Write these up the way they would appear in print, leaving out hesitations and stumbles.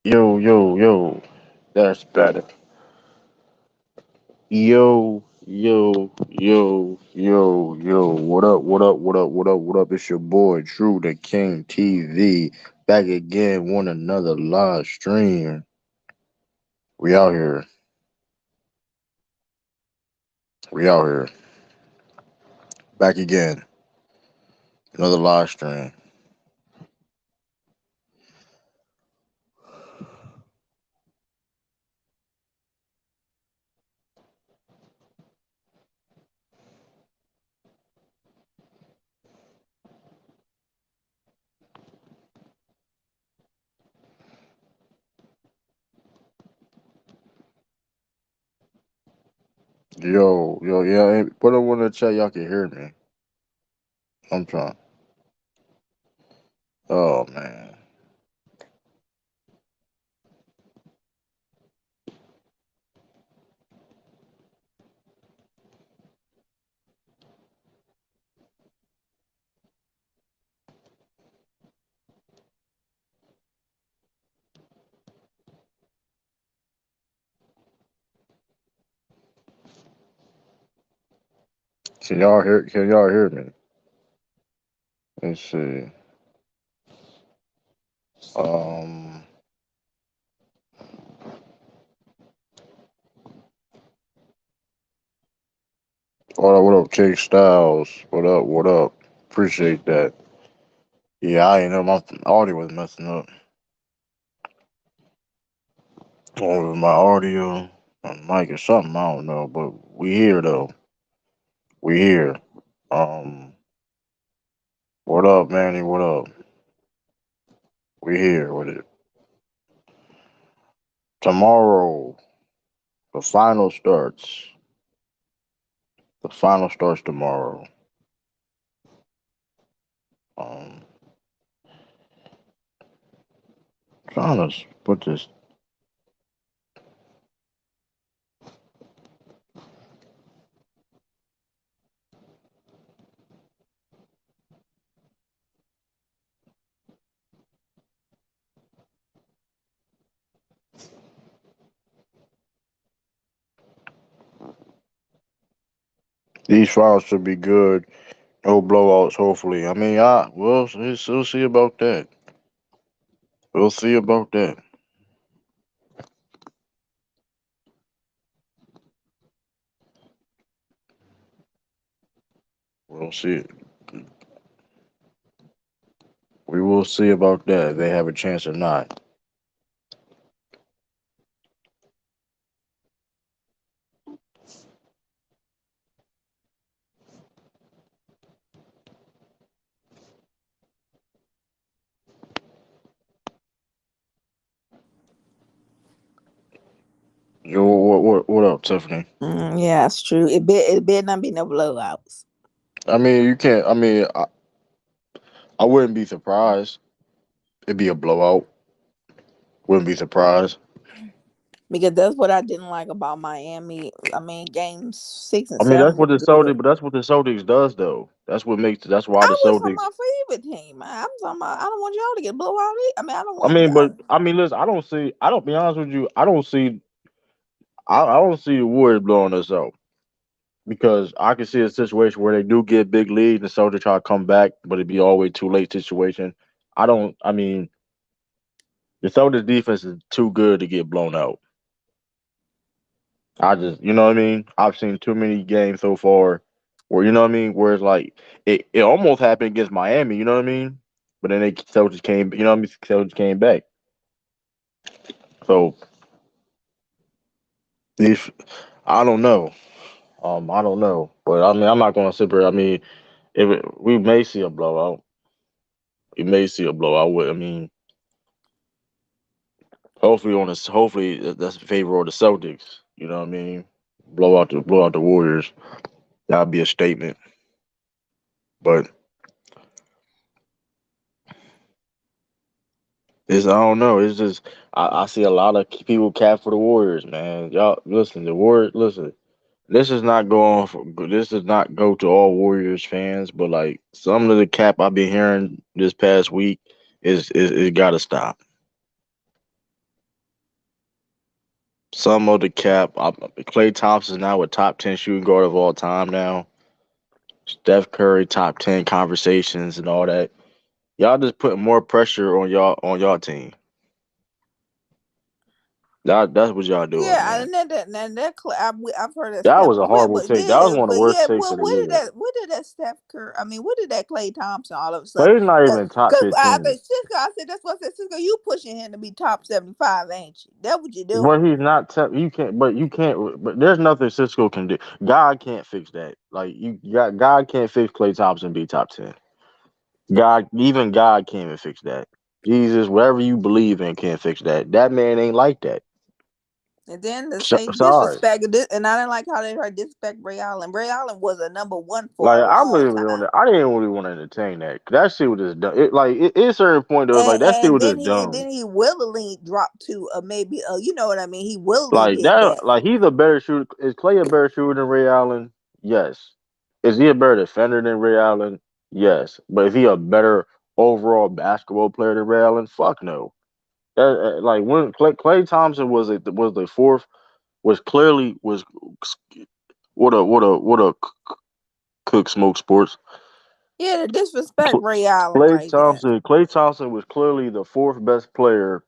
Yo, yo, yo. That's better. Yo, yo, yo, yo, yo. What up, what up, what up, what up, what up? It's your boy, Drew the King TV. Back again, one another live stream. We out here. We out here. Back again. Another live stream. Yo, yo, yeah. Hey, put up one in the chat. Y'all can hear me. I'm trying. Oh, man. Can y'all hear me? Let's see. Um, what up, Jake Styles? What up, what up? Appreciate that. Yeah, I ain't know my audio was messing up. Or my audio, my mic or something, I don't know. But we here though. We here. Um, what up, Manny? What up? We here with it. Tomorrow, the final starts. The final starts tomorrow. Um, trying to put this. These files should be good. No blowouts, hopefully. I mean, we'll see about that. We'll see about that. We'll see. We will see about that. If they have a chance or not. Yo, what up, Tiffany? Yeah, it's true. It better not be no blowouts I mean, you can't. I wouldn't be surprised. It'd be a blowout. Wouldn't be surprised. because that's what I didn't like about Miami. I mean, games six and I mean, seven were good. That's what the Celtics does, though. That's why I the was on Celtics. my favorite team. I'm talking about. I don't want y'all to get blow out. I mean, I don't I want mean, y'all. listen. I don't be honest with you. I don't see the Warriors blowing us out because I can see a situation where they do get big leads and the Celtics try to come back, but it'd be always too late situation. I don't. I mean, the Celtics defense is too good to get blown out. You know what I mean? I've seen too many games so far where, you know what I mean, where it's like it almost happened against Miami, you know what I mean? But then they Celtics came, you know what I mean? Celtics came back. So if I don't know, I don't know, but I mean, I'm not going to sit there. I mean, we may see a blowout. We may see a blowout. I mean, hopefully that's in favor of the Celtics. You know what I mean? Blow out the Warriors. That'd be a statement. But I don't know. It's just I see a lot of people cap for the Warriors, man. Y'all listen, the Warriors. Listen, this does not go to all Warriors fans, but like some of the cap I've been hearing this past week is it got to stop. Some of the cap. Klay Thompson now a top 10 shooting guard of all time now. Steph Curry top 10 conversations and all that. Y'all just putting more pressure on y'all team. That's what y'all doing, Yeah, man. and I've heard that That Steph. was a Well, horrible but take. That was yeah, one of the but worst yeah, takes well, of the year. what did that Steph Curry? I mean, what did that Klay Thompson all of a sudden? Clay's not even top Because I 15. think Cisco, I said that's what I said. Cisco, you pushing him to be top 75, ain't you? That what you doing? But he's not. You can't. But you can't. But there's nothing Cisco can do. God can't fix that. Like you got God can't fix Klay Thompson be top 10. God, even God can't even fix that. Jesus, whatever you believe in, can't fix that. That man ain't like that. And then to say Sorry. disrespect, and I didn't like how they heard disrespect Ray Allen. Ray Allen was a number one for Like a I'm long really on time. that. I didn't really want to entertain that. That shit was just dumb. It's a certain point though. It's like that shit And was then just dumb. he willingly dropped to maybe you know what I mean. He willingly Like did that. that. Like he's a better shooter. Is Clay a better shooter than Ray Allen? Yes. Is he a better defender than Ray Allen? Yes. But is he a better overall basketball player than Ray Allen? Fuck no. Like when Clay Thompson was the fourth was clearly was what a cook smoke sports. Yeah, to disrespect Ray Allen Clay like that. Thompson. Clay Thompson was clearly the fourth best player,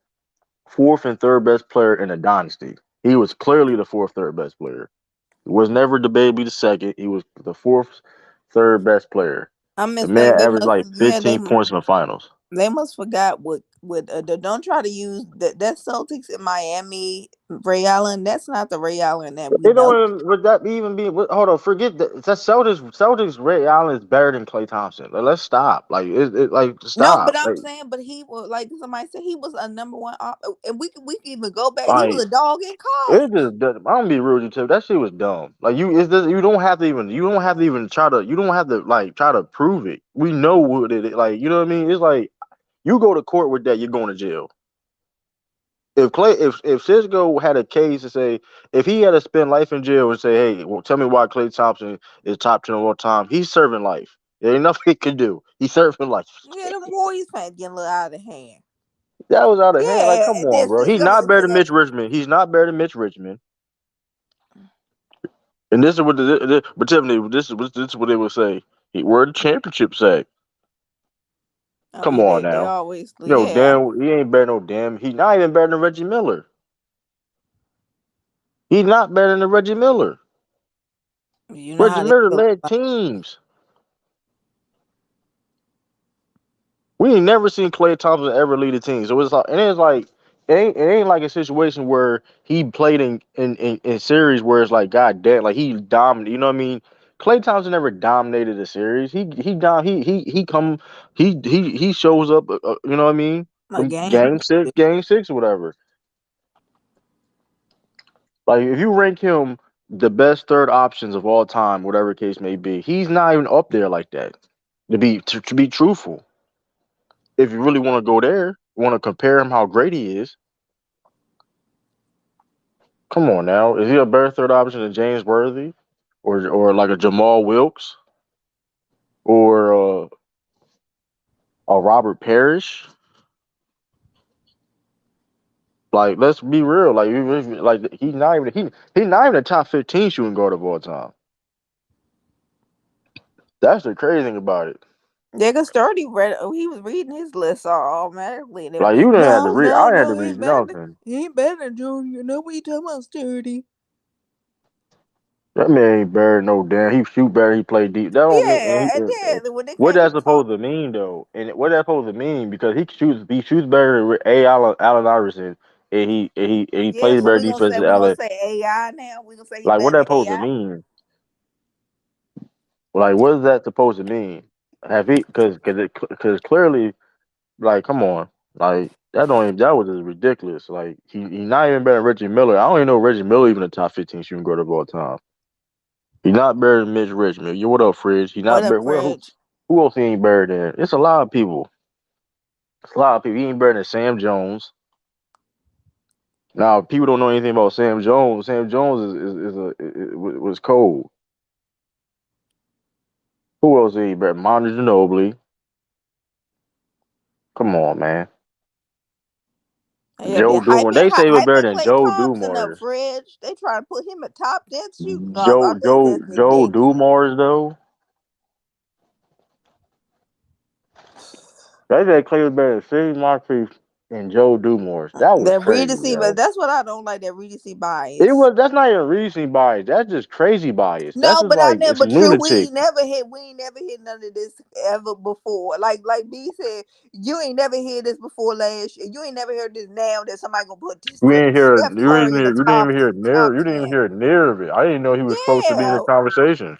fourth and third best player in a dynasty. He was clearly the fourth, third best player. He was never debated to be the second. He was the fourth, third best player. I The miss man they averaged must like yeah 15 points in the finals. they must forgot what don't try to use that Celtics in Miami Ray Allen. That's not the Ray Allen that we It know. don't even, would that even be? Hold on, forget that. That Celtics. Ray Allen is better than Klay Thompson. Like, let's stop. Like, like No, but stop. I'm saying, but he was like somebody said he was a number one, and we can even go back. He was Like, a dog in it college. just. I'm gonna be rude to you. That shit was dumb. Like, you don't have to even. You don't have to even try to. You don't have to like try to prove it. We know what it is. Like, you know what I mean? It's like you go to court with that, you're going to jail. If Cisco had a case to say if he had to spend life in jail and say, hey, well, tell me why Klay Thompson is top 10 of all time, he's serving life. There ain't nothing he can do. He's serving life. Yeah, them Warriors fans getting a little out of hand. That was out of hand. Like, Yeah, come and on, then bro. He's not better than Mitch Richmond. He's not better than Mitch Richmond. And this is what but Tiffany, this is what they would say. Where the championship say? oh Come yeah, on they now. always No yeah. damn, he ain't better no damn. He's not even better than Reggie Miller. He's not better than Reggie Miller. You know Reggie how they Miller feel led about. teams. We ain't never seen Klay Thompson ever lead a team. So it's like, and it's like, it ain't like a situation where he played in series where it's like, God damn, like he dominated. You know what I mean? Klay Thompson never dominated a series. He shows up. You know what I mean? A game. Game 6, or whatever. Like if you rank him the best third options of all time, whatever case may be, he's not even up there like that. To be truthful. If you really want to go there, want to compare him how great he is, come on now. Is he a better third option than James Worthy, or like a Jamal Wilkes, or a Robert Parrish? Like, let's be real. Like he's not even a top 15 shooting guard of all time. That's the crazy thing about it. Yeah, cause Sturdy read. He was reading his list automatically. And they were, Like you didn't have to no, read. no, I didn't have to no, read nothing. he ain't better than Junior. No, what you talking about, Sturdy? That man ain't better no damn. He shoot better. He play deep. That don't mean. Yeah, and then when they What came to that's talk, supposed to mean though, and what that's supposed to mean because he shoots better than Allen Iverson, and he yeah. plays So better defense than we gonna Allen. say AI now. We gonna say he Like what better that than supposed to AI. mean? Like what is that supposed to mean? Have he? Because clearly, like come on, like that was just ridiculous. Like he not even better than Reggie Miller. I don't even know Reggie Miller even a top 15 shooting guard of all time. He's not better than Mitch Richmond. You what up, Fridge? He's What not up, better. Fridge? Who else he ain't better than? It's a lot of people. It's a lot of people. He ain't better than Sam Jones. Now, people don't know anything about Sam Jones. Sam Jones was cold. Who else is he better? Manu Ginobili. Come on, man. They have Joe been Dumars. They say he was better hyping than Clay Joe Thompson up, Dumars. Fridge. They try to put him at top 10 shooting guard. I think that's Joe ridiculous. Dumars though. They said Clay was better than Sidney Moncrief and Joe Dumars. That was That crazy, recency, but yo. that's what I don't like. That recency It bias. was that's not even recency bias. That's just crazy bias. That's No, just but I like never. it's But true, lunatic. we ain't never hit none of this ever before. Like B said, you ain't never heard this before last year. You ain't never heard this now that somebody gonna put We ain't hear Steph Curry in the you didn't even hear top you didn't even 10. hear near of it. I didn't know he was close to being in the Yeah, conversation.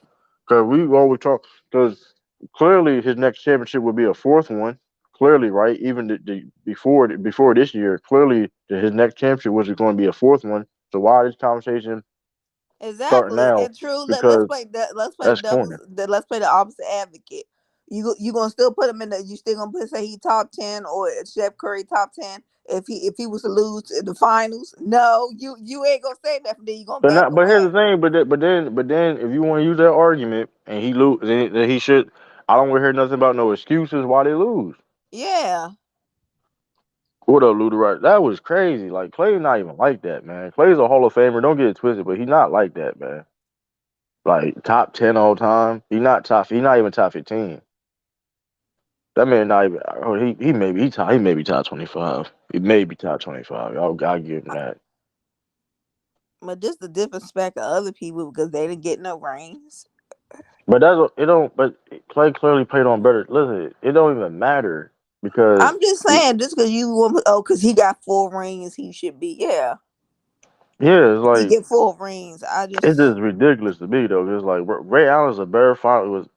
Cause we always talk because clearly his next championship would be a fourth one. Clearly, right? Even before this year, clearly his next championship was going to be a fourth one. So why this conversation starting exactly. now? And true. Let's Because play that. Let's play that's devil's. corny. Let's play the opposite advocate. You gonna still put him in the? You still gonna say he top 10 or Steph Curry top 10? If he was to lose in the finals, no, you ain't gonna say that. Then you gonna But back not. But here's away. the thing. But then, if you want to use that argument and he lose, then he should. I don't want to hear nothing about no excuses why they lose. Yeah. What up, Luda? That was crazy. Like Clay's not even like that, man. Clay's a Hall of Famer. Don't get it twisted, but he's not like that, man. Like top 10 all time. He not top. He not even top 15. That man not even. Oh, he may be top 25. He may be top 25. I'll give him that. But just the disrespect of other people because they didn't get no rings. But it don't. But Clay clearly played on better. Listen, it don't even matter because I'm just saying, just because you want, because he got 4 rings, he should be. Yeah, yeah, it's he like get 4 rings. it's just ridiculous to me though. It's like Ray Allen's a better final.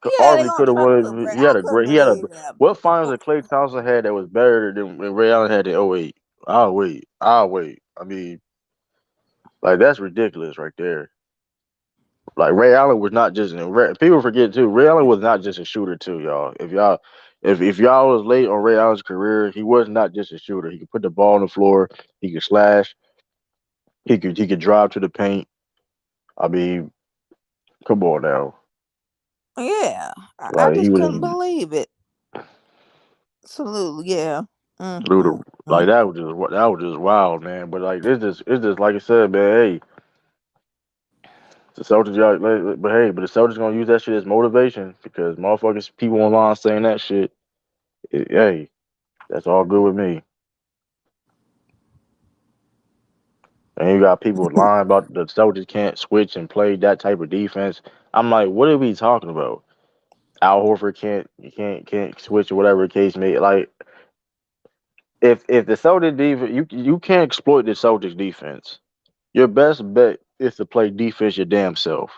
Yeah, they Arguably gonna could have try to put won. Ray. I couldn't He had a believe that. what finals that Klay Thompson had that was better than Ray Allen had in '08. I'll wait. I'll wait. I mean, like that's ridiculous right there. Like Ray Allen was not just people forget too. Ray Allen was not just a shooter too, y'all. If y'all was late on Ray Allen's career, he was not just a shooter. He could put the ball on the floor. He could slash. He could drive to the paint. I mean, come on now. Yeah, I Like he just was couldn't believe it. Absolutely, yeah. Mm, Luda. mm, Like mm. that was just wild, man. But like it's just like I said, man. Hey, the Celtics, y'all, but the Celtics gonna use that shit as motivation because motherfuckers, people online saying that shit. Hey, that's all good with me. And you got people lying about the Celtics can't switch and play that type of defense. I'm like, what are we talking about? Al Horford can't switch or whatever the case may. Like if the Celtics defense, you can't exploit the Celtics defense. Your best bet is to play defense your damn self.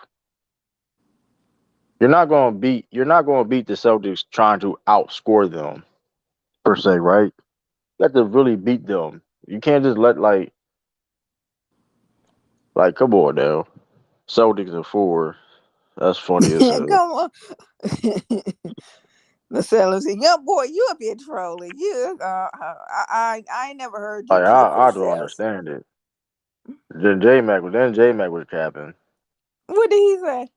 You're not gonna beat the Celtics trying to outscore them per se, right? You have to really beat them. You can't just let like come on now. Celtics are 4. That's funny as hell. Come on, the sellers say, "Young boy, you up here trolling? You, I ain't never heard you Like trip for I the don't sales. understand it. Then J Mac was capping. What did he say?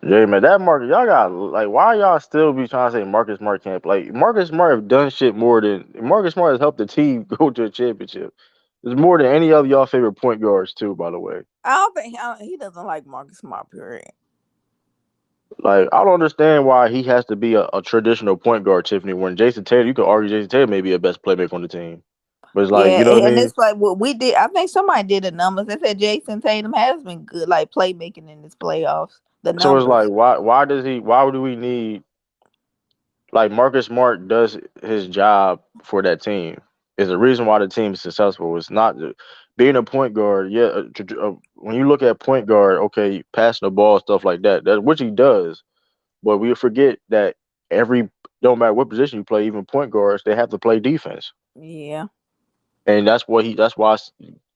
J Mac that Marcus y'all got like why y'all still be trying to say Marcus Smart can't play? Marcus Smart have done shit more than Marcus Smart has helped the team go to a championship. It's more than any of y'all favorite point guards too, by the way. I don't think he doesn't like Marcus Smart. Period. Like I don't understand why he has to be a traditional point guard, Tiffany. When Jason Taylor, you could argue Jason Taylor may be the best playmaker on the team, but it's like Yeah, you know what I and mean. it's like what we did. I think somebody did the numbers. They said Jason Tatum has been good, like playmaking in this playoffs. The So it's like numbers. why do we need like Marcus Smart does his job for that team? Is the reason why the team is successful. It's not being a point guard. Yeah, when you look at point guard, okay, passing the ball, stuff like that, that which he does, but we forget that every no matter what position you play, even point guards, they have to play defense. Yeah. And that's why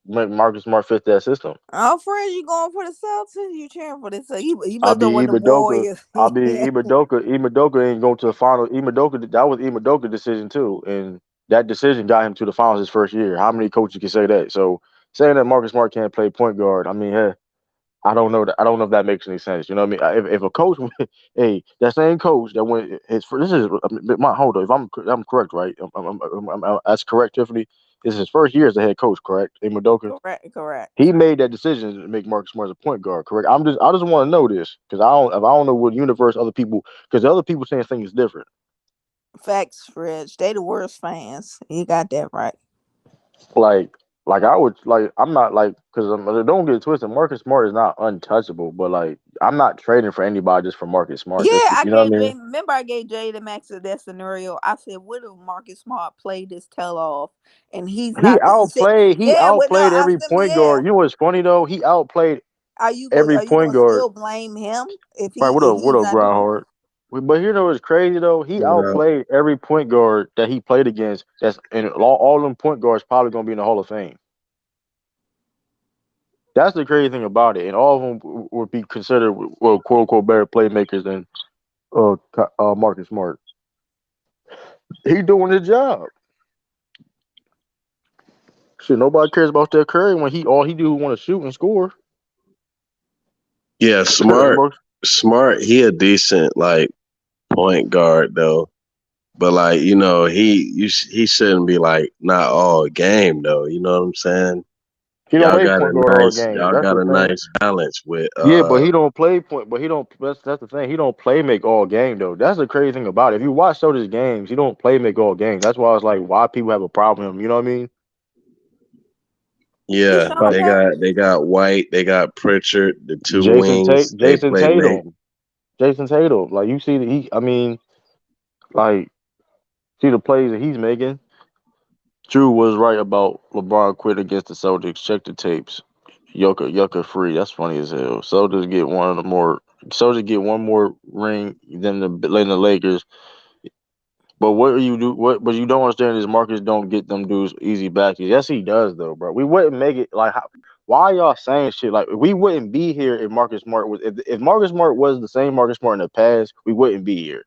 Marcus Smart fits that system. Oh, Fred, you going for the Celtics? You cheering for this? He I must don't want mean the Warriors. Yeah. Imadoka ain't going to the final. Imadoka that was Imadoka decision too, and that decision got him to the finals his first year. How many coaches can say that? So saying that Marcus Smart can't play point guard, I mean, hey, I don't know that. I don't know if that makes any sense. You know what I mean? If a coach, hey, that same coach that went his this is my hold on. If I'm correct, right? That's correct, Tiffany. This is his first year as a head coach, correct? In Madoka, Correct, correct. he made that decision to make Marcus Smart as a point guard, correct? I just want to know this because I don't know what universe other people because other people saying things different. Facts, Rich. They the worst fans. You got that right. Like I would like I'm not like because don't get it twisted. Marcus Smart is not untouchable, but like I'm not trading for anybody just for Marcus Smart. Yeah, Just I you know what gave I Jay. mean? Remember, I gave Jay the max of that scenario. I said, "What if Marcus Smart played this tell off, and he's not the He yeah, but no, outplayed I every said, point yeah. guard. You know what's funny though? He outplayed every Are you point gonna guard. still blame him Right, if what he's up, not the Grindhard? But you know what's crazy though? He What up? outplayed every point guard that he played against. That's and all them point guards probably gonna be in the Hall of Fame. That's the crazy thing about it, and all of them would be considered well, quote unquote, better playmakers than Marcus Smart. He doing his job. Shit, nobody cares about Steph Curry when he all he do is want to shoot and score. Yeah, smart, smart. He a decent like point guard though, but like he shouldn't be like not all game though. You know what I'm saying? He don't make point guard all game. Y'all That's got the a thing. nice balance with Yeah, but he don't play point. But he don't. That's the thing. He don't play make all game though. That's the crazy thing about it. If you watch Soda's games, he don't play make all game. That's why it's like why people have a problem with him. You know what I mean? He yeah. sure Like do. They got White, they got Pritchard, the two wings. They Jason play make. Tatum, Jason Tatum. Like you see that he. I mean, like see the plays that he's making. Drew was right about LeBron quit against the Celtics. Check the tapes. Yucca free. That's funny as hell. Celtics get one of the more. Celtics get one more ring than the Lakers. But what you do? What? But you don't understand is Marcus don't get them dudes easy back. Yes, he does though, bro. We wouldn't make it like. Why y'all saying shit like we wouldn't be here if Marcus Smart was if Marcus Smart was the same Marcus Smart in the past, we wouldn't be here.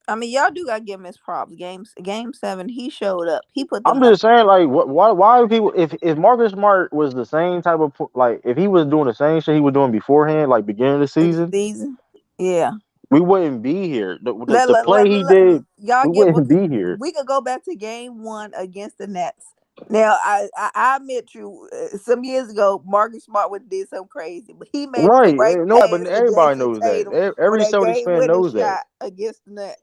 I mean, y'all do gotta give him his props. Game 7, he showed up. He put them I'm numbers just saying like why are people if Marcus Smart was the same type of like if he was doing the same shit he was doing beforehand like beginning of the in the season, season. Yeah. we wouldn't be here. Let, The let, play let, he let- did, y'all we give wouldn't be here. we could go back to game 1 against the Nets. Now, I admit you, some years ago, Marcus Smart would did something crazy, but he made the Right? right No, but pass to everybody Jason knows that. Tatum for Every that Celtics game fan winning knows that. shot against the Nets.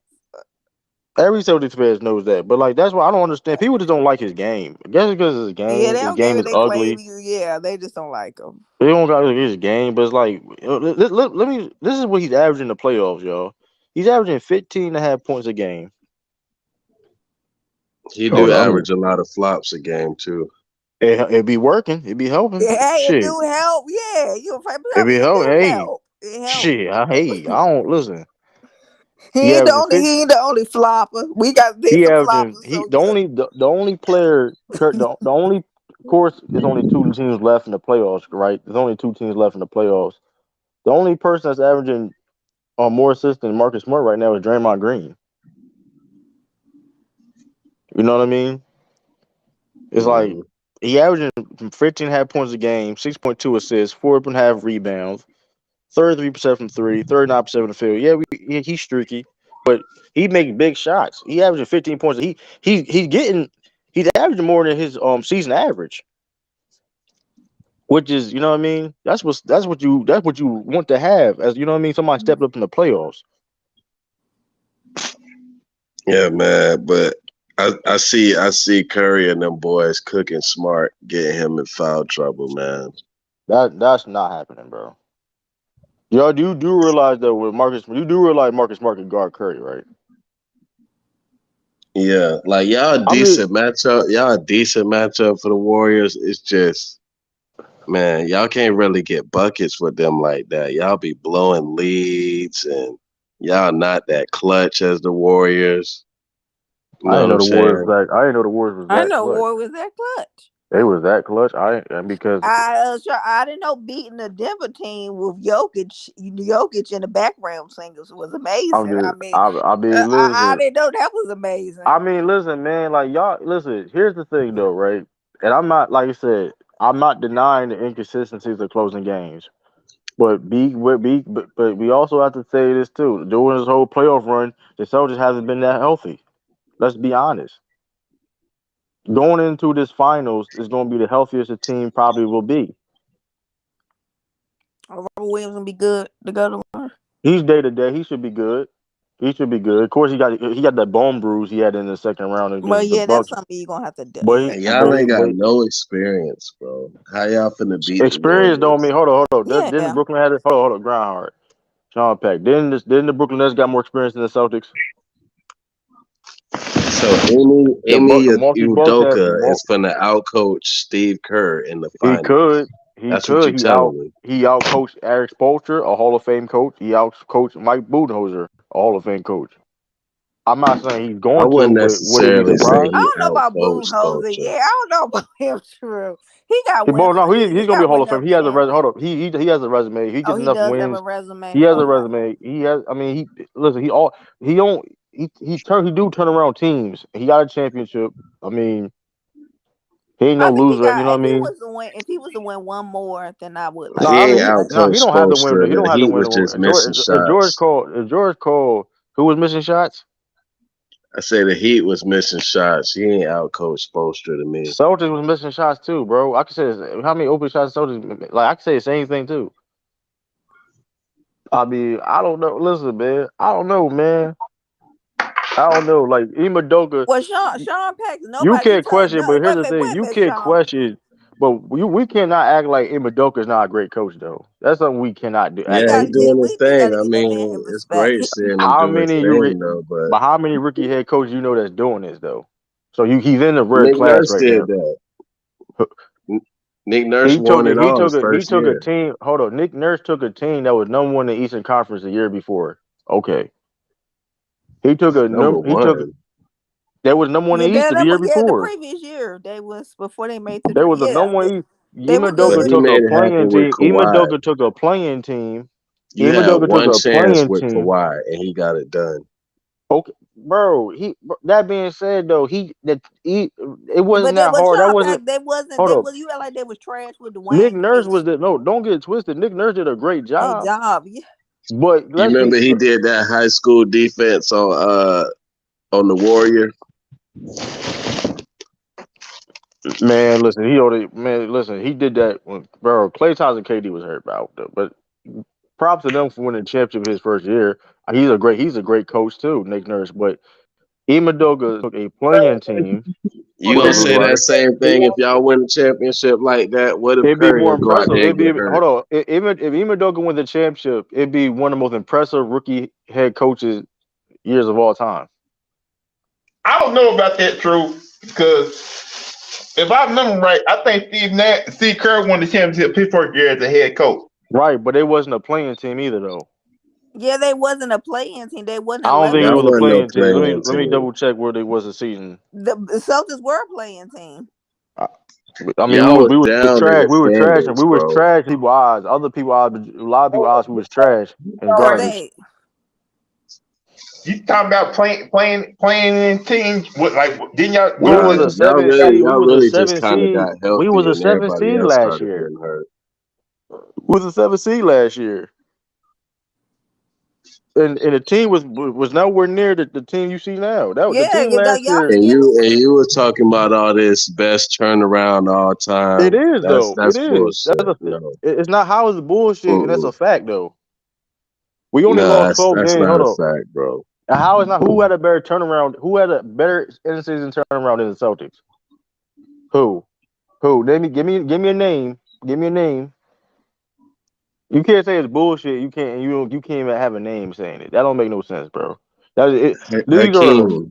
Every Celtics fan knows that. But like that's why I don't understand. People just don't like his game. I guess because Yeah, they his don't give game it. is They claim, ugly. yeah, they just don't like him. They don't got his game, but it's like let me. This is what he's averaging in the playoffs, y'all. He's averaging 15.5 points a game. He Oh do no, I mean average a lot of flops a game too. it be working. It be helping. Hey, it Shit, do help. Yeah, it be it helping. do Hey, help. It help. shit. I don't listen. He He ain't the averaging only. 50. He ain't the only flopper. We got there's He some averaging floppers. he So yeah. the only player the only of course is only two teams left in the playoffs, right? There's only two teams left in the playoffs. The only person that's averaging more assists than Marcus Smart right now is Draymond Green. You know what I mean? It's like Hmm. he averaging 15.5 points a game, 6.2 assists, 4.5 rebounds, 33% from three, 39% from the field. Yeah, he's streaky, but he making big shots. He averaging 15 points. He's averaging more than his season average, which is you know what I mean. That's what you want to have as you know what I mean. Somebody stepped up in the playoffs. Yeah, man. But I see Curry and them boys cooking smart, getting him in foul trouble, man. That's not happening, bro. Y'all do realize that with Marcus, you do realize Marcus Smart can guard Curry, right? Yeah, like y'all a I'm just decent matchup. Y'all a decent matchup for the Warriors. It's just, man, y'all can't really get buckets with them like that. Y'all be blowing leads and y'all not that clutch as the Warriors. You I know didn't what know I'm the Warriors saying? was that. I didn't know the Warriors was I that know clutch. War was that clutch. They was that clutch. I and because I didn't know beating the Denver team with Jokic in the background singers was I'm amazing. I just mean, I mean I listen. didn't know that was amazing. I mean listen, man. Like y'all listen. Here's the thing though, right? And I'm not like I said. I'm not denying the inconsistencies of closing games. but we also have to say this too. During this whole playoff run, the Celtics hasn't been that healthy. Let's be honest. Going into this finals is going to be the healthiest the team probably will be. Robert Williams gonna be good to go to one. He's day to day. He should be good. He should be good. Of course, he got that bone bruise he had in the second round But against the yeah, that's Bucks. something you're gonna have to do. But he, Yeah, And you're gonna y'all have but to. he, ain't got but no experience, bro. How y'all finna beat the experience don't mean Warriors? hold on. Didn't Yeah. Brooklyn have it? Hold on, Groundhard. Sean Pack. Didn't the Brooklyn Nets got more experience than the Celtics? So Amy The Milwaukee Bucks had Udoka is finna outcoach Steve Kerr in the he finals. could he That's what could you telling me. he out coached Eric Spoelstra, a Hall of Fame coach. He out coached Mike Budenholzer, a Hall of Fame coach. I'm not saying he's I going to, wouldn't but would it be necessarily say I surprised? he don't know about Boone outcoached Jose. Spoelstra. Yeah, I don't know about him. True. He got He, one well, for no, he he's gonna be a got Hall one of Fame. enough He has a hold champions. up. He has a resume. He Oh, gets he enough does have a wins. resume. He has a Okay. resume. He has. I mean, he listen. He don't. He do turn around teams. He got a championship. I mean, he ain't no I think he loser. You got. know what I If he mean? was to win, if he was to win one more, then I would No, like He I to ain't mean, say. he outcoached don't have to win. Spoelstra. He don't The have to Heat win. was just missing shots. If George Cole, who was missing shots, I say the Heat was missing shots. He ain't outcoached Spoelstra to me. Celtics was missing shots too, bro. I could say how many open shots Celtics like. I could say the same thing too. I mean, I don't know. Listen, man, I don't know, man. I don't know. Like Imadoka, Well, Sean Paxson, you nobody can't told question. no. But here's the thing: Wait a you minute, can't Sean. question. But we cannot act like Imadoka is not a great coach, though. That's something we cannot do. We Act Yeah, like he gotta he give can't. doing his we thing. gotta I give that man his mean, it's respect. great seeing him How do his many thing though. But but how many rookie head coaches you know that's doing this though? So he's in the rare Nick class Nurse right did now. that. N- Nick Nurse won it all his He first took a year. team. Hold on, Nick Nurse took a team that was number one in the Eastern Conference the year before. Okay, Number he took one. that was number one Yeah, in the East the year yeah, the before. previous year they was before they made to There was a yeah number one East. they were But Imadoka good. he took a made it happen playing with team. Kawhi. Imadoka took a playing team. You had Imadoka took one a chance playing with team. Kawhi and he got it done. Okay, bro. That being said, though, it wasn't But they that but hard. That Sean wasn't. Pack they wasn't Hold they up. was you act like they was trash with Nick Dwayne Nurse because was the no. Don't get it twisted. Nick Nurse did a great a job, job. Yeah. but You let's be remember he did that high school defense on the Warrior? man. Listen, he already man. Listen, he did that when bro. Clay Thompson, KD was hurt, bro. But props to them for winning the championship his first year. He's a great coach too, Nick Nurse. But Imadoga took a playing team. You Put gonna it this say way. that same thing if y'all win a championship like that? What if It'd be Curry more go out impressive. there and get Hold hurt? on. If Imadoga wins the championship, it'd be one of the most impressive rookie head coaches years of all time. I don't know about that, true, because if I remember right, I think Steve Kerr won the championship his first year as a head coach. Right, but it wasn't a playing team either, though. Yeah, they wasn't a playing team. They wasn't I a don't think it Y'all was a level wasn't no playing team. team. playing Let me team. double check where they was the season. The Celtics were a playing team. I, I mean, Y'all was we was down in trash. the standings, We was bro. trash. People odds. Other people odds. A lot of people odds. We was trash in Yeah, garbage. they You talking about playing in teams with like didn't y'all We go Nah, was to a y'all seven really, seed. y'all really just kind of got We was healthy, a and seven everybody seed else last started year. getting hurt. We was a seven seed last year. And the team was nowhere near the team you see now. The yeah, team last y'all year. And forget who you was talking about all this best turnaround all It time. is though. It That's is. bullshit. No, It's not how it's bullshit, and that's mm-mm. a fact though. We only Nah, lost 12 that's games. not Hold a up. fact, bro. And how is not who had a better turnaround? Who had a better in season turnaround than the Celtics? Who? Who? Give me a name. Give me a name. You can't say it's bullshit. You can't even have a name saying it. That don't make no sense, bro. That is it. These are Hakeem, okay.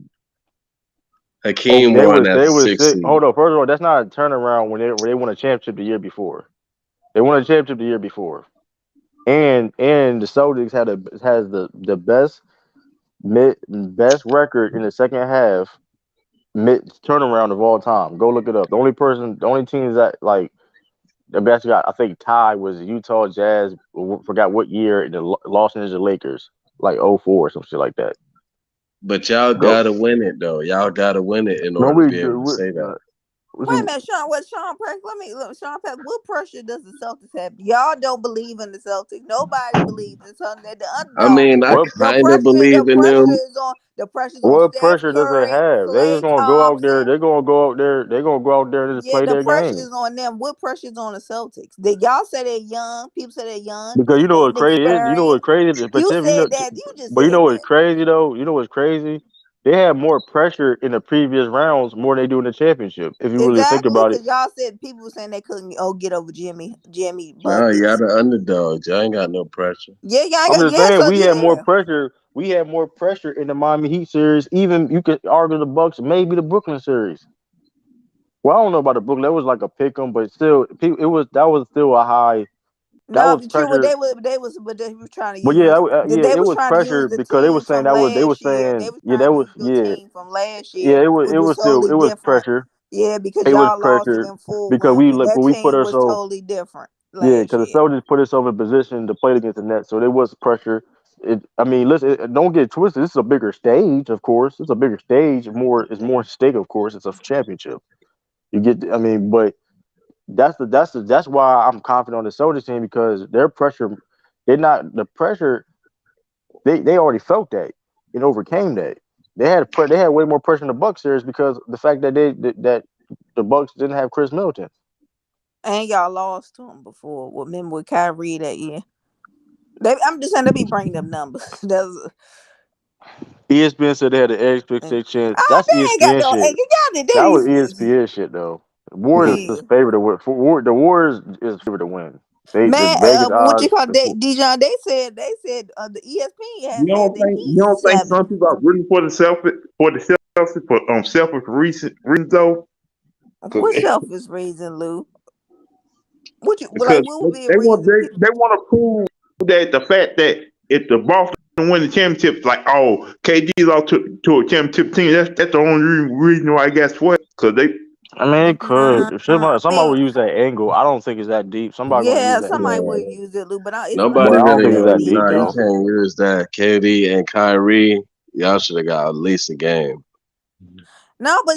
Hakeem won as They a was six sick. seed. Hold on. First of all, that's not a turnaround when they won a championship the year before. They won a championship the year before, and the Celtics has the best record in the second half mid turnaround of all time. Go look it up. The only teams that like the best got I think tied was the Utah Jazz. Forgot what year the Los Angeles Lakers, like '04 or some shit like that. But y'all Go. gotta win it though. Y'all gotta win it in No, order to be able to say that. Wait a minute, Sean. What Sean Press? Let me look. Sean Press. What pressure does the Celtics have? Y'all don't believe in the Celtics. Nobody believes in something. They're the I underdog. mean, I what kind of The believe in pressure them. is on. The pressure's on what Steph pressure does they Curry, have? They just Klay gonna go out there. Thompson. They're gonna go out there. They're gonna go out there and just Yeah, play the their pressure game. is on them. What pressure is on the Celtics? Y'all say they're young. People say they're young Because you and know they what crazy is. You know what inexperienced. crazy is. But You Tim, said that. You just but you said know what's that. crazy though. You know what's crazy. They had more pressure in the previous rounds more than they do in the championship. If you really think Exactly, about it. because y'all said people were saying they couldn't get over Jimmy Nah, y'all buckets. the underdogs. Y'all ain't got no pressure. Yeah, y'all I'm got just yeah, saying so we had more yeah. pressure. We had more pressure in the Miami Heat series. Even you could argue the Bucks, maybe the Brooklyn series. Well, I don't know about the Brooklyn. That was like a pick 'em, but still, it was that was still a high. That No, was but true. What pressure. they were trying to But yeah, use. yeah, They it was was trying to use pressure the because they were team saying from that was they were last year. They saying was yeah trying that to was use your yeah team from last year, yeah which it was was still totally it was different. pressure. Yeah, because It was y'all lost pressure in full because win. but That we put team was ourselves totally different yeah last because the year. Celtics put us over in position to play against the Nets, so there was pressure. I mean, listen, don't get it twisted. This is a bigger stage, of course. It's a bigger stage. It's more stake, of course. It's a championship. You get, I mean, but that's why I'm confident on the Celtics team because their pressure, they're not the pressure. They already felt that and overcame that. They had way more pressure in the Bucks series because the fact that that the Bucks didn't have Chris Middleton. And y'all lost to them before. Remember with Kyrie that year? I'm just saying they be bringing them numbers. That's ESPN said they had an expectation. oh, That's they ain't got ESPN no. shit. Hey, y'all did That was this. ESPN shit though. The Warriors is Yeah. favored to win. The Warriors is favored to win. The Man, Vegas what you odds. call Dijon? They said the ESPN had said the You Heat don't think some 7. people are rooting for the Celtics for selfish reasons though? What selfish reason, Lou? What you like? Because What would be a they want reason? they want to prove that the fact that if the Boston win the championship, like oh KD lost to a championship team, that's the only reason why I guess what because they I mean, it could. If I somebody mean, would use that angle. I don't think it's that deep. Somebody gonna use yeah, that somebody angle, would Yeah. use it, Lou, but it's but Nobody I not don't really. think it's that that deep deep Nah, you though. though. can't use that. KD and Kyrie, y'all should have got at least a game. No, but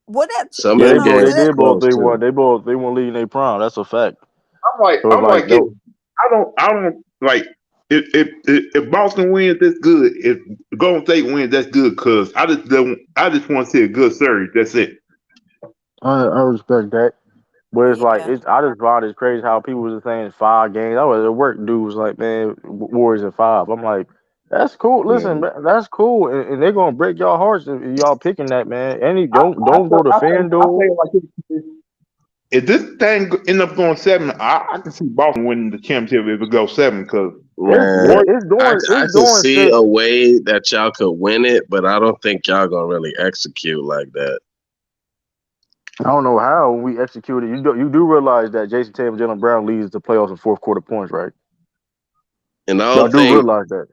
what that Some Yeah, of you them know they games was did both. close They too. won. They won leading their prime. That's a fact. So it's I'm like like no. I don't like if Boston wins, that's good. If Golden State wins, that's good. Cause I just want to see a good series. That's it. I respect that. But it's like yeah. it's. I just find it crazy how people was saying it's 5 games. I was at work. Dude was like, "Man, Warriors in 5." I'm like, "That's cool. Listen, Yeah. man, that's cool." And they're gonna break y'all hearts if y'all picking that, man. Any don't go to I FanDuel. think like if this thing end up going seven, I can see Boston winning the championship if it goes seven. Cause Man, Warriors, I It's could going see six. a way that y'all could win it, but I don't think y'all gonna really execute like that. I don't know how we executed. You do realize that Jason Tatum, Jalen Brown leads the playoffs in fourth quarter points, right? And I Y'all don't do think, realize that.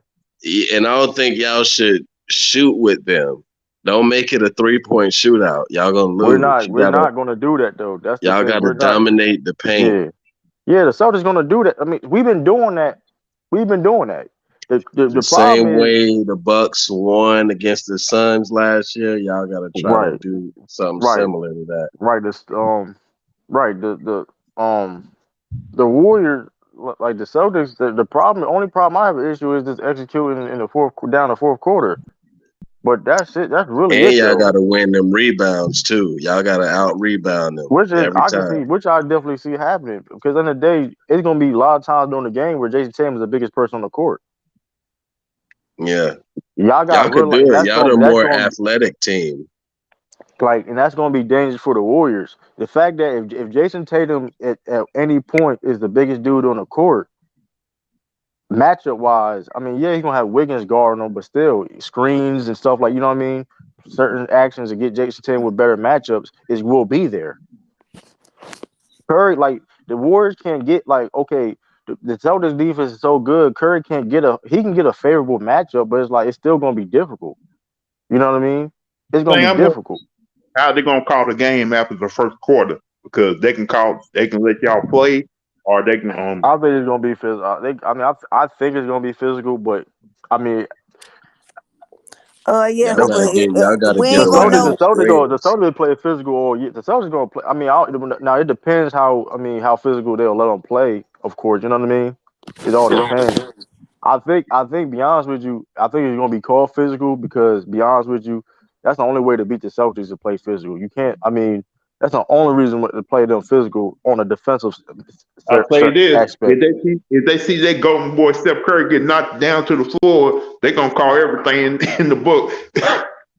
y'all should shoot with them. Don't make it a 3-point shootout. Y'all gonna lose. We're not going to do that though. That's the Y'all thing. gotta We're not. dominate the paint. Yeah, yeah. The Celtics going to do that. I mean, we've been doing that. We've been doing that. The The problem same is way the Bucks won against the Suns last year, y'all gotta try to right, do something right, similar to that. right. Right. The Warriors, like the Celtics. The problem, the only problem I have an issue is just executing in the down the fourth quarter. But that's it. That's really And it y'all though. gotta win them rebounds too. Y'all gotta out rebound them Which is every I can see, time. which I definitely see happening because in the day it's gonna be a lot of times during the game where Jason Tatum is the biggest person on the court. Yeah. Y'all got Y'all could real do it. Y'all the more athletic team. and that's gonna be dangerous for the Warriors. The fact that if Jason Tatum at any point is the biggest dude on the court, matchup wise, I mean, yeah, he's gonna have Wiggins guarding him, but still screens and stuff like you know what I mean. Certain actions to get Jason Tatum with better matchups is will be there. Curry, like the Warriors can't get like okay, the Celtics defense is so good. Curry can't get he can get a favorable matchup, but it's like it's still gonna be difficult. You know what I mean? It's gonna thing be I'm gonna difficult. how they gonna call the game after the first quarter because they can let y'all play or they can I think it's gonna be physical. I think it's gonna be physical, but I mean, Yeah, Y'all gotta but get y'all gotta we get The ain't one gonna of Celtics, the them know. Celtics go, the scrapes. Celtics play physical all year. The Celtics gonna play. I mean, now it depends how. I mean, how physical they'll let them play. Of course, you know what I mean. It all depends. I think. Be honest with you, I think it's gonna be called physical because, be honest with you, that's the only way to beat the Celtics to play physical. You can't. I mean, that's the only reason to play them physical on a defensive I say this: aspect. if they see that golden boy Steph Curry get knocked down to the floor, they gonna call everything in the book.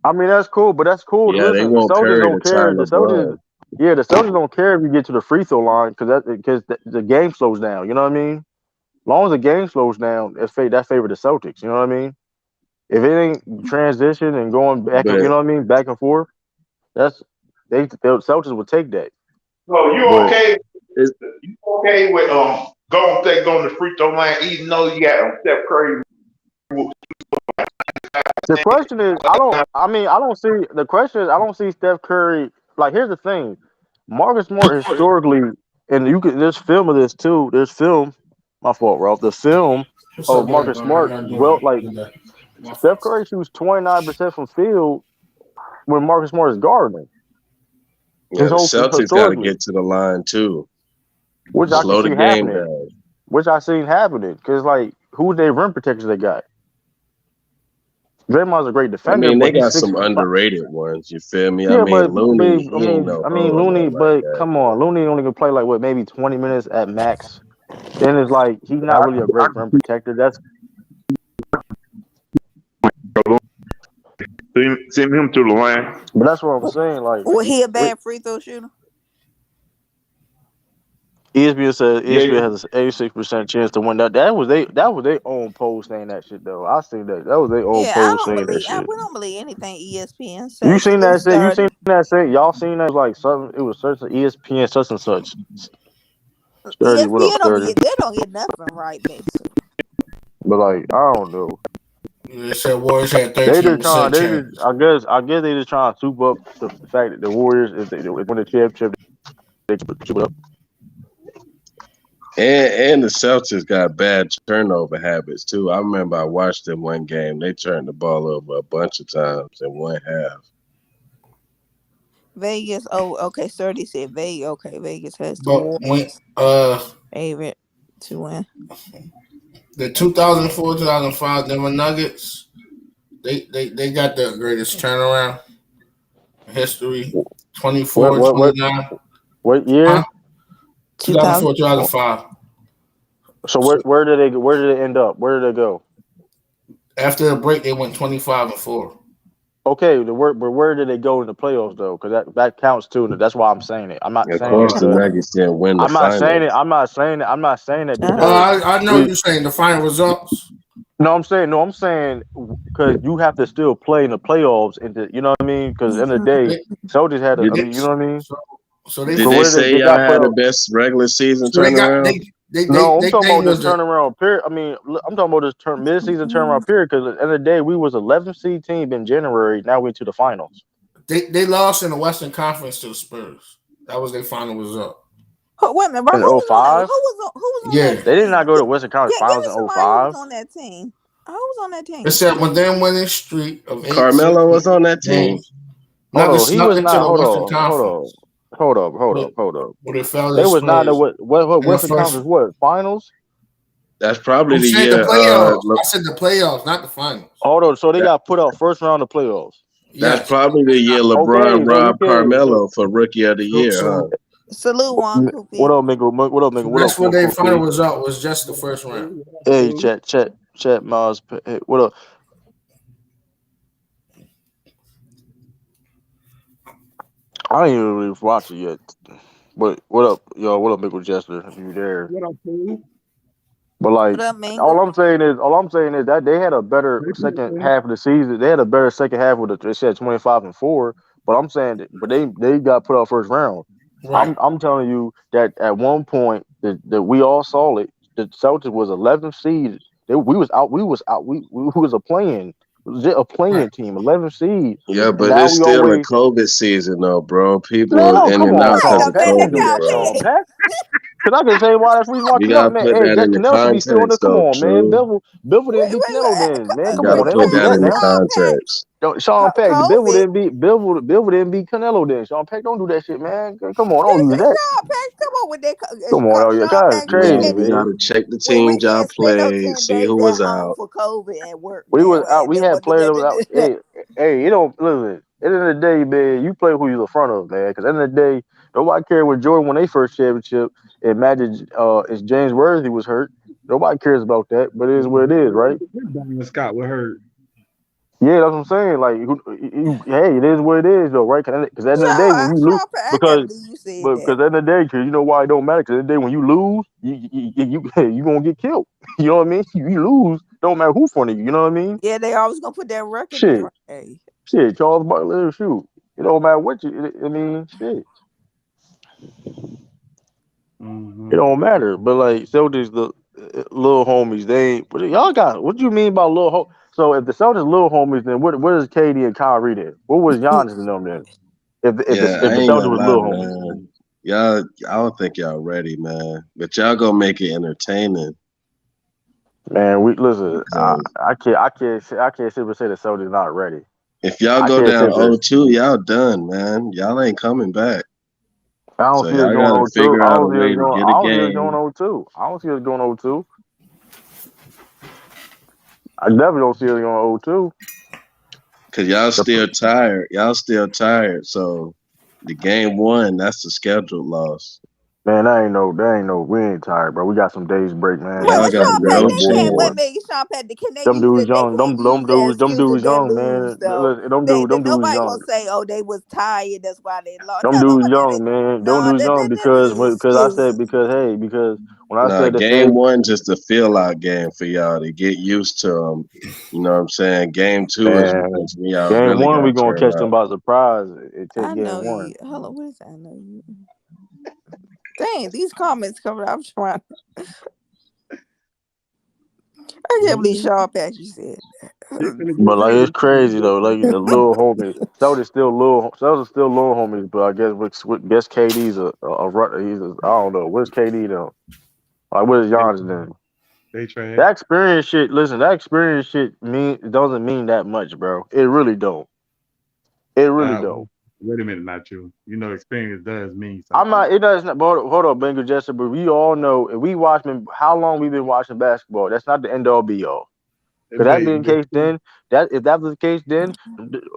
I mean, that's cool, but that's cool. Yeah, they Listen, the want Celtics Curry don't to try care. The Celtics, LeBron. yeah, the Celtics don't care if you get to the free throw line because the game slows down. You know what I mean? As long as the game slows down, that favor the Celtics. You know what I mean? If it ain't transition and going back, you But know what I mean, back and forth, that's the Celtics would take that. So you But okay? it's, You okay with Golden State going to the free throw line, even though you got Steph Curry? the question is, I don't. I mean, I don't see. The question is, I don't see Steph Curry. Like, here's the thing, Marcus Smart historically, and you could. There's film of this too. There's film. My fault, Ralph. The film What's up, of Black Marcus Bar? How Smart. y'all doing Well, like today? My Steph fault. Curry shoots 29% from field when Marcus Smart is guarding yeah, the Celtics gotta historically, get to the line too. which I can Slow the see game happening. down. Which I seen happening because like who's their rim protectors they got? Draymond's a great I defender, mean, they but he's got six. some underrated ones. You feel me? I Yeah, mean, but Looney, babe, he ain't no I mean hoe or Looney, nothing like but that. come But on, Looney only can play like what, maybe 20 minutes at max. Then it's like he's not really a great rim protector. That's Send him to the line. but that's what I'm saying. Like Was he a we, bad free throw shooter? ESPN says Yeah, ESPN has an 86% chance to win. That was they own poll saying that shit though. I seen that. That was their own Yeah, I poll don't saying that believe. shit. We don't believe anything ESPN You say. seen Salute that shit? You seen started. that shit? Y'all seen that? It was like something. It was such an ESPN such and such. Sturdy, what up, ESPN don't Sturdy? get. They don't get nothing right, basically. But like, I don't know. They said Warriors had They just trying. 13% They just. chance. I guess they just trying to soup up the fact that the Warriors, if they win the championship, they soup it up. and the Celtics got bad turnover habits too. I remember I watched them one game. They turned the ball over a bunch of times in one half. Vegas. Oh, okay. Sturdy said Vegas. Okay, Vegas has the But when Warriors favorite to win. the 2004-2005 Denver Nuggets, they got the greatest turnaround in history. What 24 what what 29. what Huh? year? 2000. 2004-2005. So So where did they end up? Where did they go? after the break, they went 25-4. Okay, but where did they go in the playoffs though? Because that counts too. And that's why I'm saying it. I'm not Of saying it course, the because Nuggets didn't win the I'm not saying it. finals. I'm not saying that Uh-huh. because I know what we. you're saying. The final results. No, I'm saying because you have to still play in the playoffs, and you know what I mean. Because in the day, They, Celtics had. Did I mean, you know what I mean. so, so they did But they where say they y'all got put had the up? best regular season so they got turnaround? No, I'm they talking about named the us the turnaround period. I mean, I'm talking about this mid-season turnaround period. Because at the end of the day, we was 11th seed team in January. Now we're to the finals. they lost in the Western Conference to the Spurs. That was their final result. Wait a minute, bro. Who In was on that? Who 05, was on Yeah. that they did not team? go to Western Conference Give Finals me in somebody who was 05. on that team. Who was on that It team? said with them winning streak of eight Carmelo was on that team. games, Hold Nuggets on, he snuck was into not. the Hold Western on, hold Conference, on, hold up, hold but, up, hold up. but it fell to They was not the Spurs what in the Western first. Conference what finals? That's probably I'm the saying the year. playoffs. I said the playoffs, not the finals. Hold on, so they That got put out first round of playoffs. that's Yes. probably the year LeBron Okay, so we robbed can. So Carmelo for Rookie of the Year, huh? So Salute Juan what Coopy. up, Mingo? What up, Mingo? so What up, that's what their final Kofi? result was. Just the first round. Hey, chat, Miles. Hey, what up? I ain't even really watch it yet. But what up, y'all? What up, Michael Jester? If you there? What up, fool? But like, What up, Mingo? all I'm saying is that they had a better second half of the season. They had a better second half with they said 25-4. But I'm saying, but they got put out first round. Right. I'm telling you that at one point that we all saw it. The Celtics was 11th seed. We was a playing, legit a Right. playing team, 11th seed, Yeah, and but now it's we still a always. COVID season, though, bro. Man, People no, in come and on, out I because ain't of gonna Sean. Pat, say don't that do COVID, that, bro. y'all Sean. pig. Pat. Cause I can tell you why that's the reason why You Canelo, gotta man. put Hey, that that in the Canelo should be still in there. context, Come though, on, man. True. Bevel Wait, didn't beat Canelo then, man. You Come gotta on, they don't put do that that in the now. Pat. context. Sean Pack, the COVID. Bill didn't beat Canelo then. Sean Pack, don't do that shit, man. Come on, don't use Yes, that. Sean Pack, come on with that. Come on, oh, yeah, Sean God, it's Pack, we crazy, Man, can't we even. man. gotta check the We teams y'all can't spend no played, 10 see days who at was home out. for COVID at work, We man. was out. We had players that was out. What Hey, you don't listen. At the end of the day, man, you play who you're in front of, man. Because at the end of the day, nobody cared when Jordan won their first championship. And Magic, is James Worthy was hurt. Nobody cares about that, but it is what it is, right? Diamond Scott was hurt. Yeah, that's what I'm saying. Like, hey, it is what it is, though, right? Because at the end of the day, when you lose, Sean Pack, I can't because believe you said but that. because at the end of the day, because you know why it don't matter. Because at the end of the day, when you lose, you gonna get killed. You know what I mean? You lose, don't matter who front of you. You know what I mean? Yeah, they always gonna put that record in Shit. front. Hey, Shit, Charles Barkley, shoot. It don't matter what you. I mean, shit. Mm-hmm. It don't matter. But like Celtics, the little homies, they ain't. What y'all got? What do you mean by little home? So if the Celtics little homies, then what is KD and Kyrie then? What was Giannis and them then? Yeah, If I the ain't Celtics gonna was lie, little homies, man. Y'all, I don't think y'all ready, man. But y'all gonna make it entertaining man, we listen. because I can't simply say the Celtics not ready. if y'all I go can't down simply. 0-2, y'all done, man. Y'all ain't coming back. I don't So see us y'all going gotta 0-2. figure I out a don't see us way to going. get I a don't see us going game 0-2. I don't see us going 0-2. I definitely don't see us going 0-2. because y'all The, still tired. Y'all still tired. So the game one, that's the scheduled loss. Man, that ain't no. We ain't tired, bro. We got some days break, man. wait, Y'all but got Sean Pack, no Them they boys can't wait. chance. more. Maybe Sean Pack, can they Them use dudes it? They young. can't use that Them excuse if dudes they young, lose man. though. Them dudes Nobody gonna young. say, "Oh, they was tired. That's why they lost." Them No, dudes nobody. young, man. Them No, dudes young that's an because I said excuse. because when I Nah, said that they game one just a feel out game for y'all to get used to them. You know what I'm saying? Game two is man, when y'all game really one we gotta gonna turn catch them up. by surprise. It take I game know one. you. Hold on, what is that? I know you. Dang, these comments coming. I'm trying. I can't believe Sean Pack. You said. He finna get But like ready. it's He finna crazy get though. Like the little homies, Celtics still little homies. But I guess guess KD's he's I don't know what's KD though. Like what is they Giannis trash. then? They trash. That experience shit. Listen, that experience shit doesn't mean that much, bro. It really don't. It really Uh, don't. wait a minute, not you. You know, experience does mean I'm something. not. It doesn't. But hold up, Bengal Jester. But we all know if we watching how long we've been watching basketball. That's not the end all be all. Because that being the But case, then that if that was the case, then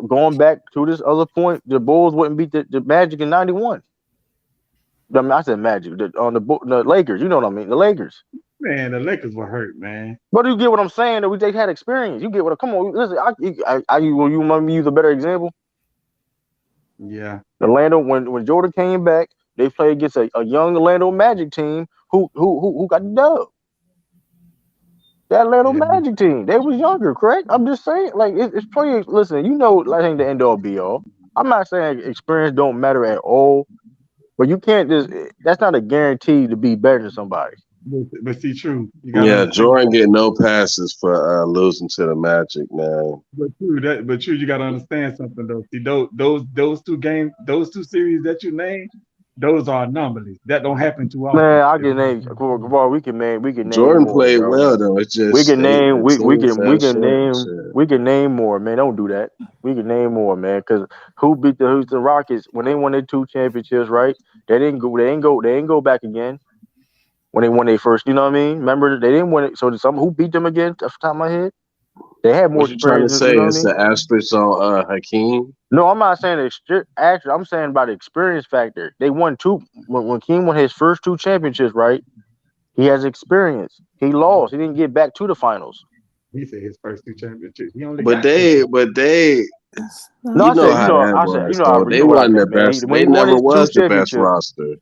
going back to this other point, the Bulls wouldn't beat the Magic in '91. I mean, I said Magic the Lakers. You know what I mean? The Lakers. man, the Lakers were hurt, man. But you get what I'm saying? That we they had experience. You get what? Come on, listen. You want me to use a better example? Yeah, Orlando when Jordan came back, they played against a young Orlando Magic team who got the dub. That Orlando yeah. Magic team, they was younger, correct? I'm just saying, like it's plenty. Listen, you know, like ain't the end all be all. I'm not saying experience don't matter at all, but you can't just. That's not a guarantee to be better than somebody. But see, true. You gotta Yeah, understand Jordan that. get no passes for losing to the Magic, man. But true, you gotta understand something though. See, those two games, those two series that you named, those are anomalies. That don't happen too often. Man, I can name. Come on, we can name Jordan more, played bro. well though. It's We just can name the team fell short and shit. we can name more, man. Don't do that. We can name more, man. Because who beat the Houston Rockets when they won their two championships, right? They didn't go back again when they won their first. You know what I mean? Remember they didn't win it. So some who beat them again? Off the top of my head, they had more What you trying to experience. You say? know what I It's mean? the asterisk on Hakeem? No, I'm not saying actually. I'm saying about the experience factor. They won two when King won his first two championships, right? He has experience. He lost. He didn't get back to the finals. He said his first two championships. He only But got two. they, No, you I know said, how that you was know, though. you They know what I wasn't the meant, man. best. When They he won never his two was the best championships, roster.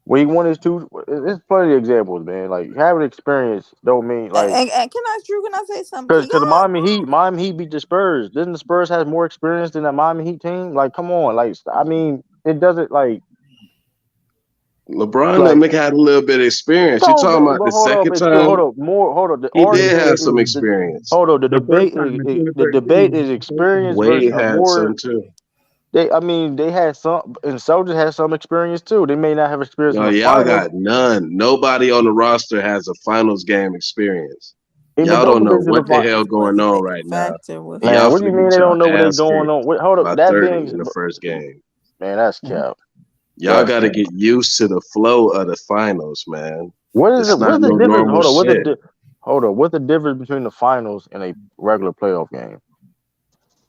when he won his two, there's plenty of examples, man. Like having experience don't mean like And can I say something to because the y'all? Miami Heat beat the Spurs. Didn't the Spurs have more experience than that Miami Heat team? Like, come on, like I mean, it doesn't LeBron like and Mick had a little bit of experience. You no, talking about but the hold up, second it's still time? hold up. The He The did argument have first is some series, the experience. hold up. the first time in The 2013, debate is the first experience series. versus Wade a had more. some too. I mean, they had some, and soldiers had some experience too. They may not have experience in No, the y'all finals. got none. Nobody on the roster has a finals game experience. Even Y'all though don't we've know been to the what the final. hell Defense going was a on big right now. factor with And Man, y'all what do you finna mean get they y'all don't know what they ass going kicked on? Hold up, by that 30 being in the first game. man, that's cap. Y'all That's got to cap. get used to the flow of the finals, man. What is it? It's not What's the no difference? normal Hold on, shit. hold on. What's the difference between the finals and a regular playoff game?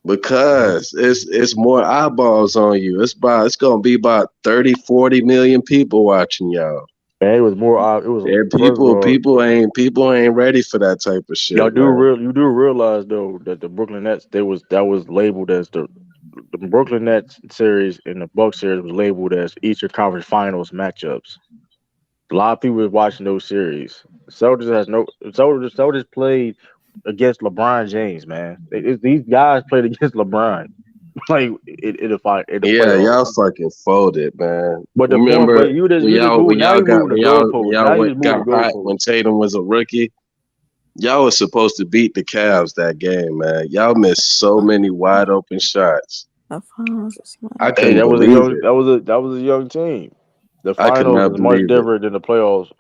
Because it's more eyeballs on you. It's gonna be about 30, 40 million people watching y'all. Man, it was more. It was And first of all, people ain't ready for that type of y'all shit, man. you do realize though that the Brooklyn Nets that was labeled as the Brooklyn Nets series and the Bucks series was labeled as Eastern Conference Finals matchups. A lot of people was watching those series. Celtics played against LeBron James, man. These guys played against LeBron, like in the Yeah, playoffs. y'all fucking folded, man. But the point, Remember but when you just y'all move. when Now y'all you got moving the when goalposts. y'all Now you went, just got moving the hot when goalposts. Tatum was a rookie? Y'all was supposed to beat the Cavs that game, man. Y'all missed so many wide open shots. the finals. I Hey, couldn't believe it. that was a young team. The I could finals not is much believe it. different than the playoffs.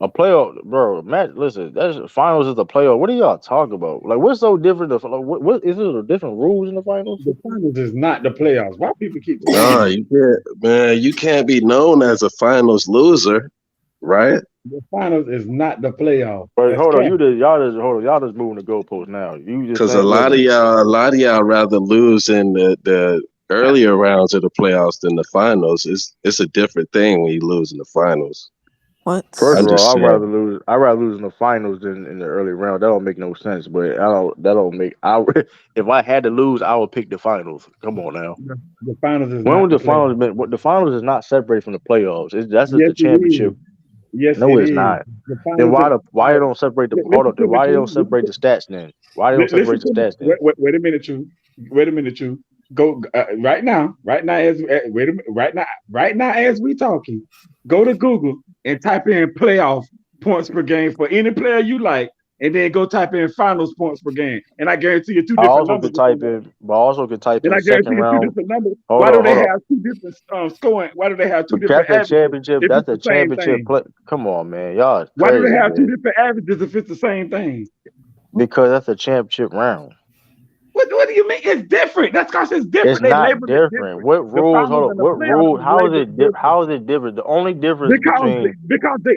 A playoff, bro. Matt, listen, that's finals is a playoff. What are y'all talking about? Like, what's so different? Like, what is it? Different rules in the finals? The finals is not the playoffs. Why people keep saying No, that? you can't, man. You can't be known as a finals loser, right? The finals is not the playoffs. But That's hold on, cap. y'all just moving the goalposts now. You just Because a saying, lot of listen, y'all, a lot of y'all rather lose in the earlier rounds of the playoffs than the finals. It's a different thing when you lose in the finals. What? first I'm of all, just saying. I'd rather lose in the finals than in the early round. That don't make no sense. But that don't make I if I had to lose, I would pick the finals. Come on now. The finals is When not was the the finals playoffs. been? What the finals is not separated from the playoffs. That's just Yes, the it is. championship. Yes, No, it it's is. not. The Then finals is why they don't separate the hold listen up? to Then me, why they True. don't separate the stats then? Why they don't Listen separate the to me. stats then? Wait a minute, True. Wait a minute, True. Go right now as wait a minute, right now as we talking. Go to Google and type in playoff points per game for any player you like, and then go type in finals points per game. And I guarantee you two I different also numbers could will come type up. in, but I also could type Then in I guarantee second you two round. different numbers. Hold Why on, do they hold on. have two different scoring? Why do they have two But different averages if That's it's a the same championship thing? play. Come on, man, y'all is Why do they crazy, have two man. different averages if it's the same thing? Because that's a championship round. What do you mean? It's different. That's because it's It's different. They not labeled it different. different. What The rules? finals Hold up. and the What playoffs rule? is labeled different How is it different? The only difference because between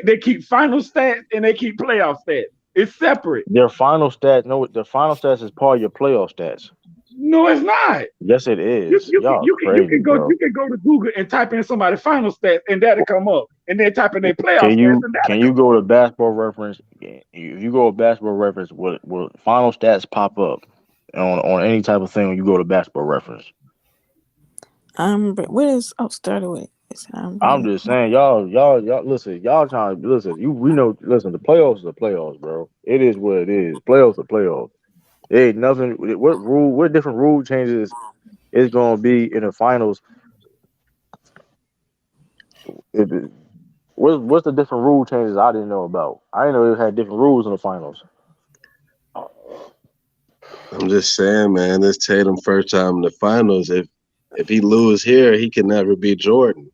they keep final stats and they keep playoff stats. It's separate. their final stats, no, the final stats is part of your playoff stats. No, it's not. Yes, it You is. you can Y'all you can you crazy, can go bro. you can go to Google and type in somebody's final stats and that'll come up. And then type in their playoff stats and Can that'll you come go up. to basketball reference? If you go to basketball reference, will final stats pop up on any type of thing when you go to basketball reference? What is? Oh, started with. It's I'm just saying, y'all listen, y'all trying to listen. We know, listen. The playoffs are the playoffs, bro. It is what it is. Playoffs are playoffs. It ain't nothing. What different rule changes is gonna be in the finals? It, what's the different rule changes I didn't know about? I didn't know they had different rules in the finals. I'm just saying, man. This Tatum first time in the finals. If he lose here, he can never be Jordan.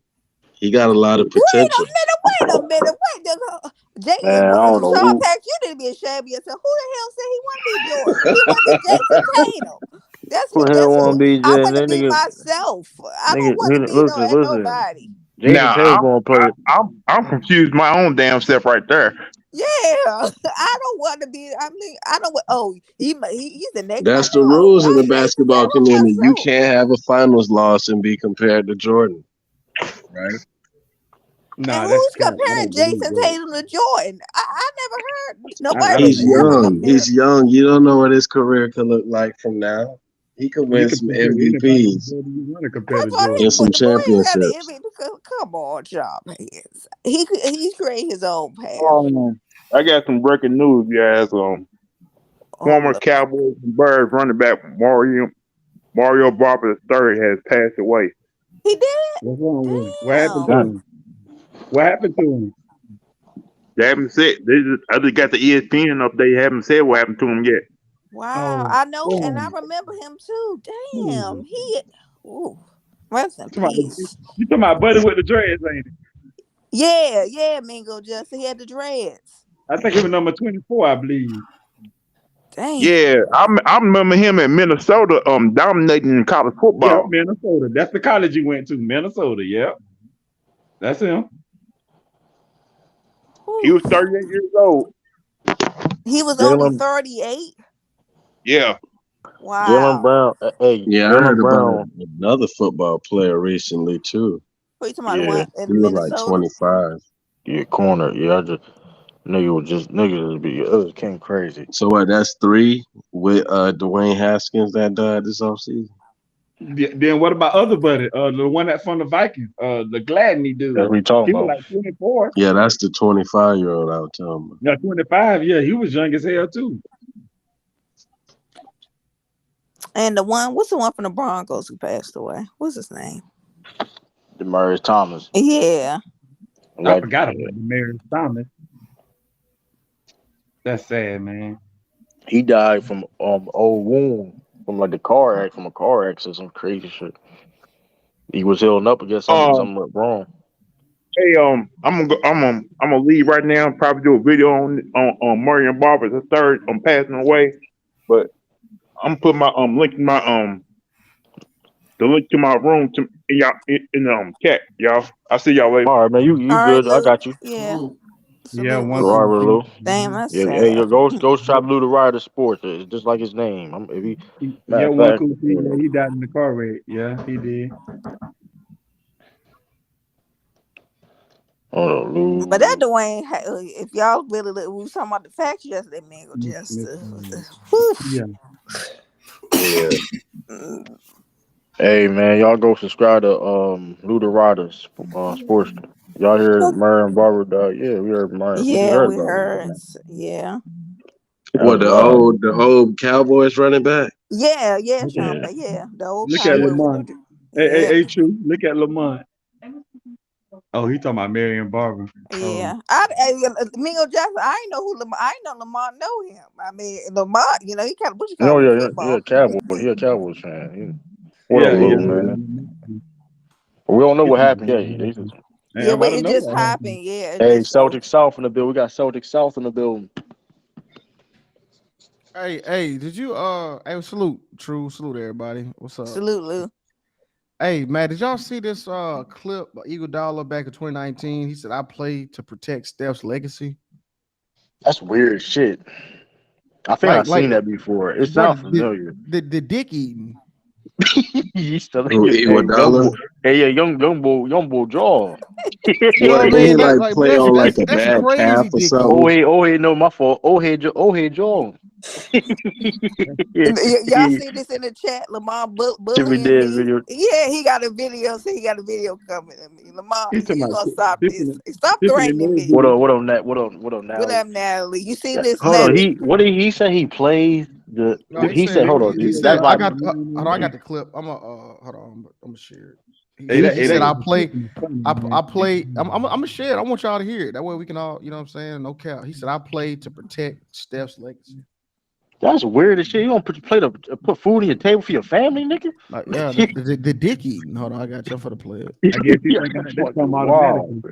He got a lot of potential. Wait a minute. Wait. Man, I don't know Sean who Pack, you need to be ashamed of yourself. Who the hell said he want to be Jordan? He want to be Jason Tatum. who the hell That's who want to be I Jen. want to That be myself. I don't want to be no at listen. nobody. Jason Now Tatum's gonna play. I'm confused my own damn self right there. Yeah, I don't want to be. I mean, I don't. Oh, he's the next That's the Michael. rules in the I'm Jason basketball Tatum community. You myself. can't have a finals loss and be compared to Jordan, right? And Nah, that's who's cap. I comparing don't believe Jason that. Tatum to Jordan? I never heard I nobody He's don't believe ever that. young. compare. He's young. You don't know what his career could look like from now. He could You win can some compare anybody to MVPs Jordan you want to compare First to of all, and Jordan. some the boy ain't got the championships. MVP. Come on, John. He's creating his own path. I got some breaking news, guys. Oh, Former look. Cowboys and Birds running back Mario Barber III has passed away. He did. What's wrong with him? What happened to Damn. God, him? What happened to him? They haven't said. I just got the ESPN update. They haven't said what happened to him yet. Wow. Oh, I know, and I damn. remember him too. Damn. Hmm. Ooh, rest in Come on, peace. you talking about Buddy with the dreads, ain't it? Yeah, Mingo Justin. He had the dreads. I think it was number 24, I believe. Dang. Yeah, I remember him in Minnesota, dominating in college Yeah, football. Minnesota. That's the college you went to, Minnesota. Yeah, that's him. He Whew. was 38 years old. He was only Jalen 38. Yeah. Jalen Wow. Brown. Hey, Yeah, I Jalen heard about Brown. another football player recently too. Who you talking about? The Yeah, one He in was like Minnesota? 25. yeah, corner. Yeah, I just niggas would be it was came crazy. So what? That's three with Dwayne Haskins that died this offseason. Then what about other buddy? The one that from the Vikings, the Gladney That's dude. what we talking He was about. like 24. Yeah, that's the 25-year-old I was talking about. Yeah, 25. Yeah, he was young as hell too. And the one, what's the one from the Broncos who passed away? What's his name? Demarius Thomas. Yeah. I That forgot about the Mary Thomas. That's sad, man. he died from old wound from like from a car accident, some crazy shit. He was healing up against Um. something went wrong. Hey, I'm gonna leave right now. And probably do a video on Marion Barber the third. I'm passing away, but I'm put my link in my the link to my room in y'all in chat, y'all. I'll see y'all later. All right, man. You All right, good? I Lou. got you. Yeah. Yeah, Salute, one Lou. Robert piece. Lou. Damn, that's Yeah, hey, sad. go shop Lou the Rider Sports. It's just like his name. If he, matter Yeah, of one fact, cool piece. Yeah, he died in the car wreck. Yeah, he did. hold on, But that Lou. Dwayne, if y'all really look, we was talking about the facts yesterday, man. Go just, Yeah. Yeah. Hey man, y'all go subscribe to Lou the Rider Sports. Y'all hear Marion Barber died? Yeah, we heard Marion. We just yeah, heard we about heard. it. Yeah, That's What wild. the old Cowboys running back? yeah, Look at, Sean. Yeah. But yeah, the old look at Cowboy. Lamont. Yeah, Hey, true. Look at Lamont. Oh, he talking about Marion Barber. Oh, yeah. Mingo Jackson. I ain't know who Lamont. I ain't know Lamont know him. I mean, Lamont. You know, he kind of what you You know, call him yeah, football. Cowboy. He a Cowboys fan. What up, yeah, Lou, yeah. man? We don't know He what talking happened about yet. Hey, Yeah, I'm but about to it know just what happened. happened. Yeah, it Hey, just so. Celtics South in the building. We got Celtics South in the building. Hey, did you hey salute everybody. What's up? Salute, Lou. Hey man, did y'all see this clip by Eagle Dollar back in 2019? He said I played to protect Steph's legacy. That's weird shit. I think I've Like seen that before. It boy, sounds familiar. the dick eating. You still Who, hey, young Iguodala? boy. Hey, yeah, young boy, jaw. You know What, what I didn't he mean? like But play on like a that's bad calf crazy or dick something? eating. No, my fault. Oh, hey, jaw. Y'all see this in the chat? Lamont Jimmy bullying did me. video. Yeah, he got a video. So he got a video coming at me. Lamont, He's talking you about gonna stop this? Tiffany, Stop Tiffany threatening me. What Maybe. up? What up, Nat? What up, What Natalie? up, Natalie? You see this, Hold on. Natalie? What did he say? He plays the. No, he He said said, hold on. he That's said I like got hold on, I got the clip. I'm gonna share it. Hey, he He that said said. I play Tiffany funny, I man. played. I'm gonna share it. I want y'all to hear it. That way we can all, you know what I'm saying? No cap. He said I played to protect Steph's legacy. That's weird as shit. You gonna put food on your table for your family, nigga? Like, yeah, the dick eating. Hold on, I got you for the play it. I guess he Yeah, think that's that fucking come wild. automatically.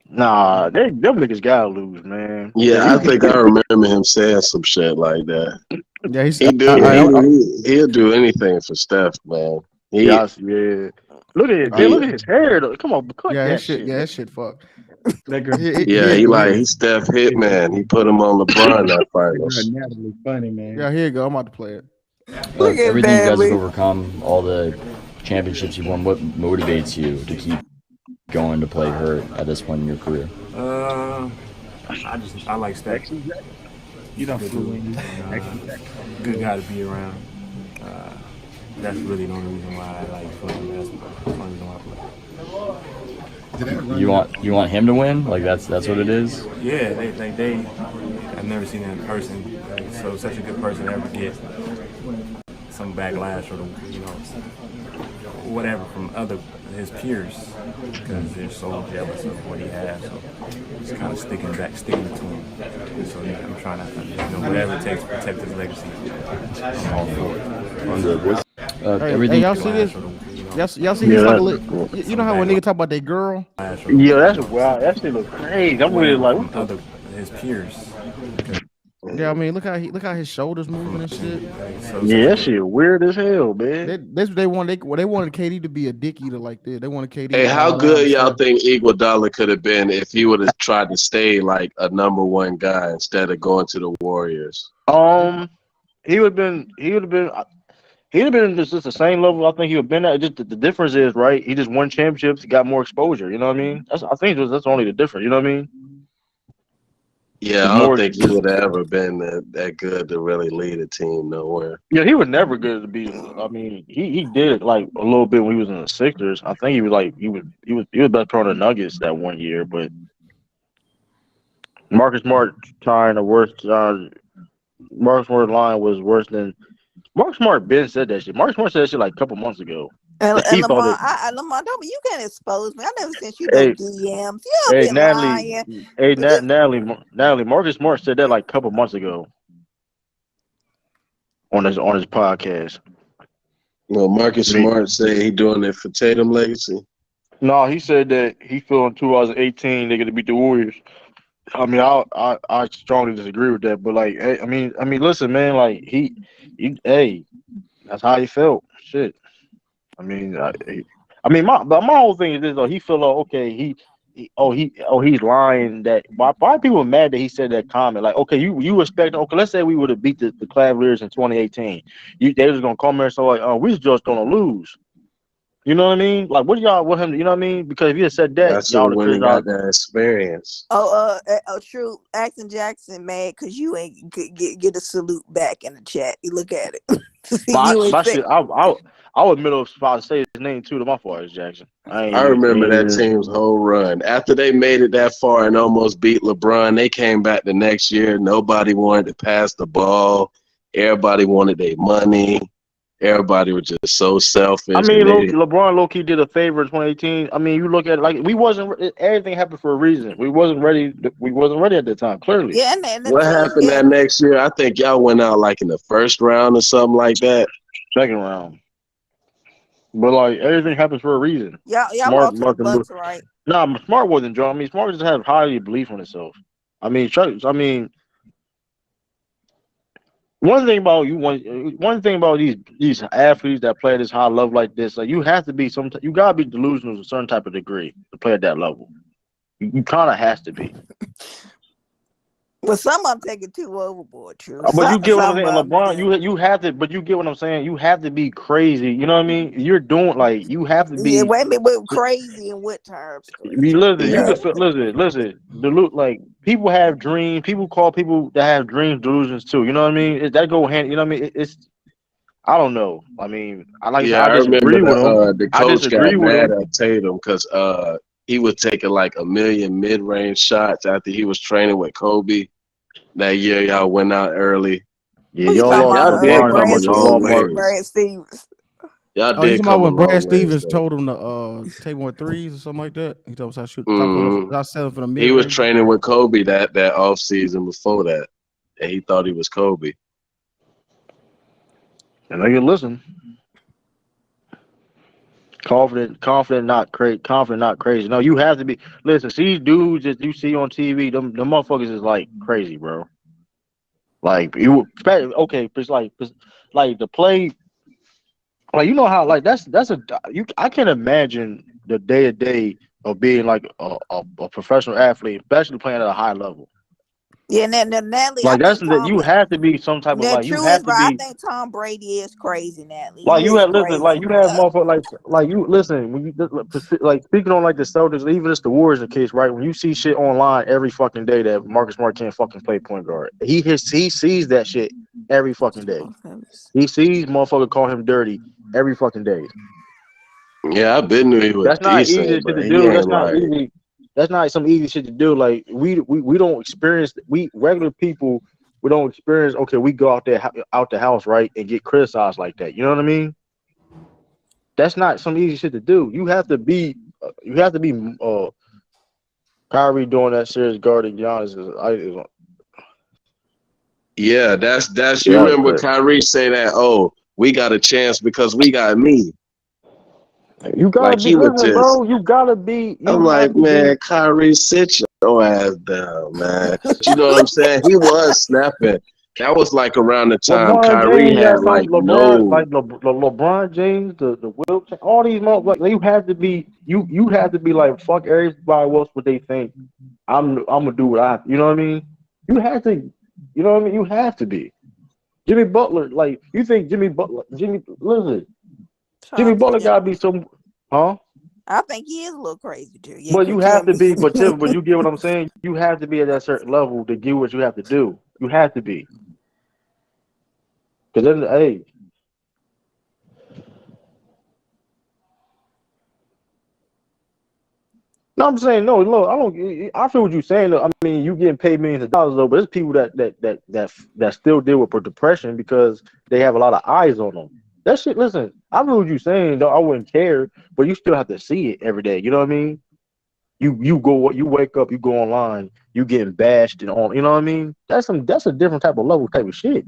Nah, them niggas gotta lose, man. Cause Yeah, I think I remember him saying some shit like that. Yeah, he He said do he'll do anything for Steph, man. He yeah. Look at it, man. he Look at his hair. Though. Come on, cut yeah, his that shit. shit, Yeah, man. his shit fucked. That girl, yeah, Here you he go. like Here you he go. Steph Hitman. He put him on LeBron that that girl finals. Natalie funny, man. Yeah, here you go. I'm about to play it. Look at Everything you guys have Natalie. overcome, all the championships you won, what motivates you to keep going to play hurt at this point in your career? I like Steph. You don't Good fool dude. me. Good guy to be around. That's really the only reason why I like playing basketball. That's the only reason why I play. You want him to win? Like that's what it is. Yeah, they I've never seen that in person. Like, so such a good person to ever get some backlash or whatever from his peers because they're so jealous of what he has. So it's kind of sticking to him. So yeah, I'm trying to whatever it takes to protect his legacy. I'm all for it. Hey, Everything. y'all see this? Y'all see Yeah, he's like a that's little. You know how when nigga talk about that girl? yeah, that's wild. That shit look crazy. I'm really like, what the? His peers. Yeah, I mean, look how his shoulders moving and shit. Yeah, that shit weird as hell, man. That's what they wanted. They wanted KD to be a dick eater like that. They wanted KD Hey, to how ball out good and y'all stuff. think Iguodala could have been if he would have tried to stay like a number one guy instead of going to the Warriors? Um, he would have been just the same level. I think he would have been at. Just the difference is right. He just won championships. He got more exposure. You know what I mean? I think that's only the difference. You know what I mean? Yeah, It's I don't more. think he would have ever been that good to really lead a team nowhere. Yeah, he was never good to be. I mean, he did it like a little bit when he was in the Sixers. I think he was like he was best player on the Nuggets that one year. But Marcus Smart trying the worst. Marcus Smart line was worse than Marcus Smart. Ben said that shit. Marcus Smart said that shit like a couple months ago. And He thought Lamar, that. Lamar, don't you can't expose me. I never sent you no Hey, DMs. You hey, been Natalie. lying. Hey, You, Natalie. Marcus Smart said that like a couple months ago on his podcast. Well, Marcus I mean, Smart said he doing it for Tatum legacy. no, he said that he feel in 2018 they're gonna beat the Warriors. I mean, I strongly disagree with that. But like, hey, I mean, listen, man, like hey, that's how he felt. Shit. I mean, my whole thing is this though. He feel like okay, he's lying. That why people mad that he said that comment? Like, okay, you expect okay, let's say we would have beat the Cavaliers in 2018. They was gonna come here and say like, oh, we just gonna lose. You know what I mean? Like, what do y'all want him? You know what I mean? Because if he had said that, That's y'all what would have women criticized. got that experience. true. Axon Jackson mad because you ain't get a salute back in the chat. You look at it. You ain't My say. shit, I would middle spot to say his name too to my fault is Jackson. I ain't I even remember mean that even. team's whole run. After they made it that far and almost beat LeBron, they came back the next year. Nobody wanted to pass the ball. Everybody wanted their money. Everybody was just so I selfish, mean, and they LeBron low key did a favor in 2018. I mean, you look at it like we wasn't. Everything happened for a reason. We wasn't ready. We wasn't ready at the time. Clearly, Yeah, and the what team. happened Yeah, that next year? I think y'all went out like in the first round or something like that. second round. But like everything happens for a reason. y'all Smart, lost to the Mark, and Blue. Bucks, right? Nah, Smart wasn't drunk. I mean, Smart just had highly belief in himself. I mean, I mean, one thing about these athletes that play at this high level like this, like you have to be you gotta be delusional to a certain type of degree to play at that level. You kind of has to be. Well, some of them take it too overboard. True. But you get what I'm Some saying, of them LeBron. do. You have to, but you get what I'm saying. You have to be crazy. You know what I mean? You're doing like you have to Yeah, be. wait a minute. But crazy in what terms? You Crazy. listen. You Yeah, can feel. Listen. Like people have dreams. People call people that have dreams delusions too. You know what I mean? That go hand. You know what I mean? It's. I don't know. I mean, I yeah. I I remember disagree with him. the I coach got disagree with mad him. at Tatum because he was taking like a million mid range shots after he was training with Kobe. That year, y'all went out early. Yeah, Who you y'all talking Like lost y'all about? did LeBron come number a Brad Jamal long Stevens. Murray. ways. Brad Stevens. Y'all Oh, you did talking about come a when long Brad ways Stevens though. told him to take more threes or something like that? He told us I shoot stop putting Hmm I selling for the mid He was range. training with Kobe that off season before that, and he thought he was Kobe. And they can listen. Confident, not crazy. No, you have to be. Listen, see these dudes that you see on TV, them motherfuckers is like crazy, bro. Like okay, like the play, like you know how like that's a you. I can't imagine the day to day of being like a professional athlete, especially playing at a high level. Yeah, and Natalie, I Like think that Tom. you have to be some type of That like you true is have to right. I be. think Tom Brady is crazy, Natalie. Like He you is have listen, crazy. like you have motherfucker like you listen when you like speaking on like the Celtics, even if the Warriors are case, right? When you see shit online every fucking day that Marcus Smart can't fucking play point guard, he sees that shit every fucking day. He sees motherfucker call him dirty every fucking day. Yeah, I been knew he was That's not easy decent, shit but to he do. That's ain't not like easy. That's not some easy shit to do. Like we don't experience we regular people. We don't experience. Okay, we go out there out the house right and get criticized like that. You know what I mean? That's not some easy shit to do. You have to be. You have to be. Kyrie doing that series guarding Giannis yeah. That's you yeah, that's remember crazy. Kyrie say that? Oh, we got a chance because we got me. You gotta Like be he would listen, just. bro. You gotta be. I'm You have like, to be. man, Kyrie, sit your ass down, man. 'Cause you know what I'm saying? He was snapping. That was like around the time LeBron Kyrie James had got like like no. LeBron James, the Will, all these motherfuckers. Like, you have to be. You have to be like fuck everybody else what they think. I'm gonna do what I. You know what I mean? You have to. You know what I mean? You have to be. Jimmy Butler, like you think listen, Jimmy Shout out to Butler Jim. gotta be some, huh? I think he is a little crazy too. Yeah, But you have to Jimmy. be, but you get what I'm saying. You have to be at that certain level to do what you have to do. You have to be, because then, hey, no, I'm saying no. Look, I don't. I feel what you're saying. Though. I mean, you getting paid millions of dollars though, but there's people that still deal with depression because they have a lot of eyes on them. That shit. Listen, I feel what you're saying though. I wouldn't care, but you still have to see it every day. You know what I mean? You wake up, you go online, you getting bashed and on. You know what I mean? That's a different type of shit.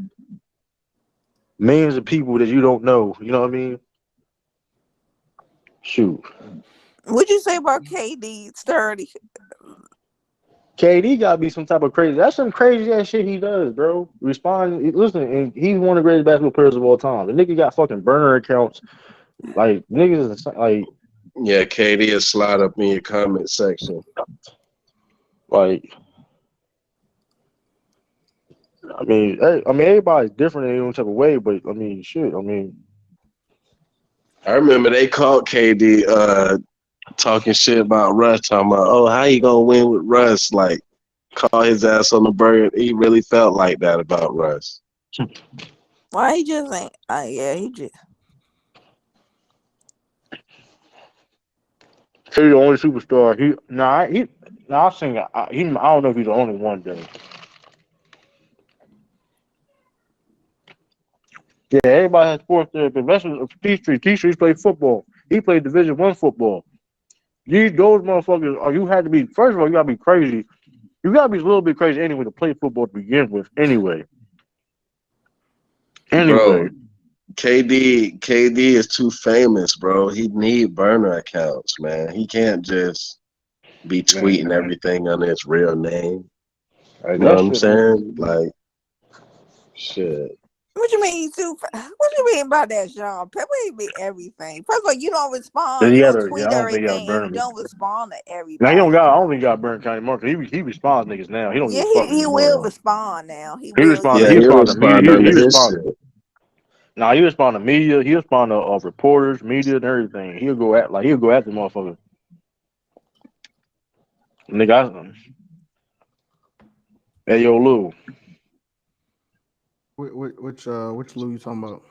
Millions of people that you don't know. You know what I mean? Shoot. What'd you say about KD? Sturdy. KD got to be some type of crazy. That's some crazy ass shit he does, bro. Respond, listen, and he's one of the greatest basketball players of all time. The nigga got fucking burner accounts. Like niggas, like, Yeah, KD is slide up in your comment section. like. I mean, everybody's different in their own type of way, but I mean, shit. I mean, I remember they called KD talking shit about Russ, talking about, oh, how you gonna win with Russ? Like, call his ass on the burger. He really felt like that about Russ. Why he just ain't? Yeah, he just. he's the only superstar. Nah, I sing. I don't know if he's the only one though. Yeah, everybody has sports therapy. Especially T Street. T Street played football. He played Division I football. Those motherfuckers are. You had to be. First of all, you gotta be crazy. You gotta be a little bit crazy anyway to play football to begin with. Anyway. Bro, Anyway. KD is too famous, bro. He need burner accounts, man. He can't just be tweeting Man, everything under his real name. like You know that what I'm shit. saying? Like, shit. What you mean too? What you mean by that, Sean? People be everything. First of all, you don't Yeah, respond. he You got don't to. Yeah, tweet I don't think he got to everything, and burn you him. don't respond to Now he don't everybody. got. I don't think he got burned County Mark. He responds niggas now. He don't give Yeah, a fuck he anymore will though. respond now. He He will. respond. Yeah, He he'll respond to respond media. He under his respond. shit. Nah, he respond to media. He respond to reporters, media, and everything. He'll go after motherfuckers. Nigga, hey yo Lou, Which Lou you talking about?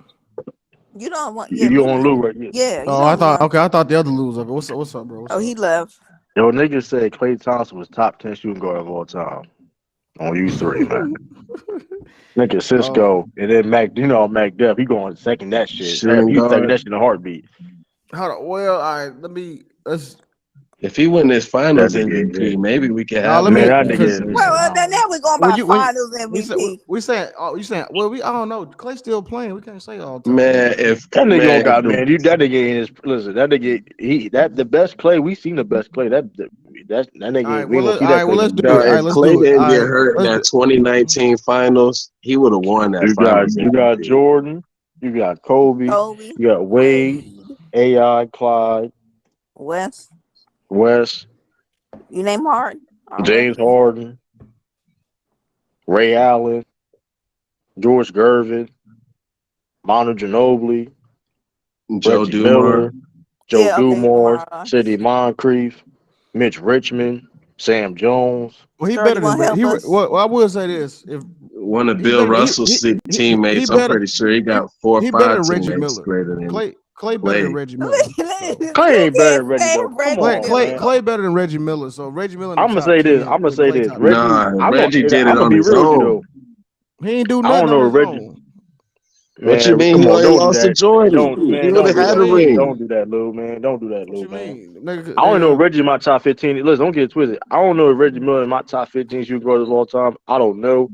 You don't want. Yeah, you on Lou. Lou right? Yeah. Yeah, you Oh, know Lou. I thought the other Lou was up. What's up, bro? What's Oh, he up? left. Yo, niggas said Klay Thompson was top 10 shooting guard of all time. On you three, man. Nigga Oh, Cisco, and then Mac. You know Mac Def. He going second that shit. Shooting He second guard. that shit in a heartbeat. hold on. Well, all right. Let's If he win this That finals nigga, MVP, maybe we can now. have Let him man, me in that because Well, nigga. conversation. now we're going when by you Finals we said MVP. we saying oh you saying well we I don't know Clay still playing. We can't say all the time. Man, if That nigga man, don't if got the man. You that nigga in his listen. That nigga the best Clay. We seen the best Clay. That All right. nigga. We ain't Well, gonna see all that right. Clay Well, no let's more. do no, it. All right. if Let's Clay do it. All didn't get right. hurt in Let's that do. 2019 finals, he would have won that finals You got MVP. Jordan. You got Kobe. Kobe, You got Wade, Wade, AI, Clyde, West. West, You name Harden already. James Harden, Ray Allen, George Gervin, Manu Ginobili, Joe Reggie Dumars. Miller, Joe Yeah, okay, Dumars, Demar. Sidney Moncrief, Mitch Richmond, Sam Jones. Well, he Sturdy better than gonna help us. well, I will say this: if One of he Bill better, Russell's he teammates. I'm better pretty sure he he got 4 or he better 5 than Reggie teammates Miller. greater than Clay better than Clay. Reggie Miller. So Clay You ain't better can't than Reggie say though. Come Reggie on, Miller. man. Clay better than Reggie Miller. So Reggie Miller in the I'm gonna top say this. 10 I'm gonna with say Clay this. top 10. Reggie, Nah, Reggie did I'm it gonna on be his real with you own. though. He ain't do I nothing don't know on if his Reggie. own. What you Man, mean? come He on, only don't do lost to that. Jordan. Don't He man, would don't have do What you had that, a Lou. mean? ring. Don't do that, Lou. Man, don't do that, What Lou. you Man. mean, nigga? I only know Nigga, Reggie in my top 15. Listen, don't get it twisted. I don't know if Reggie Miller in my top 15 shooting guards of all time. I don't know,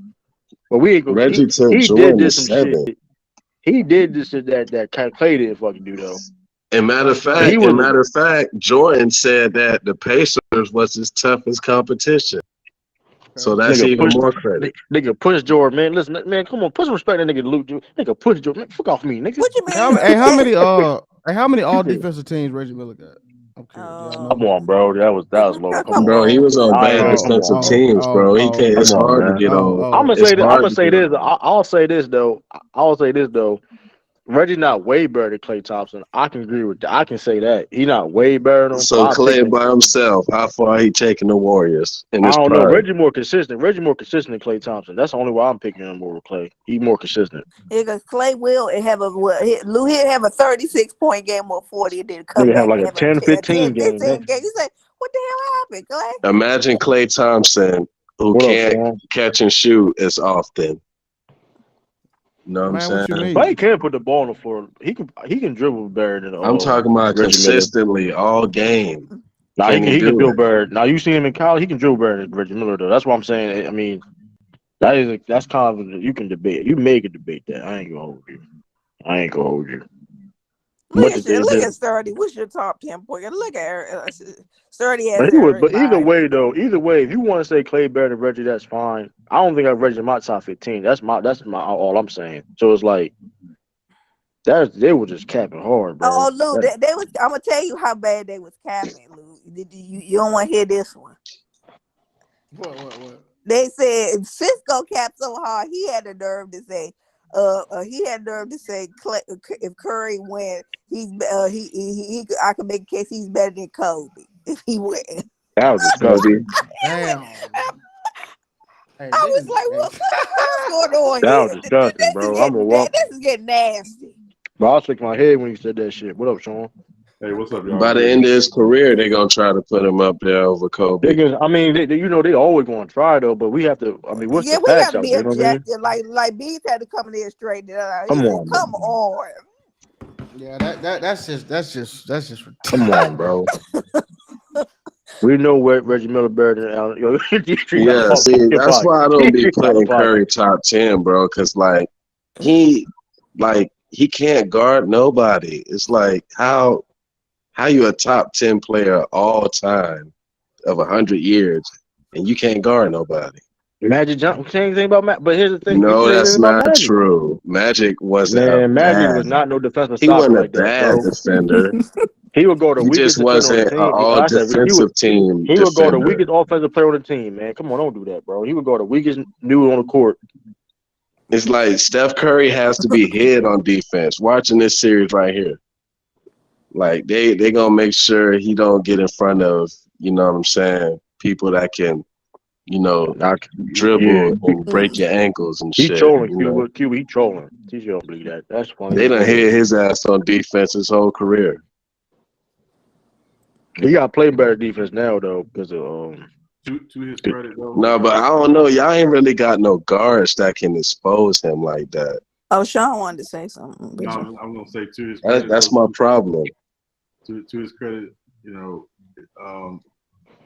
but we ain't gonna. Reggie took He did Jordan to this some shit. 7. He did this shit that Clay didn't fucking do though. He was matter of fact, Jordan said that the Pacers was his toughest competition. So Okay. that's nigga even push more credit. nigga push Jordan, man. Listen, man, come on, put some respect on that nigga Luke. Nigga push Jordan, man. Fuck off me, nigga. What you How, mean? hey, how many all Yeah. defensive teams Reggie Miller got? I'm curious. Do y'all Come know? Um, on, bro. That was low. Come come on, Bro, he man. on. was on I ain't bad gonna come on, defensive bro. teams, bro. He can't. It's Come on, hard to man. get on. I'm gonna It's say that. I'm hard gonna to say get this. on. I'll say this though. I'll say this though. Reggie not way better than Klay Thompson. I can agree with that. I can say that he not way better than him. So So I pick Clay him. by himself, how far he taking the Warriors in I his don't know. prime? Reggie more consistent. Reggie more consistent than Klay Thompson. That's the only why I'm picking him over Klay. He more consistent. Yeah, because Clay will have a Lou he'll have a 36-point game or 40 and then come Nigga have back like and a have 10, a 10, 15 game. 15 Man. game. You say, what the hell happened, Clay? Imagine Clay Thompson who What up, can't Sean? catch and shoot as often. You know what I'm Man, what you saying? mean? Klay can put the ball on the floor. He can dribble better than I'm talking about Reggie Miller. consistently all game. Now Can he he can do dribble it? better. Now you see him in college. He can dribble better than Reggie Miller though. That's what I'm saying. I mean that's kind of you can debate. You may can debate that. I ain't gonna hold you. I ain't gonna hold you. But Look at Sturdy. What's your top 10 point? Look at Sturdy has but he was. But either everybody. way though, either way, if you want to say Clay better than Reggie, that's fine. I don't think I've Reggie in my top 15. That's my all I'm saying. So it's like they were just capping hard, bro. Lou, they was. I'm gonna tell you how bad they was capping, Lou. You don't want to hear this one. What? They said Cisco capped so hard he had the nerve to say, if Curry win, I can make a case he's better than Kobe if he win. That was Kobe. disgusting. Damn. Hey, I was niggas. like, what's going on That here? was disgusting, bro. I'm gonna walk. This is getting nasty. But I was shaking my head when he said that shit. What up, Sean? Hey, what's up, y'all? By the end of his career, they're gonna try to put him up there over Kobe. I mean, they always going to try though, but we have to. I mean, what's Yeah, the we facts gotta out be there? You know what I mean? objective. Like Beef had to come in there straight. He Come said, on, "Come man. on." Yeah, that's just Come on, bro. We know what Reggie Miller better than Allen. Yo, Yeah, see, get that's pocket. why I don't be Out of putting pocket. Curry top 10, bro, because he he can't guard nobody. It's like how you a top 10 player all time of 100 years and you can't guard nobody. Magic Johnson. Same thing about Magic. But here's the thing. You can No, say anything that's about not Magic. true. Magic wasn't a Man, Magic was bad. not no defensive He stopper wasn't a like that, bad bro. defender. He would go the He just weakest defender on the wasn't an team. all I said defensive team he would go the defender. weakest offensive player on the team, man. Come on, don't do that, bro. He would go the weakest dude on the court. It's like Steph Curry has to be hid on defense. Watching this series right here, like they gonna make sure he don't get in front of, you know what I'm saying, people that can, you know, Yeah, dribble and break your ankles and he shit. trolling You know, Cuba. He trolling. TJ don't believe that. That's funny they as done hell. hit his ass on defense his whole career. He got to play better defense now though, because of To his credit, though. No, but I don't know. Y'all ain't really got no guards that can expose him like that. Oh, Sean wanted to say something. No, I'm gonna say to his credit, That's though, my problem. to his credit, you know,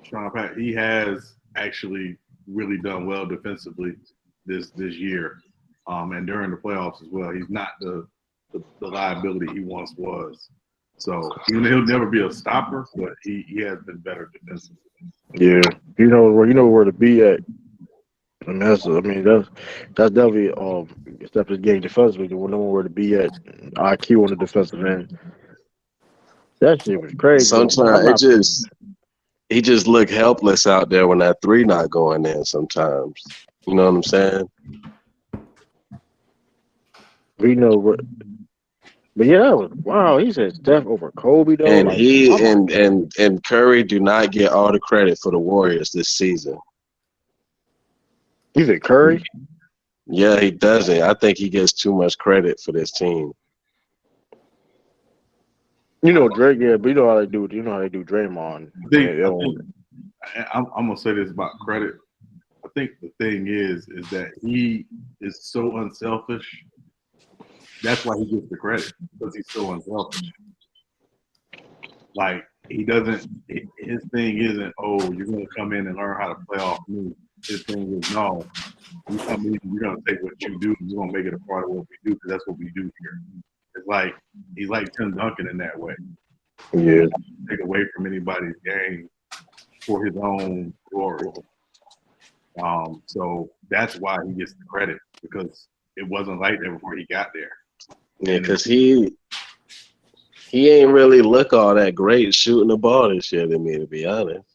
Sean Pat, he has actually really done well defensively this year, and during the playoffs as well. He's not the liability he once was. So he'll never be a stopper, but he has been better defensively. yeah, you know where to be at. And that's definitely step his game defensively. To know where to be at. IQ on the defensive end. That shit was crazy. I'm Sometimes not. he just look helpless out there when that three not going in sometimes. You know what I'm saying? We know what. But yeah, that was wow. He said Steph over Kobe though. And Like he I'm like, and Curry do not get all the credit for the Warriors this season. he said Curry. Yeah, he doesn't. I think he gets too much credit for this team. You know Drake, yeah, but you know how they do. You know how they do Draymond. I'm gonna say this about credit. I think the thing is that he is so unselfish. That's why he gets the credit, because he's so unselfish. Like he doesn't. His thing isn't, oh, you're gonna come in and learn how to play off me. His thing is, no, you come in, you're gonna take what you do, and you're gonna make it a part of what we do, because that's what we do here. As like he's like Tim Duncan in that way. Yeah. Take away from anybody's game for his own glory. So that's why he gets the credit because it wasn't like that before he got there. Yeah, because he ain't really look all that great shooting the ball this year to me, to be honest.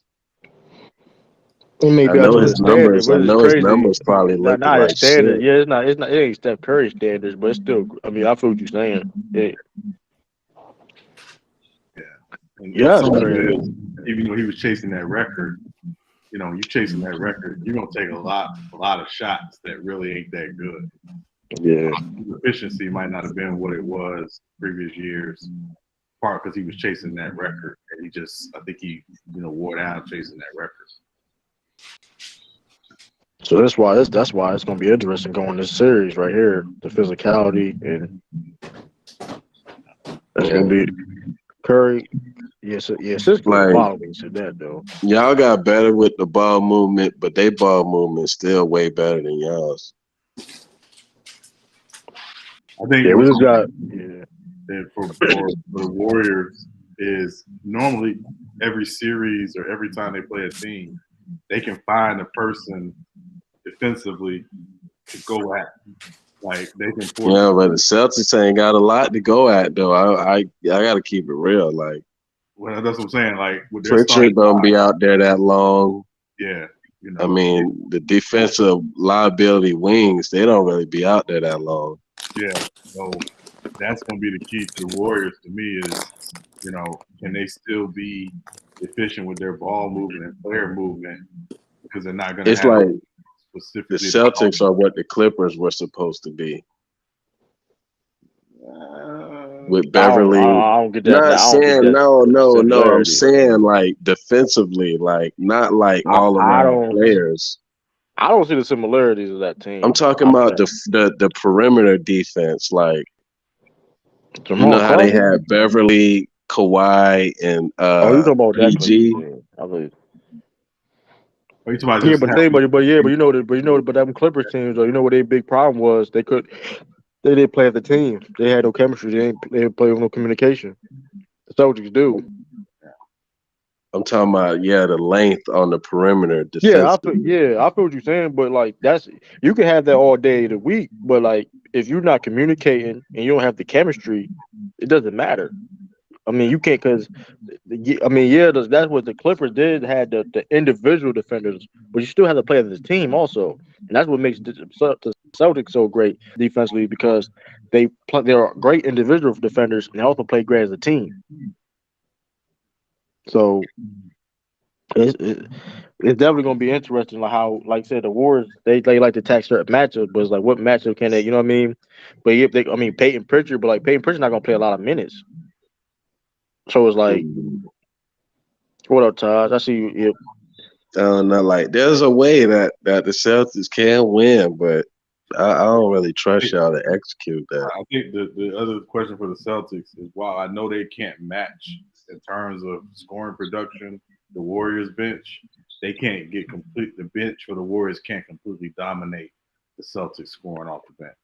He may I be up know to his his numbers. standard, I but it's know his crazy. numbers probably looking Not his like standard. shit. Yeah, it's not. It ain't Steph Curry standards, but it's still. I mean, I feel what you're saying. Yeah. And Yeah, some it's of it crazy. is, even when he was chasing that record, you chasing that record, you're gonna take a lot of shots that really ain't that good. Yeah. His efficiency might not have been what it was previous years, part because he was chasing that record, and I think he wore down chasing that record. So that's why it's gonna be interesting going this series right here. The physicality and that's Yeah. gonna be Curry. Yes, Cisco Like wild when he said that though. y'all got better with the ball movement, but they ball movement still way better than y'all's. I think Yeah, we what's just got yeah. that for the Warriors is normally every series or every time they play a team, they can find a person defensively to go at. Like they can force. Yeah, but the Celtics ain't got a lot to go at though. I got to keep it real. Like Well, that's what I'm saying. Like with their Pritchard starting don't five, be out there that long. yeah, I mean, the defensive liability wings, they don't really be out there that long. yeah. So that's going to be the key to the Warriors. To me, is can they still be efficient with their ball movement and player movement because they're not going to It's have like the specifically Celtics are what the Clippers were supposed to be. With Beverly. I don't get that. Not I don't get saying that no. I'm similarity. saying like defensively, like not like all I around don't. players. I don't see the similarities of that I'm team. talking I'm about saying the perimeter defense. Like you know Jamal how they Crawford. had Beverly, Kawhi, and Oh, you talking about that Clippers PG. team? I believe. Are you talking about Yeah, just but having? but them Clippers teams though, you know what their big problem was? They didn't play as a team. They had no chemistry. They didn't play with no communication. The Celtics do. I'm talking about the length on the perimeter Yeah, defensively. I feel what you're saying, but like you can have that all day of the week, but like if you're not communicating and you don't have the chemistry, it doesn't matter. I mean, you can't because I mean, that's what the Clippers did. Had the individual defenders, but you still have to play as a team also, and that's what makes the Celtics so great defensively because they're great individual defenders and they also play great as a team. So it's definitely gonna be interesting, like how, like I said, the Warriors they like to attack certain matchups, but it's like what matchup can they, you know what I mean? But if I mean Peyton Pritchard, but like Peyton Pritchard's not gonna play a lot of minutes, so it's like, what up, Taj? I see you. Yeah. I don't know. Like there's a way that the Celtics can win, but I don't really trust y'all to execute that. I think the other question for the Celtics is while I know they can't match in terms of scoring production, the Warriors bench, they can't get complete. The bench for the Warriors can't completely dominate the Celtics scoring off the bench.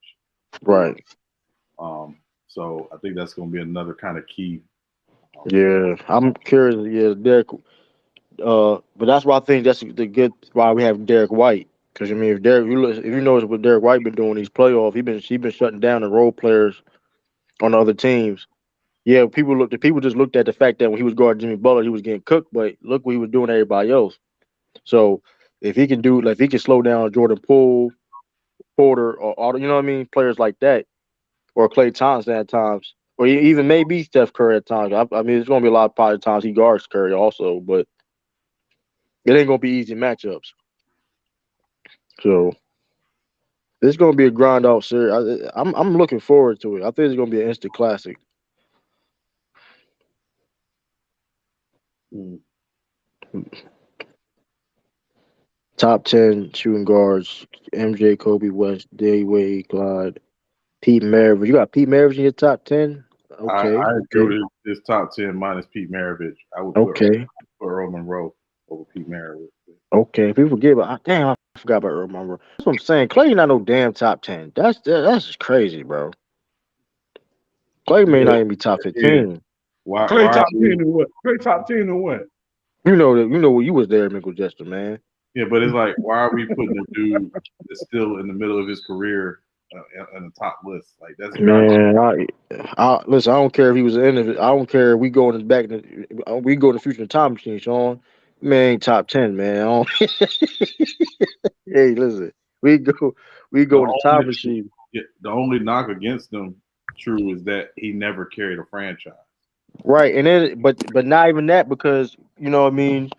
Right. So I think that's going to be another kind of key. Yeah, I'm curious. Yeah, Derek. But that's why I think that's the good why we have Derek White. Because I mean, if you notice what Derek White been doing these playoffs, he been shutting down the role players on the other teams. Yeah, people just looked at the fact that when he was guarding Jimmy Butler, he was getting cooked. But look what he was doing to everybody else. So if he can do, like, if he can slow down Jordan Poole, Porter, or you know what I mean, players like that, or Klay Thompson at times, or even maybe Steph Curry at times. I mean, there's gonna be a lot of probably times he guards Curry also, but it ain't gonna be easy matchups. So it's gonna be a grind out series. I'm looking forward to it. I think it's gonna be an instant classic. Top 10 shooting guards: MJ, Kobe, West, Day Wade, Clyde, Pete Maravich. You got Pete Maravich in your top 10? Okay, I agree okay, with his top 10 minus Pete Maravich. I would okay, put Earl Monroe over Pete Maravich. okay. People forget about. Damn, I forgot about Earl Monroe. That's what I'm saying. Clay not no damn top 10. That's just crazy, bro. Clay may Yeah, not even be top yeah. 15. Clay Why are top 10 we? and what? Clay top 10 and what? You know that. You know you was there, Michael Jester, man. Yeah, but it's like, why are we putting a dude that's still in the middle of his career on the top list? Like that's very Man, listen. I don't care if he was in it. I don't care if we go in the back. We go in the future in the time machine, Sean. Man, ain't top 10, man. I don't- hey, listen. We go. We the go in the time only machine. the only knock against him, true, is that he never carried a franchise. Right, and then but not even that because you know what I mean.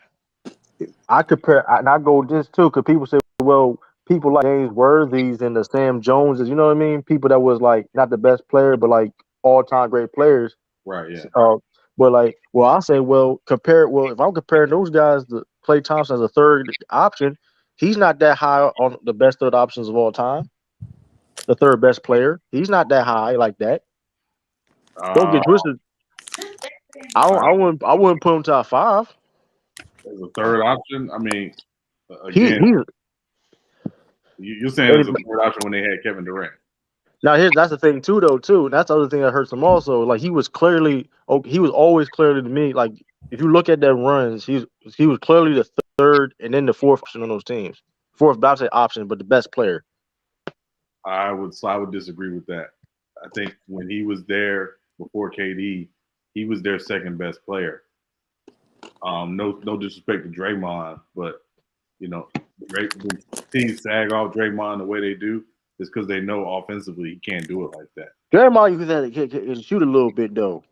And I go this too because people say, well, people like James Worthy's and the Sam Joneses, you know what I mean? People that was like not the best player, but like all time great players. Right? Yeah. Uh, but like, well, I say, well, compare. Well, if I'm comparing those guys to Klay Thompson as a third option, he's not that high on the best third options of all time. The third best player, he's not that high like that. Don't Uh, get twisted. I wouldn't put him top five. as a third option, I mean, He again, he's you're saying as a third option when they had Kevin Durant. Now here's that's the thing too though too. That's the other thing that hurts him also. Like he was always clearly to me. Like if you look at that runs, he was clearly the third and then the fourth option on those teams. Fourth, not say option, but the best player. I would disagree with that. I think when he was there before KD, he was their second best player. No disrespect to Draymond, but you know, when teams sag off Draymond the way they do, is because they know offensively he can't do it like that. Jeremiah, you can shoot a little bit though.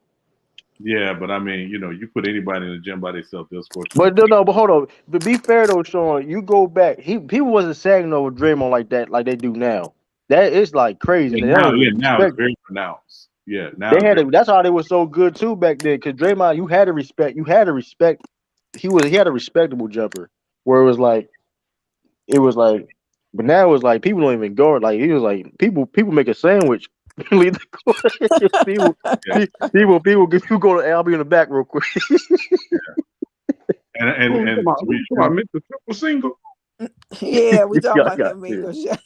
Yeah, but I mean, you put anybody in the gym by themselves, they'll score 20. But no, but hold on. To be fair though, Sean, you go back. People wasn't sagging over Draymond like that, like they do now. That is like crazy. And they don't even Now it's respect. very pronounced. Yeah, now They it's had very. it. That's how they were so good too back then. Because Draymond, you had to respect. You had to respect. He had a respectable jumper. Where it was like, but now it was like people don't even guard. Like he was like people make a sandwich. Leave the court. people, Yeah, people. If you go to, I'll be in the back real quick. and Come on, to be come true, on, Mr. Triple Single. Yeah, we talking Yeah, about him, yeah. Migos. Yeah.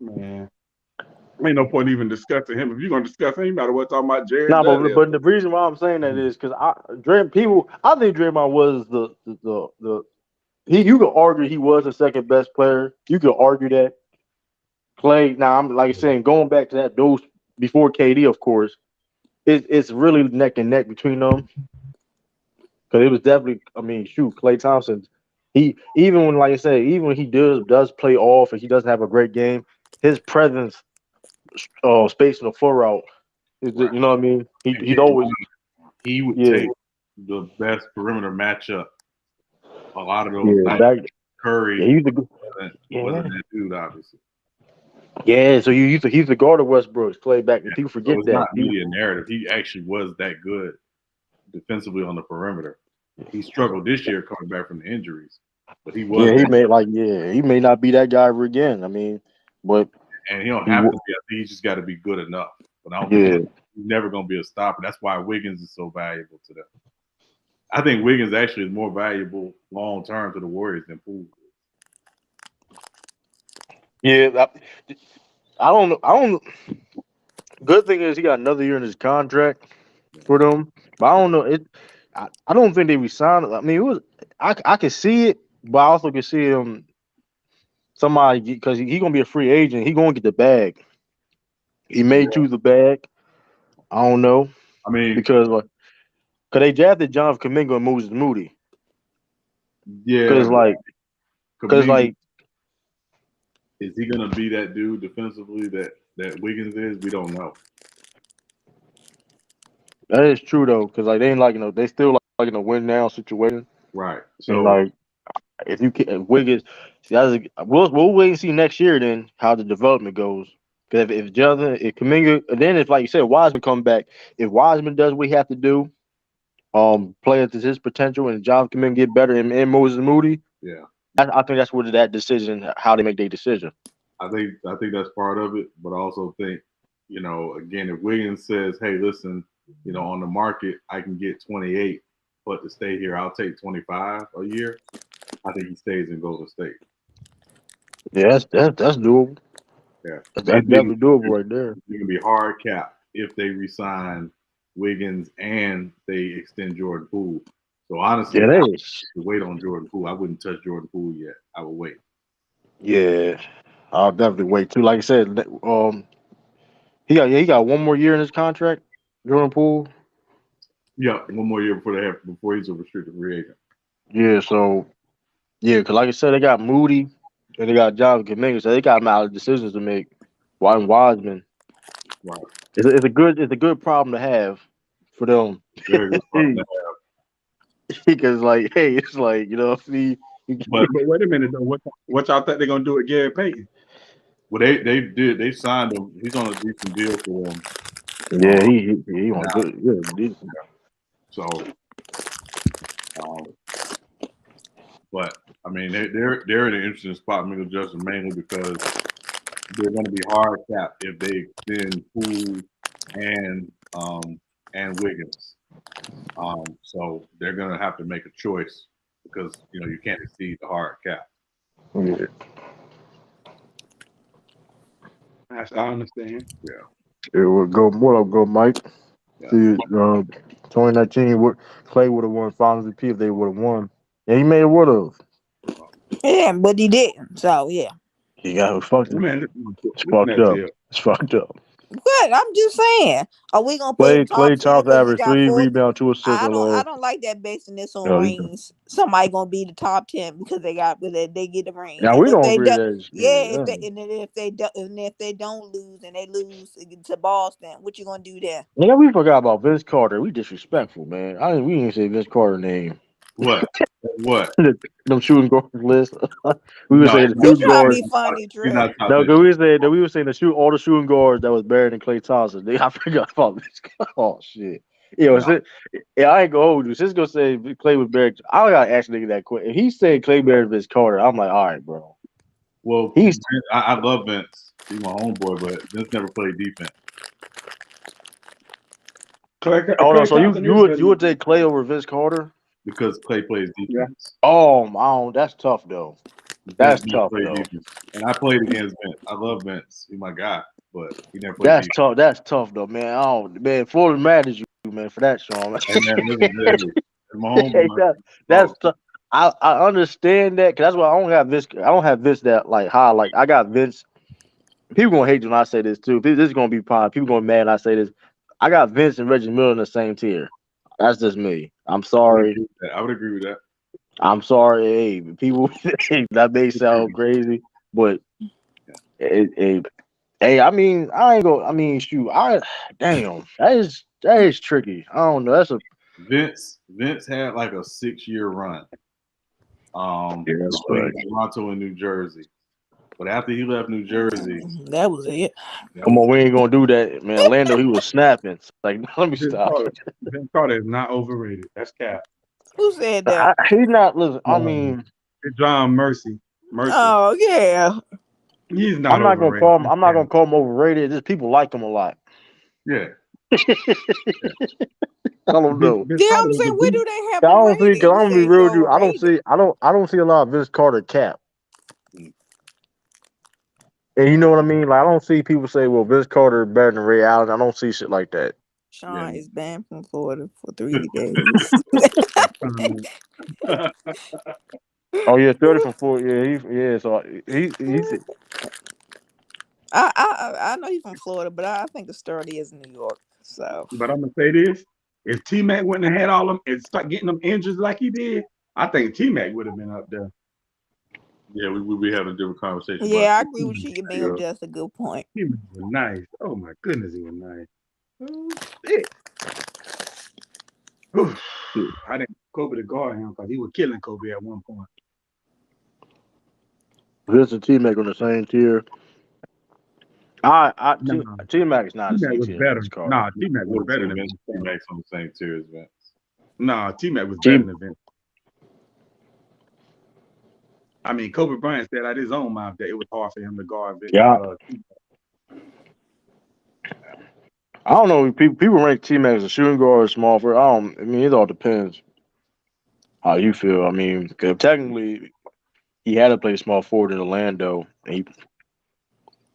Man, ain't no point even discussing him. If you're gonna discuss him, you might as well talk about Jared Nah, Dudley. but the reason why I'm saying that is because I think Draymond was the he. You could argue he was the second best player. You could argue that Clay. Now I'm like saying going back to that those before KD, of course. It's really neck and neck between them because it was definitely. I mean, shoot, Klay Thompson. He even when like I said, even when he does play off and he doesn't have a great game, his presence, spacing the floor out is right, you know what I mean. and He'd getting always he would yeah take the best perimeter matchup. A lot of those yeah nights, back yeah Curry he used to wasn't yeah that dude, obviously. yeah. So he used to guard the Westbrooks play back and people So forget it's that not media narrative. He actually was that good defensively on the perimeter. He struggled this year coming back from the injuries, but he was yeah that, he may not be that guy ever again. I mean, but and he don't he have to be. I think he just got to be good enough. But I don't think yeah he's never going to be a stopper. That's why Wiggins is so valuable to them. I think Wiggins actually is more valuable long term to the Warriors than Poole. yeah. I don't know. I don't. Good thing is he got another year in his contract for them. But I don't know it. I don't think they resigned. I mean, it was I could see it, but I also could see him somebody because he gonna be a free agent. He gonna get the bag. He may Yeah, choose the bag. I don't know I mean, because they drafted John Kaminga and Moses Moody. yeah, Cause but like cause Kaminga, like is he going to be that dude defensively that Wiggins is? We don't know. that is true though. Cause like they ain't like they still like in a win now situation. Right. And So like if you can if Wiggins, see, we'll wait and see next year then how the development goes. Because if Jonathan, if Kaminga, and then if like you said Wiseman come back, if Wiseman does what he have to do, play to his potential, and John Kaminga get better, and Moses Moody, yeah, I think that's where that decision, how they make their decision. I think that's part of it, but I also think, again, if Wiggins says, "Hey, listen, on the market I can get 28, but to stay here I'll take 25 a year," I think he stays in Golden State. Yeah, that's doable. Yeah, That's they definitely think doable right there. it's gonna be hard cap if they resign Wiggins and they extend Jordan Poole. So Yeah, honestly, I that would is. wait on Jordan Poole. I wouldn't touch Jordan Poole yet. I would wait. Yeah, I'll definitely wait too. Like I said, he got one more year in his contract. Jordan Poole. Yeah, one more year before he's a restricted free agent. Yeah, so yeah, because like I said, they got Moody and they got Jonathan Kuminga, so they got a lot of decisions to make. Wiseman. Right. It's a good problem to have for them. Very good problem to Because like, hey, it's like see, But But wait a minute though. What y'all think they're gonna do with Gary Payton? well, they signed him. He's on a decent deal for them. yeah, he on a Now, good, yeah, decent. so um, but I mean they're in an interesting spot, Michael Justin, mainly because they're going to be hard capped if they extend Poole and Wiggins. So they're going to have to make a choice because you can't exceed the hard cap. Yeah. I understand. Yeah, It would go. What up, go Mike? yeah. See, 2019, Clay would have won Finals MVP if they would have won. Yeah, he may have would have. Yeah, but he didn't. So yeah. He got fucked. Man, It's listen fucked at up. you. It's fucked up. What? I'm just saying. Are we gonna put him Clay top 10 Thompson because he averaged got 3 four? rebounds, 2 assists, I and don't. I don't like that basing this on you know, rings. Somebody gonna be the top 10 because they get the ring, now and we if don't they agree do, that. yeah, Yeah, if they don't lose and they lose to Boston, what you gonna do there? yeah, we forgot about Vince Carter. We disrespectful, man. We didn't say Vince Carter name. What? What? Them shooting guards list. We would No, say the You shooting trying to be guards. funny, he's Trey? not top No, ten. because we were saying all the shooting guards that was buried in Clay Thompson. I forgot about this. Oh shit. Yeah, No. yeah, I ain't gonna hold you. Cisco said Clay was buried. I gotta ask nigga that quick. If he said Clay buried Vince Carter, I'm like, all right, bro. Well, He's I love Vince. He's my homeboy, but Vince never played defense hold on. Clay So you Thompson you is would better you than would take Clay over Vince Carter? because Clay plays yeah. defense. Oh, I don't, that's tough though. Vince That's never tough played though. defense, and I played against Vince. I love Vince. He's my guy, but he never played That's defense. tough. That's tough though, man. I don't, man. Florida mad at you, man, for that, Sean. Hey man, listen, hey, that's my Hey, homeboy. that's Oh, tough. I understand that because that's why I don't have this. I don't have Vince that like high. Like I got Vince. People gonna hate when I say this too. This is gonna be fine. People gonna be mad when I say this. I got Vince and Reggie Miller in the same tier. That's just me. I'm I would sorry. agree with that. I would agree with that. I'm sorry. Hey, people, that may sound crazy, but Yeah. it, hey, I mean, I ain't gonna. I mean, shoot, damn, that is tricky. I don't know. That's a Vince had like a 6 year run yeah, that's between right. Toronto and New Jersey. But after he left New Jersey, That was it. Come on, we ain't gonna do that, man. Orlando, he was snapping. It's like, let me Vince stop. Carter. Vince Carter is not overrated. That's cap. Who said that? He's not. Listen, I Um, mean, John Mercy. Oh yeah. He's not overrated. That's I'm not cap. gonna call him overrated. Just people like him a lot. yeah, I don't know. Vince Yeah, Carter I'm was a saying where beast. do they have I him don't see. rated? Cause You I'm gonna be say he real with you. I don't overrated. see. I don't see a lot of Vince Carter cap. And you know what I mean? Like I don't see people say, "Well, Vince Carter is better than Ray Allen." I don't see shit like that. yeah. Sean is banned from Florida for 3 days. Um, Oh yeah, 30 from 4. Yeah. So he's I know he's from Florida, but I think the story is New York. So but I'm gonna say this: if T Mac wouldn't have had all them and start getting them injuries like he did, I think T Mac would have been up there. Yeah, we would be having a different conversation about yeah, I it. agree with you. You made Yeah. just a good point. T Mac was nice. Oh my goodness, he was nice. Oh shit! Whew. I didn't Kobe to guard him because he was killing Kobe at one point. Vince and T Mac on the same tier. Nah, T Mac is not T the Mac same was tier as better. Vince Carter. Nah, T Mac I was wouldn't say better than Vince Vince T Carter. Max on the same tier as Vince. Nah, T Mac was better T than Vince. I mean, Kobe Bryant said out his own mouth that it was hard for him to guard. yeah. I don't know. People rank T Mac as a shooting guard or small forward. I don't. I mean, it all depends how you feel. I mean, 'cause technically he had to play small forward in Orlando, and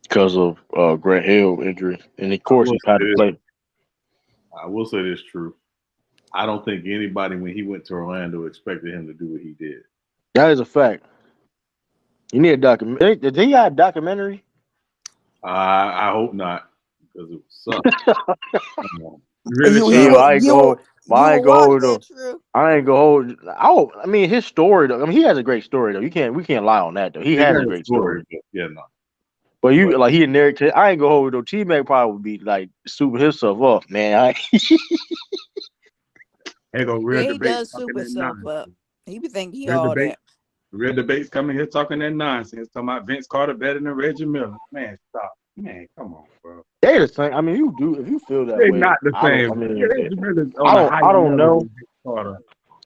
because of Grant Hill injury, and of I course will he had say to this. play. I will say this true. I don't think anybody when he went to Orlando expected him to do what he did. That is a fact. You need a documentary. Did he have a documentary? I hope not because it would suck. Come on. Really, You you Yo, Sean? will I ain't you go. will Well, you I ain't will go watch hold that, though. True? I ain't go hold. I mean, his story though. I mean, he has a great story though. We can't lie on that though. He He has a got a great story, story. but yeah, no. But But you like he and Eric. I ain't go hold though. T Mac probably would be like super himself up, man. Here go Yeah, real he debates does soup talking that himself up. nonsense. He be thinking he Real all debate, that. real debates coming here talking that nonsense. Talking about Vince Carter better than Reggie Miller. Man, stop. Man, come on, bro. They the same. I mean, you do if you feel that They're way. not the I don't. I same. mean, Reggie Miller's I on a don't. higher I don't level know. than Vince Carter.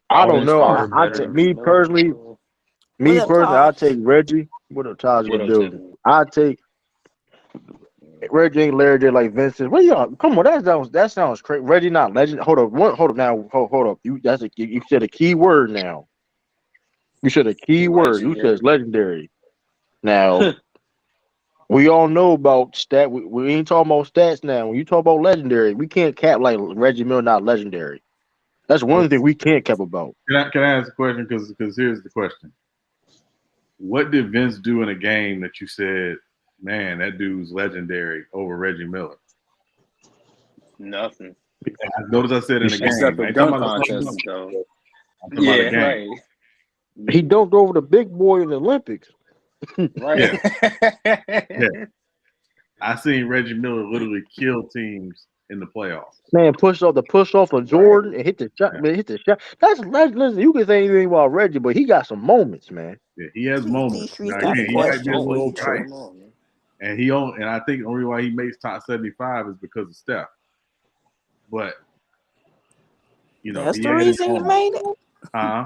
I don't Vince know. Carter I better take than me Miller. personally. What's Me up, personally, I Taj? take Reggie. What up, Taj? What What up, do? Tevin? I take Reggie ain't Larry J like Vincent. What y'all? Come on, that sounds crazy. Reggie not legend. Hold up, hold up now. Hold up. You said a key word now. You said a key word. You said it's Legendary. legendary. Now we all know about we ain't talking about stats now. When you talk about legendary, we can't cap like Reggie Miller not legendary. That's one thing we can't cap about. can I ask a question? Because here's the question: what did Vince do in a game that you said, man, that dude's legendary over Reggie Miller? Nothing. Notice I said in a Except game. for I ain't talking dunk about the slam contests, dunk. though. I'm talking about a Yeah, game. right. He dunked over the big boy in the Olympics. Right. Yeah, yeah. I seen Reggie Miller literally kill teams in the playoffs. Man, push off of Right. Jordan and hit the shot. Yeah, Man, hit the shot. Listen. You can say anything about Reggie, but he got some moments, man. yeah. He has T moments. Street's Now got He a again, he yeah, might be question a for little you, moments. True. overpriced, Come on, man. and I think the only why he makes top 75 is because of Steph. But That's he the had his reason he moments. made it. Huh?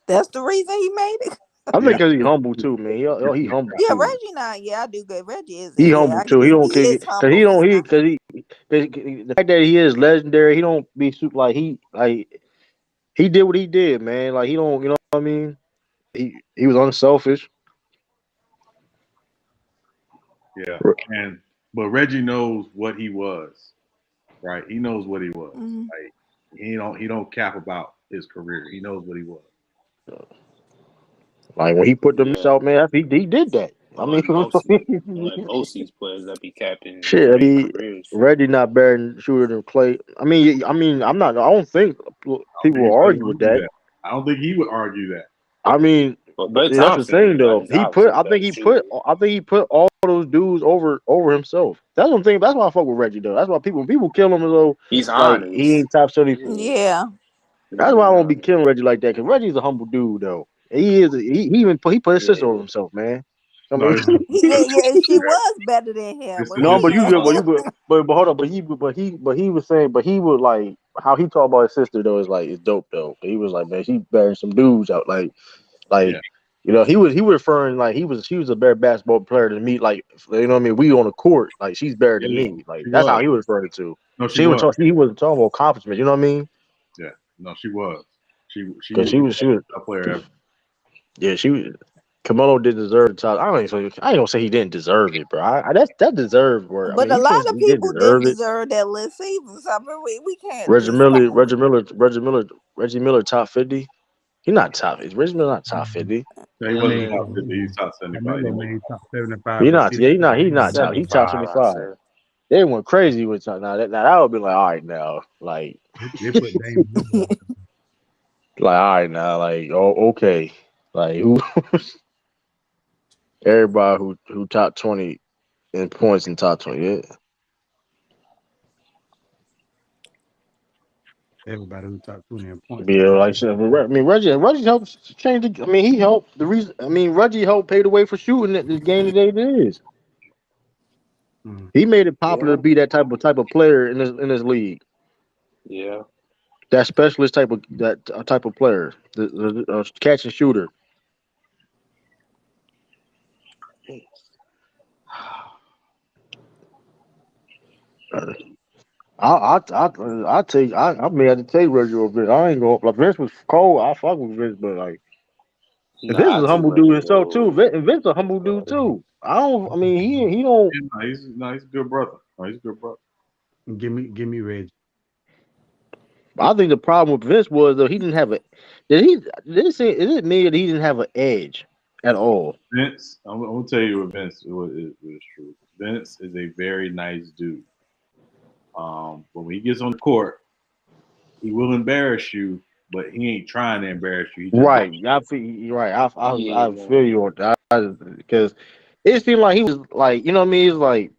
That's the reason he made it. I think Yeah. 'cause he humble too, man. He humble Yeah, too. Reggie not. Yeah, I do good. Reggie is. He Yeah, humble too. He he don't care is because he humble. don't He's he not. because the fact that he is legendary. He don't be super he did what he did, man. Like he don't, you know what I mean? He was unselfish. Yeah. And but Reggie knows what he was, right? He knows what he was. Mhm. Like he don't cap about his career. He knows what he was. Like when he put them Yeah. out, man, he did that. I mean, Unlike most of these players that be capping shit. I great mean, careers. Reggie not better than shooter than Clay. I mean, I'm not. I don't think I don't people think will anybody argue would with argue that. that. I don't think he would argue that. I mean, But but Klay that's the Thompson thing got though. his obviously the better shooter. I think he put all those dudes over himself. That's one thing. That's why I fuck with Reggie though. That's why people kill him as though He's like he honest. ain't top 70. Yeah. Yeah. He's That's why I really don't be honest. killing Reggie like that because Reggie's a humble dude though. He put his sister over Yeah. himself, man. I No, mean, it's Yeah, and she was better than him. it's, But no, we it's but you can't. good, but hold on, but he was saying, but he was like how he talked about his sister though is like it's dope though. He was like, man, she bearing some dudes out yeah. like he was referring like she was a better basketball player than me. Like you know what I mean, we on the court, like she's better than Yeah, me. Like she that's how was. he was referring to. No, she was. He wasn't talking about accomplishment. You know what I mean? Yeah. No, she was. She Because was the she was best player ever. yeah she was. Carmelo did deserve the top. I ain't gonna say he didn't deserve it, bro. That deserved word. I But mean, a you can't lot say of he didn't people didn't deserve it. deserve that list either. So I mean, we can't Reggie just Miller, come. Reggie Miller, Reggie Miller, Reggie Miller, top 50. He not top. Is Reggie Miller not top 50? No, he I wasn't mean, top 50. He's top 75. He Carmelo was. made top 75, He but not. still Yeah, he not top. He top 75, I 75. say. They went crazy with top. Now that would be like all right now, they put Dame Lillard out there. like all right now, like oh okay, like who everybody who top 20 in points in top 20. Yeah, Everybody who top 20 in points be in top like I 50. said, I mean Reggie helped change the. I mean he helped the reason. I mean Reggie helped pay the way for shooting at this game today. It is. Mm. He made it popular Yeah. to be that type of player in this league. Yeah. That specialist type of player, the catch and shooter. Uh, I may have to take Reggie over Vince. I ain't going like Vince was cold. I fuck with Vince, but like Vince is Nah, a I took humble dude Reggie himself too. Bush. Vince a humble dude too. I don't. I mean, he don't. Yeah, no, he's a good brother. No, he's a good brother. Give me Reggie. I think the problem with Vince was though he didn't have a. Did he? Did it say? Is it me that he didn't have an edge at all? Vince, I'm gonna tell you what Vince was true. Vince is a very nice dude. But when he gets on the court, he will embarrass you, but he ain't trying to embarrass you. He just Right. I feel you're right. I Yeah, feel you on that because it seemed like he was like you know what I mean. He's like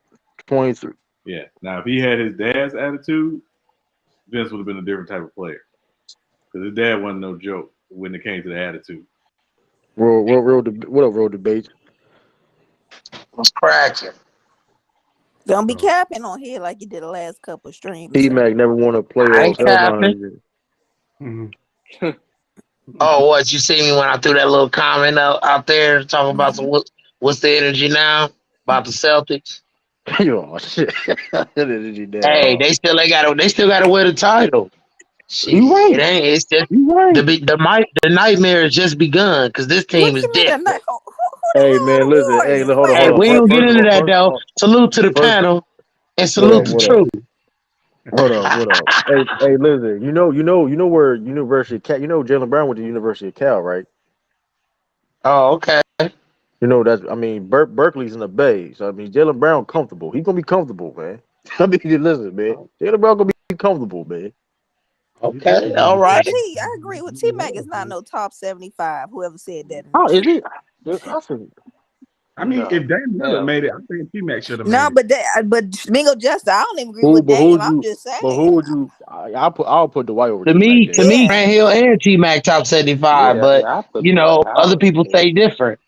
23. yeah. Now if he had his dad's attitude, Vince would have been a different type of player because his dad wasn't no joke when it came to the attitude. What up, real debates? What's cracking? Don't be Oh. capping on here like you did the last couple of streams. T Mac never won a I playoffs. ain't Hell no. capping. Mhm. Oh, what you see me when I threw that little comment out there talking about what's the energy now about the Celtics? Yo, shit. That energy Hey, down. they still gotta win the title. Shit, You it right. ain't. It's just You right. the nightmare has just begun because this What team is you mean? different. Who the Hey hell are man, the listen. Hey, Warriors? hold on, Wait Hey, hold a on. we minute. ain't get First of into all, that though. Salute to the first, panel and what up, salute the what up? truth. What up? Hey, listen. You know where University of Cal. You know Jalen Brown went to University of Cal, right? Oh, okay. You know that's. I mean, Berkeley's in the Bay, so I mean, Jalen Brown comfortable. He's gonna be comfortable, man. I mean, listen, man. Jalen Brown gonna be comfortable, man. He think Okay. he All gonna Yeah, right. T. I agree with T. Mac. Is not no top 75. Whoever said that in the How is chat. he? I said, I mean, no, if Dame Lillard hell made it, no. I think T Mac should have No, made it. but Mingo Justice. I don't even agree who? with But who Dame. would I'm you? just But saying. who would you? I'll put Dwight over To T Mac me, to then. me, Yeah. Grant Hill and T Mac top 75, Yeah, but yeah, I put Dwight other Howard people there. say different.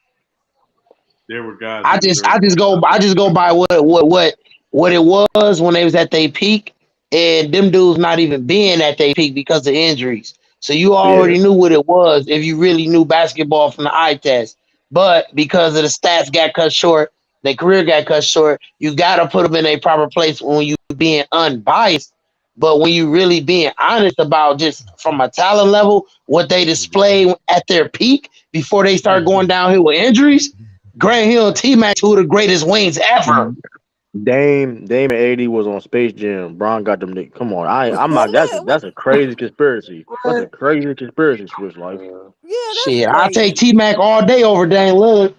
There were guys I that just deserved I to be just go top I just go by what it was when they was at their peak, and them dudes not even being at their peak because of injuries. So you Yeah. already knew what it was if you really knew basketball from the eye test. But because of the stats got cut short, their career got cut short. You got to put them in a proper place when you being unbiased. But when you really being honest about just from a talent level, what they display at their peak before they start going downhill with injuries, Grant Hill and T Mac, two of the greatest wings ever. Dame and AD was on Space Jam. Bron got them. Come on, I'm not. What? That's a crazy conspiracy. That's a crazy conspiracy. Swiss life. Uh, Yeah, that's Shit, I'll take crazy. T Mac all day over Dame Lillard.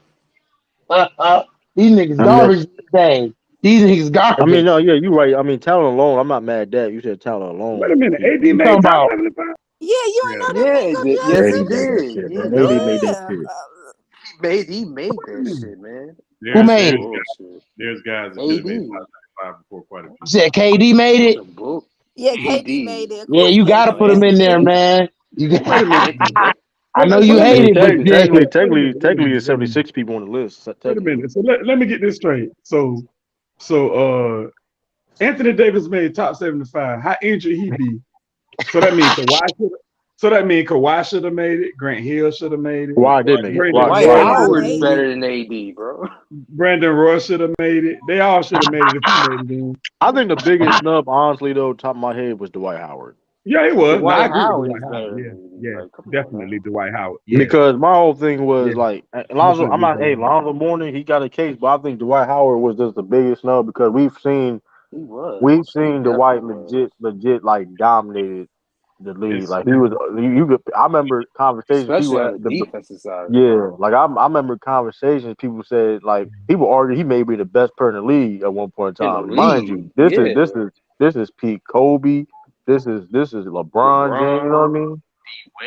These niggas I mean, garbage these days. These niggas garbage. no, yeah, you're right. I mean, talent alone, I'm not mad at that. You said talent Wait alone. a minute, AD You made talking top about 75. Yeah, you ain't Yeah, know that yeah, Mingo yes, AD he Justice? made that did. shit, He man. know AD that. made that Yeah. shit. He made Wait a that minute. shit, man. who there's made there's it? Bullshit. there's guys that should have made AD. top 95 before quite a You few. said KD made it? The book. Yeah, KD made KD. it. Of Yeah, course you gotta KD put him made in it. there, man. You Wait a minute. got I So know let, so you let I me hate mean, get it, this but straight. shit. Wait a technically, minute. it's 76 people on the list. Wait a Technically, minute. So let me get this straight. So Anthony Davis made top 75. How injured he be? So that means Kawhi should have made it. Grant Hill should have made it. why did make it? Brandon Dwight Why Roy did should make have Howard it? is made made it. it. better than AD, bro. Brandon Roy should have made it. They all should have made it if he made it in. I think the biggest snub, honestly, though, top of my head was Dwight Howard. Yeah, it was. Now I Dwight agree with Howard Dwight is Howard. better Yeah, than AD. yeah, Like, come on definitely now. Dwight Howard. Yeah, Because my whole thing was yeah, like Alonzo. I'm definitely not. Dwight Hey, Howard. Alonzo Mourning, he got a case, but I think Dwight Howard was just the biggest snub because He was. we've He seen definitely Dwight was. legit like dominated the league. It's Like he was. You could. I remember conversations Especially people on had. the defensive side. Yeah, like I remember conversations people said like people argued he may be the best player in the league at one point in In the time. Mind you, league. Yeah. this is Pete Kobe. This is LeBron James. You know what I LeBron, mean?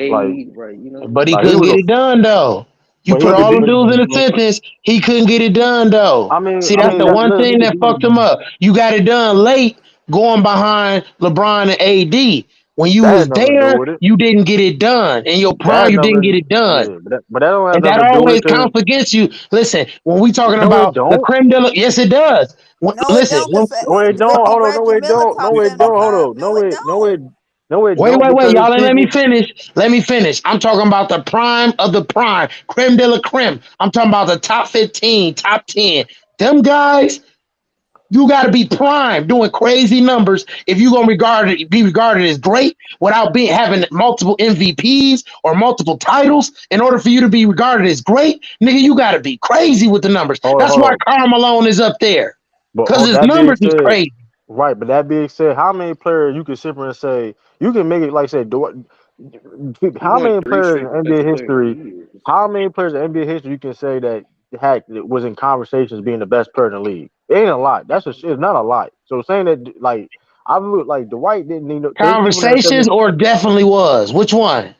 Like Wade, right, you know. But he like he couldn't was get a it done though. You but he put could all them do. dudes in a sentence, he couldn't get it done though. See, I that's mean the that one look, thing that fucked him up. You got it done late, going behind LeBron and AD. When you that had was nothing to do there, with it. you didn't get it done. In your That prime, had you didn't get nothing. it done. Yeah, but that don't have And that nothing to do with always it. Cause counts against you. Listen, when we talking no, it about the don't. creme de la, yes, it does. No, it Listen, don't, because No, it don't. Reggie Hold on. No, Reggie it Miller don't. top No, it don't. Hold 75. on. No, it don't. No, it wait, don't wait, wait. because Y'all ain't let me people. finish. Let me finish. I'm talking about the prime of the prime. Creme de la creme. I'm talking about the top 15, top 10. Them guys, You got to be prime, doing crazy numbers if you're gonna be regarded as great without being having multiple MVPs or multiple titles. In order for you to be regarded as great, nigga, you got to be crazy with the numbers. That's Hold why on. Karl Malone is up there But because on his that being numbers is said, crazy. right? But that being said, how many players you can sit here and say you can make it like say He how won many three players in straight NBA Defensive Player of the history? Year. How many players in NBA history you can say that was in conversations being the best player in the league? It ain't a lot. It's not a lot. So saying that like I look like Dwight didn't need there's people that said Conversations or definitely was. Which one?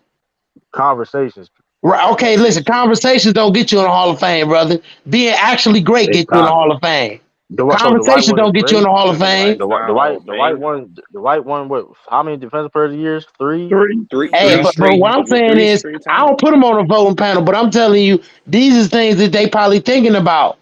conversations. Right. Okay, listen, Conversation. conversations don't get you in the Hall of Fame, brother. Being actually great It's gets you in the Hall of Fame. The white Conversations one is don't get you in great. the Hall of The Fame. Dwight's not Hall of The white Fame. one the white one. What? How many defensive players of years? Three. Three. Hey, Three but straight what I'm saying three is, straight I don't times. put them on a voting panel, but I'm telling you, these is things that they probably thinking about.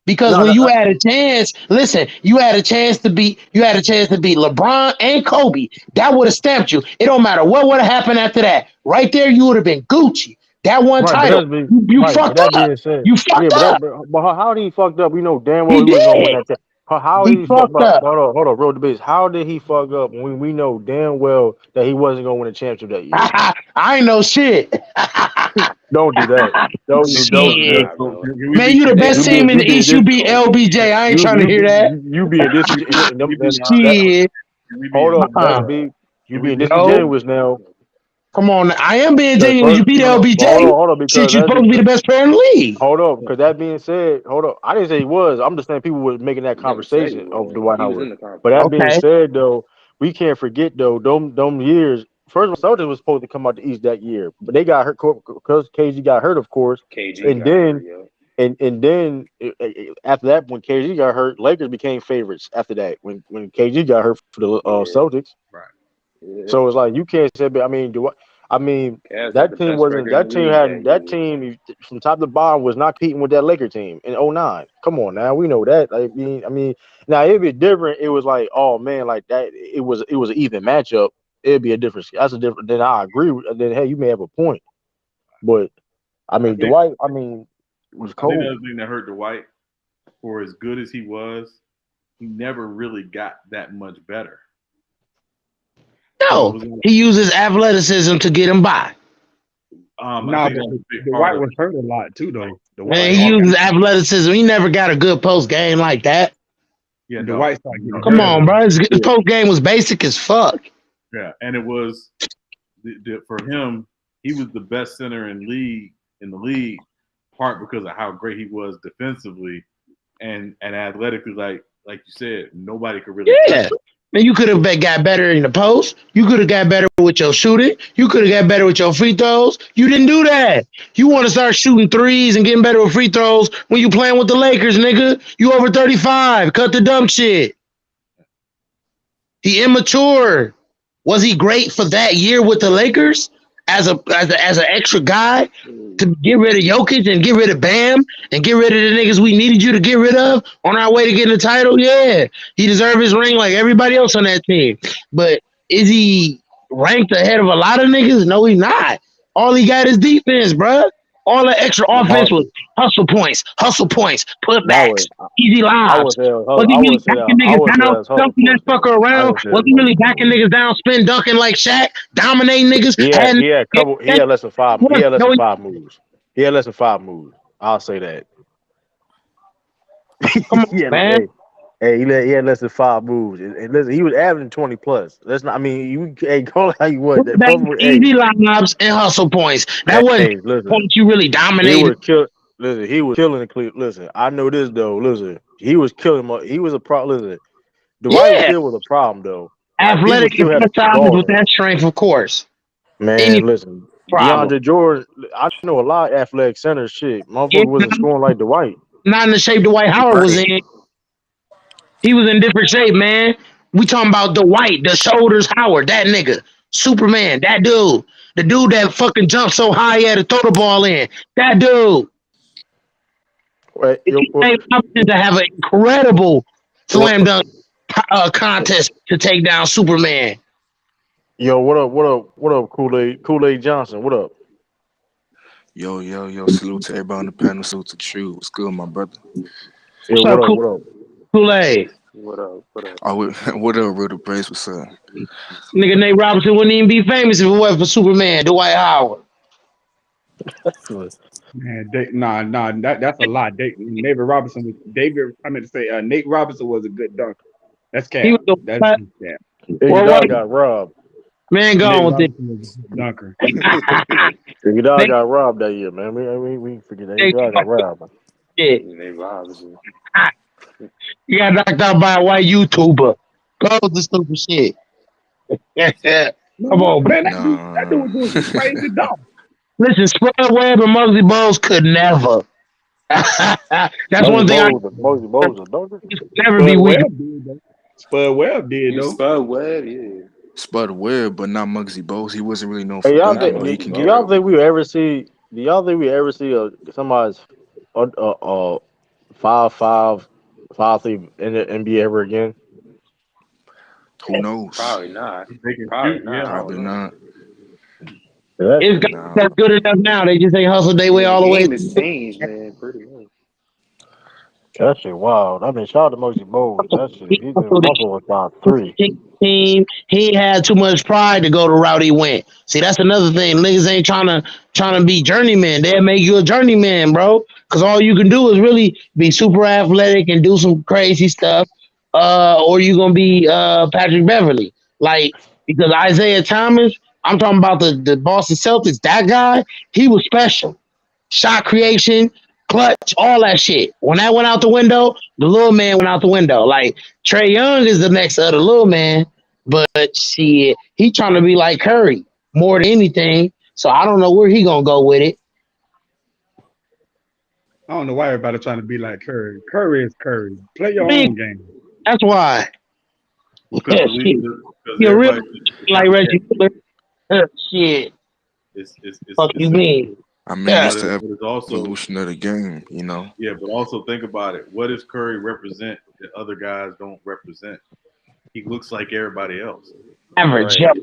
Because No, when no, you had a chance, listen, you had a chance to beat LeBron and Kobe. That would have stamped you. It don't matter what would have happened after that. Right there, you would have been Gucci. That one right, but title, that's been you right. But fucked that up. being said, You yeah, fucked up. but how did he fucked up? We know damn well He he wasn't gonna win did. that. How He he fuck? fucked up. Hold on, real debates. How did he fuck up when we know damn well that he wasn't gonna win a championship that year? I ain't know shit. Don't do that. Don't do Shit. that. Nah, bro. Can we Man, be you the candid? best team in You the being East. You this beat LBJ. I ain't trying to hear that. you being disingenuous. Can we be That honest? Shit. Can we be hold up, honest, Uh-uh. that's bro? big. You Can we being be No. disingenuous now. Come on. I am being Because genuine. You first, beat LBJ. hold on, because Shit, you that supposed to be because the best player in the league. hold up, because that being said, hold up. I didn't say he was. I'm just saying people were making that Never said he conversation of was. Dwight He was Howard. in the But that conversation. being Okay. said, though, we can't forget though them years. First of all, Celtics was supposed to come out the East that year, but they got hurt because KG got hurt, of course, KG and got hurt, then yeah. after that, when KG got hurt, Lakers became favorites. After that, when KG got hurt for the Yeah. Celtics, right? Yeah. so it's like you can't say. But I mean, I mean, Cavs had the that team best wasn't. record in the That team league that had that year. team from top to bottom was not competing with that Laker team in '09. Come on now, we know that. I mean, now it'd be different. It was like, oh man, like that. It was an even matchup. It'd be a different. That's a different. Then I agree. Then hey, you may have a point, but I I mean, think Dwight. I mean, was I think the cold. other thing that hurt Dwight, for as good as he was, he never really got that much better. So it No. was He uses athleticism to get him by. I Nah, think but that was a big the part White of was it. hurt a lot too, though. The White Man, Like he started all uses getting athleticism. He never got a good post game like that. yeah, the no, White started getting no, Come hurt a on, lot. bro. His Yeah, post game was basic as fuck. yeah, and it was for him. He was the best center in the league, part because of how great he was defensively and athletically. Like you said, nobody could really touch Yeah. Man, you could have got better in the post. You could have got better with your shooting. You could have got better with your free throws. You didn't do that. You want to start shooting threes and getting better with free throws when you playing with the Lakers, nigga. You over 35. Cut the dumb shit. He immature. Was he great for that year with the Lakers as an extra guy to it. get rid of Jokic and get rid of Bam and get rid of the niggas we needed you to get rid of on our way to getting the title? Yeah, he deserved his ring like everybody else on that team. But is he ranked ahead of a lot of niggas? No, he's not. All he got is defense, bruh. All the extra offense was hustle points, that was. putbacks, easy I lobs. would say. Was he I really wouldn't say that. backing I niggas wouldn't say down, that's hustle dumping that points though. fucker I around? didn't say Was that's he hustle really points. backing niggas down, spin dunking like Shaq, dominating niggas? He had a couple. He had less than five. He had less than five moves. He had less than five moves. I'll say that. Come on, Yeah, man. he had less than five moves, and listen, he was averaging 20 plus. That's not. I mean, you hey, call it how you want. That Putbacks, brother, easy lobs, and hustle points. That wasn't listen, points you really he dominated. was kill. Listen, he was killing the Cleveland. Listen, I know this though. Listen, he was killing. He was a problem. Listen, Dwight Yeah, still was a problem though. Like people athletic and still had to plus keep size with guarding him. that strength, of course. Any Man, listen, problem. DeAndre Jordan. I know a lot of athletic centers. Shit, Yeah, motherfucker wasn't scoring like Dwight. not in the shape Dwight Howard was Right. in. He was in different shape, man. We talking about the white, the shoulders Howard, that nigga. Superman, that dude. The dude that fucking jumped so high he had to throw the ball in. That dude. Right, It gave option to have an incredible slam dunk contest to take down Superman. yo, what up? What up? What up? Kool Aid Johnson. What up? Yo, yo, yo, salute to everybody on the panel. Salute to True. What's good, my brother? Yeah, What's up, what up? What up? Kool-Aid? What up? What up? Oh, what up, Riddle Brace? What's up? Nigga, Nate Robinson wouldn't even be famous if it wasn't for Superman, Dwight Howard. Man, that's a lie. David Robinson was David. I meant to say Nate Robinson was a good dunker. That's He cap. was the That's what? cap. Iguodala got robbed. Man, go Nate on with it. Robinson was a good dunker. Iguodala Nate, got robbed that year, man. We forget that Nate, Iguodala got robbed. shit. Nate Robinson. You got knocked out by a white YouTuber. Go with the stupid shit. Come No, on, man, that dude Nah. was doing some crazy dumb. listen. Spud Webb and Muggsy Bogues could never. That's one thing I Mosey Bowles a dunker. could never be Spud weak. Webb did though. Spud Webb did You though. spell web, yeah. Spud Webb, but not Muggsy Bogues. He wasn't really known Hey, for y'all Not dunking, think? but he Muggsy can Do get y'all Bogues. open. think we ever see? Do y'all think we ever see somebody's 5'5", 5'3" in the NBA ever again? Who knows? Probably not. They can Probably shoot, not. yeah. I don't Probably know. not. Yeah, It's guys Nah. that's good enough now. They just ain't hustled their way Yeah, the all the way. game has changed, man, pretty much. that shit wild. I mean, shout out to Mosey Bowles. That shit. He He's in hustled Buffalo with about three. team. He had too much pride to go the route he went. See, that's another thing. Niggas ain't trying to be journeyman. They'll make you a journeyman, bro. Cause all you can do is really be super athletic and do some crazy stuff. Or you gonna be Patrick Beverly. Like because Isaiah Thomas, I'm talking about the Boston Celtics, that guy, he was special. Shot creation, clutch, all that shit. When that went out the window, the little man went out the window. Like Trey Young is the next of the little man, but shit, he trying to be like Curry more than anything. So I don't know where he gonna go with it. I don't know why everybody trying to be like Curry. Curry is Curry. Play your Man, own game. that's why. Well, because Yeah, the league, shit. because You're real everybody is like not Reggie that. Miller. Shit. Fuck It's you simple, mean? I mean, Yeah. it's but the it's also evolution of the game, you know. yeah. But also think about it. What does Curry represent that other guys don't represent? He looks like everybody else. Average. Right. Yep.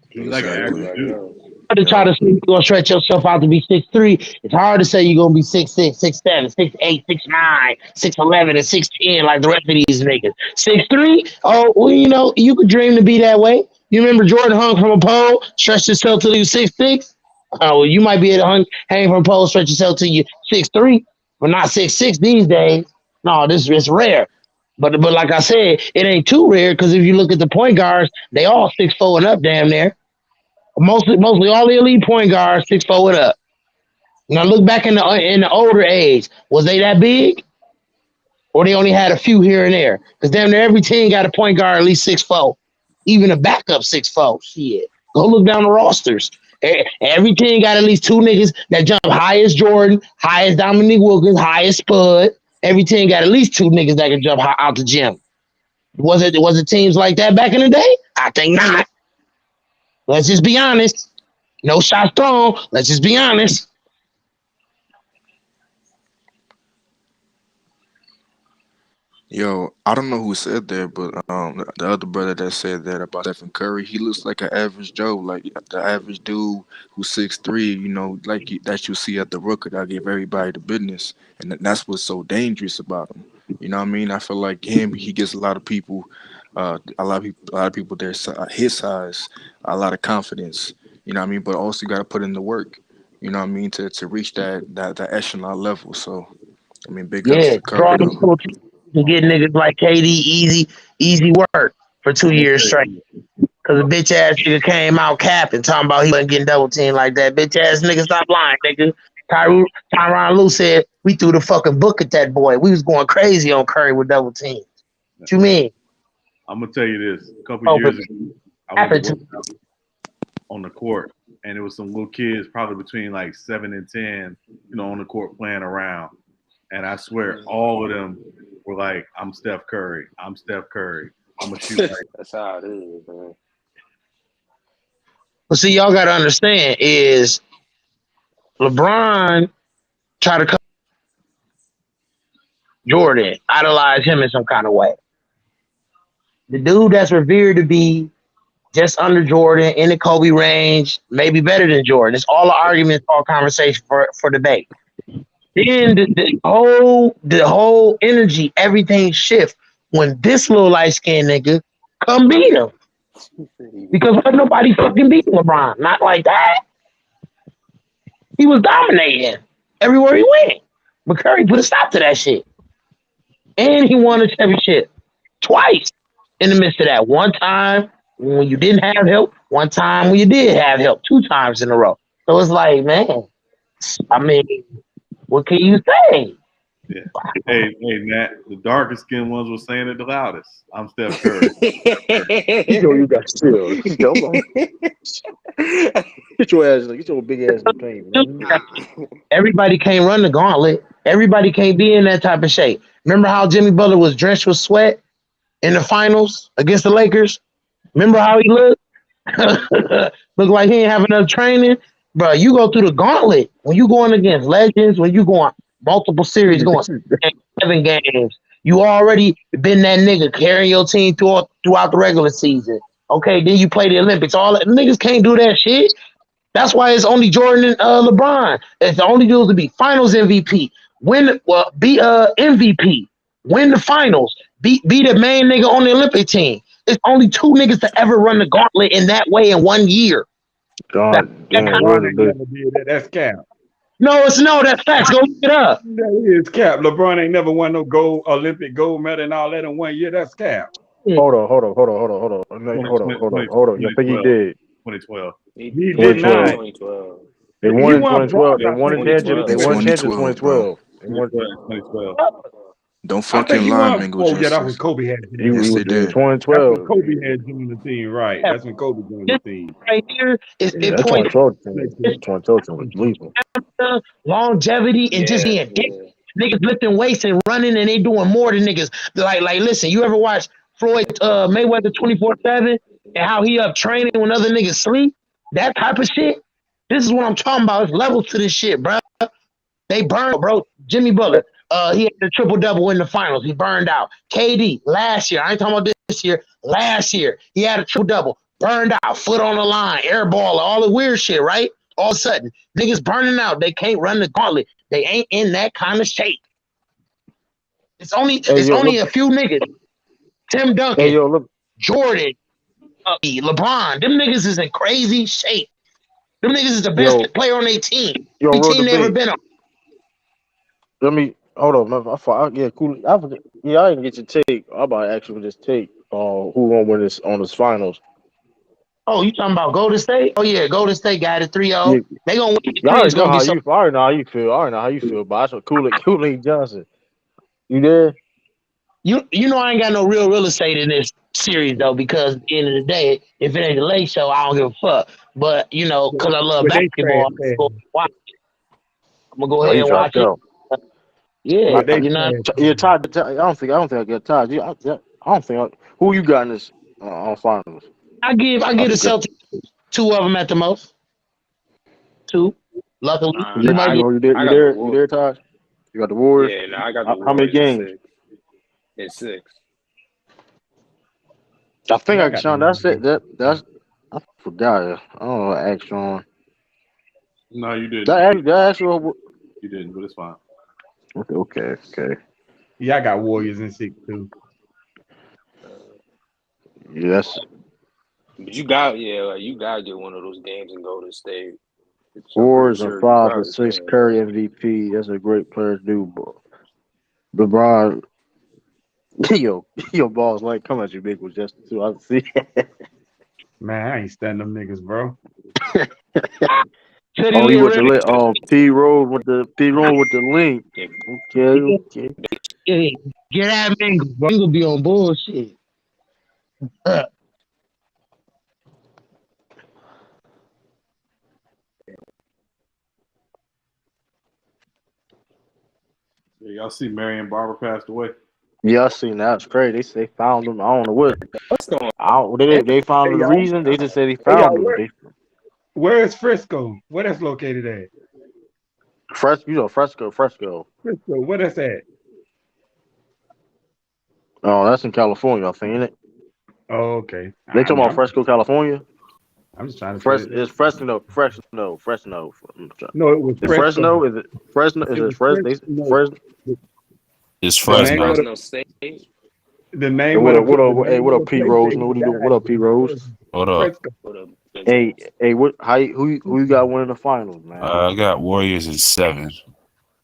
He's He's like an like average Exactly. everybody dude. else. To try Yep. to say you're gonna stretch yourself out to be 6'3", it's hard to say you're gonna be 6'6", 6'7", 6'8", 6'9", 6'11", and 6'10", like the rest of these niggas. 6'3"? Oh, well, you know, you could dream to be that way. You remember Jordan hung from a pole, stretched himself till he was 6'6"? Oh, well, you might be able to hang from a pole, stretch yourself till you 6'3", but not 6'6" these days. No, this is rare. But like I said, it ain't too rare because if you look at the point guards, they all 6'4" and up, damn near. Mostly all the elite point guards 6'4" and up. Now look back in the older age, was they that big, or they only had a few here and there? Because damn near every team got a point guard at least 6'4", even a backup 6'4". Shit, go look down the rosters. Every team got at least two niggas that jump high as Jordan, high as Dominique Wilkins, high as Spud. Every team got at least two niggas that can jump high out the gym. Was it teams like that back in the day? I think not. Let's just be honest. No shots thrown. Let's just be honest. Yo, I don't know who said that, but the other brother that said that about Stephen Curry, he looks like an average Joe, like the average dude who's 6'3", you know, like that you see at the Rooker that give everybody the business, and that's what's so dangerous about him. You know what I mean? I feel like him, he gets a lot of people, a lot of people there his size, a lot of confidence. You know what I mean? But also you got to put in the work. You know what I mean to reach that echelon level. So I mean, big ups Yeah, to Curry draw them though. to get niggas like KD easy work for two I'm gonna years tell straight. you. Cause a bitch ass nigga came out capping, talking about he wasn't getting double teamed like that. Bitch ass nigga, stop lying, nigga. Tyronn Lue said we threw the fucking book at that boy. We was going crazy on Curry with double teams. What you mean? I'm gonna tell you this. A couple Oh, but years ago, I went to happened work to out on the court, and it was some little kids, probably between like 7 and 10, on the court playing around. And I swear, all of them were like, "I'm Steph Curry. I'm Steph Curry. I'm gonna shoot like." That's how it is, man. But see, y'all gotta understand is LeBron try to come Jordan, idolize him in some kind of way. The dude that's revered to be just under Jordan in the Kobe range, maybe better than Jordan. It's all arguments, all conversation for debate. Then the whole energy, everything shift when this little light skinned nigga come beat him. Because wasn't nobody fucking beating LeBron. Not like that. He was dominating everywhere he went. But Curry put a stop to that shit. And he won a championship twice in the midst of that. One time when you didn't have help, one time when you did have help, 2 times in a row. So it's like, man, I mean, what can you say? Yeah. Hey, Matt, the darkest skinned ones were saying it the loudest. I'm Steph Curry. You know you got still. Get your ass, get your big ass in the paint, man. Everybody can't run the gauntlet. Everybody can't be in that type of shape. Remember how Jimmy Butler was drenched with sweat in the finals against the Lakers? Remember how he looked? Looked like he didn't have enough training. Bro, you go through the gauntlet. When you going against legends, when you going multiple series, going 7 games, you already been that nigga carrying your team throughout the regular season. Okay, then you play the Olympics. All that niggas can't do that shit. That's why it's only Jordan and LeBron. It's the only dudes to be Finals MVP, be MVP, win the Finals, be the main nigga on the Olympic team. It's only 2 niggas to ever run the gauntlet in that way in 1 year. God damn, LeBron ain't never did that. That's cap. That's facts. Go look it up. That is cap. LeBron ain't never won no Olympic gold medal and all that in 1 year. That's cap. Hold on. I think he did. 2012. He did not. 2012. They won in 2012. They bronze won in championship. They won championship 2012. They won 2012. Don't I fucking think he lie, won. Mingo Oh yeah, that was Justice. Kobe had. Yes, they did. That's when 2012. Kobe had joined the team, right? That's when Kobe joined the team. Right here is Yeah, it that points 2012 team. 2012 team was lethal. longevity and just being dick. Niggas lifting weights and running and they doing more than niggas. Like listen, you ever watch Floyd Mayweather 24/7 and how he up training when other niggas sleep? That type of shit. This is what I'm talking about. It's levels to this shit, bro. They burned, bro. Jimmy Butler, he had the triple double in the finals. He burned out. KD last year. I ain't talking about this year. Last year, he had a triple double. Burned out. Foot on the line. Air ball. All the weird shit. Right. All of a sudden, niggas burning out. They can't run the gauntlet. They ain't in that kind of shape. It's only a few niggas. Tim Duncan, Hey, yo, look. Jordan, LeBron. Them niggas is in crazy shape. Them niggas is the best player on their team. Yo, Any real team they ever debate. been on. Let me hold on. Yeah, cool. I forget. Yeah, I didn't get your take. I'm about to actually just take who gonna win this on this finals. Oh, you talking about Golden State? Oh yeah, Golden State got it 3-0. Yeah. They gonna win. I already know how you. I already know how you feel. I already know how you feel. But I saw Kool-Aid Johnson. You there? You know I ain't got no real estate in this series though, because at the end of the day, if it ain't the late show, I don't give a fuck. But you know, because I love basketball, I'm gonna watch it. I'm gonna go ahead and watch it. Yeah, you know. Yeah, Todd. I don't think I get Todd. I don't think. Who you got in this on finals? I give the Celtics 2 of them at the most. 2. Luckily, You there, Todd? You got the Warriors. Yeah, no, I got the Warriors. How many games? It's 6. I think I Sean. That's it. That's I forgot. I don't know. Ask Sean. No, you didn't. You didn't, but it's fine. Okay. Yeah, I got Warriors in 6 too. Yes. But you gotta get one of those games and go to state. Warriors and 5 or 6. Curry MVP. That's a great player to do. But LeBron, yo, balls like come at you, big with Justin too. I see. Man, I ain't standing them niggas, bro. You with the P roll with the link. Okay. Yeah, get out, Mingo. Mingo be on bullshit. Yeah, y'all see Marion Barber passed away. Yeah, I seen that. It's crazy. They found him. I don't know what. They found the reason. They just said they found him. Where is Frisco? Where that's located at? Fresco. Frisco. Where that's at? Oh, that's in California, I think, isn't it? Oh, okay. They talking about Fresco, California. I'm just trying to. It's Fresno. No, it was Fresno. Is it Fresno? Is it Fresno? It's Fresno. Fresno State. The Hey, name what of up? What the up? Hey, name what of up, the P place that Rose, man? he What you doing? What died up, P Rose? was What up? Prescott. What up, big Hey, bro? hey, what? Who you got winning the finals, man? I got Warriors in 7.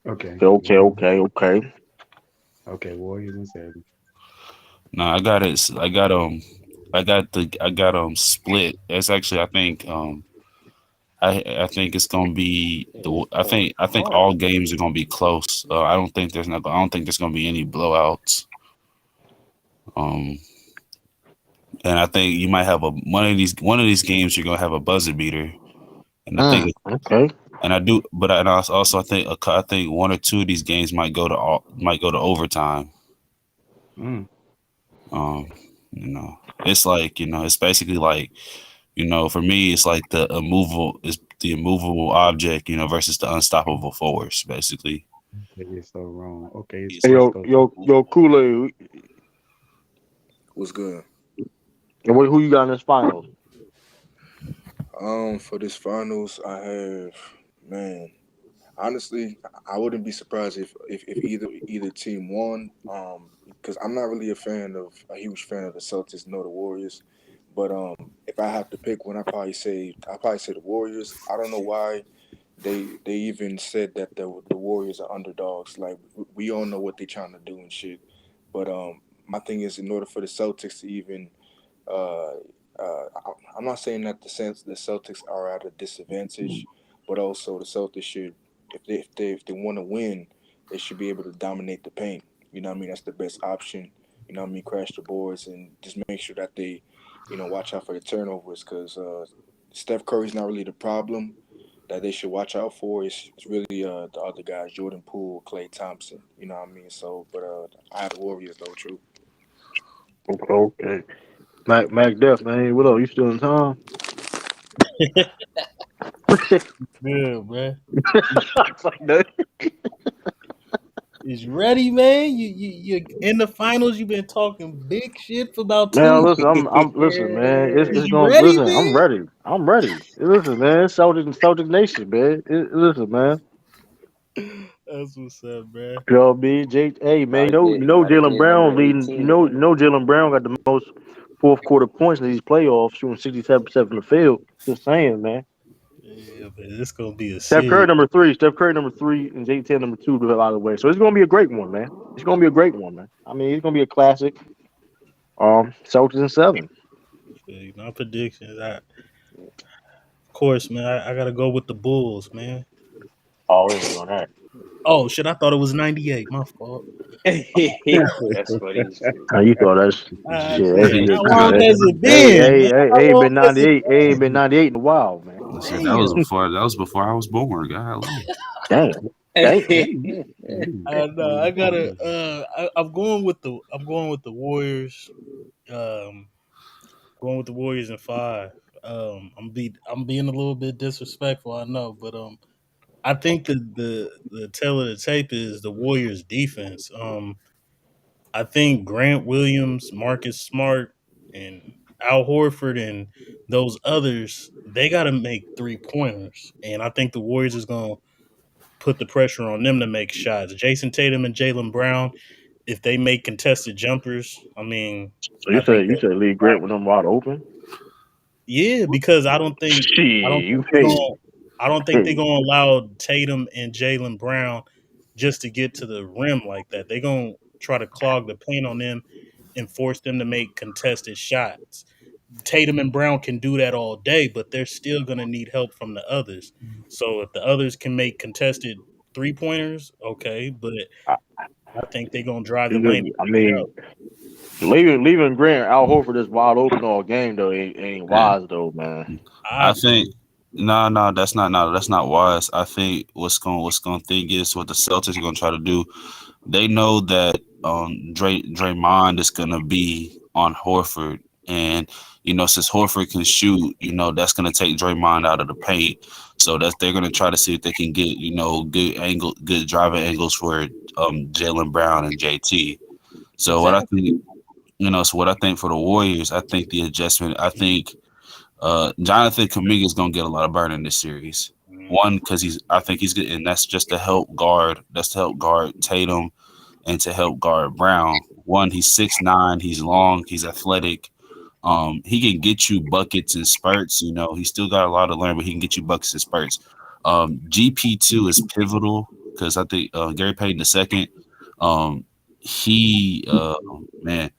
Okay, Okay, Warriors. okay, okay. Okay, Warriors and 7. No, I got it. I got split. It's actually I think it's gonna be I think all games are gonna be close. I don't think there's gonna be any blowouts. Um, and I think you might have one of these games you're gonna have a buzzer beater. And I think Okay. and I do, but I think I think one or two of these games might go to overtime. Mm. Um, it's like it's basically like for me, it's like the immovable object, versus the unstoppable force, basically. That is so wrong. Okay, it's Hey, West Coast. yo, Kool Aid. What's good? Who you got in this finals? For this finals, I have, man. Honestly, I wouldn't be surprised if either team won. Because I'm not really a huge fan of the Celtics nor the Warriors. But if I have to pick one, I probably say the Warriors. I don't know why they even said that the Warriors are underdogs. Like we all know what they're trying to do and shit. But my thing is, in order for the Celtics to even uh, I'm not saying that the Celtics are at a disadvantage, but also the Celtics should, if they want to win, they should be able to dominate the paint. You know what I mean? That's the best option. You know what I mean? Crash the boards and just make sure that they, watch out for the turnovers because Steph Curry's not really the problem that they should watch out for. It's really the other guys, Jordan Poole, Klay Thompson. You know what I mean? So, but I have the Warriors though, true. Okay, okay. Mac Def, man. What up? You still in town? Good, man. It's like that. Is ready, man? You in the finals. You've been talking big shit for about Man, 2 listen, I'm listen, man. Is It's you going ready, listen. I'm man? ready. I'm ready. Listen, man. Celtics Nation, man. Listen, man. That's what's up, man. PLB, hey, man. Gotta Jalen get number Brown leading. 18. Jalen Brown got the most fourth quarter points in these playoffs, shooting 67% from the field. Just saying, man. Yeah, man. It's gonna be a Steph Curry series. number three. Steph Curry number three, and J10 number two. To out of the way. So it's gonna be a great one, man. It's gonna be a great one, man. I mean, it's gonna be a classic. Celtics in 7. My predictions. Of course, man. I gotta go with the Bulls, man. Oh, we ain't doing that. Oh shit! I thought it was 98. My fault. That's funny as shit. You thought that's Ah, shit. shit. Hey, How long has it hey, been, hey, man? hey, How ain't long been has it 98. Ain't been been? 98 in a while, man. Shit, that was Damn. before I was born. Golly. Damn, damn. I gotta. I'm going with the Warriors. Um, Going with the Warriors in 5. I'm being a little bit disrespectful, I know, but I think the tale of the tape is the Warriors defense. I think Grant Williams, Marcus Smart, and Al Horford and those others, they got to make 3 pointers, and I think the Warriors is gonna put the pressure on them to make shots. Jason Tatum and Jalen Brown, if they make contested jumpers, I mean, So I think you that said Lee Grant with them wide open? yeah, because Shit, I don't you think they're hey, going I don't think they're hey. going to allow Tatum and Jalen Brown just to get to the rim like that. They're going to try to clog the paint on them and force them to make contested shots. Tatum and Brown can do that all day, but they're still going to need help from the others. So if the others can make contested 3 pointers, okay, but I, I think they're going to drive the lane and I kick it mean, out. leaving Grant Al Horford is wide open all game though ain't Yeah. wise though, man. I I think agree. no, that's not wise. I think what's going thing is what the Celtics are gonna try to do. They know that Draymond is gonna be on Horford, and since Horford can shoot, that's gonna take Draymond out of the paint. So that they're gonna try to see if they can get good driving angles for Jalen Brown and JT. So what I Exactly. think, so what I think for the Warriors, I think the adjustment, I think Jonathan Kuminga is gonna get a lot of burn in this series. One, because I think he's good, and that's just to help guard. That's to help guard Tatum and to help guard Brown. one, he's 6'9", he's long, he's athletic. He can get you buckets and spurts. You know, he still got a lot to learn, but he can get you buckets and spurts. GP2 is pivotal because I think Gary Payton II, he man,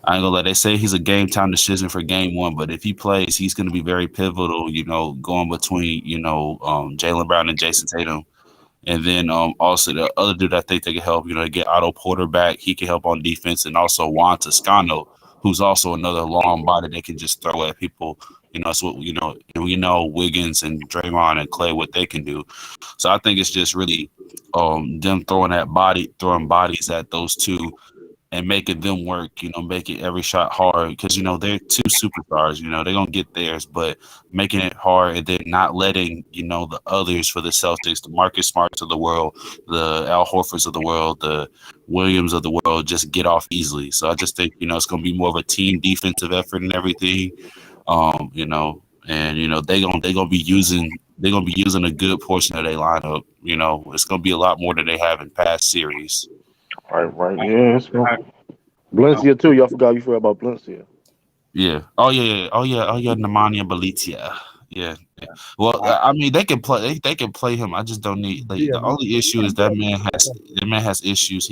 I ain't gonna let they say he's a game time decision for game one, but if he plays, he's gonna be very pivotal. You know, going between Jaylen Brown and Jason Tatum. And then also the other dude I think they can help, you know, get Otto Porter back. He can help on defense, and also Juan Toscano, who's also another long body that can just throw at people. You know, that's what and we know Wiggins and Draymond and Clay what they can do. So I think it's just really them throwing bodies at those two and making them work, you know, making every shot hard because, you know, they're two superstars, you know, they're going to get theirs, but making it hard and then not letting, you know, the others for the Celtics, the Marcus Smarts of the world, the Al Horfords of the world, the Williams of the world just get off easily. So I just think, you know, it's going to be more of a team defensive effort and everything, you know, and, you know, they're going to be using a good portion of their lineup. You know, it's going to be a lot more than they have in past series. Right. Yeah, it's Valencia too. Y'all forgot about Valencia. Yeah. Oh yeah. Nemanja Bjelica. Yeah. Well, I mean, they can play. They can play him. I just don't need. Like, the only issue is that man has issues.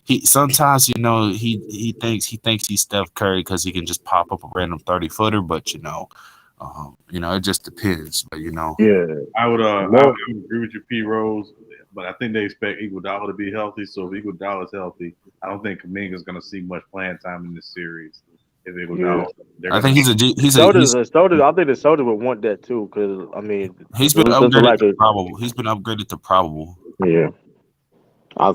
He sometimes, you know, he thinks he's Steph Curry because he can just pop up a random 30-footer, but it just depends. But Yeah, I would agree with you, P Rose, but I think they expect Iguodala to be healthy. So if Iguodala is healthy, I don't think Kuminga is going to see much playing time in this series. If Iguodala, I think he's I think the Celtics would want that too, because I mean, he's been upgraded to probable. He's been upgraded to probable. Yeah, I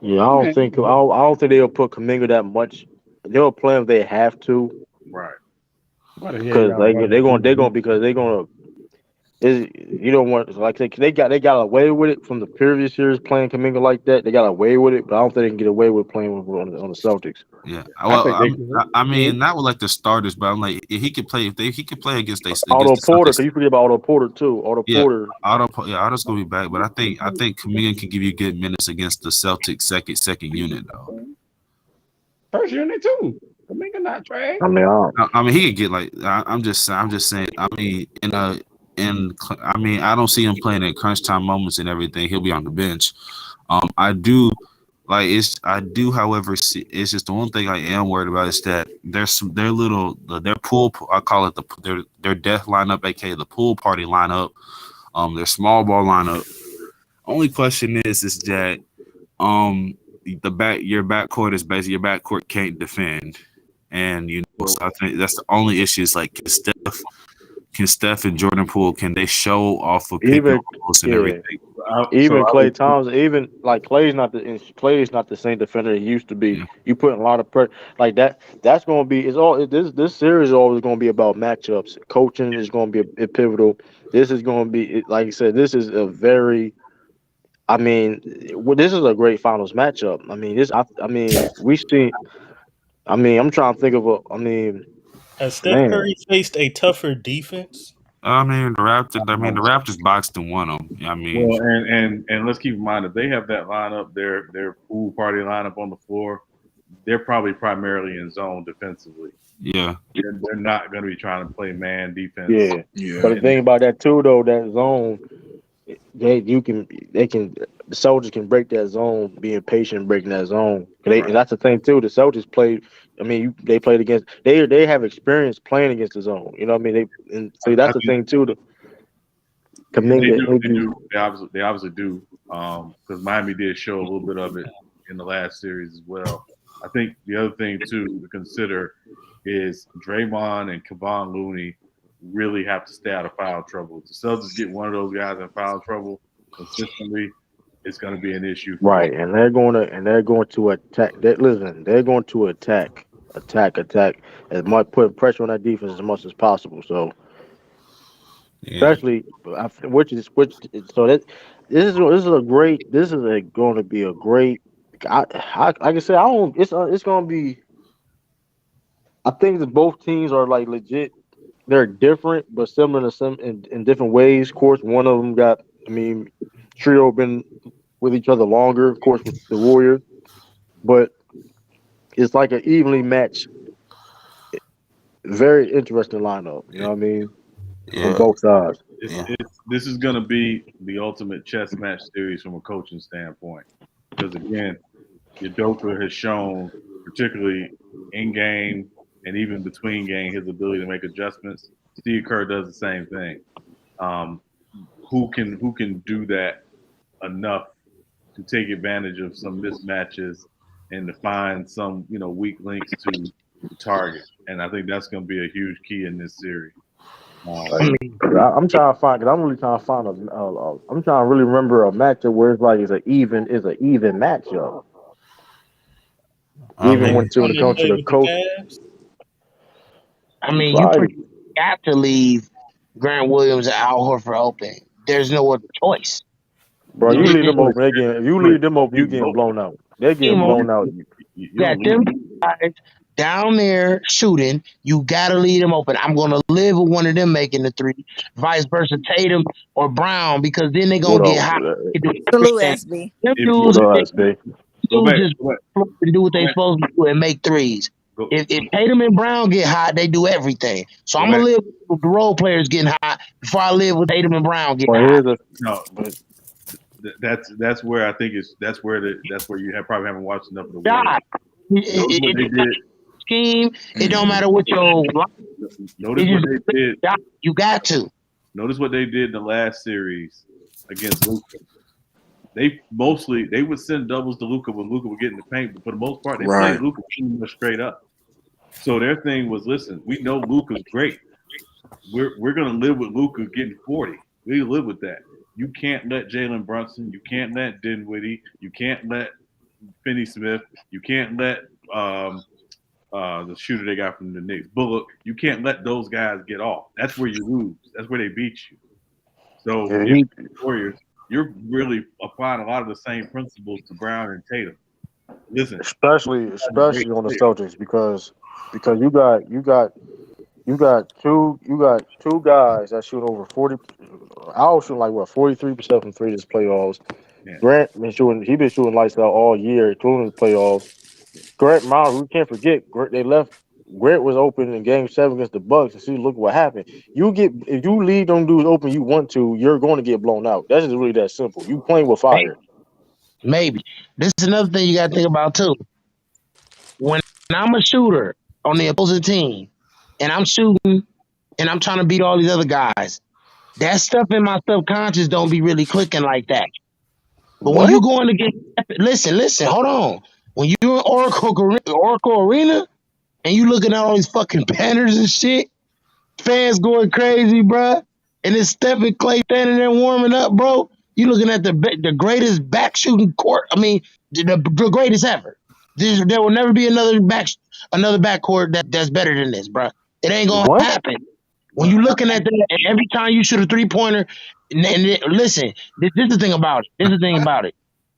don't think they'll put Kuminga that much. They'll play if they have to, right? Because they're gonna. You don't want like they got away with it from the previous years playing Kuminga like that. They got away with it, but I don't think they can get away with playing on the Celtics. Yeah, well, I mean, not with like the starters, but I'm like, if he could play, he could play against Otto Porter. Because you forget about Otto Porter too. Porter. Otto's gonna be back, but I think Kuminga can give you good minutes against the Celtics second unit though. First unit too. Kuminga not trash. I mean, he could get like I'm just saying. I mean, I don't see him playing at crunch time moments and everything. He'll be on the bench. I do, however, see, it's just the one thing I am worried about is that their pool. I call it their death lineup, aka the pool party lineup. Their small ball lineup. Only question is that your backcourt is basically your backcourt can't defend, and so I think that's the only issue. Is like can Steph and Jordan Poole, can they show off of pick and rolls and everything? Even Klay Thompson, even like Klay's not the same defender he used to be. Yeah. You put a lot of pressure like that. That's going to be this series is always going to be about matchups. Coaching is going to be a pivotal. This is going to be like I said. This is a very. I mean, this is a great finals matchup. I mean, we see. I mean, I'm trying to think of has Steph Curry faced a tougher defense? I mean, the Raptors boxed and won them. I mean, well, and let's keep in mind if they have that lineup, their pool party lineup on the floor, they're probably primarily in zone defensively. Yeah, they're not going to be trying to play man defense. Yeah. But the thing about that too, though, that zone, the soldiers can break that zone, being patient, breaking that zone. And that's the thing too. The soldiers played. I mean, they played against. They have experience playing against the zone. You know what I mean? That's the thing too. They obviously do. Because Miami did show a little bit of it in the last series as well. I think the other thing too to consider is Draymond and Kevon Looney really have to stay out of foul trouble. If the Celtics get one of those guys in foul trouble consistently, it's going to be an issue. Right, and they're going to attack. They're going to attack as much, putting pressure on that defense as much as possible. So, especially this is going to be a great. Like I said, it's going to be. I think that both teams are like legit. They're different, but similar in different ways. Of course, one of them got. I mean, trio been with each other longer. Of course, with the Warriors, but it's like an evenly matched, very interesting lineup. You know what I mean? On Yeah, both sides. yeah. This is going to be the ultimate chess match series from a coaching standpoint. Because again, Udoka has shown, particularly in game and even between game, his ability to make adjustments. Steve Kerr does the same thing. Um, who can do that enough to take advantage of some mismatches and to find some weak links to target? And I think that's going to be a huge key in this series. I Um, mean, I'm trying to find because I'm really trying to find I'm trying to really remember a matchup where it's like it's an even matchup. I Even Maybe when the mean, when one it they comes to played the with the coach, Cavs. you right? pretty got to leave Grant Williams and Al Horford open. There's no other choice. Bro, no, you It, leave it, them but open, they getting if you but leave them open, you you getting know, blown out. They're getting game on. blown out. you You don't got lose. them guys down there shooting. You got to leave them open. I'm going to live with one of them making the three, vice versa, Tatum or Brown, because then they're going What to get up? hot. They do Salute, everything. SB. Them If What dudes, up, they SB? go back, just go back, and do what go they back, supposed to do and make threes. go, If Tatum and Brown get hot, they do everything. So go I'm gonna back. live with the role players getting hot before I live with Tatum and Brown getting Well, hot. here's a No, but that's where I think that's where you have probably haven't watched enough of the Warriors. God, Notice what it they don't matter did. scheme. It don't mm, matter what your Notice it what just they did. you got to. Notice what they did in the last series against Luka. They would send doubles to Luka when Luka would get in the paint, but for the most part, they played Right. Luka straight up. So their thing was, listen, we know Luka's great. We're gonna live with Luka getting 40. We live with that. You can't let Jalen Brunson, you can't let Dinwiddie, you can't let Finney Smith, you can't let um, the shooter they got from the Knicks, Bullock. You can't let those guys get off. That's where you lose. That's where they beat you. So yeah, if you're the Warriors, you're really applying a lot of the same principles to Brown and Tatum. Listen, especially they're great especially on the players. Celtics because you got two guys that shoot over 40. I'll shoot like what 43% from three this playoffs. Yeah. He been shooting lights out all year, including the playoffs. Grant Miles, we can't forget. They left. Grant was open in Game 7 against the Bucks, and see, look what happened. If you leave them dudes open, you want to, you're going to get blown out. That's just really that simple. You playing with fire. Maybe this is another thing you got to think about too. When I'm a shooter on the opposing team and I'm shooting and I'm trying to beat all these other guys, that stuff in my subconscious don't be really clicking like that. But when you What? going to get listen, hold on. When you're in Oracle Arena and you looking at all these fucking banners and shit, fans going crazy, bro. And it's Stephen Clay standing there warming up, bro. You looking at the greatest back shooting court. I mean, the greatest ever. There will never be another backcourt that's better than this, bro. It ain't gonna What? happen. When But you looking at that, and every time you shoot a 3-pointer, listen, this is the thing about it. This is the thing about it.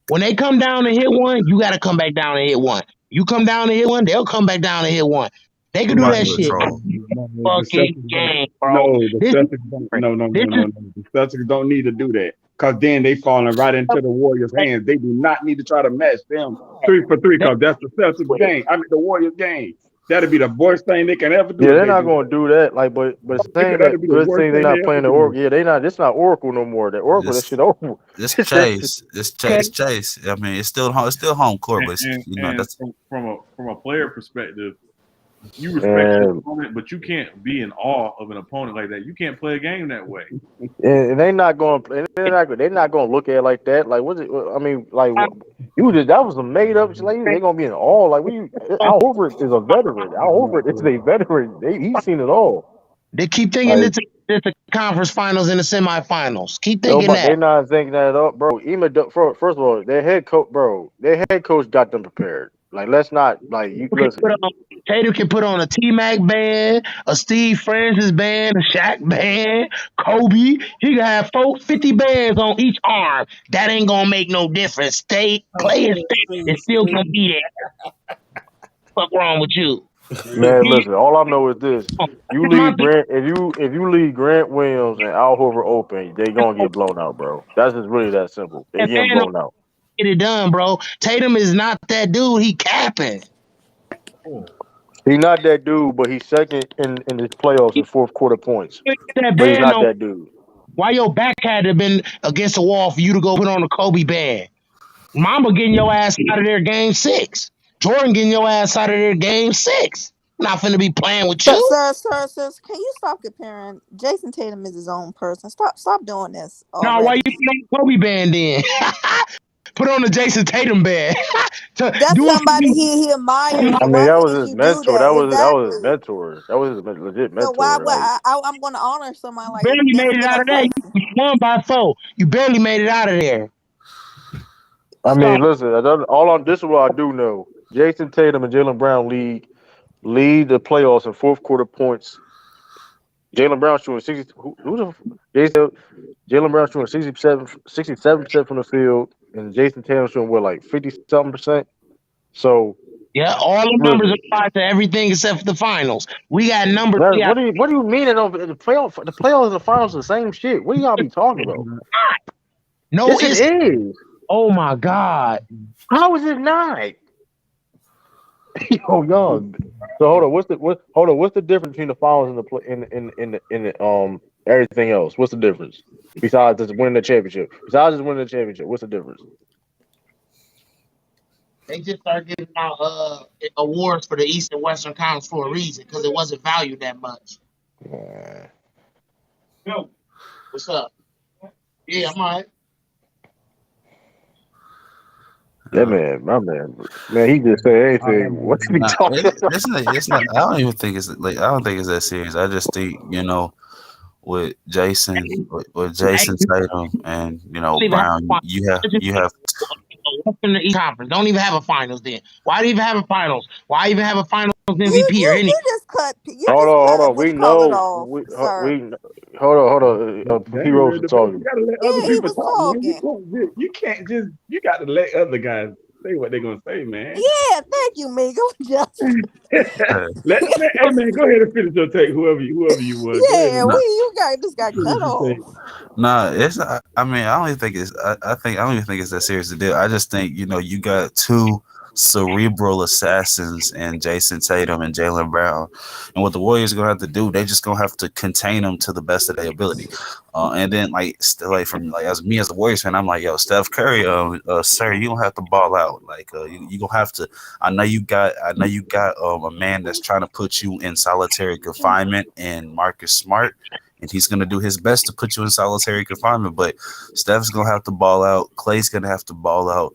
When they come down and hit one, you got to come back down and hit one. You come down and hit one, they'll come back down and hit one. They can do ball that shit control. No, the fucking Celtics don't. game, bro. No, the This is Celtics don't. different. No, no, This no, is no, no. The Celtics don't need to do that because then they falling right into the Warriors' hands. They do not need to try to match them 3 for 3 they because that's the Celtics with it. game. I mean, the Warriors game. That'd be the worst thing they can ever do Yeah, if they're they not do going to do that. Like, but saying that'd that be the good worst thing they're thing they not ever playing the do. Oracle. Yeah, they not. This not Oracle no more. The Oracle, that This shit over. this That Chase. shit- It's Chase. I mean, it's still home court, and but it's, and, you know and that's from a player perspective, you respect your and opponent, but you can't be in awe of an opponent like that. You can't play a game that way. and they not going. They're not going to look at it like that. Like, what's it? I mean, like, you just that was a made up. Like, they gonna be in all. Like, Al Horford is a veteran. Al Horford is a veteran. He's seen it all. They keep thinking Like, it's the conference finals and the semifinals. Keep thinking nobody, they that. not thinking that up, bro. Even first of all, their head coach got them prepared. Like, let's not like you Tatum can listen. put on, Tatum can put on a T-Mac band, a Steve Francis band, a Shaq band, Kobe. He can have 50 bands on each arm. That ain't gonna make no difference. Clay and Stay is still gonna be there. What's wrong with you? Man, He, listen. All I know is this: you that's my leave thing. Grant if you leave Grant Williams and Al Horford open, they gonna get blown out, bro. That's just really that simple. They And getting man, blown out. get it done, bro. Tatum is not that dude. He capping. He's not that dude, but he's second in the playoffs in fourth quarter points. Get that But he's band not on. that dude. Why your back had to have been against the wall for you to go put on a Kobe band? Mama getting your ass out of there game 6. Jordan getting your ass out of there game 6. Not finna be playing with Sir, you. sir, can you stop comparing? Jason Tatum is his own person. Stop doing this Now, why already. you put on the Kobe band then? Put on the Jason Tatum band. That's Do it for somebody me. he admires. I So mean, why that was wouldn't his you do mentor. that? That was his Exactly. mentor. That was his legit So why mentor. would Like, I'm going to honor somebody like Barely this made it being out a of there. person? You won by 4. You barely made it out of there. I Stop. mean, listen. All on this is what I do know. Jason Tatum and Jalen Brown lead the playoffs in fourth quarter points. Jalen Brown shooting 60. Who the Jason Jalen Brown shooting 67% from the field, and Jason Tatum shooting what, like 50-something%. So Yeah, all the numbers listen, apply to everything except for the finals. We got numbers. now, We got what do you mean that the playoffs and the finals are the same shit? What do y'all be talking about? no. Yes, it It's is. oh my god. How is it not? Yo, y'all. So hold on. Hold on. What's the difference between the finals and the play in the everything else? What's the difference besides just winning the championship? What's the difference? They just started giving out awards for the East and Western Conference for a reason because it wasn't valued that much. Uh, Yo, what's up? Yeah, I'm alright. that man, my man, he just say anything. What you be Nah, talking about? it's not. It's not. I don't even think it's like. I don't think it's that serious. I just think with with Hey, Jason you Tatum and don't even have a Brown, you have finals. Western the East Conference. Don't even have a finals then. Why do you even have a finals? Why even have a finals You MVP or you any? you just cut Hold on. what We you call it know. off, sir. Hold on. P Dang, Rose real was debate. You talking. gotta let other Yeah, he people was talk, man. talking. You can't just you got to let other guys say what they're gonna say, man. Yeah, thank you, Miguel. Just Hey man, go ahead and finish your take. Whoever you was, go ahead yeah, and you got just got finish cut your off. take. nah. It's. I mean, I don't even think it's. I don't even think it's that serious a deal. I just think you got two cerebral assassins and Jason Tatum and Jalen Brown, and what the Warriors are gonna have to do, they just gonna have to contain them to the best of their ability. And then like from like as me as a Warriors fan, I'm like, yo, Steph Curry, sir, you don't have to ball out. Like you gonna have to. I know you got a man that's trying to put you in solitary confinement and Marcus Smart. And he's gonna do his best to put you in solitary confinement, but Steph's gonna have to ball out. Clay's gonna have to ball out.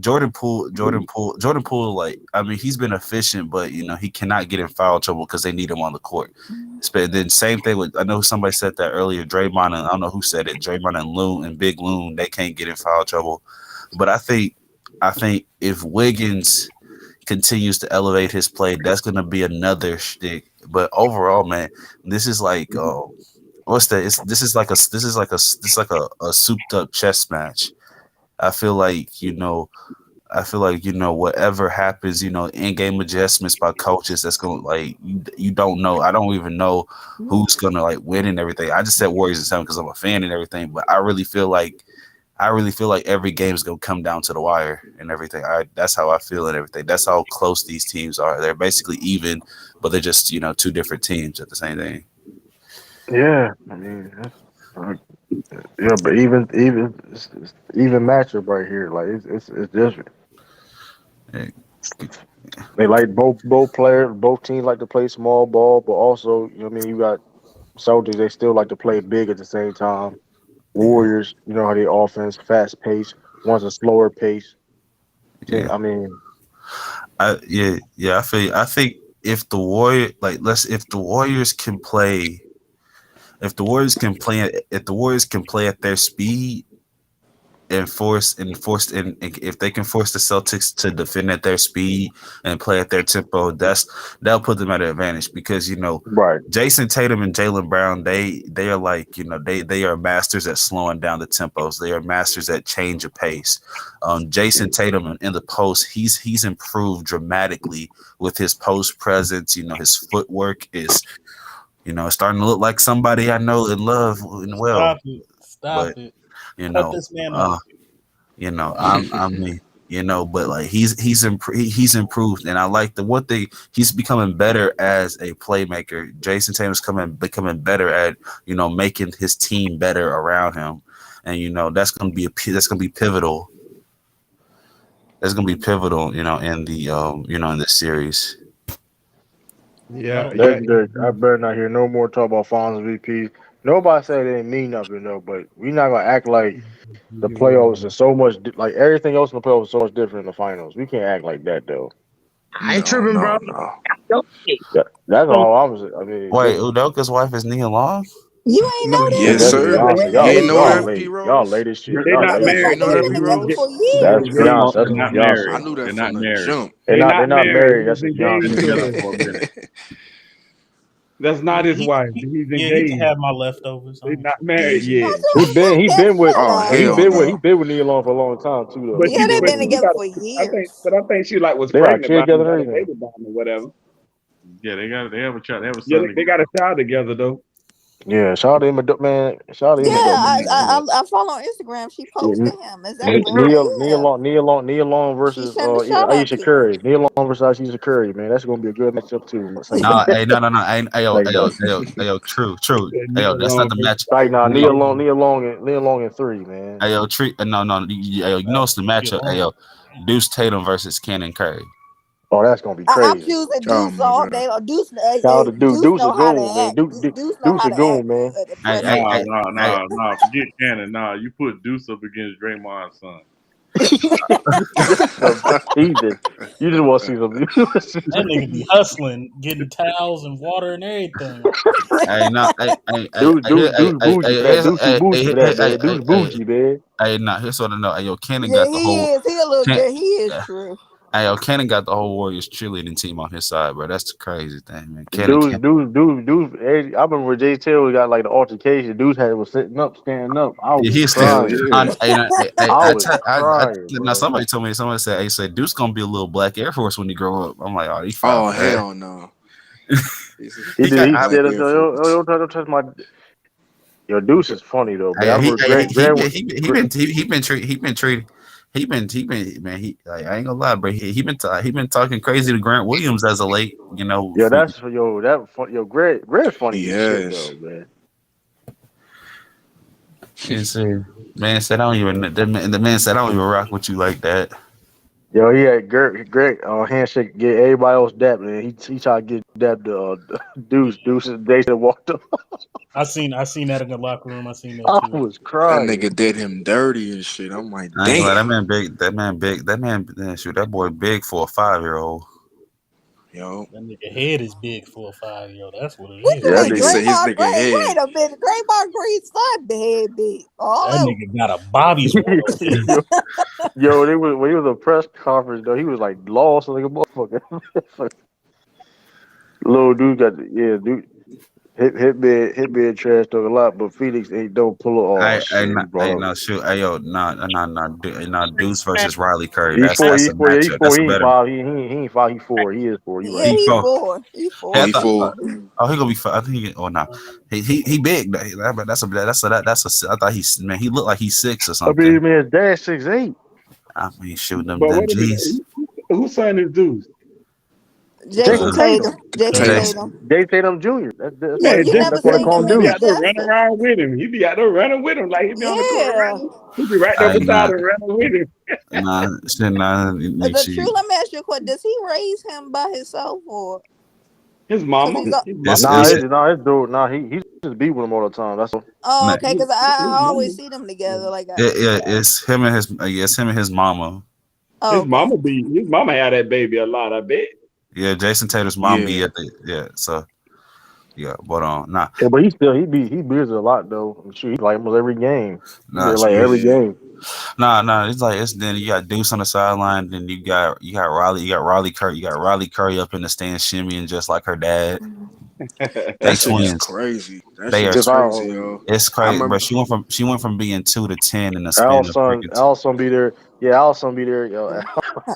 Jordan Poole. Like I mean, he's been efficient, but he cannot get in foul trouble because they need him on the court. Then same thing with I know somebody said that earlier. Draymond and I don't know who said it. Draymond and Loon and Big Loon, they can't get in foul trouble. But I think if Wiggins continues to elevate his play, that's gonna be another shtick. But overall, man, this is like what's that? This is like a souped up chess match. I feel like whatever happens, in game adjustments by coaches, that's gonna like you don't know. I don't even know who's gonna like win and everything. I just said Warriors and 7 because I'm a fan and everything, but I really feel like every game is gonna come down to the wire and everything. That's how I feel and everything. That's how close these teams are. They're basically even, but they're just two different teams at the same thing. Yeah, I mean, yeah, but even matchup right here. Like it's different. Yeah. They like both players, both teams like to play small ball, but also what I mean, you got Celtics. They still like to play big at the same time. Warriors, you know how they offense fast pace. One's a slower pace. Yeah. I mean, I feel. I think if the Warrior like let's if the Warriors can play, if the Warriors can play at their speed and if they can force the Celtics to defend at their speed and play at their tempo, that'll put them at an advantage because right. Jason Tatum and Jalen Brown, they are like they are masters at slowing down the tempos. They are masters at change of pace. Jason Tatum in the post, he's improved dramatically with his post presence. His footwork is starting to look like somebody I know and love and well. Stop it. Stop But it. you Cut know, this man uh, off. I'm me. But like he's improved, and I like he's becoming better as a playmaker. Jason Tatum's becoming better at making his team better around him, and that's gonna be pivotal. That's gonna be pivotal, in the in this series. Yeah, yeah. Legendary. I better not hear no more talk about Finals VPs. Nobody say they didn't mean nothing though, but we not gonna act like the playoffs are so much like everything else in the playoffs is so much different in the finals. We can't act like that though. I ain't No, tripping, bro. no, no. That's all I'm saying. I mean, Wait, Udoka's wife is Nia Long? You ain't No, know yeah, that? Yes, that's sir. Beyonce. You Y'all, ain't know y'all that, P late. Y'all Rose? late as shit. they're Y'all not late as married shit. They've though. You been ain't know that, together P for Rose? That's years. Beyonce. They're That's not Beyonce. I married. knew that They're from not the married. jump. They're not They're married. That's just his They've engaged Beyonce. been to Bro. together her. for a minute. That's not his wife. He's Yeah, he can engaged. have my leftovers. I They're don't not trip. married Easy. yet. I said, He been he that been with Oh, shut up. he hell been with he no. been with Nia Long for a long time too though. But Yeah, she, they've but been So she together got, for I think, years. but I think she like was they got pregnant kids by him, together got and a everything. baby by him or whatever. They have a child. They have a Yeah, son they together. got a child together though. Yeah, shout out to Emma, man. Shout out to Yeah, Emma Dope, man. I follow on Instagram. She Yeah, posted him. Is that for real? Yeah. Nia Long She versus sent a shout out Aisha to him. Curry. Nia Long versus Aisha Curry, man. That's gonna be a good matchup too. No, hey, no. Like that. True. That Hey, nigga that's not long the versus match. Like nah, Ice Cube. Nia Long in three, man. Hey, no, it's the Get matchup. Hey, long. Deuce Tatum versus Cannon Curry. Oh, that's gonna be I'm crazy. choosing Oh Deuce my all god. day. Shout out to Deuce Deuce a know how goon, to man. act. Deuce know Deuce how a to goon, act man. at the Hey, press hey, Nah, hey, conference. nah, hey, nah, nah. Forget Cannon. Nah, you put Deuce up against Draymond's son. He did. You just want to see some. That nigga be hustling, getting towels and water and everything. hey, no, hey, Deuce bougie for that. Deuce too bougie for that, man. Deuce bougie, man. here's what I know. Hey, Cannon Yeah, got the he whole. is. He a little Can, he is true. Cannon got the whole Warriors cheerleading team on his side, bro. That's the crazy thing, man. Cannon Deuce, can't. Hey, I remember when Jay Taylor got like the altercation. Deuce had was sitting up, standing up. I Yeah, was he's still. Hell crying. yeah. I was crying, Now bro. somebody told me. Somebody said, "Hey, said Deuce gonna be a little black Air Force when he grow up." I'm like, "Oh, he foul Oh for that." hell no. He He did. got. He Black said, Air Force. Don't touch my." Yo, Deuce is funny though, man. I Hey, remember he been man. I ain't gonna lie, bro. He been talking crazy to Grant Williams as of late. Yo, that fun. Yo, Greg funny as shit Yes. though, man. and say, man said I don't even. The man said I don't even rock with you like that. Yo, he had Greg handshake get everybody else dap, man. He tried to get dap to Deuce. They said walked up. I seen that in the locker room. I seen that I too. was That crying. nigga did him dirty and shit. I'm like, I ain't gonna lie, damn. that man big. Shoot, that boy big for a 5-year-old. Yo. That nigga head is big for a 5-year-old. That's what it What is. you Yeah, that That mean, nigga nigga. said his Draymond nigga Green? head. Wait a minute, Draymond Green's son head big. All That over. nigga got a Bobby's world head. yo, yo, they was when he was a press conference though. He was like lost like a motherfucker. Little dude got dude. Hit me and trash talk a lot, but Phoenix ain't don't pull it. Oh shit, he brought up. No, shoot, hey, yo, Deuce versus Riley Curry. He's four. That's He's a four. Yeah, he's matchup. four. That's a He ain't better. five. He ain't five. He four. He is four. You Yeah, right. He he four. four. He Hey, four. I He thought. full. Oh, he gonna be. I think he. Oh no, he big. That's a. I thought he's man. He looked like he's 6 or I something. mean, man, his dad 6'8". I mean, shooting But them wait a minute, G's. whose son is Deuce? Jason Jason Uh, Tatum. Tatum. Jason Tatum. Jason. Tatum. Jay Tatum Jr. Yeah, you Jason never That's why they seen Tatum call him him should in be Deuce. out there running Augusta? around with him. He be out there running with him, like he be on the court Yeah. running. He be right there I beside not. him, running with him. The She. truth, let me ask you a question. Does he raise him by himself or His because mama, he's a his It's mama Nah, did. it's. his dude. Nah, he just be with him all the time. That's all. oh, Nah, okay, because His I mama, always see them together. Like, It's him and his. Yeah, it's him and his mama. oh, okay. his mama had that baby a lot. I bet. Yeah, Jason Tatum's mom be Yeah. at the. Yeah, so yeah, but nah, Yeah, but he beats a lot though. I'm sure he like almost every game. He nah. been like Shoot. every Yeah. game. Nah. It's then you got Deuce on the sideline. Then you got Riley. You got Riley Curry. You got Riley Curry up in the stand shimmying just like her dad. They That shit is twins. crazy. That They shit are. is Just crazy, how yo. It's I crazy, bro. remember. She went from being 2 to 10 in the span of Alson, freaking. Alson be there. Yeah, Alson be there. Yo,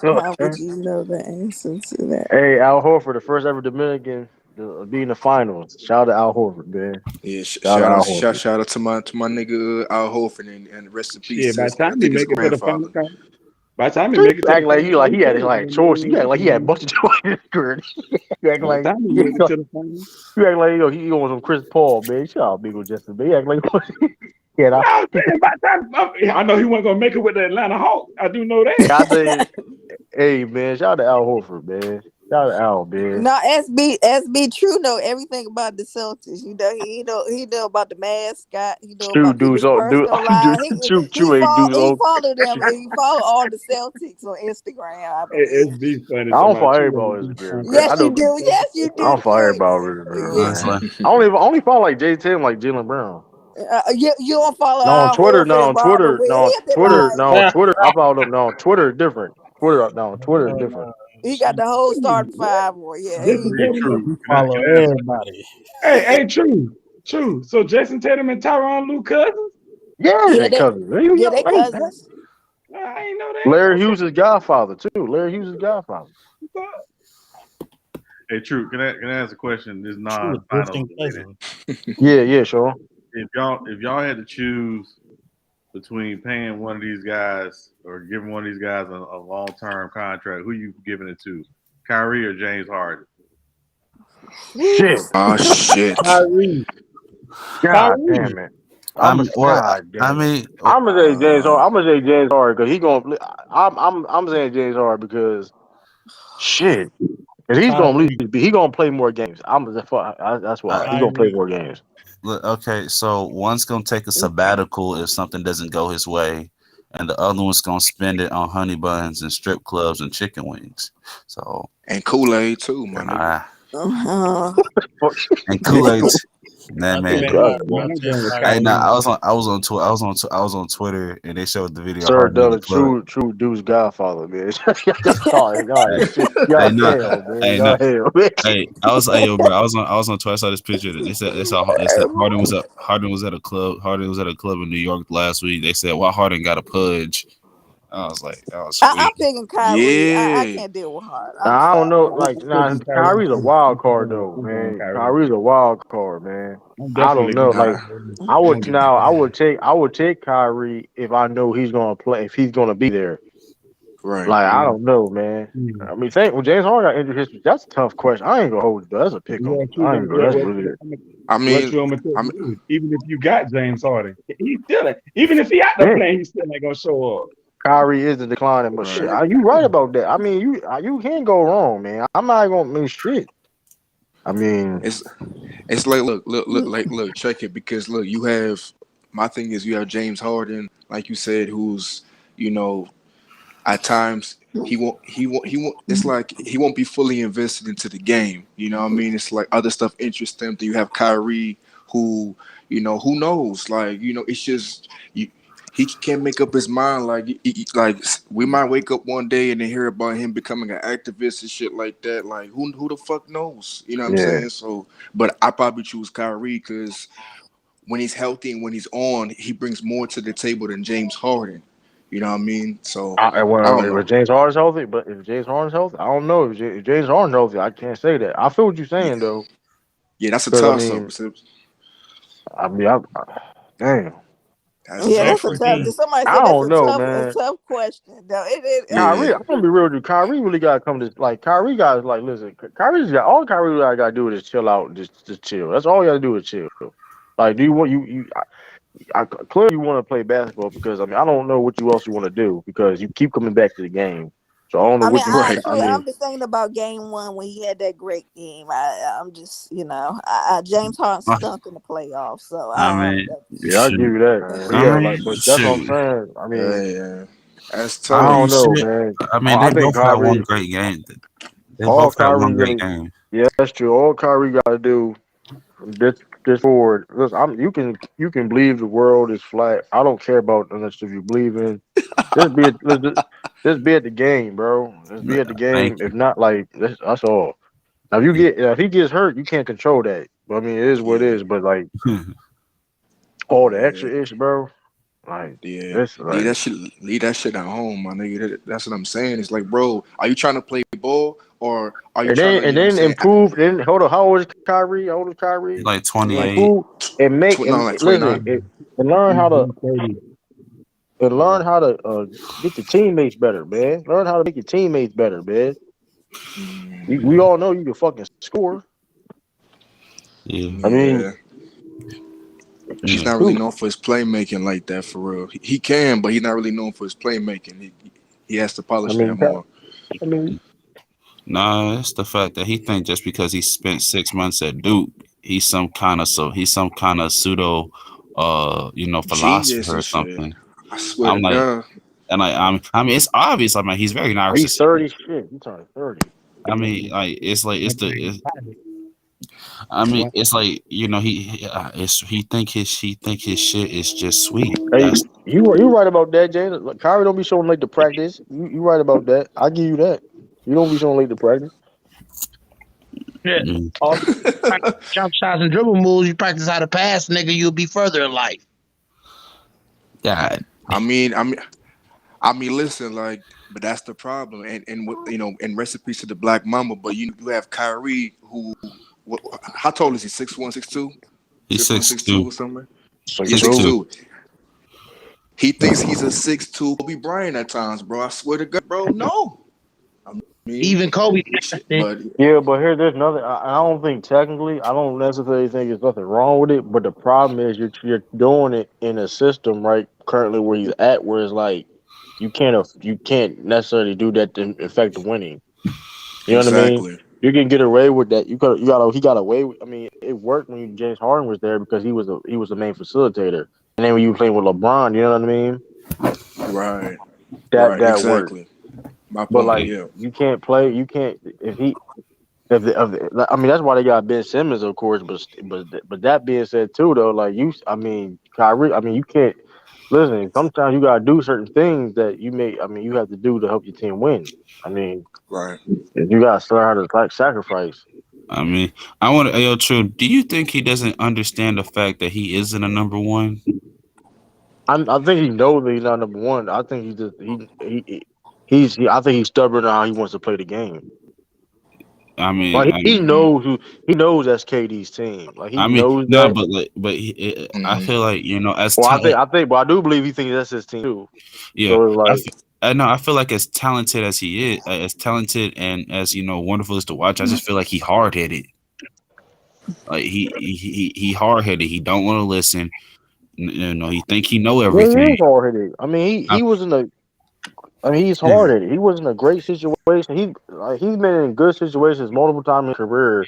How would you know the answer to that? hey, Al Horford, the first ever Dominican to be in the finals. Shout out to Al Horford, man. Yeah, Shout out to Al Horford. shout out to my nigga Al Horford and rest in peace Shit, to by the I time he think his make it to the grandfather. final, By the time he You make it to the act final, like he had like choice. You act like he had a bunch of choices. You act by the like time he you make act it like to the final. you act like he going some Chris Paul, man. Shut up, big old Justin. Man. You act like yeah, No, I'm saying by the time I know he wasn't gonna make it with the Atlanta Hawks. I do know that. yeah. I think, hey man, shout out to Al Horford, man. Shout out to Al, man. Now, SB True know everything about the Celtics. You know he know about the mascot. He know True about dudes people's on dude, personal life. true ain't dudes He on. follow them. He follow all the Celtics on Instagram. I believe. It's be funny. I don't Somebody follow true everybody ain't on be Instagram, funny. man. I Yes, you know do. Yes, you I do, don't follow Trey. everybody on Instagram, Yeah. It's man. like I only follow like J10, like Jalen Brown. You don't follow No, on Al Twitter, Horford no, and on Barbara Twitter, no, on Williams. Twitter, no, on yeah. Twitter. I follow them. No, on Twitter is different. Twitter, no, on Twitter is different. He got the whole starting five. Boy, yeah. Jason Hey, Tatum. true. You Can follow I ask? everybody. Hey, true, true. So Jason Tatum and Tyronn Lue cousins? Yeah, Yeah, they they cousins. You yeah know, they hey, man. cousins. I ain't know that. Larry Okay. Hughes' godfather too. Larry Hughes' godfather. Hey, true. Can I ask a question? This True, non-finals distant related. cousin. Yeah, sure. If y'all had to choose between paying one of these guys or giving one of these guys a long-term contract, who you giving it to? Kyrie or James Harden? Shit. Ah, shit. Kyrie. God Kyrie. damn it. I mean, well, God I damn it. mean, I'm gonna say James Harden. Uh, I'm gonna say James Harden because he gonna. I'm saying James Harden because shit. Because he's gonna Kyrie. leave. He gonna play more games. That's I, why he gonna play Kyrie. more games. look, okay, so one's gonna take a sabbatical if something doesn't go his way, and the other one's gonna spend it on honey buns and strip clubs and chicken wings. So, and Kool-Aid too, my nigga. uh, Uh-huh. and Kool Aid, that I man. think God, I Man, I'm think going with Hey, nah, Kyrie. Kyrie. I was on Twitter, and they showed the video of Sir Harden in the Della, club. true dude's godfather, man. y'all Hey, ain't shit. hey, Y'all nah, hell, man. hey, nah, Y'all hell, man. hey, hey, yo, bro, I was on Twitter. I saw this picture. They said Harden was at a club. Harden was at a club in New York last week. They said, "Why Harden got a pudge?" I was like, "That was I'm sweet." picking Kyrie. I Yeah. can't deal with Hart. I'm Now, I don't know. sorry. Like, I'm now taking Kyrie Kyrie's a too. wild card, though, I'm going man. Kyrie. Kyrie's a wild card, man. I'm I don't definitely know. going Like, Uh, Kyrie. Mhm. I would take Kyrie if I know he's gonna play. If he's gonna be there. right. Like, I Yeah. don't know, man. Yeah. I mean, think when James Harden got injured history, that's a tough question. I ain't gonna hold you. Though. That's a pick 'em. Yeah, true. I But ain't gonna. That's really. I what mean, you want me to tell I'm you? Even if you got James Harden, he still ain't. Even if he out there Man, playing, he still ain't gonna show up. Kyrie is the declining, but shit, right. you right about that. I mean, you can't go wrong, man. I'm not gonna mean shit. I mean, It's it's like look, check it because look, you have my thing is you have James Harden, like you said, who's you know at times he won't it's like he won't be fully invested into the game. You know what I mean? It's like other stuff interests him. Then you have Kyrie who, who knows? Like, it's just he can't make up his mind. Like, like we might wake up one day and then hear about him becoming an activist and shit like that. Like, who the fuck knows? You know what I'm yeah. saying? So, but I probably choose Kyrie because when he's healthy and when he's on, he brings more to the table than James Harden. You know what I mean? So I don't If know. James Harden's healthy, but if James Harden's healthy, I don't know. If James Harden's healthy, I can't say that. I feel what you're Yeah, saying though, yeah, that's a because toss up. I mean, damn. That's Yeah, Yeah, that's tough a right for tough. there. me. Somebody I said that's don't know, a man. tough question. Though it Kyrie, Yeah, I'm gonna be real with you. Kyrie really gotta come to like Kyrie guys like listen. Kyrie's got all Kyrie gotta do is chill out, just chill. That's all you gotta do is chill. Like, do you want clearly you want to play basketball because I mean I don't know what you else you want to do because you keep coming back to the game. So I don't know I mean, what you. I right. I actually, mean, I'm just thinking about game one when he had that great game. I'm just, James Harden I stunk in the playoffs, so I mean, yeah, I give shoot. you that, man. Uh, He I had like, mean, but that's what I'm shoot. saying. I mean, yeah, that's I I tough. mean, don't know, shit. man. I mean, I they think both had one Kyrie, great game. They all both had Kyrie one great really, game. yeah, that's true. All Kyrie got to do from this forward. Listen, you can believe the world is flat. I don't care about unless if you believe in. Just be at, just be at the game, bro. Just be at the Thank game. you. If not, like that's all. Now, Yeah. if he gets hurt, you can't control that. But I mean, it is what it Yeah, is. But like all the yeah, extra ish, bro. Like yeah. it's Leave like, that shit. Leave that shit at home, my nigga. That's what I'm saying. It's like, bro, are you trying to play ball or are you trying to, and then saying, improve. Then hold on, how old is Kyrie? How old is He's Kyrie? like like, 28. Improve and make no, and like listen 29. and learn He's how to. he's 30. and learn how to get your teammates better, man. Learn how to make your teammates better, man. We all know you can fucking score. Yeah. I mean, Yeah. He's Yeah. not really shoot. known for his playmaking like that for real. He can, but he's not really known for his playmaking. He has to I polish that mean, more. I mean, Nah, it's the fact that he think just because he spent 6 months at Duke, he's some kind of pseudo Genius philosopher or and shit. something. I swear to I'm like God. I mean it's obvious. I mean he's very he's narcissistic. 30 shit. He's turning 30. I mean like it's like it's the it's, I mean What? it's like he think his shit is just sweet. Hey, That's you right about that, Jay. Like, Kyrie don't be showing late to practice. You right about that. I give you that. You don't be showing late to practice. Yeah. mm, All jump shots and dribble moves, you practice how to pass, nigga, you'll be further in life. God. I mean, I mean, I mean, listen, like, but that's the problem, and what and recipes to the Black Mamba. But you have Kyrie, who, how tall is he? 6'1", 6'2", He's 6'1", 6'2". 6'2" or something. Yeah, Six Six six two. two. two. He thinks he's a 6'2" Kobe Bryant at times, bro. I swear to God, bro. No, I mean, Even Kobe shit, passed it. but Yeah, but there's nothing. I don't think technically. I don't necessarily think there's nothing wrong with it. But the problem is you're doing it in a system right currently where he's at, where it's like you can't necessarily do that to affect the winning. You know what I mean? exactly, You can get away with that. He got away with. I mean, it worked when James Harden was there because he was the main facilitator. And then when you playing with LeBron, you know what I mean? right, That right, that worked. exactly. My But point, like Hey, yeah. you can't play. You can't if he I mean, that's why they got Ben Simmons, of course. But that being said, too, though, like I mean, Kyrie, I mean, you can't listen. Sometimes you gotta do certain things that you may, I mean, you have to do to help your team win. I mean, Right. you gotta learn how to like sacrifice. I mean, I want to, yo, True. Do you think he doesn't understand the fact that he isn't a number one? I think he knows that he's not number one. I think I think he's stubborn on how he wants to play the game. I mean, Like he knows that's KD's team. Like he knows no, that. but I Hmm. feel like as Well, talent, but I do believe he thinks that's his team too. yeah, So it's like. I know. I feel like as talented as he is, as talented and as wonderful as to watch. I just feel like he hard headed. Like he hard headed. He don't want to listen. He think he know Yeah, he everything. is hard headed. I mean, I, he was in a. I mean, he's hard headed. He was in a great situation. He's been in good situations multiple times in his career,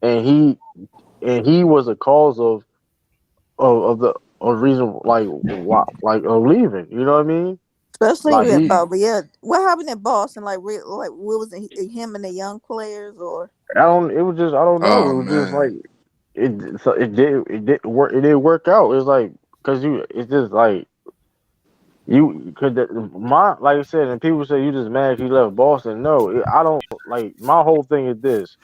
and he was a cause of the of reason like why like of leaving. You know what I mean? Especially Like with he, but yeah, what happened in Boston? Like what was it? Him and the young players, or I don't. It was just I don't know. Oh It was just like man. it. So it did work. It did work out. It was like because it's just like. You could my like I said, and people say you just mad he left Boston. No, I don't like. My whole thing is this: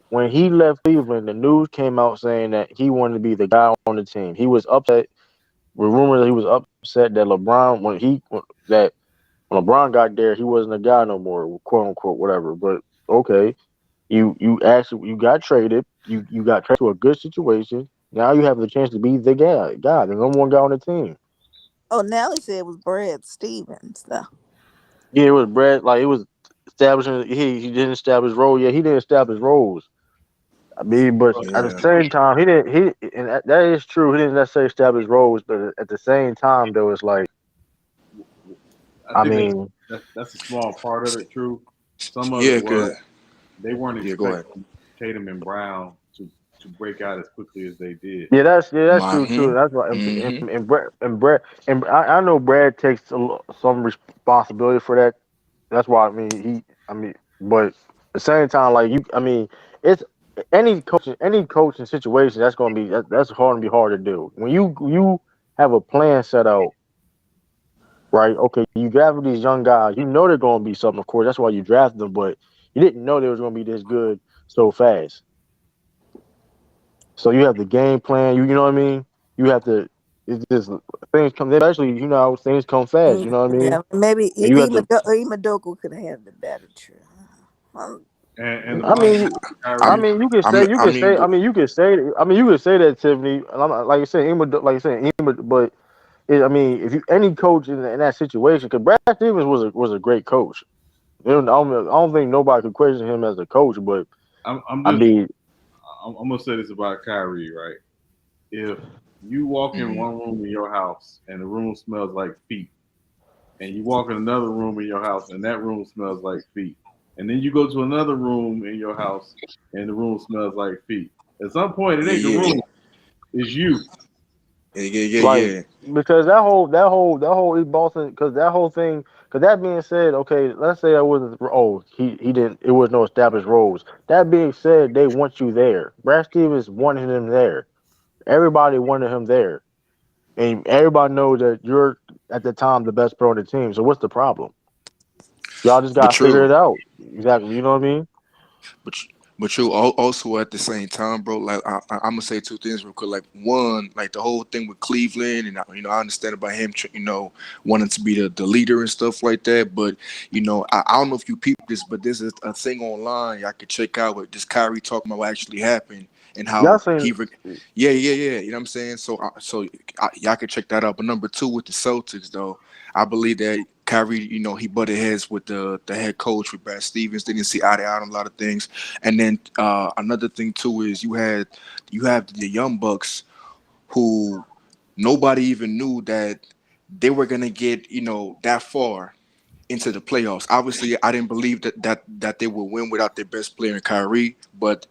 when he left Cleveland, the news came out saying that he wanted to be the guy on the team. He was upset. With rumors that he was upset that that when LeBron got there, he wasn't a guy no more, quote unquote, whatever. But okay, you got traded. You got traded to a good situation. Now you have the chance to be the number one guy on the team. oh, Nelly said it was Brad Stevens though. Yeah, it was Brad. Like it was establishing. He didn't establish role. Yeah, he didn't establish roles. I mean, but at the Yeah. same time, he didn't. And that is true. He didn't necessarily establish roles. But at the same time, though, it's like I I think mean, that's a small part of it. True. Some of Yeah. it was Good. they weren't Yeah. Go ahead. expecting Tatum and Brown to break out as quickly as they did. that's My. true too. That's right. Mm-hmm. And I know Brad takes some responsibility for that. That's why I mean, but at the same time, like I mean, it's any coaching situation that's going to be that's going to be hard to do when you have a plan set out, right? Okay, you draft these young guys, you know they're going to be something. Of course, that's why you drafted them, but you didn't know they was going to be this good so fast. So you have the game plan. You know what I mean? You have to. It's just things come, especially things come fast. You know what I mean? Yeah, maybe And you have to. Madoka could have had the better true. Um, And the I funny mean, thing, I Kyrie, mean, I mean, you can say that, Tiffany. And I'm like you said, Ima, like you said, Ima, but I mean, if you any coach in that situation, because Brad Stevens was a great coach. I don't think nobody could question him as a coach, but I'm I just mean, I'm gonna say this about Kyrie, right? If you walk in one room in your house and the room smells like feet, and you walk in another room in your house and that room smells like feet, and then you go to another room in your house and the room smells like feet. At some point, it Yeah, ain't the yeah, room, it's you. yeah, yeah, yeah, like yeah. because that whole East Boston, because that whole thing, because that being said, okay, let's say that wasn't, he didn't, it was no established roles. That being said, they want you there. Brad Stevens wanted him there. Everybody wanted him there, and everybody knows that you're at the time the best pro on the team. So what's the problem? Y'all just But gotta figure true. it out. Exactly. You know what I mean? But you also at the same time, bro. Like I'm gonna say two things real quick. Like one, like the whole thing with Cleveland, and I understand about him, wanting to be the leader and stuff like that. But I don't know if you peeped this, but this is a thing online y'all could check out with this Kyrie talking about what actually happened and Y'all how seen? yeah, yeah, yeah. You know what I'm saying? So y'all can check that out. But number two with the Celtics, though, I believe that Kyrie, he butted heads with the head coach with Brad Stevens. They didn't see eye to eye on a lot of things. And then another thing too is you have the Young Bucks who nobody even knew that they were gonna get that far into the playoffs. Obviously, I didn't believe that they would win without their best player in Kyrie, but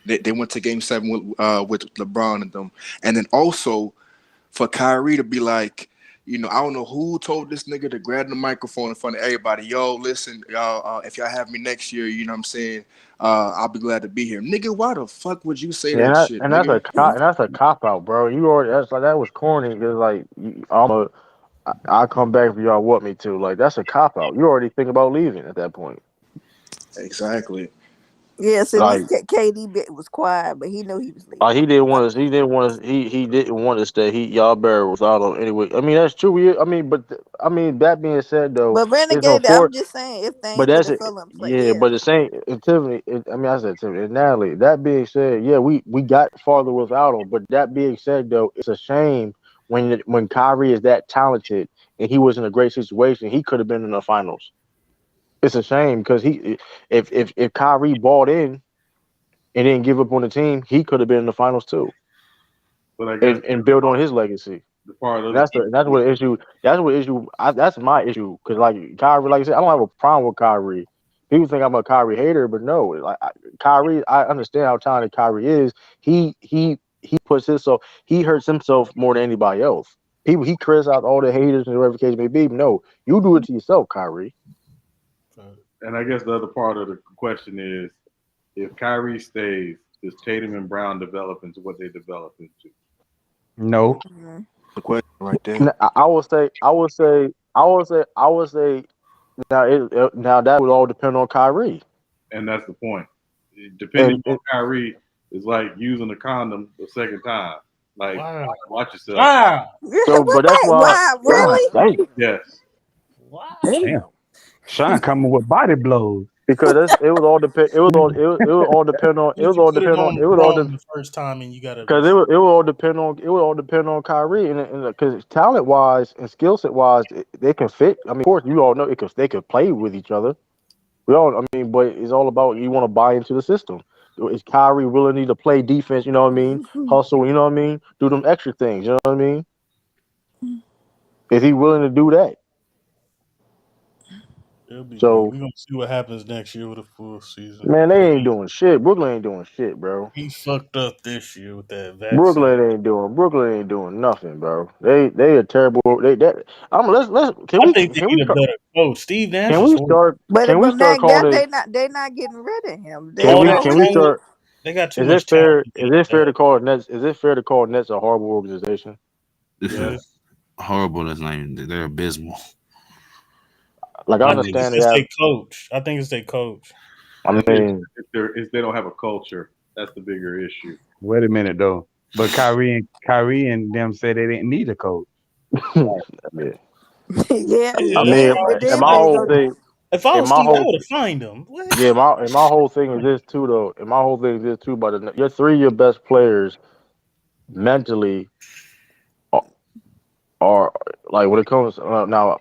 they went to Game 7 with LeBron and them, and then also for Kyrie to be like, I don't know who told this nigga to grab the microphone in front of everybody. Yo, listen, y'all, if y'all have me next year, you know what I'm saying? I'll be glad to be here. Nigga, why the fuck would you say Yeah, that shit, that's nigga? a cop out, bro. You already that was corny. Cause like I'll come back if y'all want me to. Like that's a cop out. You already think about leaving at that point. Exactly. Yes, at Like least KD was quiet, but he knew he was leaving. he didn't want to. He didn't want to. He didn't want to stay. Y'all better without him anyway. I mean that's true. I mean that being said though, But it's no Renegade, for. I'm just saying, if But things would that's have it. fell in place, Yeah, yeah. but the same. And Tiffany. I mean, I said Tiffany and Natalie. That being said, yeah, we got farther without him. But that being said, though, it's a shame when Kyrie is that talented and he was in a great situation. He could have been in the finals. It's a shame because if Kyrie bought in and didn't give up on the team, he could have been in the finals too, But I guess and build on his legacy. the part of And the that's what the issue. That's my issue because like Kyrie, like I said, I don't have a problem with Kyrie. People think I'm a Kyrie hater, but no, Kyrie, I understand how talented Kyrie is. He puts himself, he hurts himself more than anybody else. He criticizes all the haters and whatever the case may be. But no, you do it to yourself, Kyrie. and I guess the other part of the question is, if Kyrie stays, does Tatum and Brown develop into what they develop into? No. Mhm. The question right there. I would say. Now that would all depend on Kyrie. And that's the point. Depending And, on and Kyrie is like using a condom the second time. Like, Wow. watch yourself. Wow. so, but that's Wait, why. why? God Really? dang. Yes. Wow. Damn. Sean coming with body blows. Because it was all depend. It was all depend on. It If was you all put it depend on. on It was all wrong the first time and you gotta because it would all depend on. It would all depend on Kyrie and because talent wise and skill set wise, they can fit. I mean, of course, you all know they could play with each other. We all. I mean, but it's all about you want to buy into the system. Is Kyrie willing to play defense? You know what I mean? Hustle. You know what I mean? Do them extra things. You know what I mean? Is he willing to do that? it'll be good. So We're gonna see what happens next year with a full season. man, they Cause ain't doing shit. Brooklyn ain't doing shit, bro. he fucked up this year with that vaccine. Brooklyn ain't doing nothing, bro. They are terrible. They that I'm let's I think they need a better coach. Steve Nash can is we horrible. start But can we but start Mac, calling it they not getting rid of him. can All we that can we talent, start they got too is it much talent. fair to call Nets is it fair to call Nets a horrible organization? This Yeah, is horrible. That's not even. They're abysmal. Like I I Them think it's understand niggas. just that their coach. I think it's their coach. I I think mean if they don't have a culture, that's the bigger issue. Wait a minute though. But Kyrie and them said they didn't need a coach. I mean Yeah, Yeah, I that's mean what I but was and then my they whole go. saying. thing If I and was my Steve, I whole would have fined him. What? yeah my whole thing is this too though and my whole thing is this too but your three of your best players mentally are like when it comes now.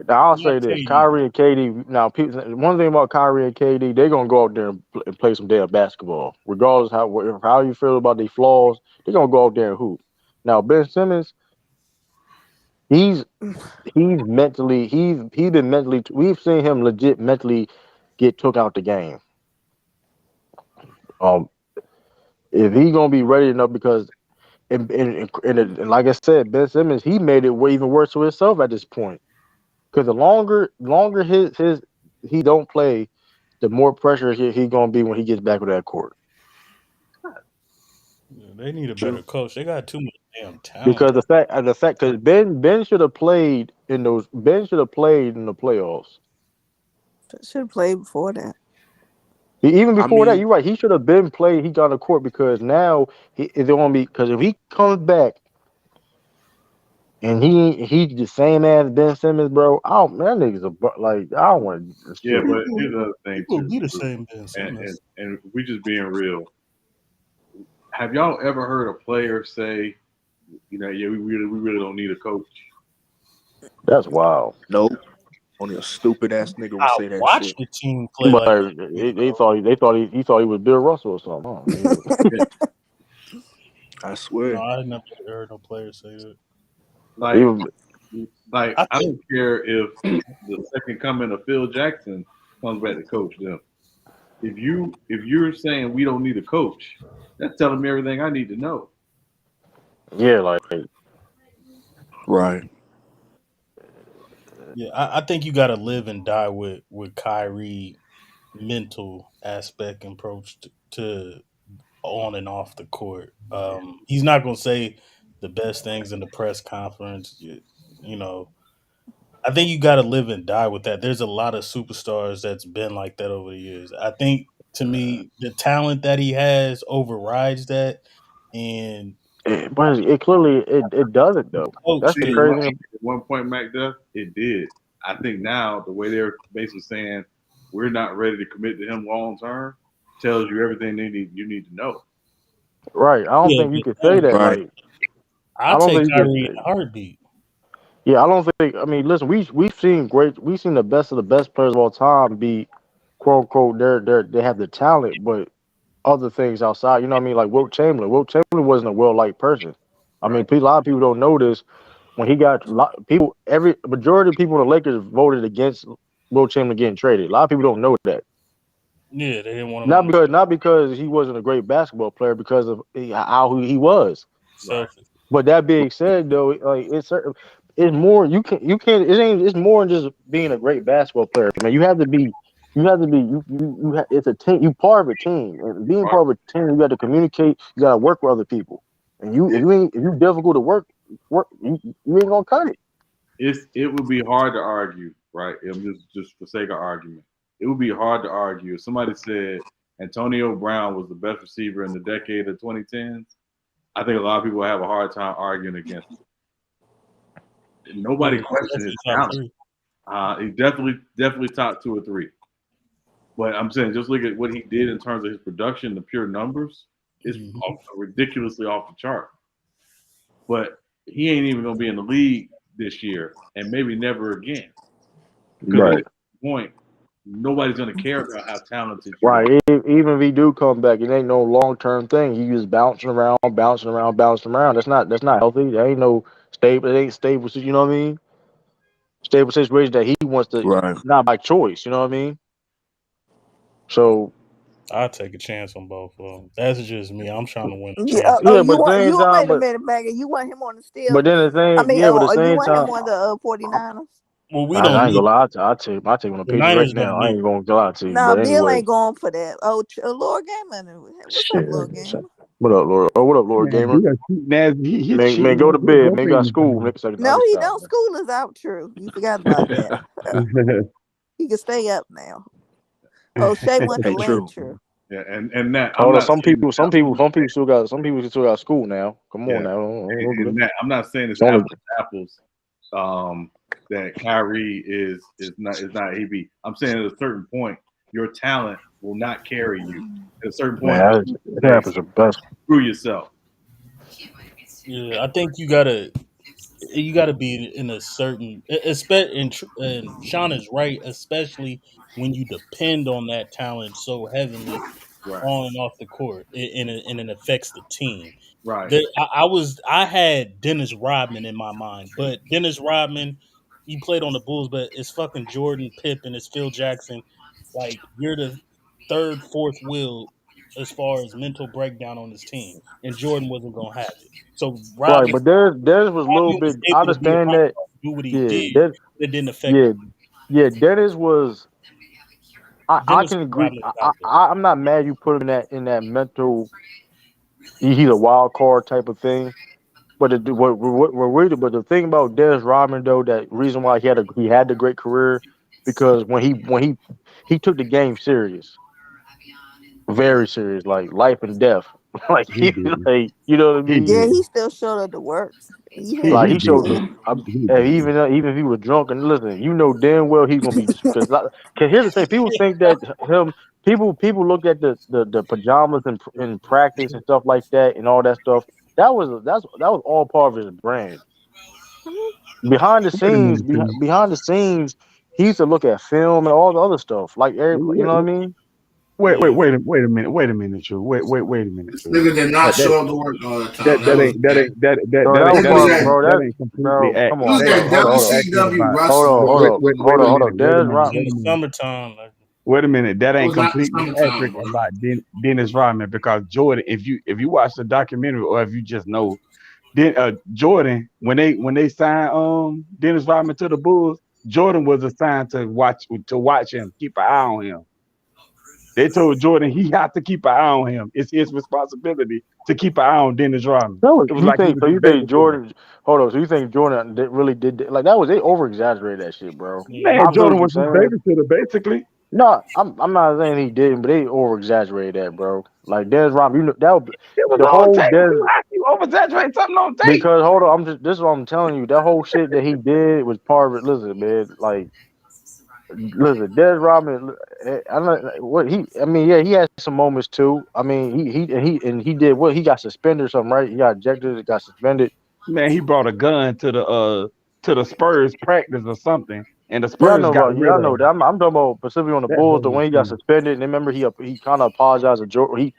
Now I'll Not say this: KD. Kyrie and KD. Now, people, one thing about Kyrie and KD, they're gonna go out there and play some damn basketball, regardless how you feel about their flaws. They're gonna go out there and hoop. Now, Ben Simmons, he's he's mentally he's been mentally. We've seen him legit mentally get took out the game. Um, if he gonna be ready enough, because and like I said, Ben Simmons, he made it way even worse for himself at this point. Because the longer his he don't play, the more pressure he gonna be when he gets back with that court. Yeah, they need a better True. coach. They got too much damn talent. Because because Ben should have played in the playoffs. Should have played before that. Even I before that, mean, you're right. He should have been played. He got on the court because now it's gonna be, because if he comes back and he's the same as Ben Simmons, bro. That nigga's like, I don't want to Yeah, shit. but People, here's the other thing people too, be the same Ben and Simmons. we just being real. Have y'all ever heard a player say, yeah, we really don't need a coach? That's wild. nope. Only a stupid ass nigga would I say that shit. watched the team play But like that years they ago. thought he was Bill Russell or something. Huh? Yeah. I No, swear. I never heard no player say that. He Like, was, I I think don't care if the second coming of Phil Jackson comes back to coach them. If you're saying we don't need a coach, that's telling me everything I need to know. yeah, like Right. yeah, I think you got to live and die with Kyrie mental aspect and approach to on and off the court. He's not going to say the best things in the press conference. You know, I think you got to live and die with that. There's a lot of superstars that's been like that over the years. I think to me, the talent that he has overrides that, and but it clearly it doesn't though. That's coach the See, to crazy thing. at one point, Mac Duff, it did. I think now the way they're basically saying we're not ready to commit to him long term tells you everything you need to know. Right. I don't yeah, think you but could say that. Right. Like, I'll I don't take think you could Kyrie in say. a heartbeat. Yeah, I don't think. I mean, listen, we've seen the best of the best players of all time be, quote unquote, they have the talent, but other things outside. You know what I mean? Like Wilt Chamberlain. Wilt Chamberlain wasn't a well liked person. I mean, Right. a lot of people don't know this. When he got people, every majority of people in the Lakers voted against Wilt Chamberlain getting traded. A lot of people don't know that. Yeah, they didn't want him Not on because not because he wasn't a great basketball player, because of how he was. Right. selfish. But that being said, though, like it's more. You can't. It ain't. It's more than just being a great basketball player, man. It's a team. You part of a team, and being Right. part of a team, you got to communicate. You got to work with other people, and It, if you difficult to work, you ain't gonna cut it. it would be hard to argue, right? I'm just for sake of argument. It would be hard to argue if somebody said Antonio Brown was the best receiver in the decade of 2010s. I think a lot of people have a hard time arguing against it. Nobody Yeah, questioned his definitely top talent. three. He definitely top two or three. But I'm saying just look at what he did in terms of his production, the pure numbers. It's Mhm. ridiculously off the chart. But he ain't even gonna be in the league this year, and maybe never again. Because at Right. that point, nobody's gonna care about how talented you are. Right. Even if he do come back, it ain't no long term thing. He just bouncing around, bouncing around, bouncing around. That's not healthy. That ain't no stable. It ain't stable. You know what I mean? Stable situation that he wants to, Right. not by choice. You know what I mean? So I'll take a chance on both of them. That's just me. I'm trying to win a Yeah. yeah, championship. but at the same time, Wait a minute, Maggie. You want him on the but Steelers? then the I same, mean, yeah, but at the you same want him time, on the 49ers? Well, we don't I ain't need gonna lie. I take him on the the Patriots right Niners don't now. I need. ain't gonna lie to you. Nah, But Bill anyway, ain't going for that. Oh, Lord Gamer. What's up, shit. Lord Gamer? What up, Lord? Oh, what up, Lord Man, Gamer? Bill cheating ass. He Man, cheating go ass to with bed. both Man, you got Ravens school fans. next second. Let No, me he stop. don't. School is out. True, you forgot about that. He can stay up now. Oh, Shay went to Hey, Lane. true. True. Yeah, and that I'm Hold on, not saying it's some people still got school now. Come on yeah, now, don't do that. and that I'm not saying it's It's only apples to apples. That Kyrie is not AB. I'm saying at a certain point, your talent will not carry you. At a certain point, man. It say happens the best. screw yourself. Yeah, I think you gotta. You got to be in a certain, especially, and Sean is right, especially when you depend on that talent so heavily Right. on and off the court, and it affects the team. Right. I had Dennis Rodman in my mind, but Dennis Rodman, he played on the Bulls, but it's fucking Jordan, Pippen, it's Phil Jackson. Like you're the third, fourth wheel as far as mental breakdown on this team, and Jordan wasn't gonna have it. So Right, Rodman, but theirs was a little Rodman was bit. I able to be understand around that. do what he Yeah, did, that but it didn't affect yeah yeah. Dennis was. I Dennis can was agree. Rodman without a doubt. I'm not mad you put him in that mental. He's a wild card type of thing. But but the thing about Dennis Rodman though, that reason why he had the great career, because when he took the game serious, very serious, like life and death, like He didn't. you know what I He mean? Yeah, he didn't. still showed up to work. He He had Like he he showed the. didn't. He And didn't. even if he was drunk, and listen, you know damn well he's gonna be, because here's the thing: people think that people look at the pajamas in practice and stuff like that and all that stuff. That was all part of his brand. Behind the Wait a scenes, minute, too. behind the scenes, he used to look at film and all the other stuff. Like everybody, you Wait, know what I mean? Yeah, wait a minute, True. Wait a minute, This True. nigga did not That that show up to work all the that time. That that was ain't that bad. ain't that that Bro, that that was ain't He that was part ain't of, at bro. that That ain't completely bro, act. come he on, was That at bro. ain't Hold accurate WCW about. wrestling. hold on, hold on. Wait a Dennis minute. it's Rodman. in Wait a the minute. summertime. Wait a minute. That It ain't was not the completely summertime, accurate bro. about Dennis Rodman, because Jordan, if you watch the documentary, or if you just know, then Jordan, when they signed Dennis Rodman to the Bulls, Jordan was assigned to watch him, keep an eye on him. They told Jordan he had to keep an eye on him. It's his responsibility to keep an eye on Dennis Rodman. No, It was you like he think was so? his You baby think boy. Jordan? Hold on. So you think Jordan really did like that? Was they over exaggerated that shit, bro? Yeah, Man, I feel what Jordan you're was his saying. babysitter, basically. No, I'm not saying he didn't, but they over exaggerated that, bro. Like Dennis Rodman, you know that was, It was the on whole tape. Dennis. How can you oversaturate something on tape? Because hold on, this is what I'm telling you. That whole shit that he did was part of it. Listen, man, like listen, Dennis Rodman. I'm not what he. I mean, yeah, he had some moments too. I mean, he did what he got suspended or something, right? He got ejected, got suspended. Man, he brought a gun to the Spurs practice or something, and the Yeah, I Spurs know got about. Yeah, rid I of know that. him. I'm talking about specifically on the That Bulls. The whole when he got thing. suspended, and remember he kind of apologized to Jordan.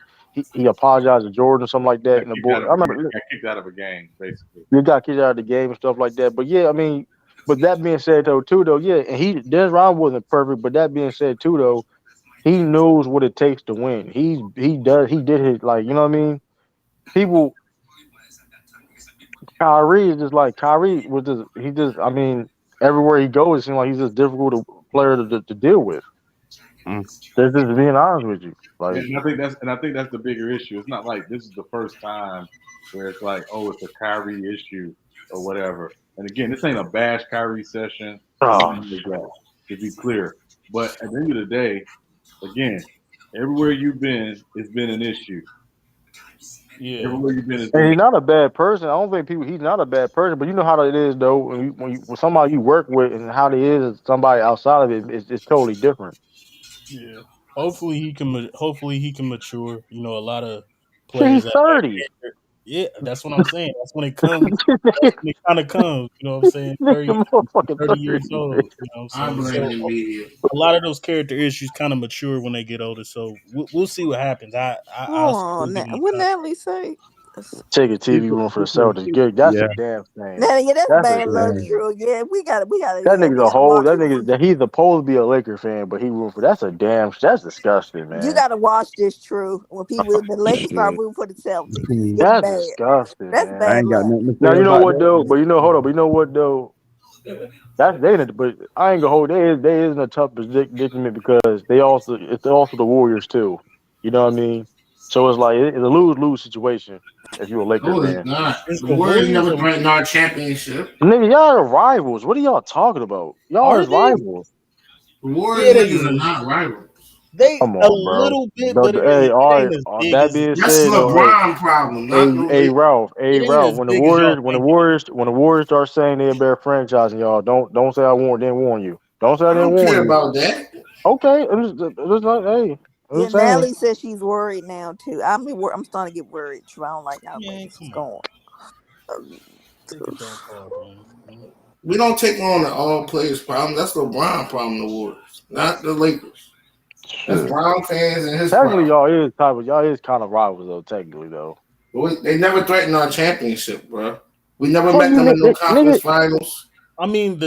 He apologized to Jordan or something like that. In the Bulls, I remember Got kicked out of a game, basically. he got kicked out of the game and stuff like that. But yeah, I mean, but that being said though, yeah, and Dennis Rodman wasn't perfect. But that being said too, though, he knows what it takes to win. He did his, like, you know what I mean. People, Kyrie is just like Kyrie was just he just, I mean, everywhere he goes, it seems like he's just difficult player to deal with. Mm. That's just being honest with you. Like, And I think that's the bigger issue. It's not like this is the first time where it's like, oh, it's a Kyrie issue or whatever. And again, this ain't a bash Kyrie session or oh, nothing like that, to be clear. But at the end of the day, again, everywhere you've been, it's been an issue. yeah, Everywhere you've been, it's and been. he's not a bad person. I don't think he's not a bad person, but you know how it is though when somebody you work with and how they is somebody outside of it, it's totally different. yeah. Hopefully he can. Hopefully he can mature. You know, a lot of Shit, players he's at 30. that age. Yeah, that's what I'm saying. That's when it comes. That's when it kind of comes. You know what I'm saying? Nigga, motherfucking 30 30, years old. man. You know what I'm I saying? blame So the media. a lot of those character issues kind of mature when they get older. So we'll see what happens. I'll Hold still on. give him What a Natalie say? Take a He TV said, room for the Celtics. Good. That's a yeah, damn shame. Natalie, yeah, that's That's a bad damn luck, yeah. shame. true. Yeah, That we nigga's a gotta whole. watch That it. nigga. That he's supposed to be a Laker fan, but he room for. That's a damn. That's disgusting, You man. gotta watch this, true. When the Lakers start Shit. rooting for the Celtics, it's Mhm. getting That's bad. disgusting, That's I man. bad ain't got luck. nothing to Now say you know about what that. though. But you know, hold on. But you know what though. That's they. But I ain't gonna hold. They is in a tough predicament because it's also the Warriors too. You know what I mean? So it's like it's a lose situation if you're a Laker No, it's fan. not. Is The the Warriors Warriors never a threatened our championship. Nigga, y'all are rivals. What are y'all talking about? Y'all are is they? rivals. The Warriors Yeah, and they Lakers are is. not rivals. They Come a on, bro. little bit, but Hey, all it right. ain't as big That as it being That's said, though, hey, LeBron problem, not no Lakers. Hey, it ain't Ralph. as big as y'all When the think it is. Warriors, start saying they're a better franchise, and y'all don't say didn't warn you. Don't say I I didn't don't warn care you. about that. Okay, I'm just like, hey, I'm Yeah, just saying. Natalie says she's worried now too. I'm starting to get worried. True, I don't like how the Man, Lakers is come on. going. Take a jump off, man. Mhm. We don't take on the all players problem. That's the LeBron problem. The Warriors, not the Lakers. That's Shit. Brown fans and his Technically, problem. y'all is kind of rivals though. Technically though. They never threatened our championship, bro. We never Fuck met you, them in no nigga. conference finals. I mean,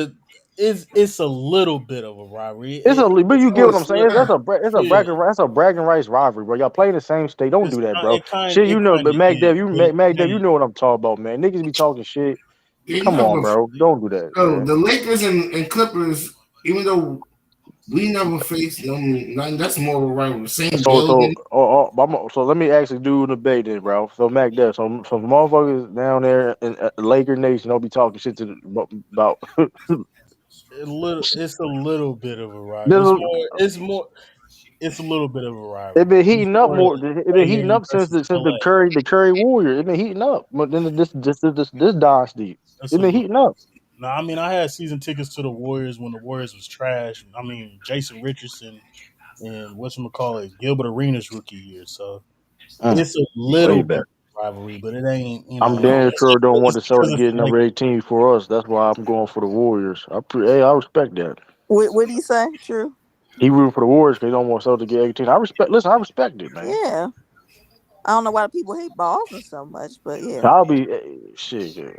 it's a little bit of a rivalry. But It's you a get No, what I'm it's saying. not. yeah. That's a bragging rights rivalry, bro. Y'all play in the same state. Don't do that, bro. Shit, you It know. kind But of is, but Mac it Dev, you ain't. know what I'm talking about, man. Niggas be talking shit. They Come on, never. bro. Don't do that, No, man. the Lakers and Clippers, even though we never faced them, that's more of a rivalry. Same building. So let me actually do a debate then, bro. So Mac Dev, so motherfuckers down there in Laker Nation don't be talking shit about. It's a little bit of a rivalry. This, It's a little bit of a it rivalry. been It's heating up more more. It been heating LA up since versus the LA. Curry Warrior. It been heating up. But then this dynasty, That's it a been little. heating up. No, I mean, I had season tickets to the Warriors when the Warriors was trash. I mean, Jason Richardson and whatchamacallit, Gilbert Arenas rookie year. So it's a Way little bit back. of a rivalry, but it ain't, I'm damn sure don't want it's the Celtics because to it's get the Lakers. number 18 for us. That's why I'm going for the Warriors. Hey, I respect that. What did he say? True. He rooting for the Warriors because he don't want Celtics to get 18. I respect it, man. Yeah. I don't know why people hate Boston so much, but yeah. I'll be shit. Yeah.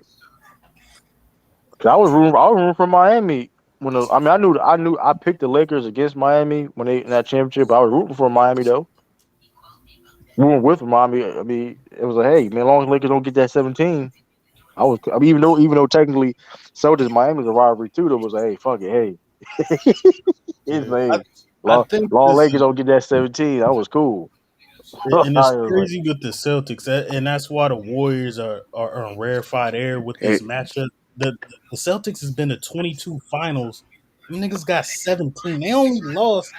'Cause I was rooting for Miami I knew I picked the Lakers against Miami when they in that championship. But I was rooting for Miami though. We were with Miami. I mean, it was like, hey man, as long as Lakers don't get that 17, even though technically so does Miami's a rivalry too. That was like, hey, fuck it, hey, it's Yeah, like I long, think long this Lakers is, don't get that 17. That was cool. and I it's was like, crazy with the Celtics, and that's why the Warriors are on rarefied air with hey, this matchup. The Celtics has been to 22 finals. Them niggas got 17. They only lost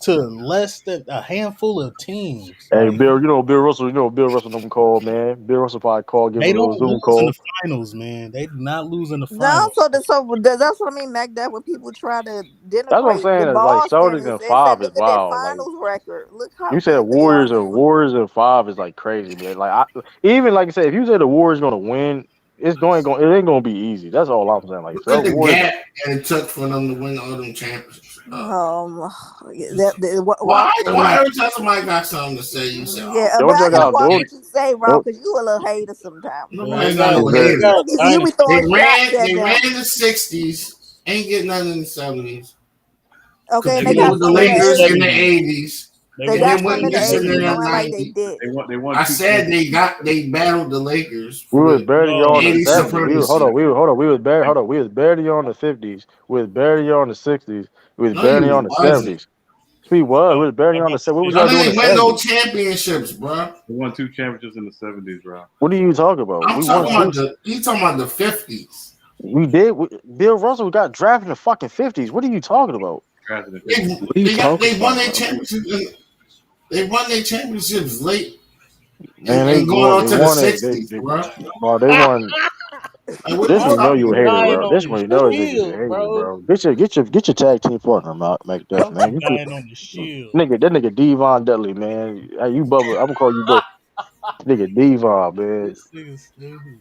to less than a handful of teams. hey, Like Bill Russell them call, man. Bill Russell probably call, give him they a don't little Zoom lose in the call. finals, man. They do not lose in the No, finals. that's what I mean, Mac. That when people try to That's what I'm denigrate the saying. Is like Boston, Celtics and it said, five is look at their wild. Like finals record. Look how you said, good they are now. Warriors and five is like crazy, man. Even like I said, if you say the Warriors gonna win, it ain't gonna be easy. That's all I'm saying. Like Look at so the Warriors. gap that it took for them to win all them championships. Why? Watch. Why every time somebody got something to say, you say, "Oh, Yeah, but Don't I check gotta out watch don't what you say, Rob, don't. because you a little hater sometimes. Well, nobody's not no they hater." got You be dynasty. They throwing shots ran. at They them. ran in the '60s. Ain't getting nothing in the '70s. Okay, and They they Competing won got with the some two in in the the Lakers in the 80s. '70s. '80s, They They and won got then two some went in in the the missing 80s. in the Don't '70s. act like they '90s. did. They won I two said championships. they battled the Lakers We for was the barely on the No, 80s '70s. supremacy. We was barely on the '50s. We was barely on the '60s. We was No, barely you on the wasn't. '70s. We was barely I'm on about the to '70s. What was say y'all Y'all doing in ain't the win no '70s? championships, bro. They won two championships in the '70s, bro. What are you talking about? I'm We won talking two. about the. You talking about the '50s? We did. Bill Russell got drafted in the fucking '50s. What are you talking about? Drafted in They '50. What are you talking they won about, their bro? championships. They won their championships late Man, and going on they to the won it. '60s, bro. Bro, they won. Like, what are This you why one, you know talking you a you about? hater, dying bro. on This the one, you know niggas a shield, hater, bro? bro. Get your tag team partner, Mac Duff, Why man. you dying on the shield? That nigga Devon Dudley, man. Hey, you Bubba. I'm gonna call you Bubba. Nigga Devon, man. This nigga stupid.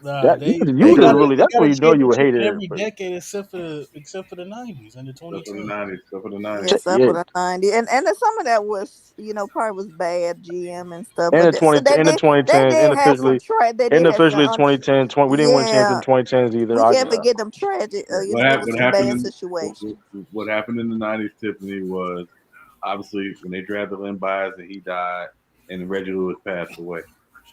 Nah, That they you got just a really. they That's got when a you know you a championship in hater. every But decade except for the '90s and the Stuff for the 2010s. '90s. Stuff for the '90s. Yes, up yeah, for the 90s. And then some of that was, probably was bad GM and stuff. in But the twenty in the they 2010s, did have some they in did have officially some 2010, we didn't win champion yeah. 2010s either. We can't forget them tragic What there happened? was What some happened bad in situations. what happened in the '90s? Tiffany was obviously when they drafted Len Bias and he died, and Reggie Lewis passed away.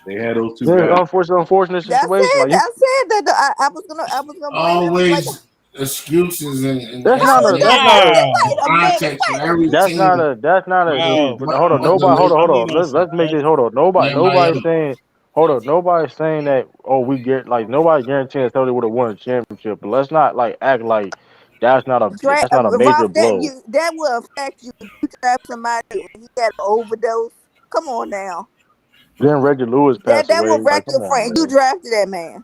They had those two Yeah, guys. unfortunate situation. Like you, I said that I was gonna bring them like Always excuses and that's how not is a that that's explanation not a wait a minute, context for every That's team. not a excuse. Wow, But What hold on, what the nobody Lakers hold y'all on. lean on some Let's make this facts. hold on. and everybody else. Nobody's saying that we get like nobody guaranteeing that Celtics would have won a championship. But let's not like act like that's not a major Ralph, blow. that will affect you if you draft somebody and he had an overdose. Come on now. Then Reggie Lewis passed That will away. Like, wreck come your on, friend. You man. drafted that man.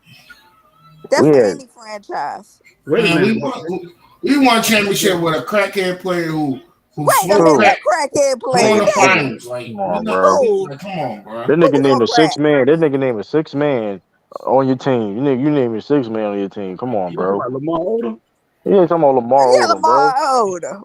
That's We for had any franchise. Wait a Man, minute. we won a championship with a crackhead player who Wait a smoked minute, two crack what crackhead going player? to nigga. finals. Like Come we on, not bro. Who? like come on, bro. That Who nigga was named on a six crack? man. That nigga named a six man. on your team. You name your six man on your team. Come on, You talking bro. about Lamar Odom? You ain't talking about Lamar Yeah, Odom, bro. Lamar Odom.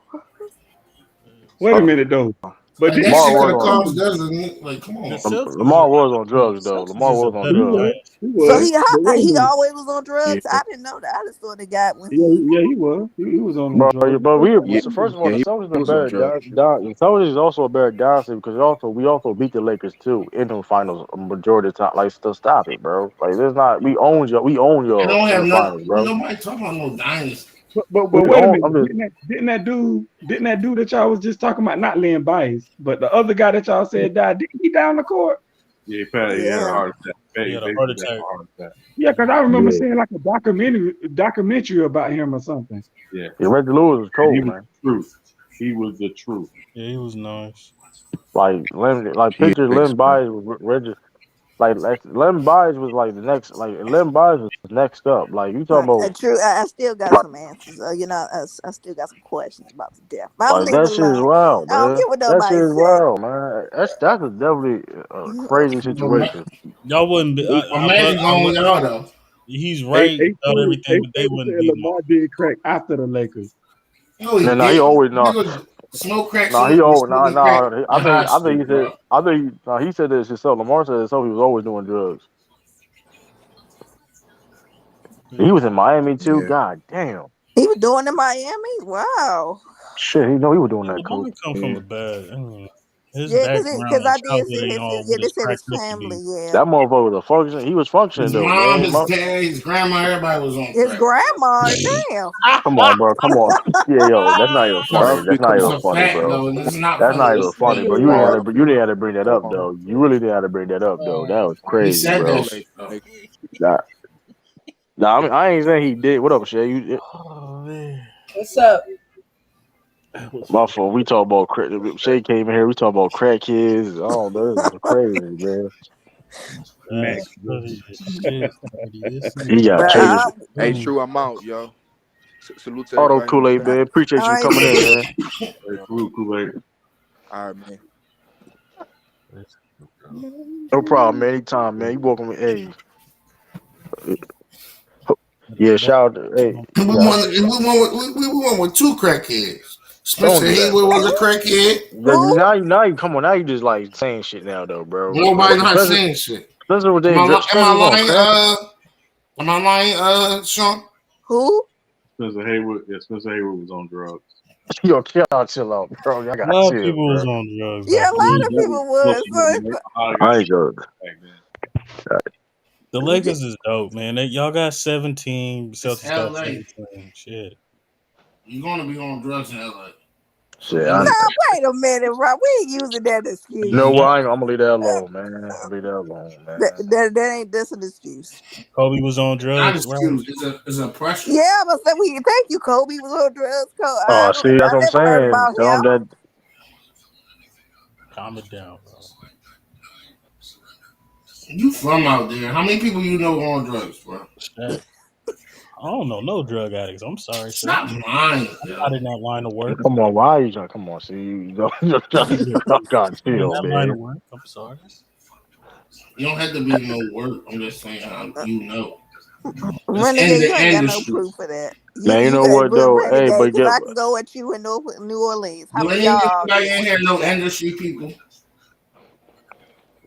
Wait a minute though. But Like that Lamar shit was could have on. caused doesn't like come The on. Celtics Lamar are was on the drugs though. Celtics Lamar is a was on better he drugs. was. dynasty. He So was. But wait a he minute. always was on Yeah, drugs. I didn't know that. I just thought the guy when Yeah, he. yeah, he was. He was on them but drugs. but we Yeah, first of all yeah, the he Celtics are was on better. drugs. The Celtics is also a better dynasty because we also beat the Lakers too in the finals a majority of the time. Like, still stop it, bro. Like, there's not we own It y'all don't in have the finals, bro. nobody talking about no dynasty. We But wait a own. minute. I'm just Didn't that dude that y'all was just talking about, not Lynn Bias, but the other guy that y'all said died, didn't he die on the court? Yeah, he had a Yeah. heart attack. He He had a heart basically had attack. a heart attack. Yeah, because I remember yeah. seeing like a documentary about him or something. Yeah, Yeah, Reggie Lewis is and he cold, was man. the truth. He was the truth. Yeah, he was nice. Like He a picture big Len spot. Bias with Reggie. Like Len Bias was like the next. Like Len Bias was next up. Like you talking about. True. I still got some answers. I still got some questions about the death. But I'm Like leaving that it shit is alone. wild, I don't man. care what That shit nobody is say. wild, man. That's a definitely crazy situation. Y'all wouldn't be. Well, Magic going with y'all though. He's A right A about Trader everything, but they wouldn't said beat him. Lamar did crack after the Lakers. No, he And now he didn't. always no, Nigga smoke crack no so he much, was always no smoking crack no. in high I think school, he said bro. no he said this himself. Lamar said himself he was always doing drugs. He was in Miami too. Yeah. God damn. He was doing in Miami. Wow. Shit, he know he was doing that Lamar too. come from Yeah. a bad. I mean, his Yeah, background because and I did childhood see ain't his. all Yeah, what they his said crack his record family. is. Yeah, That motherfucker was a function. He was functioning His though, mom, man. his dad, his grandma, everybody was on his crack, bro. grandma. Damn. Come on, bro. Come on. Yeah, yo, that's not even It's a, funny. Bro, That's not it's even because a funny, fact bro. though, and it's not That's funny. not even It's funny, bro. a bro, You didn't have to bring that up hold though. You really didn't have to bring that up though. That was he crazy, said that bro. shit though. Nah, nah, I mean, I ain't saying he did. What up, Shay? Oh man, What's up? that was My funny. fault. We talk about crack. Shay came in here. We talk about crack kids. Oh, this is crazy, man. Max. That's funny as shit, buddy. This He nigga got But catered. hey, funny. True, I'm out, yo. Salute to Auto everybody in Kool the Aid, chat. man. Appreciate all you right, coming in, T. man. Hey, salute Kool-Aid. All right, man. No problem, man. Anytime, man. You welcome. Hey, yeah. Shout out. Hey, We yeah. won with two crackheads. Don't Spencer do that, Haywood bro. was a crackhead. Who? Now you come on. Now you just like saying shit now, though, bro. Nobody not Spencer, saying shit. Spencer was Am I, am I Spencer was on lying? crack. Am I lying, Sean? Who? Spencer Haywood. Yeah, Spencer Haywood was on drugs. Yo, chill out, bro. Y'all A got lot of chill, people was bro. on drugs Yeah, back a then. He lot of was people was. So definitely it's, a lot of I guys ain't good. back then. The Lakers is dope, man. Y'all got 17. It's Celtics got LA. 17. Shit. You're gonna be on drugs in LA. So Shit, be I. now, it. wait a minute, Rob. We ain't using that You excuse. know Nah, what? I'm gonna leave that alone, man. I'm gonna leave that alone, man. That ain't that's an excuse. Kobe was on Not drugs, right? excuse. It's a pressure. Yeah, but say we thank you, Kobe was on drugs. Oh, see, that's I what I'm never heard saying. about Tell him. them that. Calm it down, bro. You from out there? How many people you know on drugs, bro? Shit. I don't know no drug addicts. I'm sorry, sir. Stop lying, I'm yo. not in that line of work. Come on, why are you trying? Come on, see, you know, God, I'm in chill, that line man. of work. I'm sorry. You don't have to be no work. I'm just saying how you know. It's in Renegade, you the ain't got no industry. proof of that. Man, you You know got what though? Hey, Renegade but because get I can go at you in New Orleans. How You many ain't y'all anybody in doing here no that? industry people.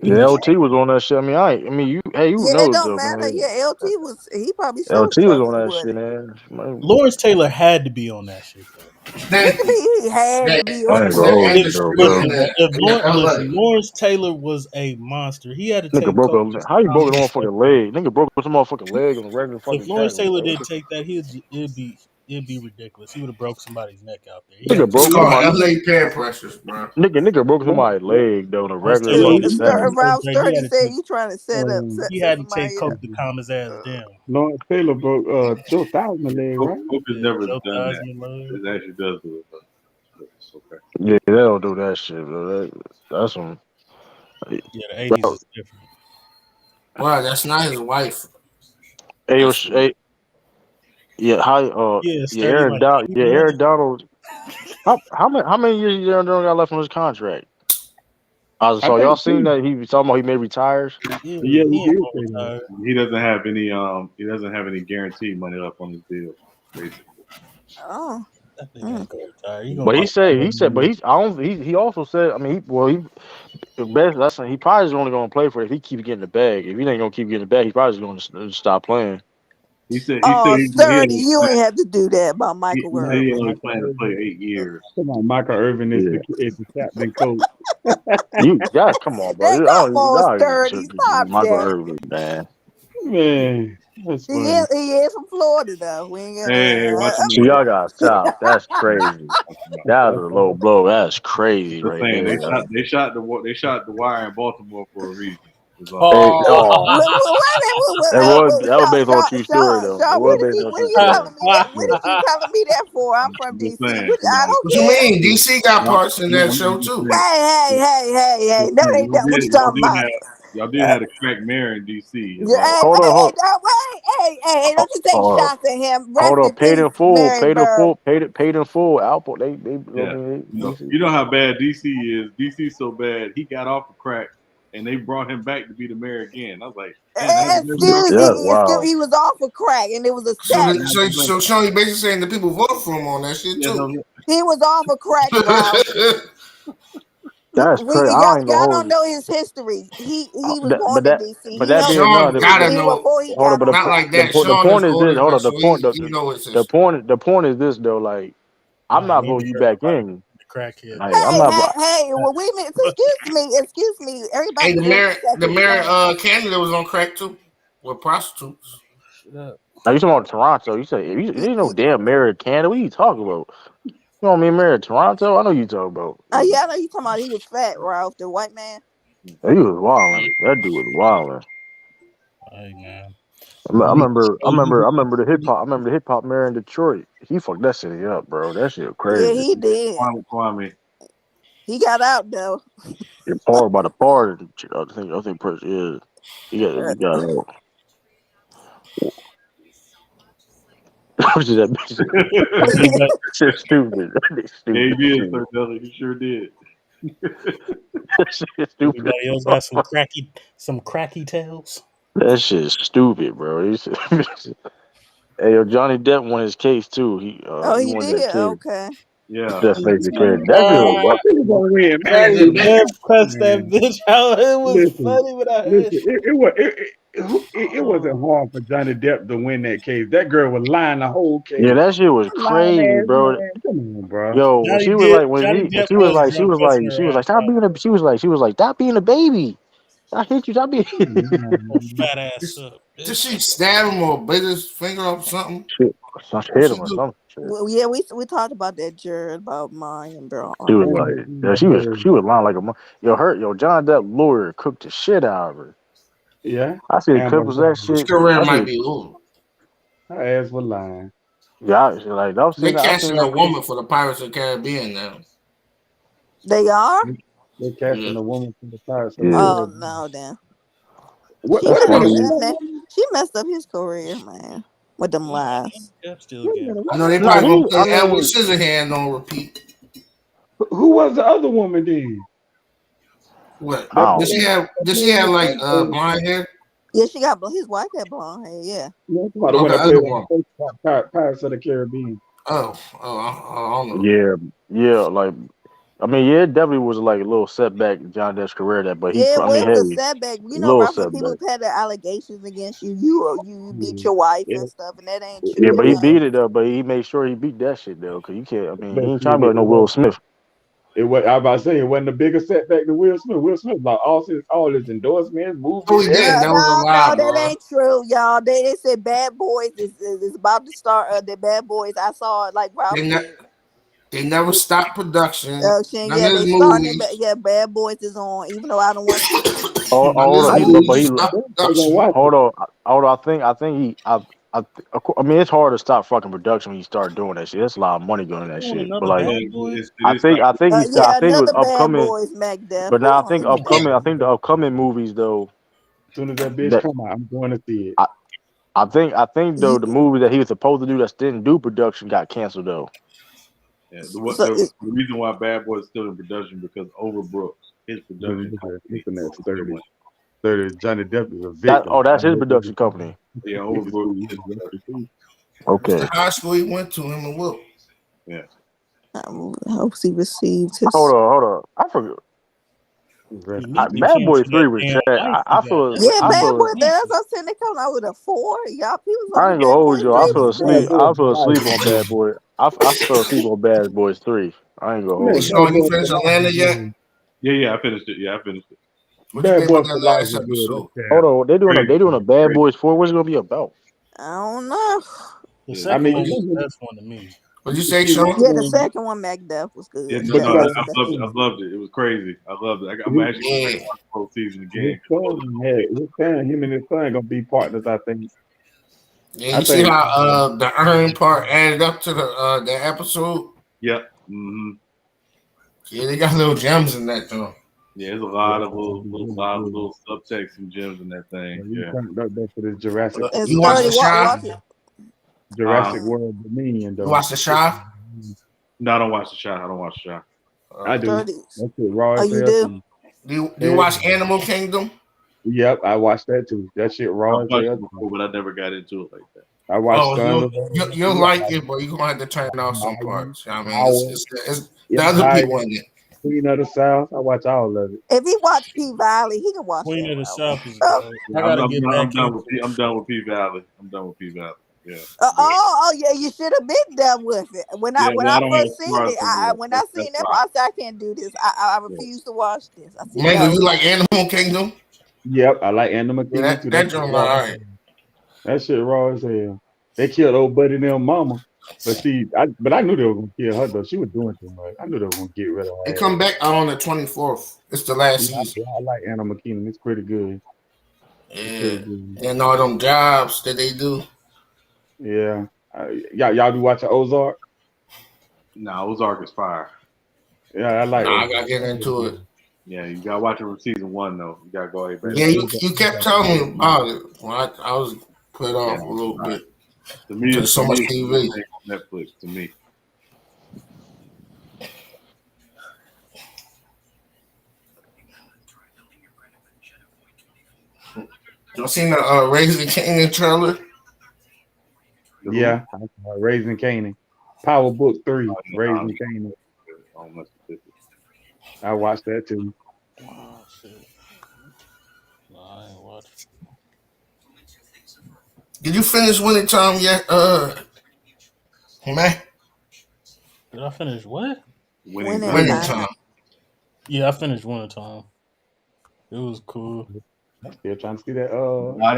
the LT was on that shit. I mean, you. Hey, you Yeah, it know don't though, matter. man. Yeah, LT was he probably so LT was on struggling that with shit, it. man. Lawrence Taylor had to be on that shit though. What Thank do you. you mean he had That, to be I on ain't that's gonna the drugs? hold If you though, industry if bro. in if, the if in the Listen, LA. Lawrence Taylor was a monster. He had to Nigga take broke coke a. just How to you calm broke an himself motherfucking down. leg? Nigga broke some motherfucking leg on a regular If fucking Lawrence tackle. Taylor Like, what didn't the take that, it'd be ridiculous. He would have broke somebody's neck out there. He had nigga to take It's broke called somebody? LA peer pressures, bro. Nigga broke What, somebody's what, leg though in a Lawrence regular Taylor. fucking He had to tackle. take Ralph break. Sturdy said he trying to He set had to take somebody up. coke to calm his ass down. Lawrence Taylor broke Joe Thousand leg, Coke, right? Coke has Yeah, never Joe done that. Theismann leg. It actually does do it, but it's okay. Yeah, they don't do that shit, bro. That's some. Yeah, the '80s is different. Wow, that's not his wife. Hey, yo, That's hey, yeah, hi, Yeah, yeah, Sturdy like Yeah, 81. Aaron Donald. How many years Aaron Donald got left on his contract? I So y'all think seen too. that he was talking about he may retires? Yeah, Yeah, he he ain't did gonna say that. retire. He doesn't have any guaranteed money left on his deal, basically. Oh. That nigga Mm. ain't gonna retire. He gonna But get but he's I don't he also said I mean he best that's he probably is only gonna play for it if he keeps getting the bag. If he ain't gonna keep getting the bag, he probably is gonna stop playing. He said Oh, he sturdy, only you plan, ain't have to do that about he, Michael he said he Irvin. only Michael planned to play Irvin. 8 years. Come on, Michael Irvin Yeah. is the captain coach. You guys, come on, bro. Hey, I come don't on, y'all sturdy, stop Michael that. Irvin, man. Man, that's He funny. is from Florida though. We ain't Hey, watch your So mouth. y'all gotta stop. That's crazy. Watch your mouth. That was a low blow. That's crazy Just right saying, there. they shot the wire in Baltimore for a reason. Is all. Hey, Oh, oh, Wait, it was that was Sean, based on a true story though. It Sean, was based on a what are true you story. telling me that? What are you telling me that for? I'm from I'm just DC. saying. Come I on. don't What you care. mean? DC got No, parts in no, that I'm show just too. saying. Hey. Just No, saying. they don't. What you talking about? Y'all did have a crack mayor in DC. Is Yeah, all. hey, Hold on, wait, hey, don't you take hold shots at him. hold Rest on. in peace, Maryborough. Paid in full. Output. They I Yeah. mean, You know how bad DC is. DC's so bad. He got off of crack, and they brought him back to be the mayor again. I was like, man, that's yeah, wow. He was off of crack, and it was a So, setting. so Sean, you basically saying the people voted for him on that shit Yeah, too. He was off of crack, Ralph. That's crazy. I ain't gonna Y'all hold don't you. know his history. He was That, but born in that D.C. but He that know being Sean done, gotta know. before he hold on. got But on Not crack. like that. the Sean is point is this. older Hold now, on. so he knows this shit. The point is this though. Like I'm nah, he not ain't voting you heard back nobody in. the crackhead Like thing. I'm not. Hey, well, wait a minute. Excuse me. Hey, Everybody the deserves a the second mayor chance. candidate was on crack too with prostitutes. Shut up. Now you talking about Toronto? You say you ain't no damn mayor of Canada. What you talking about? You want me mayor of Toronto? I know you talking about. Yeah, I know you talking about he was fat, Ralph, the white man. He was wilding. That dude was wilding. Hey man, I let me. remember. I Hey, you remember. I can. remember the hip hop. I remember the hip hop mayor in Detroit. He fucked that city up, bro. That shit Yeah, crazy. he did. Kwame. He got out though. You're poor by the part. I think person is. He got out. Which is that bitch? Anybody, Shit stupid. That Yeah, he stupid did, shit. Sir Dudley. He sure did. That shit stupid. anybody else got some cracky tales? That shit's stupid, bro. Hey, yo, Johnny Depp won his case too. Oh, He he won that did. case. Okay. Yeah. That face the case. That shit was Of course he was gonna win, Yeah, man. Johnny the Listen, Depp mayor. cussed that man. bitch out. It was Listen, funny when I heard listen. shit. It wasn't hard for Johnny Depp to win that case. That girl was lying the whole Yeah, case. that shit was Lying crazy, ass bro. man. Come on, bro. Yo, when she was like, Johnny Depp was drunk cussing her ass stop out. being a, she was like, stop being a baby. I hate you. Stop being. Her fat ass up, Did bitch. she stab him or bit his finger off something? Shit, some What hit she him or do? some shit. Well, yeah, we talked about that Jared about Mayan, bro. She was Oh, like, yeah, she was lying like a John Depp lawyer cooked the shit out of her. yeah. I see the Amber clip of that lying. His shit. career I might see, be over. Her ass was lying. yeah, They I've seen casting a that clip. woman for the Pirates of the Caribbean now. They are. They Yeah. casting a woman from the Pirates of the Yeah, Oh Caribbean. no, then Wait that's a minute. funny. What that woman? she messed up his career, man, with them Nah, lies. Depp still Wait a minute. gambling. I What know that they No, probably woman? gonna he. I put Edward mean, Scissorhand on repeat. Who was the other woman then? What? I That Did don't. she played have? that Did she played have on like Thursday. blonde hair? Yeah, she got his wife got blonde hair. Yeah. Yeah, somebody the one Okay, that other played on one. the first Pirates of the Caribbean. I don't know. Yeah, yeah. Like, I mean, yeah, it definitely was like a little setback in John Depp's career. That, but Yeah, I well, mean, it was a hey, setback. You know, little Ralph, when people setback. had the allegations against you, you beat Yeah, your wife yeah, and stuff, and that ain't it, Yeah, true. but he it, beat it though. But he made sure he beat that shit though, because you can't. I mean, he but ain't see, trying to be like no it Will was Smith. it was. I was about to say it wasn't a bigger setback than Will Smith. Will Smith like all his endorsements, No, movies, he No, didn't. That everything. was a no, lie, that bro. ain't true, y'all. They said Bad Boys is about to start. The Bad Boys, I saw it like Ralph They ne- did. they never stopped production. None Yeah, of his they starting it. movies. Yeah, Bad Boys is on. Even though I don't watch it. Oh, None of hold his on. I But did. he movies stopped I was gonna production. watch it. hold on. Hold on. I think I mean, it's hard to stop fucking production when you start doing that shit. There's a lot of money going in They that want shit. But another like, Yeah, Bad Boys. it is I stopped. think I Yeah, think it was another Bad upcoming. Boys, Macbeth. But Who now want to do I think the upcoming movies though As soon as that bitch that come out, I'm going to see it. I I think though the that? movie that he was supposed to do that didn't do production got canceled though. Yeah, So, the reason why Bad Boy is still in production because Overbrook His production Looking at company. 30. 30. Johnny Depp is a victim. That's his production company. Yeah, He's a Overbrook. thief. He's a thief. It's the Okay. high school he went to, him and Will. Yeah. I hope he received his. Hold on. I forgot. He need to Bad change Boys to that 3 was damn trash. life he got. That Yeah, I shit Bad feel Boy. crazy. That's what I'm saying. They coming out with a 4. Y'all people I like ain't gonna Bad Boy hold you. 3 I was fell Bad asleep. great. Boys I is fell life, asleep on man. Bad Boy. I fell asleep on Bad Boys 3. I ain't gonna Man, Hey, hold you. Bad Sean, you Boys for finished life Atlanta is yet? good. Yeah, I finished it. Yeah, I finished it. What you Bad think about Boys for that life last is good. episode? That's Hold cap. on. They Crazy. doing a Bad Crazy. Boys 4. What's it gonna be about? I don't know. The Yeah. I second mean, one What was you, the best one to me. what'd you you say, see Sean? Yeah, the one, second one, Macduff, was Yeah, good. but Yeah, you no, gotta that's the I best. loved it. I loved it. It was crazy. I loved it. I'm his, actually Yeah. going to watch the whole season his again. son had his son, him and his son gonna be partners, I think. Yeah, I you see think how the earn part added up to the episode? Yep. Mm-hmm. Yeah, they got little gems in that though. Yeah, there's a yeah, lot it's of gonna be really lot of good. little subtext and gems in that thing. When you Yeah. turned up there for this Jurassic It's You watch 30. the World, Shy? Watch it. Uh, Jurassic World Dominion You though. watch the Shy? no, I don't watch the shot. I don't watch the shot. I do. 30. That shit raw Oh, as you hell do? too. Do you Hell watch yeah. Animal Kingdom? Yep, I watched that too. That shit raw I've as watched hell it too. before, but I never got into it like that. I watched Oh, Thunder. you'll Yeah, like like it, but you're gonna have to turn off some Lion, parts. I mean, Power, it's the other Empire, people in it. Queen of the South. I watch all of it. If he watch P Valley, he can watch Queen that of the one. South is dope. Yeah, I I'm, gotta I'm, get I'm back done with into it. I'm done with P Valley. I'm done with P Valley. Yeah, but Oh, yeah, you should have been done with it. When I yeah, when well, I I don't have first seen smart it, no more. when I That's seen that why. part, I said, I can't do this. I Yeah. refuse to watch this. I said Mango, no. you like Animal Kingdom? Yep, I like Animal Yeah, Kingdom too. that joint all right. That shit raw as hell. They killed old buddy and their mama. But see, I knew they were gonna kill her though. She was doing too much. I knew they were gonna get rid of They her come ass. back out on the 24th. It's the last Yeah, season. I like Animal Kingdom. It's pretty good. It's pretty Yeah, good. and all them jobs that they do. Yeah. Y'all be watching Ozark? No, Ozark is fire. Yeah, I like Nah, I Ozark. gotta get into it. Yeah, you gotta watch it from season one though. You gotta go back. Yeah, Yeah, you kept telling me about it. Well, I was put Yeah, off a little bit to because me, there's so much it's the TV. best thing on Netflix. To me, You seen the Raising Canaan trailer? the who? Yeah, I saw Raising Canaan. Power Book 3, Um, Raising Canaan. must be I watched that too. Oh shit. No, I ain't watching. Did you finish Winning Time yet? Man, Did I finish what? winning Winning time. Winning time. Time. Yeah, I finished Winter Time. It was cool. I'm still trying to see that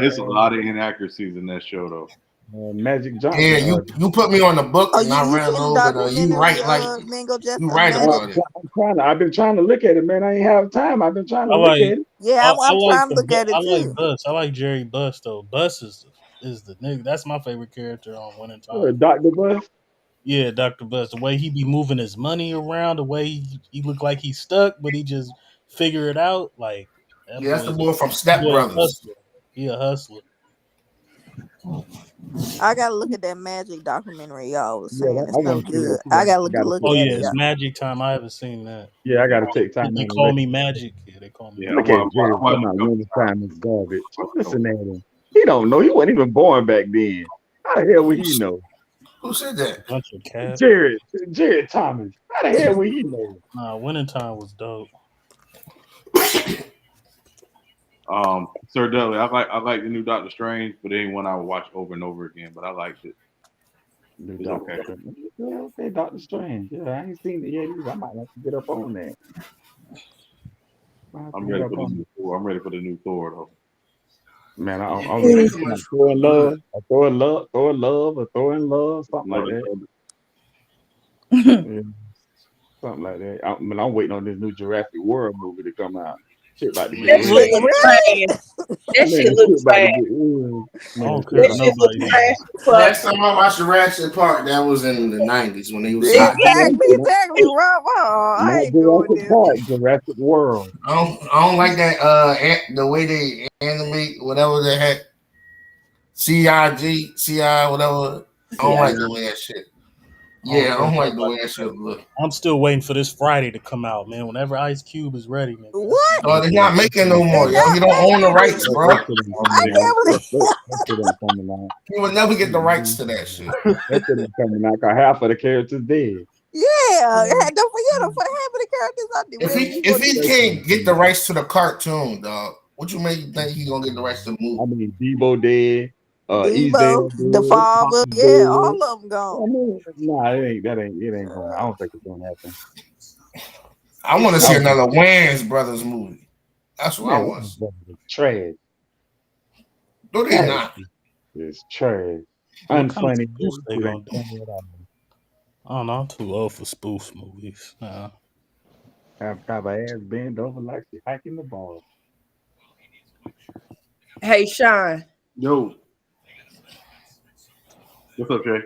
It's a lot of inaccuracies in that show though. Magic Yeah, Johnson. you put me on the book Oh, and I you read a seen the little bit of. You documentary, write like Mingo, just you write Magic? about it. I've been trying to look at it, man. I ain't have time. I've been trying to I look like at it. Yeah, I I'm like trying to look at I it like too. Bus. I like Jerry Bus though. Bus is the nigga. That's my favorite character on Winning Time. Dr. Bus. Yeah, Dr. Bus. The way he be moving his money around, the way he look like he's stuck, but he just figure it out. Like that Yeah, that's the boy is boy from Step a Brothers. hustler. He a hustler. I gotta look at that Magic documentary y'all was Yeah, saying. I It's so want to see that good. too. I gotta I look gotta look Oh take, at yeah, it, it's y'all. Magic Time. I haven't seen that. yeah, I gotta take time They on the call record. me Magic. Yeah, they call me Yeah, Look Magic. at Jerry I'm talking watching. about winning time is garbage. Listen at him. He don't know. He wasn't even born back then. How the hell would he know? Who said that? Bunch of cap. Jared Thomas. How the hell would he know? Nah, Winning Time was dope. Sir Dudley, I like the new Doctor Strange, but it ain't one I would watch over and over again. But I liked it. New It's Doctor okay. Strange. Yeah, okay, Doctor Strange. Yeah, I ain't seen it yet either. I might have to get up on that. Might have to I'm get ready up for the on new Thor. I'm ready for the new Thor though. Man, I'm Yeah, ready they to come out throw in good. love, or throw in love, something like Love that. it. Yeah, something like that. I'm waiting on this new Jurassic World movie to come out. Shit about to get That shit real. look Really? trash. That Man, shit look shit about to trash. get real. I Man, don't shit care That what about to shit look nobody get say. trash as fuck. Last time I watched Jurassic Park, that was in the '90s when they was not out. Exactly, Jurassic, exactly, Rob. Oh, I not ain't doing Jurassic this. Park, Jurassic World. I don't like that the way they animate whatever they had CIG, CI, whatever. I don't Yeah. like the way that shit. Yeah, I don't like the way that shit look. I'm still waiting for this Friday to come out, man. Whenever Ice Cube is ready, nigga. What? Oh, they're not making no more, They're yo. He not don't own the making it. rights, bro. That shit ain't I coming out. can't believe. That shit ain't coming out. He will never get the rights to that shit. That shit ain't coming out. Cause half of the characters dead. Yeah, don't forget him for half of the characters I did. If he can't get the rights to the cartoon, dog, what you make think he gonna get the rights to the movie? I mean, Debo dead. Debo, Ezel the dead. father, Pop yeah, dead. all of them I gone. mean, nah, it ain't going. I don't think it's gonna happen. I want to That see was another Wayans Brothers movie. That's what I man, want. what is trash. No, they That not. is trash. What kind of Unfunny. spoof they Shit gonna ain't do? funny at all. I don't know. I'm too old for spoof movies. Have her ass bend over like she hiking the ball. Hey, Sean. Yo, what's up, Jay?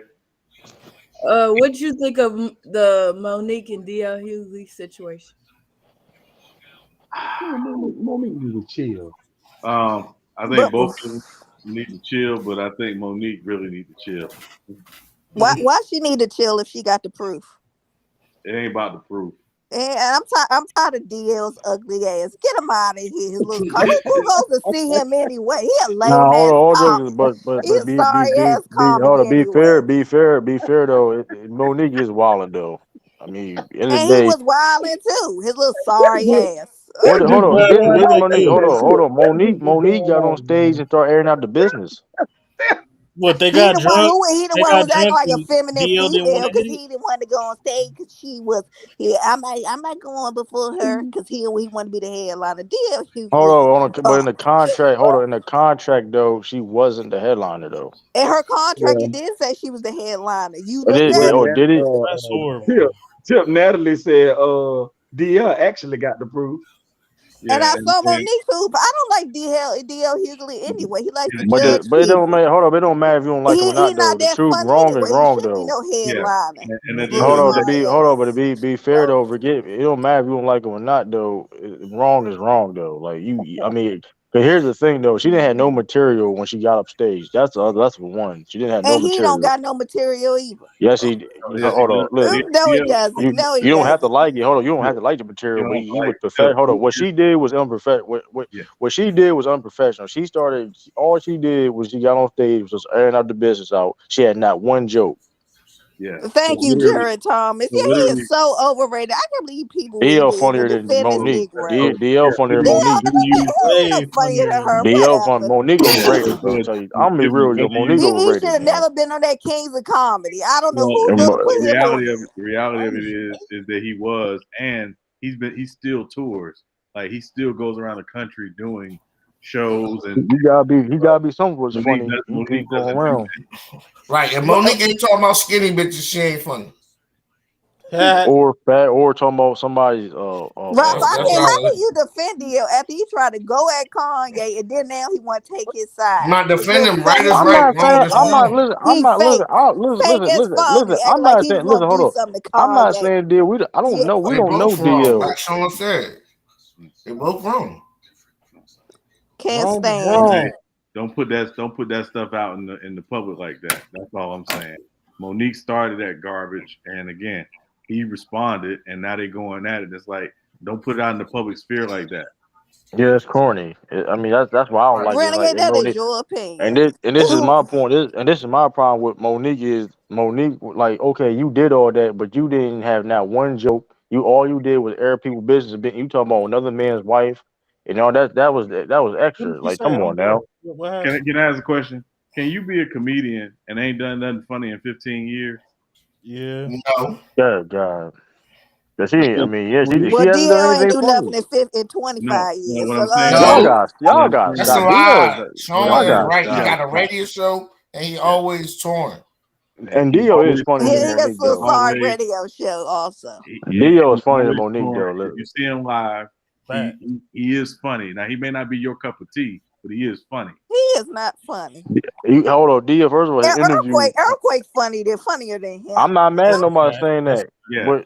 What'd you think of the Monique and DL Hughley situation? Monique need to chill. I think But both of them need to chill, but I think Monique really need to chill. why she need to chill if she got the proof? It ain't about the proof. And I'm tired of DL's ugly ass. Get him out of here. His little car. Who goes to see him anyway? He a Nah, lame hold ass on, hold on, comic. but He a sorry ass hold comic on, anyway. be fair though. Monique is wilding though. I mean, end of And the he day, was wilding too. His little sorry ass. hold on, didn't Wait, Monique? Hold on, Monique got on stage and started airing out the business. What they He got the one drunk? he the They one who got was acting drunk like a and feminine DL didn't want female to hit because it. he didn't want to go on stage because she was I'm not going before her because he wanted to be the headliner. DL Hold Hughley is on, a but in punk. the contract, hold on, in the contract though, she wasn't the headliner though. In her contract, Yeah. it did say she was the headliner. You It looked did, at it? Well, did it? That's horrible. Tip Natalie said, DL actually got the proof. And Yeah, I saw and Monique too, but I don't like DL Hughley anyway. He likes to and, But and judge it don't people. matter. Hold up, it don't matter if you don't like him or He not though. not The that truth, funny wrong is anyway. He wrong shouldn't be though. no yeah, headliner. and at His the little end Hold of on, the day, sorry ass. be fair though. Forget it don't matter if you don't like him or not though. Wrong is wrong though. Like I mean, but here's the thing though. She didn't have no material when she got up stage. That's for one. She didn't have no And he don't material. got no material either. Yes, yeah, hold on. Listen, No, he DL, doesn't. No, he you don't have to doesn't. like it. Hold on, you don't yeah, have to like the material, you but know, he like was perfect. Hold on, what here's, she did was unprofessional. yeah, What she did was unprofessional. She started. All she did was she got on stage was just airing out the business out. She had not one joke. yeah. So Thank you, literally, Jared Thomas. so Yeah, he is literally, so overrated. I can't believe people DL even funnier than defend this Monique. Negro. DL yeah, funnier than literally, DL, Monique. literally use, he ain't no Way funnier funnier than than her. me. DL fun. Whatever. Monique overrated, bro. yeah, Tell you, I'm gonna be real with you. literally Monique use. He should overrated, have man. never been on that Kings of Comedy. I don't know Well, who And, put him on there. the reality of it is that he was, and he still tours. Like he still goes around the country doing shows, and he gotta be something was funny. He Monique keep going doesn't do around. Right, and Well, Monique ain't talking about skinny bitches. She ain't funny. Or fat, or talking about somebody's Rob, That's I that's mean, how how can you defend DL after he tried to go at Kanye and then now he want to take his I'm side? not His little defending. Right is fake I'm right, not wrong saying is I'm not wrong. listen. I'm He not listen. fake, Listen, fake as fuck. He I'm acting like not he was saying. gonna Listen, hold do on. something to I'm not Kanye. saying deal. I don't Yeah, know. We They don't know both wrong. DL. Like Sean said, they both wrong. can't Wrong is stand hey, him. wrong. don't put that stuff out in the public like that. That's all I'm saying. Monique started that garbage, and again, he responded, and now they going at it. It's like don't put it out in the public sphere like that. Yeah, it's corny. I mean, that's why I don't Right. like it. Like, Renegade, and that is Monique, your and opinion. this is my point. This is my problem with Monique is Monique. Like, okay, you did all that, but you didn't have not one joke. All you did was air people business. You talking about another man's wife, that was What did extra. you Like, say? come I'm on sorry. now. What happened? Can I ask a question? Can you be a comedian and ain't done nothing funny in 15 years? Yeah. No, Yeah, God. 'Cause I mean, yeah, Well, she Well, hasn't done DL ain't anything do nothing funny. in No, 25 no. years. What So I'm saying Y'all is, no, got what y'all I'm got that's a saying stop. is, lie. what Sean I'm Y'all is saying got is, right. He stop. got a radio show and he yeah, always touring. And he's Dio is always funnier than he touring. got Monique some though. sorry Always, radio show also. Dio he's is funnier than always Monique touring. though. If you see him live, back. he is funny. Now he may not be your cup of tea, but he is funny. He is not funny. Hold on, Dio. First of all, his interview. Earthquake funnier than him. I'm not mad at That's a nobody fact. saying That's that, Yeah, but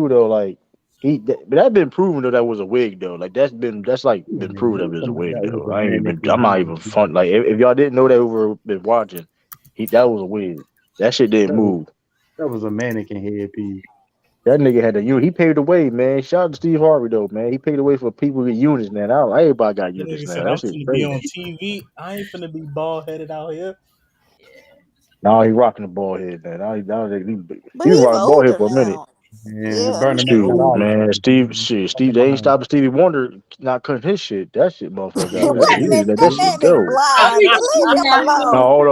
too though. Like but that's been proven though that was a wig though. Like that's like been Yeah, proven that that was was a, a wig that was though. a I ain't even. mannequin I'm not even headpiece. fun. Like if y'all didn't know that who been watching, that was a wig. That shit didn't That was move. that was a mannequin headpiece. That nigga had a unit. He paved the way, man. Shout out to Steve Harvey though, man. He paved the way for people with units, man. Everybody got That units nigga now. said, That "I'm shit's finna be crazy. on TV. I ain't finna be bald headed out here." Now he rocking the ball head, man. But He been he's rocking the ball head older for a minute. now. And Yeah. Bernie Mac got Shoot, all the man. time. Steve, they ain't stopping Stevie Wonder not cutting his shit. That shit, motherfucker, got Wait that shit. a He need minute, to let that that shit man is go. I blind. be Leave him No, alone. hold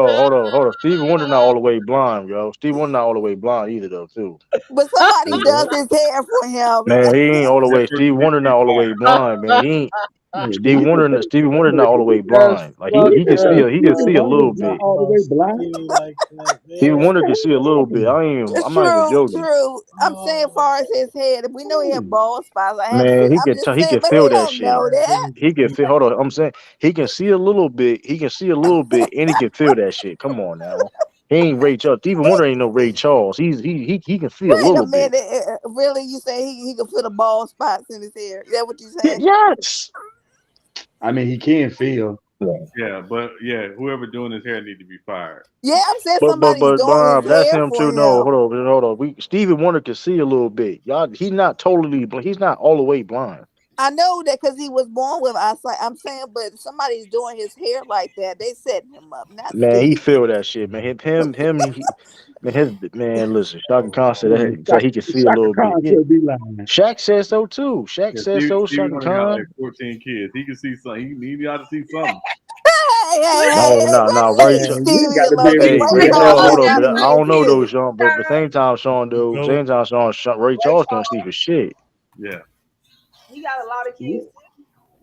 on. Stevie Wonder not all the way blind, yo. Stevie Wonder not all the way blind either, though, too. But somebody Hey, does his hair for him. man, he ain't all the That way. person Stevie need to Wonder be not all the way fired. blind, man. Stevie Wonder not all the way That's blind. Like he can see fucked up. he can Stevie see a little Wonder's not bit. all the way blind. Like that, Stevie man. Wonder can What see a little bit. happened? It's I'm not even true, joking. true. I'm saying, far as his head, we know he had bald spots. Man, he I'm can just tell. He saying, can but he feel that don't shit. know that. He can feel. Hold on, I'm saying he can see a little bit. He can see a little bit, and he can feel that shit. Come on now, he ain't Ray Charles. Stephen Wonder ain't no Ray Charles. He can see a Wait a little bit. minute. Really, you say he can feel the bald spots in his hair? Is that what you saying? Yes. I mean, he can feel. Yeah, but yeah, whoever doing his hair need to be fired. Yeah, I'm saying But but somebody's but doing his but that's hair him for too. No, him. hold on. Stephen Wonder can see a little bit. Y'all, he's not totally. He's not all the way blind. I know that because he was born with eyesight. I'm saying, but somebody's doing his hair like that. They setting him up, not Man, he Steve. feel that shit, man. Man, man. Listen, Shaka Khan said Man, that so he can see a Shaka little bit. Khan Yeah, could be lying. Shaq said so too. Shaq Yeah, said so. Stevie Shaka Wonder got Khan. like 14 kids. He can see something. He ought to see something. No, no, Leave Rachel. Man, you Stevie got to be alone. able to Because Hey, see Ray hey, that hold on, Charles hold all on. got But too. I plenty don't know though, kids. Sean. But at the same time, Sean, dude. Go. Same time, Ray Charles can't see for shit. Yeah. He got a lot of kids.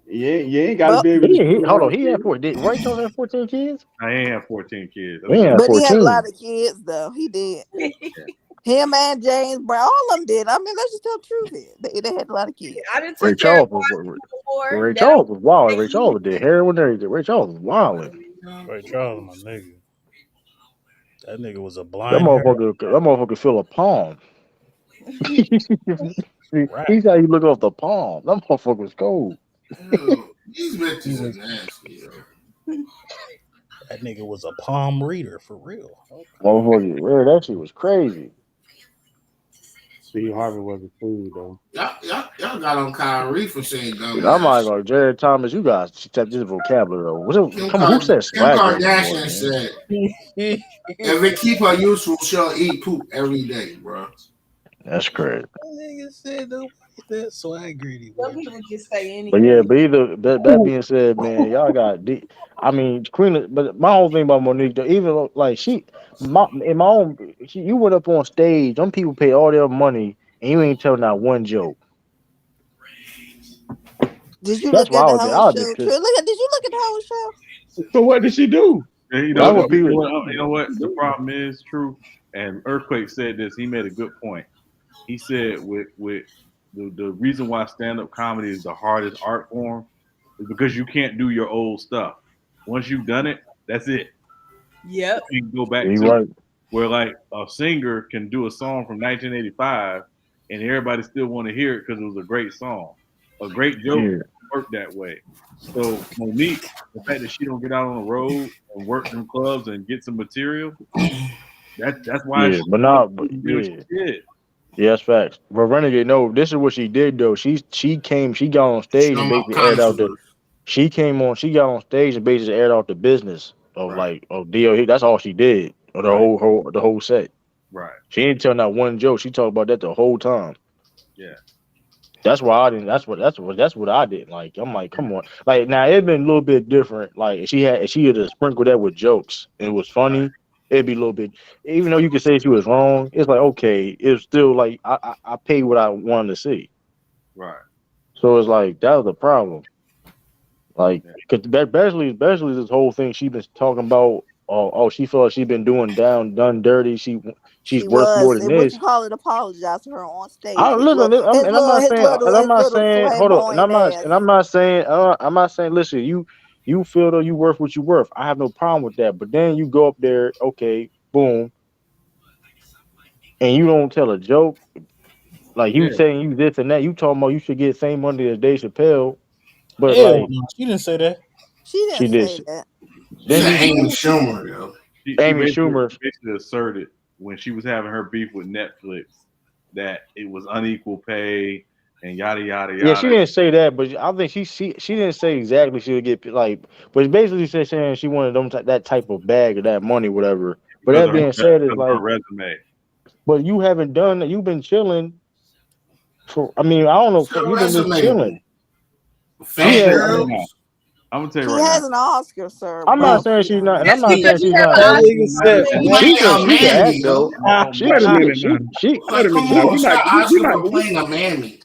You ain't got to But be able to see Hold on. one He had kid. 4. Did Ray Charles have 14 kids? I ain't have 14 kids. I He think he had had. but he had a lot 14. of kids though. He did. Yeah. Him and James Brown, all of them did. I mean, let's just tell the truth here. They had a lot of kids. I done Ray took care of Charles one before. Ray That Charles was wild. Ray don't Charles did heroin and everything. Ray Charles was wild. Ray Charles, my nigga. That nigga was a That blind hair motherfucker feel a palm. He rap. said he look off the palm. That motherfucker was cold. Yo, these He bitches are was nasty, yo. that nigga was a palm reader for real. Okay. Motherfucker, man, that shit was crazy. Steve Harvey was a fool though. Y'all got on Kyrie for saying dumb I'm not ass. going, Jared Thomas. You guys tap this vocabulary though. Come on, who said Kim swagger anymore, Kardashian man? said, if it keep her useful, she'll eat poop every day, bro. That's crazy. That nigga said nobody that swagger anymore. some people just say But yeah, anything. but either that being said, man, y'all got I mean, Queen. But my whole thing about Monique, though, even like in my own, you went up on stage. Some people pay all their money, and you ain't tell not one joke. Did you That's look why at I the would be. whole I would be show? True. pissed. Did you look at the whole show? So what did she do? And That's what people. you know what? The problem is true. And Earthquake said this. He made a good point. He said with the reason why stand up comedy is the hardest art form is because you can't do your old stuff. Once you've done it, that's it. Yep. You can go back You to right. it. Where like a singer can do a song from 1985 and everybody still want to hear it because it was a great song. A great joke Yeah. work that way. So Monique, the fact that she don't get out on the road and work them clubs and get some material, that's why Yeah, she but not. But did what yeah. she did. Yeah, that's facts. But Renegade, no, this is what she did though. She got on stage and I'm all basically aired kinds out of the. She got on stage and basically aired out the business of Right. like of DL. That's all she did. Or the Right. whole set. Right. She didn't tell not one joke. She talked about that the whole time. Yeah. That's why I didn't. That's what I didn't like. I'm like, come on. Like now, it'd been a little bit different. Like if she had to sprinkle that with jokes and it was funny, it'd be a little bit. Even though you could say she was wrong, it's like okay, it's still like I paid what I wanted to see. Right. So it's like that was the problem. Like, Yeah. cause Besley, this whole thing she been talking about. She felt like she been done dirty. She's She worth more was. than And what this. you call it? Apologize to her on stage. I listen, and I'm not saying, His little hold on, flamboyant ass. I'm not saying, listen, you feel though you worth what you worth. I have no problem with that. But then you go up there, okay, boom, and you don't tell a joke, like you Yeah. saying you this and that. You talking about you should get the same money as Dave Chappelle, but Hell like no, she didn't say that. She she didn't did. say that. You Then said you, Amy Schumer, yo. She Amy Schumer. basically asserted when she was having her beef with Netflix that it was unequal pay and yada yada Yeah, she yada. didn't say that, but I think she didn't say exactly she would get like, but basically saying she wanted that type of bag or that money, whatever. But Because that of her, being said, it's because of her like, resume. but you haven't done that. You've been chilling for. I mean, I don't know. What's her You've been just resume? chilling. I'm She gonna Fat tell you had. right girls? now. I'm gonna tell you She right now. has an Oscar, sir. I'm But not No, saying you she's know, not, and I'm That's not saying because she she's have not. an That Oscar. nigga said For what? She playing a can act mammy, yo. though. Wait a minute now. She Wait Like, a come minute now. on, it's got You Oscar not for playing a mammy.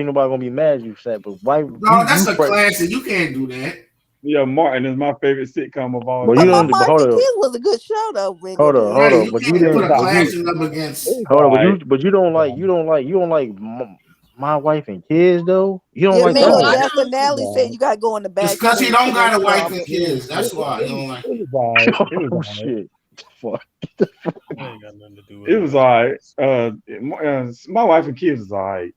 think nobody gonna be mad at you, Seth. But why No, that's a pray? classic. You can't do that. Yeah, Martin is my favorite sitcom of all But you I time. thought don't. But Martin hold and up, Kids was a good show though. Back in hold the up, day. hold Right. up. You But you can't It put was a didn't. But you clashing alright. up against. It was hold up. But alright. you don't like. You don't like my wife and kids though. You don't Yeah, like me No, that neither. one. I That's what don't. It was Natalie said. alright. You got to go in the It's back because he and don't finish got a it wife off. and It kids. That's why he don't like. was alright. It was Oh alright. shit! Fuck. That ain't got nothing to do with It it. was alright. My wife and kids was alright.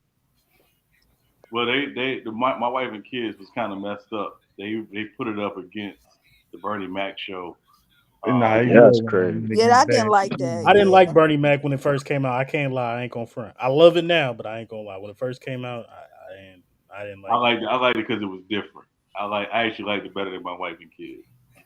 Well, my wife and kids was kind of messed up. They put it up against the Bernie Mac show. Nah, it That's was crazy. Yeah, I didn't like that. I didn't like Yeah. Bernie Mac when it first came out. I can't lie. I ain't gonna front. I love it now, but I ain't gonna lie. When it first came out, I didn't like it. I liked it because it was different. I actually liked it better than my wife and kids.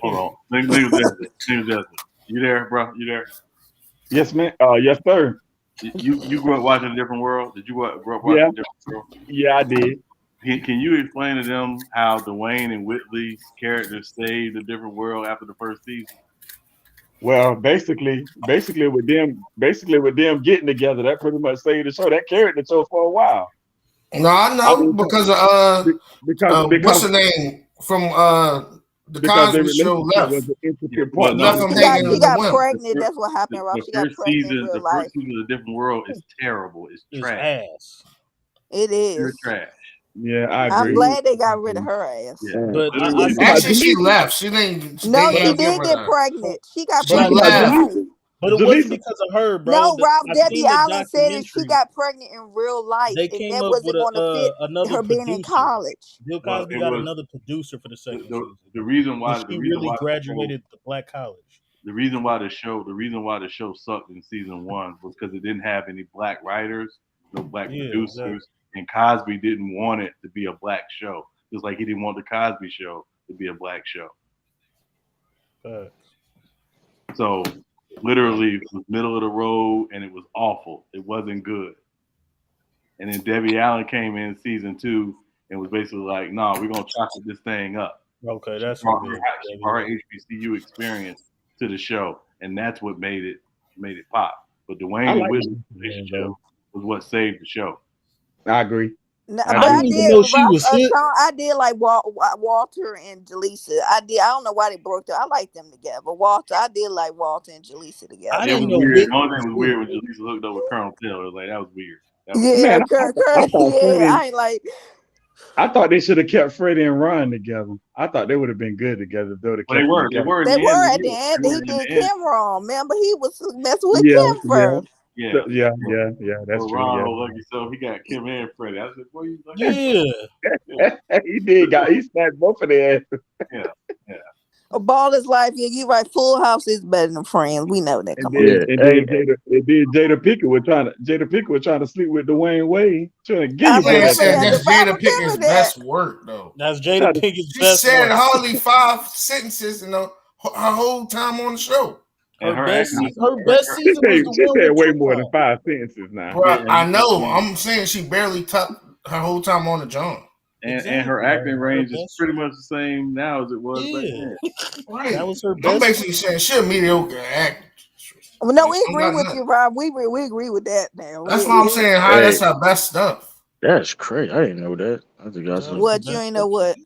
Hold on. Nigga Desert. Nigga Desert. You there, bro? You there? Yes, man. Yes, sir. You grew up watching a different world? Did you grow up Yeah, watching a different world? yeah, I did. Can you explain to them how Dwayne and Whitley's characters saved a different world after the first season? Well, basically with them getting together, that pretty much saved the show. That carried the show for a while. No, I I know mean, because of what's because her name from the their Cosby Show relationship left. was an Yeah, intricate well, part. no, Left the him She first got hanging she on season, the got whim. pregnant. That's what happened, Rob. the She got first pregnant in season, real the first life. season of Different World is terrible. It's It's trash. ass. It Pure is. trash. Yeah, I I'm agree. glad they got rid of her ass. Yeah, But literally. I Actually, she think left. She didn't. They No, didn't she but get did rid of get her. pregnant. She got She Talking pregnant about in real left. life. Denise? But it wasn't Jaleesa, because of her, bro. No, Ralph I Debbie seen the Allen said that she documentary. got pregnant in real life, They and came that up with wasn't going to fit another her being in producer. college. Bill Well, Cosby it got was another producer for the the, second the, season, the reason and why she really graduated the black college. the reason why the show sucked in season one was because it didn't have any black writers, no black Yeah, producers, exactly. and Cosby didn't want it to be a black show, just like he didn't want the Cosby Show to be a black show. So literally, it was middle of the road, and it was awful. It wasn't good. And then Debbie Allen came in season two and was basically like, "No, we're gonna chocolate this thing up." Okay, that's Brought who her, did. she brought her HBCU experience to the show, and that's what made it pop. But I Dwayne and like Whitney's that relationship though. was what saved the show. I agree. No, I but I I didn't agree. even did, know she was hit. Sean. I did like Walter and Jaleesa. I did. I don't know why they broke up. I like them together. But Walter, I did like Walter and Jaleesa I together. It didn't was know weird. The Whitney only was thing was hit. weird when Jaleesa hooked up with Colonel Taylor. It was like that was weird. That was Yeah, Man, I thought yeah. Freddie. I ain't like. I thought they should have kept Freddie and Ron together. I thought they would have been good together if they would have But they kept them were. They together. were in They the end. were They at the were. end. They He were in did the end. Kim wrong. Remember, he was messing with Yeah, Kim yeah, first. Yeah. yeah. So That's true. Ron Yeah, whole lucky so he got Kim and Freddie. I said, "Boy, you lucky." Yeah, he did. He snatched both of their asses. Yeah. Yeah. A ball is life. Yeah, you right. Full House is better than Friends. We know that. And Come on. then Yeah. and Hey, then Jada Pickett was trying to sleep with Dwayne Wade, trying to give I you Man, boy he that remember said that. thing. that's I Jada Pickett's remember that. best work, though. that's Jada Tried to- Pickett's She best said work. hardly 5 sentences in her whole time on the show. And her acting, Her best She season was said the she one said with way more than Tupac. 5 sentences now. Bro, yeah, I know. I'm saying she barely took her whole time on the John. and her Exactly, acting her range is best. pretty much the same now as it was back Yeah, then. Right. that was her I'm best. basically saying she a mediocre actress. Well, no, we I'm agree not with nothing. you, Rob. We agree with that. Now, That's why I'm saying how hey, that's her best stuff. that's crazy. I didn't know that. I think that's That was her What you best ain't know work.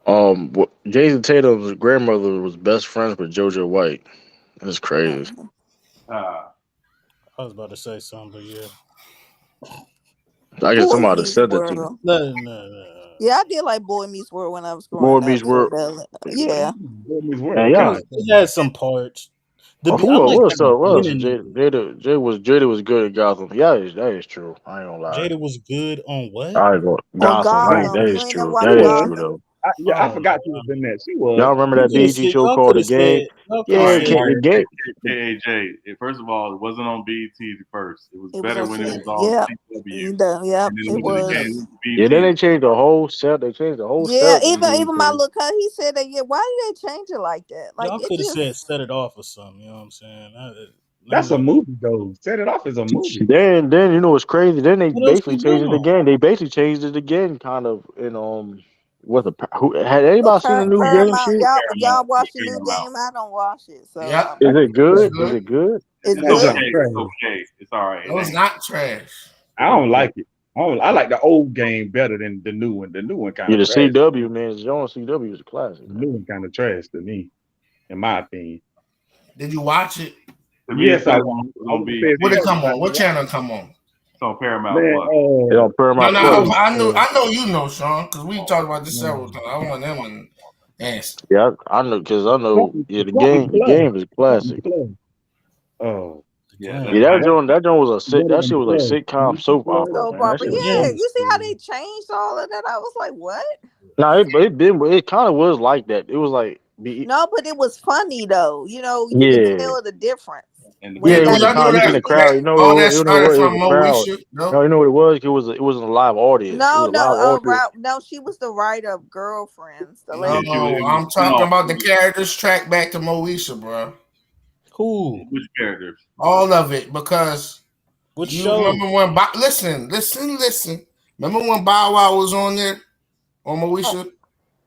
what? Jason Tatum's grandmother was best friends with JoJo White. That's crazy. Uh, I was about to say something, but yeah. I guess Boy somebody Meets said that to me. World. No. Yeah, I did like Boy Meets World when I was Boy growing up. Meets World. Yeah. And It yeah, had some parts. who I like was the so? What else? beginning. Jada was good at Gotham. Yeah, that is true. I ain't gonna lie. Jada was good on what? I ain't gonna On Gotham. Gotham. That You is ain't never true. watched That She is was. true Gotham? though. I Oh, forgot she was in that. She was. Y'all remember you that could have BET said. show Y'all called could The have Game? said. Y'all could all have Yeah, right, said. all right. The Game. KAJ. First of all, it wasn't on BET first. It was It was better on when it C. was on Yep. CW, Yep. and then it It went to the was. game Yeah, then BET. they changed the whole set. They changed the whole Yeah. set on Even my BET. little cousin, he said that. Yeah. Why did they change it like that? Like Y'all it could have said just. set it off or something. You know what I'm saying? Ain't That's a no. movie though. Set It Off is a movie. Then you know what's crazy? Then they What else basically we changed it doing? again. They basically changed it again, kind of in what the who had anybody seen the new game Paramount. shit? Y'all watch the new Paramount. game? I don't watch it, so Yeah, Is it it's good? Is good. it good? it's It's That good. junk okay. trash. It's okay. It's all right. It No, it's ain't. not trash. I It's don't okay. like it. I like the old game better than the new one. The new one kind Yeah, of the trash. CW man, John CW is a classic, The man. new one kind of trash to me, in my opinion. Did you watch it? To me, it's Yes, I better watched. when it was I on wouldn't say it's What did BET. better, come but I on? What watched channel it. come on? It's on Paramount Man, Plus. It's on No, Paramount no, Plus. I know you know, Sean, because we talked about this several times. I want them and answer. Yeah, I know because I know. something, Yeah, the something game, the plus, game is something classic. plus. Oh, The Yeah, game. that's Yeah, nice. that joint was a sick. one of That them shit was like plus. sitcom Something soap plus. opera, So man. That proper. shit The was Yeah. game dope. You is see how cool. they changed all of that? I was like, what? No, it kind of was like that. It was like No, but it was funny though. You could yeah. tell the difference Yeah, when And it it do was got a y'all know con. You serious. seen that, the crowd? all that You know started what? It was from a crowd. Moesha? No, No, you know what it was? It wasn't a live audience. It No, was a live no, audience. no. She was the writer of Girlfriends, the Yeah, lady. she was. no, It was I'm a talking spinoff about the series. characters tracked back to Moesha, bro. Who? Which characters? All of it, because Which you show? remember when listen. Remember when Bow Wow was on there on Oh, Moesha?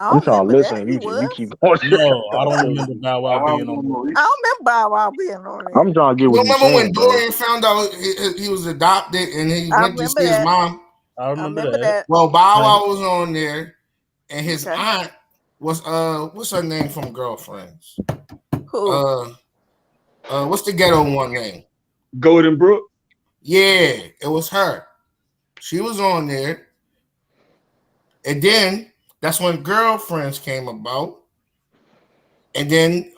I I'm don't trying to remember that. listen. He You was. keep going. No, I don't remember Bow Wow Bow Wow being was on on there. Maurice. I don't remember Bow Wow being on there. I'm trying to get You what you're remember when saying, bro. Dorian found out he was adopted and he I went to remember see his that. mom? I I remember remember that. that. Well, Bow Right. Wow was on there, and his Okay. aunt was what's her name from Girlfriends? Who? Uh, what's the ghetto one name? Golden Brook. Yeah, it was her. She was on there, and then that's when Girlfriends came about, and then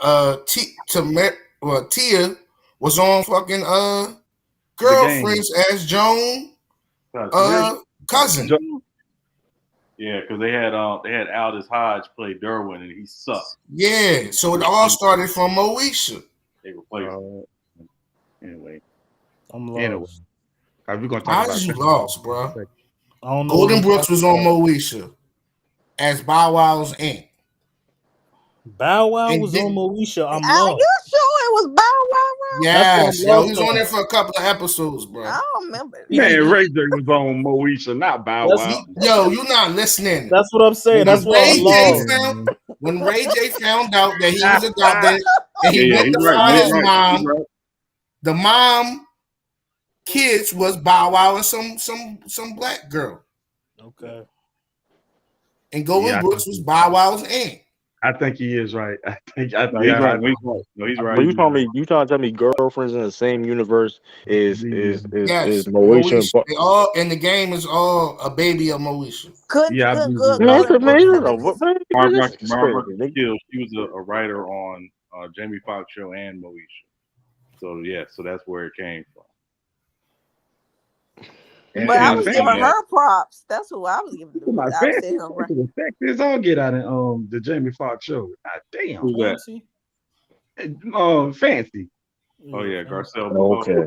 Tia was on fucking The game. Girlfriends as Joan Yeah, cousin. yeah, because they had Aldous Hodge play Derwin and he sucked. Yeah, so it all started from Moesha. They replaced him. Anyway, I'm anyway, lost. we're gonna talk How about did you Christmas. lost, bro? I don't know. Golden Who Brooks was on Moesha as Bow Wow's aunt. Bow Wow And was then- on Moesha. I'm Are lost. you sure it was Bow Wow? Yes, yo, lost he was on. on there for a couple of episodes, bro. I don't remember. Man, Ray J was on Moesha, not Bow Wow. Yo, you not listening. That's what I'm saying. That's why I'm lost. When Ray J found out that he was adopted and he Yeah, went he's to right, find he's his right, mom, he's right. the mom kids was Bow Wow and some black girl. Okay. And Golden Yeah, I Brooks think was Bow Wow's aunt. I think he is right. I think No, he's right. No, he's right. No, he's right. But you trying to tell me girlfriends in the same universe is Yes, Moesha and Moesha. They all in the game is all a baby of Moesha. Couldn't Yeah, good Man, Golden Brooks man, and them what, is- man, Barbara this is crazy. Hill, she was a writer on Jamie Foxx show and Moesha. So yeah, so that's where it came from. But I and was the giving thing is- her props. That's who I was giving. My I was fancy saying her right. the fact is all get out of the Jamie Foxx show. God damn. Who's that? Fancy. Oh yeah, Garcelle. Okay.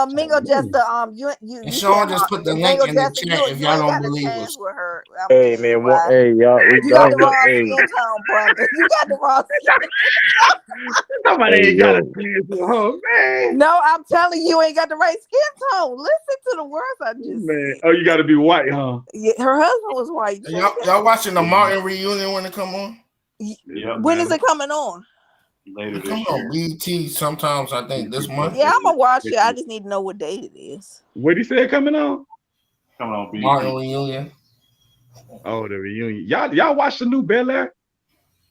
Mingo just you Sean just put the link Mingo in the Jester, chat if you y'all ain't don't got a believe chance us. with her. I'm Hey telling you man, why. y'all, You got the wrong hey, skin tone, brother. You got the wrong skin. Somebody Hey, ain't got a yo. chance with her, man. No, I'm telling you, you ain't got the right skin tone. Listen to the words I just Man. said. Oh, you gotta be white, huh? Yeah, her husband was white. Y'all watching the Martin reunion when it come on? Yeah, When is it coming on? Later It this come year. on BT sometimes. I think this month. Yeah, I'm gonna watch it. I just need to know what date it is. What he said coming on? Coming on BET. Martin reunion. Oh, the reunion. Y'all watch the new Bel Air?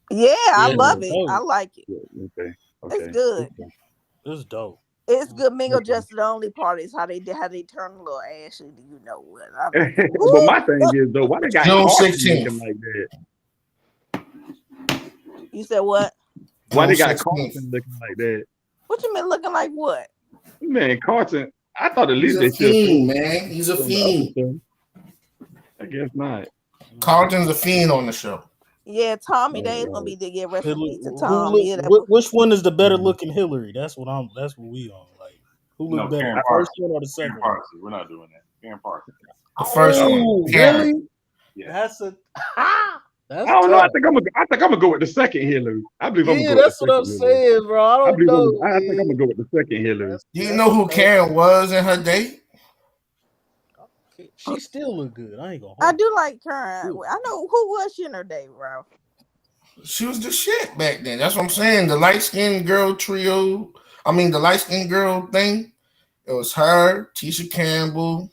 Yeah, I Yeah, love it's it. dope. I like it. Okay. It's good. It's dope. It's good. Mingo just the only part is how they turn a little Ashley. Do you know what? But my thing is though, why they got June Carson 16th. looking like that? You said what? Why they June got 16th. Carson looking like that? What you mean looking like what? Man, Carson, I thought at He's least a they should fiend, man. He's a on the fiend. other stuff. I guess not. Carlton's a fiend on the show. Yeah, Tommy Day is Oh, gonna be the rest in Hillary, peace to Tom. Yeah, that which one is the better looking Hillary? That's what we on. Like, who No, look better, Karen the first Parsons. one or the Karen second one? Parsons. We're not doing that. Karen Parsons. The first one. Oh, Karen. really? Yeah. That's a that's I don't know. I tough. think I'm gonna go with the second Hillary. I believe I'm Yeah, gonna go that's with what the I'm second Hillary. saying, bro. I don't know. I think I'm gonna go with the second Hillary. Do you know who Karen was in her day? She still look good. I ain't gonna. I do like Karen. I know who was she in her day, bro. She was the shit back then. That's what I'm saying. The light skinned girl trio. I mean, the light skinned girl thing. It was her, Tisha Campbell,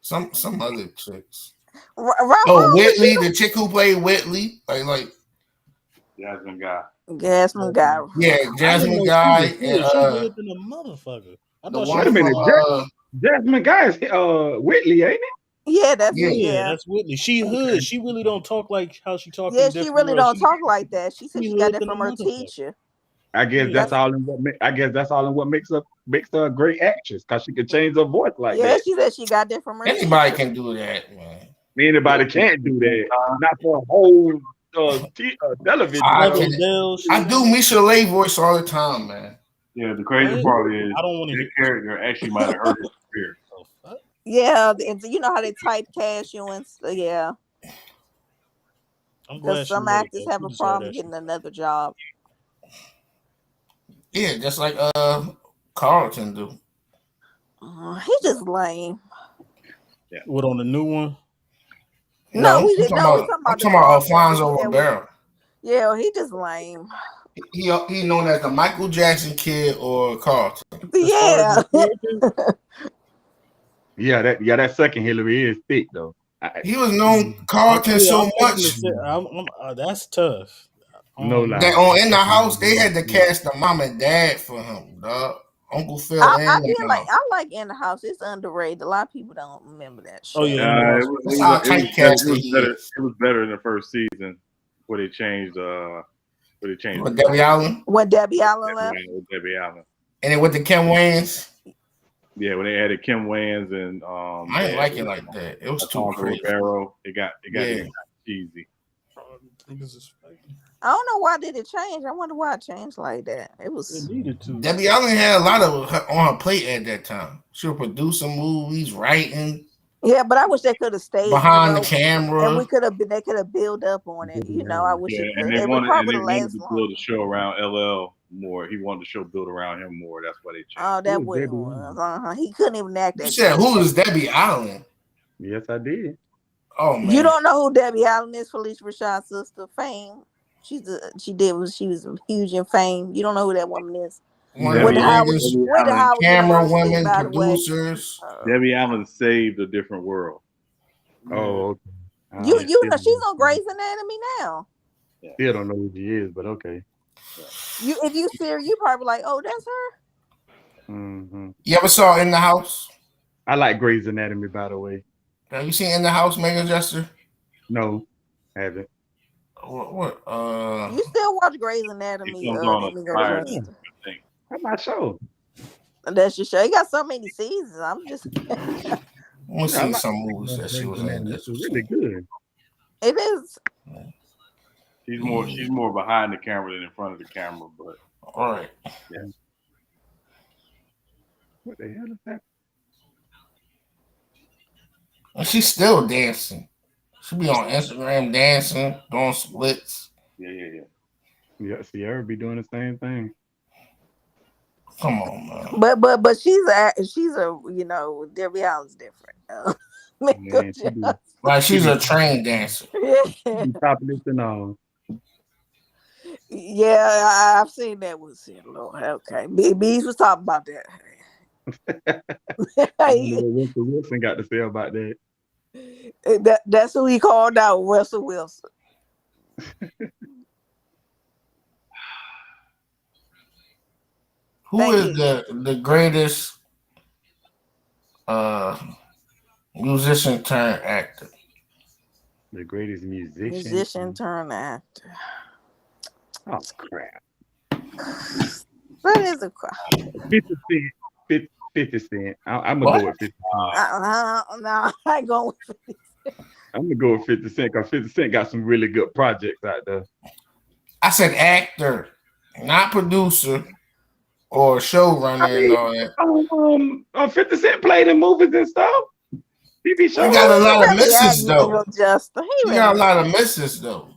some other chicks. Oh, Whitley, the chick who played Whitley, like Jasmine Guy. Jasmine Guy. Yeah, Jasmine Guy and She good than a motherfucker. I the thought one Wait a minute, from, Jasmine Guy is Whitley, ain't it? Yeah, that's yeah, that's Whitley. She hood. She really don't talk like how she talk. Yeah, she really don't talk like that. She said she got hood that than from a her motherfucker. teacher. I guess that's all in what makes her a great actress because she can change her voice like Yeah, that. she said she got that from her anybody teacher. can do that, man. Anybody can't do that. Not for a whole television. I do Michelet voice all the time, man. Yeah, the crazy part is I don't want to that character actually might have hurt his career. Yeah, and you know how they typecast you and yeah. I'm glad Because she some made it, actors though. have She a deserve problem that getting another job. Yeah, just like Carlton do. He just lame. Yeah. What on the new one? No, we I'm didn't talking know. about, I'm talking about Alfonso Ribeiro. Yeah, he just lame. He known as the Michael Jackson kid or Carlton. Yeah. That second Hillary is thick though. He was known Carlton so much That's tough. No lie. that on In the House they had to cast the mom and dad for him, dog. Uncle Phil I like In the House. It's underrated. A lot of people don't remember that show. Oh yeah, It was better in the first season where they changed. With Debbie Allen. When Debbie Allen left. With Debbie Allen. And then with the Kim Wayans, Yeah, when they added Kim Wayans and I they didn't like added it like that. It was too Alfonso crazy. Ribeiro, it got Yeah. cheesy. I don't know why did it change. I wonder why it changed like that. It was needed to. Debbie Allen had a lot of her on her plate at that time. She was producing movies, writing, yeah, but I wish they could have stayed, behind the and we camera. could have been. They could have built up on it. I wish Yeah, it and could. It would probably they wanted last to long. build a show around LL more. He wanted the show built around him more. That's why they changed. Oh, that wouldn't. He couldn't even act You that said good. who is Debbie Allen? Yes, I did. Oh man, You don't know who Debbie Allen is, Felicia Rashad's sister, Fame. She was huge in Fame. You don't know who that woman is. one of the biggest Went to Howard camera University, women, by the way. producers. Debbie Allen saved a different world. Oh, okay. You know she's on Grey's Anatomy now. Still don't know who she is, but okay. If you see her, you probably like, oh, that's her. Mm-hmm. You ever saw In the House? I like Grey's Anatomy, by the way. Have you seen In the House, Megan Jester? No, haven't. What? You still watch Grey's Anatomy? That's my show. That's your show. You got so many seasons. I'm just. I want to see some movies that she was in. This is really good. It is. She's more behind the camera than in front of the camera, but all right. Yeah. What the hell is that? And she's still dancing. She be on Instagram dancing, doing splits. Yeah, Sierra be doing the same thing. Come on, man. But she's a Debbie Allen's different. Like she's a trained dancer. Yeah. Topless and all. Yeah, I've seen that with Lord. Okay, Bees was talking about that. I don't know what Russell Wilson got to say about that. That's who he called out, Russell Wilson. Who is the greatest musician turned actor? The greatest musician. Musician turned actor. Oh crap! What is a crap? 50 Cent. 50 Cent. I'm gonna go with 50 Cent. No, I ain't going with 50 Cent. I'm gonna go with 50 Cent because 50 Cent got some really good projects out there. I said actor, not producer or showrunner and all that. 50 Cent played in movies and stuff. TV shows. He got a lot of misses though. He got a lot of misses though.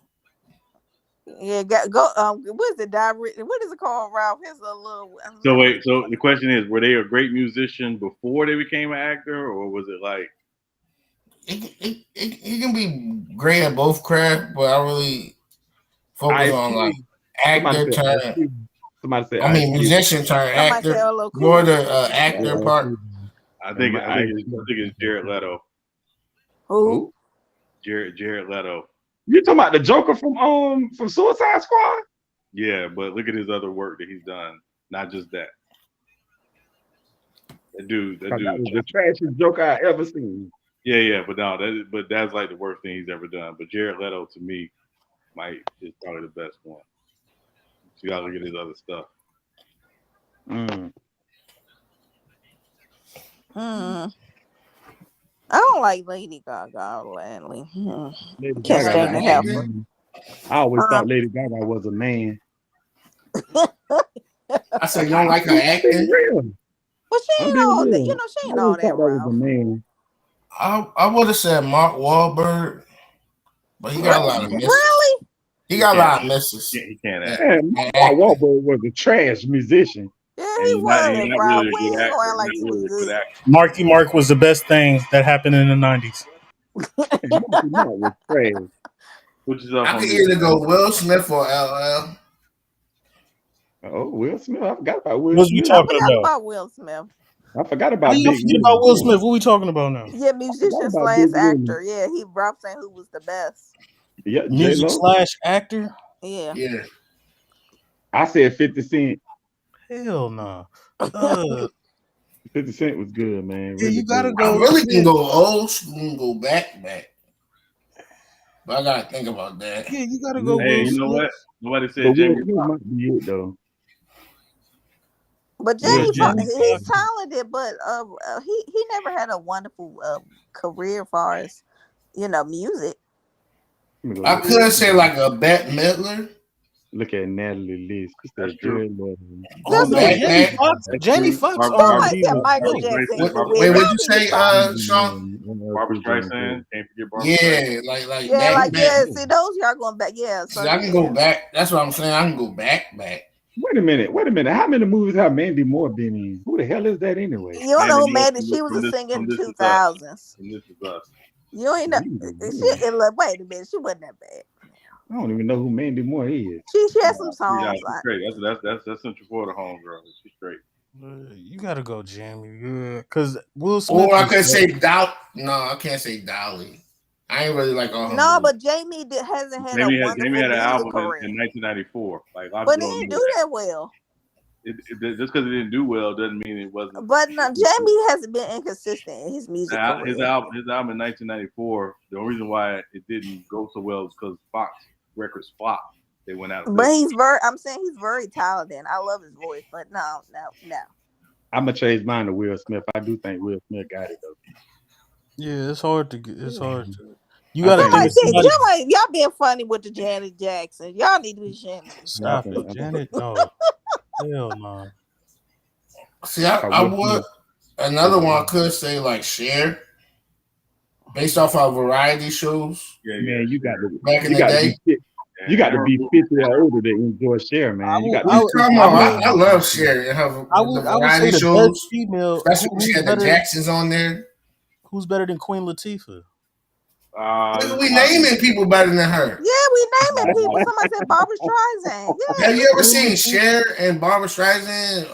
Yeah, go. What is it? What is it called, Ralph? Here's a little. So wait. So the question is, were they a great musician before they became an actor, or was it like? He can be great at both craft, but I really focus on like actor turn. Somebody said, I mean, musician turn actor. More the actor part. I think it's Jared Leto. Who? Jared Leto. You talking about the Joker from Suicide Squad? Yeah, but look at his other work that he's done. Not just that. That dude. That was the trashiest Joker I ever seen. Yeah, but no, that's like the worst thing he's ever done. But Jared Leto, to me, is probably the best one. So you gotta look at his other stuff. I don't like Lady Gaga lately. Lady Can't Gaga stand to have her. I always thought Lady Gaga was a man. I said, you don't like her acting? Well, she ain't all that. You know, she ain't all that. Was a man. I would have said Mark Wahlberg, but he got a lot of misses. Really? He got a lot of misses. He can't act. Yeah, Mark Wahlberg was a trash musician. Yeah, he was, bro. We ain't going like he was good. Marky Mark was the best thing that happened in the 90s. Was trash. I could either go Will Smith or LL. Oh, Will Smith. I forgot about Will What Smith. we talking about Will Smith. I forgot about you Big forget about Will Smith. What we talking about now? Yeah, musician slash actor. Yeah, he Rob saying who was the best. Yeah, music slash actor. Yeah. Yeah. I said 50 Cent. Hell no. 50 Cent was good, man. Yeah, you gotta good. go. I really can go old school and go back. But I gotta think about that. Yeah, you gotta go. Hey, you know what? Nobody said Jamie Foxx. Might be it though. But Yeah, Jamie Foxx, Jamie he's Foxx. talented, but he never had a wonderful career as far as music. Let me go I look could say at like a Bette Midler Natalie Liz. She That's said true. good Lord. Oh Just no, Mac Jamie Mac. Foxx. That's Jamie true. Foxx somebody R&B said was Michael dope. Jackson in Wait, the wait, Wiz. what'd you Y'all need to say, stop. Sean? Barbara Streisand. Streisand. Can't forget Barbara Streisand. Yeah, like Yeah, back like back. see those y'all going back. Yeah, See, so I can go yeah. back. That's what I'm saying. I can go back. Wait a minute. How many movies have Mandy Moore been in? Who the hell is that anyway? You don't Mandy know Moore Maddie. She was a singer in from the This Is Us. 2000s. From This Is Us. You ain't know. Jesus, man. Wait a minute. She wasn't that bad. I don't even know who Mandy Moore is. She had some Yeah, songs. she's great. That's Central Florida homegirl. She's great. You gotta go, Jamie. Yeah, because Will Smith Or I was could say dope. No, I can't say Dolly. I ain't really like all her No, movies. but Jamie hasn't had a Jamie wonderful had an music album career. in 1994. Like a lot of But he people don't didn't know do that. that well. Just because it didn't do well doesn't mean it wasn't. But no, Jamie hasn't been inconsistent in his music career. His album in 1994. The only reason why it didn't go so well is because Fox Records flopped. They went out of But business. I'm saying he's very talented. And I love his voice, but no. I'm gonna change mine to Will Smith. I do think Will Smith got it though. Yeah, it's hard to get. It's hard to. You I got to think think Somebody of said, somebody. y'all being funny with the Janet Jackson. Y'all need to be ashamed. yeah, Stop it, Janet. No, hell no. See, I Will would Smith. another one I could say like Cher, based off our variety shows Man, you got to back in the day. You got to be 50 or older to enjoy Cher, man. You got to What be you talking about? I love Cher and her I the would say variety the shows, best female. especially when she Who's had the better? Jacksons on there. Who's better than Queen Latifah? Look, we naming people better than her. Yeah, we naming people. Somebody said Barbara Streisand. Yeah. Have you ever seen Cher and Barbara Streisand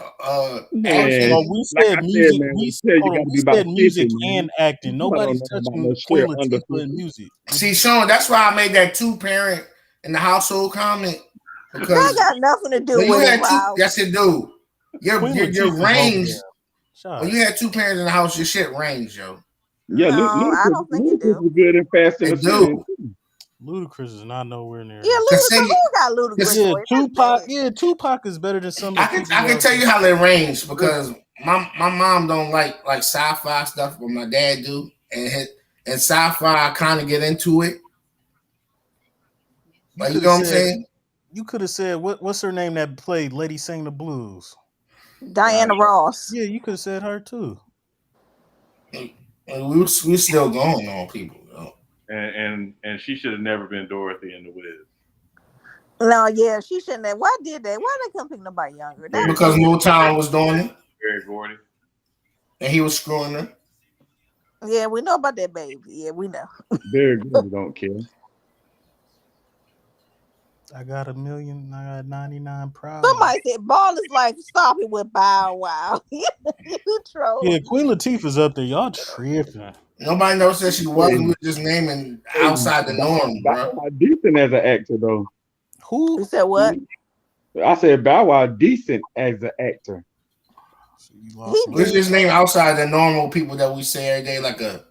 Man, acting? Well, we like said I said, music. man, with Cher, you got to be We about said 50, music and man. acting. You don't Nobody's know nothing about touching no Queen Cher under Latifah 50. in music. See, Sean, that's why I made that two-parent in the household comment That because got nothing to do when you with it, had two, Wow. yes, it do. Your Queen your Latifah's over range there. Shut when up. you had two parents in the house, your shit ranged, yo. Yeah, No, I don't think it Ludacris do. was good and Fast and the It Furious. do. Ludacris is not nowhere near Yeah, that. Cause Ludacris. see, Who got Ludacris Yeah, voice? That's Tupac. bad. Yeah, Tupac is better than some of I the can people I can y'all tell think. you how they range because my mom don't like sci-fi stuff, but my dad do, and sci-fi I kind of get into it. You Like you could know have what I'm said. saying? You could have said what's her name that played Lady Sing the Blues. Diana Ross. Yeah, you could have said her too. And we still going on people. Yo. And she should have never been Dorothy in the Wiz. No, yeah, she shouldn't have. Why did they? Why they couldn't pick nobody younger? That was Because Motown was doing it, Very Gordy. and he was screwing her. yeah, we know about that baby. Yeah, we know. Very good, don't care. I got $1 million. I got 99 proud. Somebody said ball is life. Stop it with Bow Wow. You troll. Yeah, Queen Latifah's up there. Y'all tripping. Nobody knows that she wasn't. We were just naming outside the norm, bro. Bow Wow decent as an actor, though. Who? You said what? I said Bow Wow decent as an actor. Let's just name outside the normal people that we say every day, like a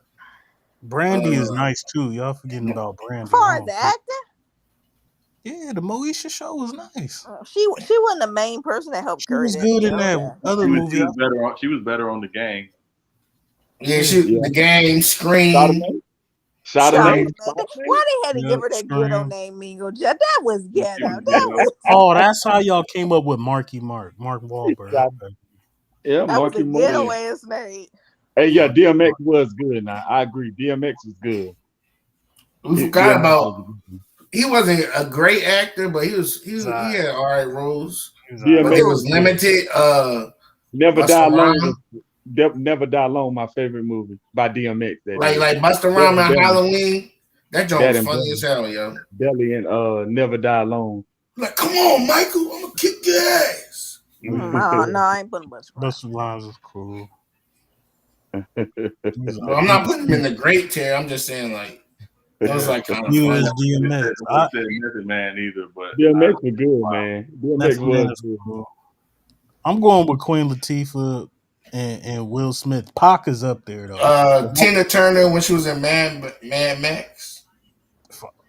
Brandy is nice too. Y'all forgetting about Brandy. As far as the actor, yeah, the Moesha show was nice. she wasn't the main person that helped She carry was that good in show. that other movie. She was better on the gang. Yeah, the game, Scream. Chardonnay. Why they had to give her that ghetto Scream. name, Mingo? That was ghetto. That was Oh, that's how y'all came up with Mark Wahlberg. Yeah, that was Marky a ghetto Mark. ass name. Hey, yeah, DMX was good. Now I agree. DMX was good. We forgot about. He wasn't a great actor, but he had all right roles. But it was limited. Never Busta Die Alone. Rhymes. Never Die Alone. My favorite movie by DMX. Like Busta Rhymes on Halloween. That joint was funny as hell, yo. Belly and Never Die Alone. Like, come on, Michael, I'm gonna kick your ass. No, I ain't putting Busta Rhymes. Busta Rhymes is cool. Well, I'm not putting him in the great tier. I'm just saying, like, it was like kind of You fun. as DMX. I said Method Man either, but DMX was good, man. DMX Method Man was is good. cool. I'm going with Queen Latifah and Will Smith. Pac is up there though. Tina Turner when she was in Mad Max.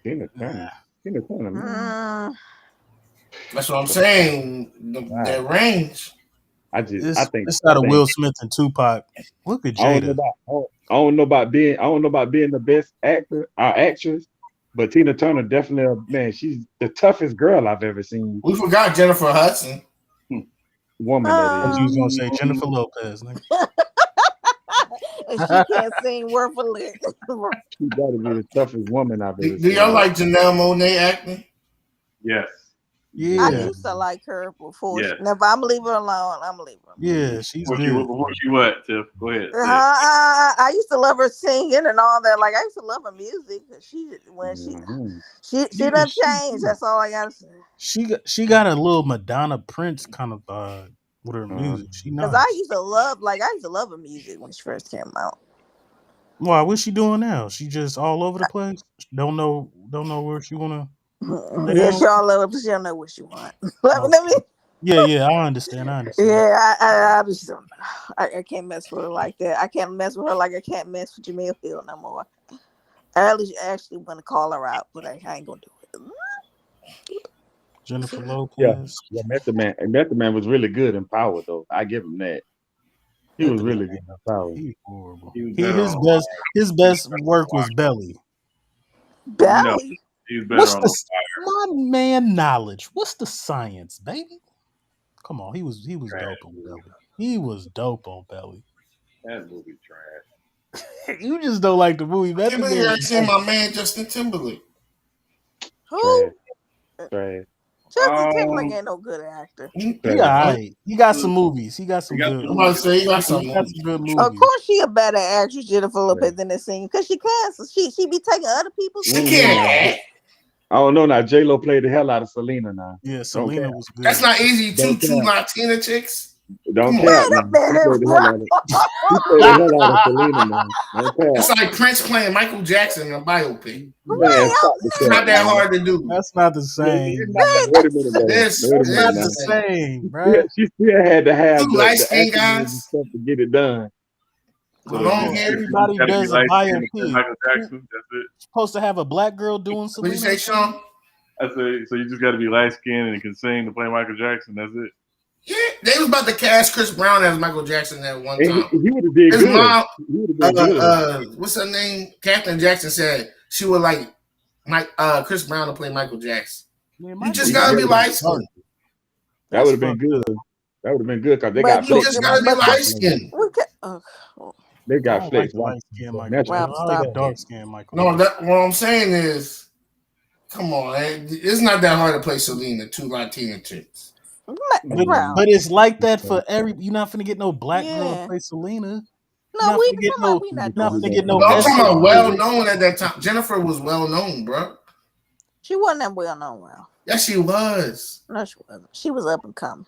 Tina Turner. Tina Turner, man. That's what I'm saying. That range. I think It's out of Will Smith and Tupac. Look at Jada. I don't know about being the best actor or actress, but Tina Turner definitely, man, she's the toughest girl I've ever seen. We forgot Jennifer Hudson. Woman that What is. you was gonna say, Jennifer Lopez? Nigga. And she can't sing word for lick. She got to be the toughest woman I've ever Do y'all seen. like Janelle Monáe acting? Yes. I Yeah, used to like her before. Yes. Never. I'm gonna leave her alone. I'm gonna leave her alone. yeah, she's Before good. she what, Tiff? Go ahead. Say it. I used to love her singing and all that. Like I used to love her music. She done changed. That's all I gotta say. She got a little Madonna Prince kind of vibe with her music. She Cause I nice. used to love her music when she first came out. Why? What's she doing now? She just all over the place. Don't know where she wanna lay Yeah, down. she all love her. She don't know what she want. Okay. Let me. Yeah, I understand. Yeah, I just don't. I can't mess with her like that. I can't mess with her like I can't mess with Jamil Hill no more. I actually want to call her out, but I ain't gonna do it. Jennifer Yeah, Lopez. yeah, Method Man was really good in Power though. I give him that. He was Method Man. really good in Power. He's horrible. He was better His best work was Belly. No, Belly. he was better What's on the my man knowledge? What's the science, baby? Come on, he was Trash dope on movie. Belly. He was dope on Belly. That movie trash. You just don't like the movie. I can't Method believe Man. I seen my man Justin Timberlake. Who? Trash. Justin Timberlake ain't no good actor. He Trash. alright. He got some movies. He got some He got good. I'm about to say he got He some got movies. some good Of movies. course, she a better actress, Jennifer Lopez, than the singer, cause she can. So she be taking other people's She movies. can't act. I don't know now. J Lo played the hell out of Selena now. Yeah, Don't Selena care. was good. That's not easy. Don't Two care. Latina chicks. Don't Come on. care. Wait a Now. She minute, played the hell out of. She played the hell out of Selena now. Don't It's care. like Prince playing Michael Jackson in a biopic. Man, stop the It's cap, not that man. hard to do. That's not the It's same. not that. Wait a minute, though. This Wait a That's minute not is the now. the thing. same, bro. She still had to have Two the light skinned acronyms and guys stuff to get it done. with So you long just, hair. you just Everybody gotta be does a light skinned to play biopic. Michael Jackson. That's it. Supposed to have a black girl doing What'd you Selena. say, Sean? That's it. So you just gotta be light skinned and can sing to play Michael Jackson. That's it. Yeah, they was about to cast Chris Brown as Michael Jackson at one And time. he would have did His good. mom, He would have been good. what's her name? Catherine Jackson said she would like Chris Brown to play Michael Jackson. Man, You Michael just He gotta be Jackson really, light is dark. skinned. that would That's have been fucked good. up. That would have been good because they but got You look, flicks just gotta be watching light Michael. skinned. we can. They I got don't like flicks the light watching. skinned Michael That's Jackson. Well, I like stop the it. dark skinned Michael No, Jackson. what I'm saying is, come on, it's not that hard to play Selena, two Latina chicks. Bro. But it's like that for every. You're not finna get no black girl to Yeah. play Selena. You're No, not we finna get talking about no. we not You're not doing finna get no No, I'm Selena. talking Esther about well Williams. known at that time. Jennifer was well known, bro. She wasn't that well known. Well, Yes, she was. no, she wasn't. She was up and coming.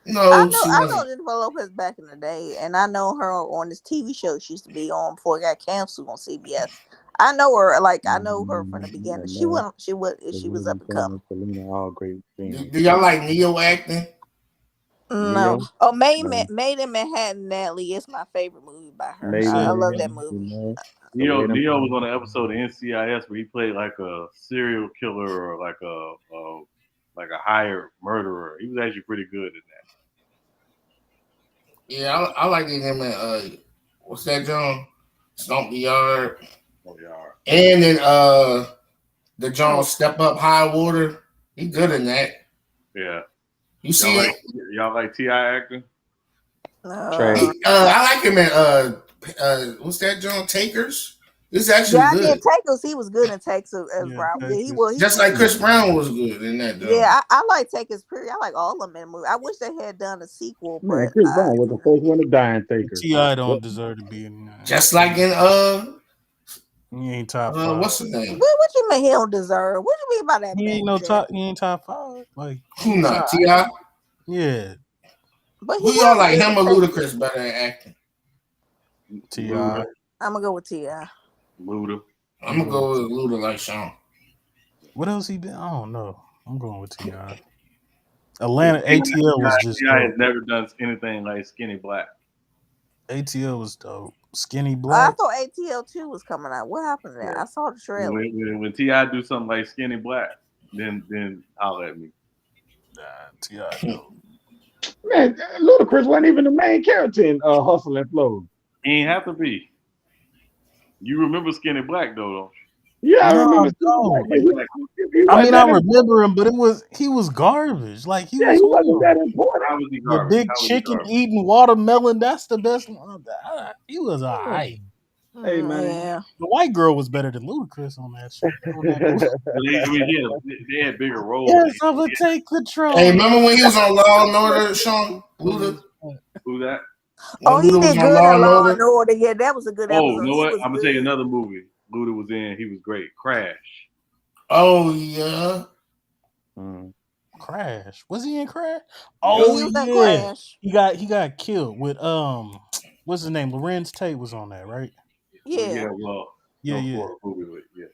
No, she I know wasn't. Jennifer Lopez back in the day, and I know her on this TV show she used to be on before it got canceled on CBS. I know her, like I know her from the beginning. She wasn't. She was up and coming. Selena, all great things. Do y'all like Neo acting? No. Neo, Oh, no. Made in Manhattan, Natalie. It's my favorite movie by her. Made I in love that Manhattan, movie. Neo Selena. Neo was on an episode of NCIS where he played like a serial killer or like a hired murderer. He was actually pretty good in that. Yeah, I like him in what's that, John? Stomp the Yard. Oh, yeah. And then the John Step Up High Water. He good in that. Yeah. You see it? Y'all like T.I. acting? I like him in what's that, John? Takers? This is actually Yeah, I good. did Takers. He was good in Takers as Brown. Yeah, he was. Just like Chris Brown was good in that. Yeah, I like Takers. Period. I like all of them in the movie. I wish they had done a sequel, Man, but Chris Brown was the first one to die in Taker. T.I. don't deserve to be in that. Just like in he ain't top five. what's the name? What you mean he don't deserve? What you mean by that? He ain't no top. He ain't top five. Like who not T.I.? Yeah. But who y'all like, him or Ludacris better at acting? T.I. I'm gonna go with T.I. Luda. I'm gonna go with Luda like Sean. What else he been? I don't know. I'm going with T.I. Atlanta ATL was just T.I. has dope. never done anything like Skinny Black. ATL was dope. Skinny I Black. thought ATL 2 was coming out. What happened there? I saw the trailer. When T.I. do something like Skinny Black, then holler at me. Nah, T.I. dope. Man, Ludacris wasn't even the main character in Hustle and Flow. He ain't have to be. You remember Skinny Black though, don't Yeah, I No, remember Skinny Black, no. but you? Like, he I wasn't mean, I that important. remember him, but he was garbage. Like he Yeah, was he wasn't horrible. that important. how was he The garbage? big How was he chicken garbage? eating watermelon, that's the best one. He was alright. Hey, man. Yeah. The white girl was better than Ludacris on that shit. On that movie. But they had bigger roles. Yes, I would take Hey, control. remember when he was on Law and Order, Sean Luda? Who that? Oh, When he Luda was did on good Law in and Law Order? and Order. Yeah, that was a good Oh, you episode. know He what? was I'm gonna tell you good. another movie Luda was in. He was great. Crash. Oh yeah. Crash. Was he in Crash? Yeah, Oh he was in yeah. Crash. He got killed with what's his name? Lorenz Tate was on that, right? Well, Yeah. yeah. Well, Yeah, no yeah. spoiler movie, but yeah.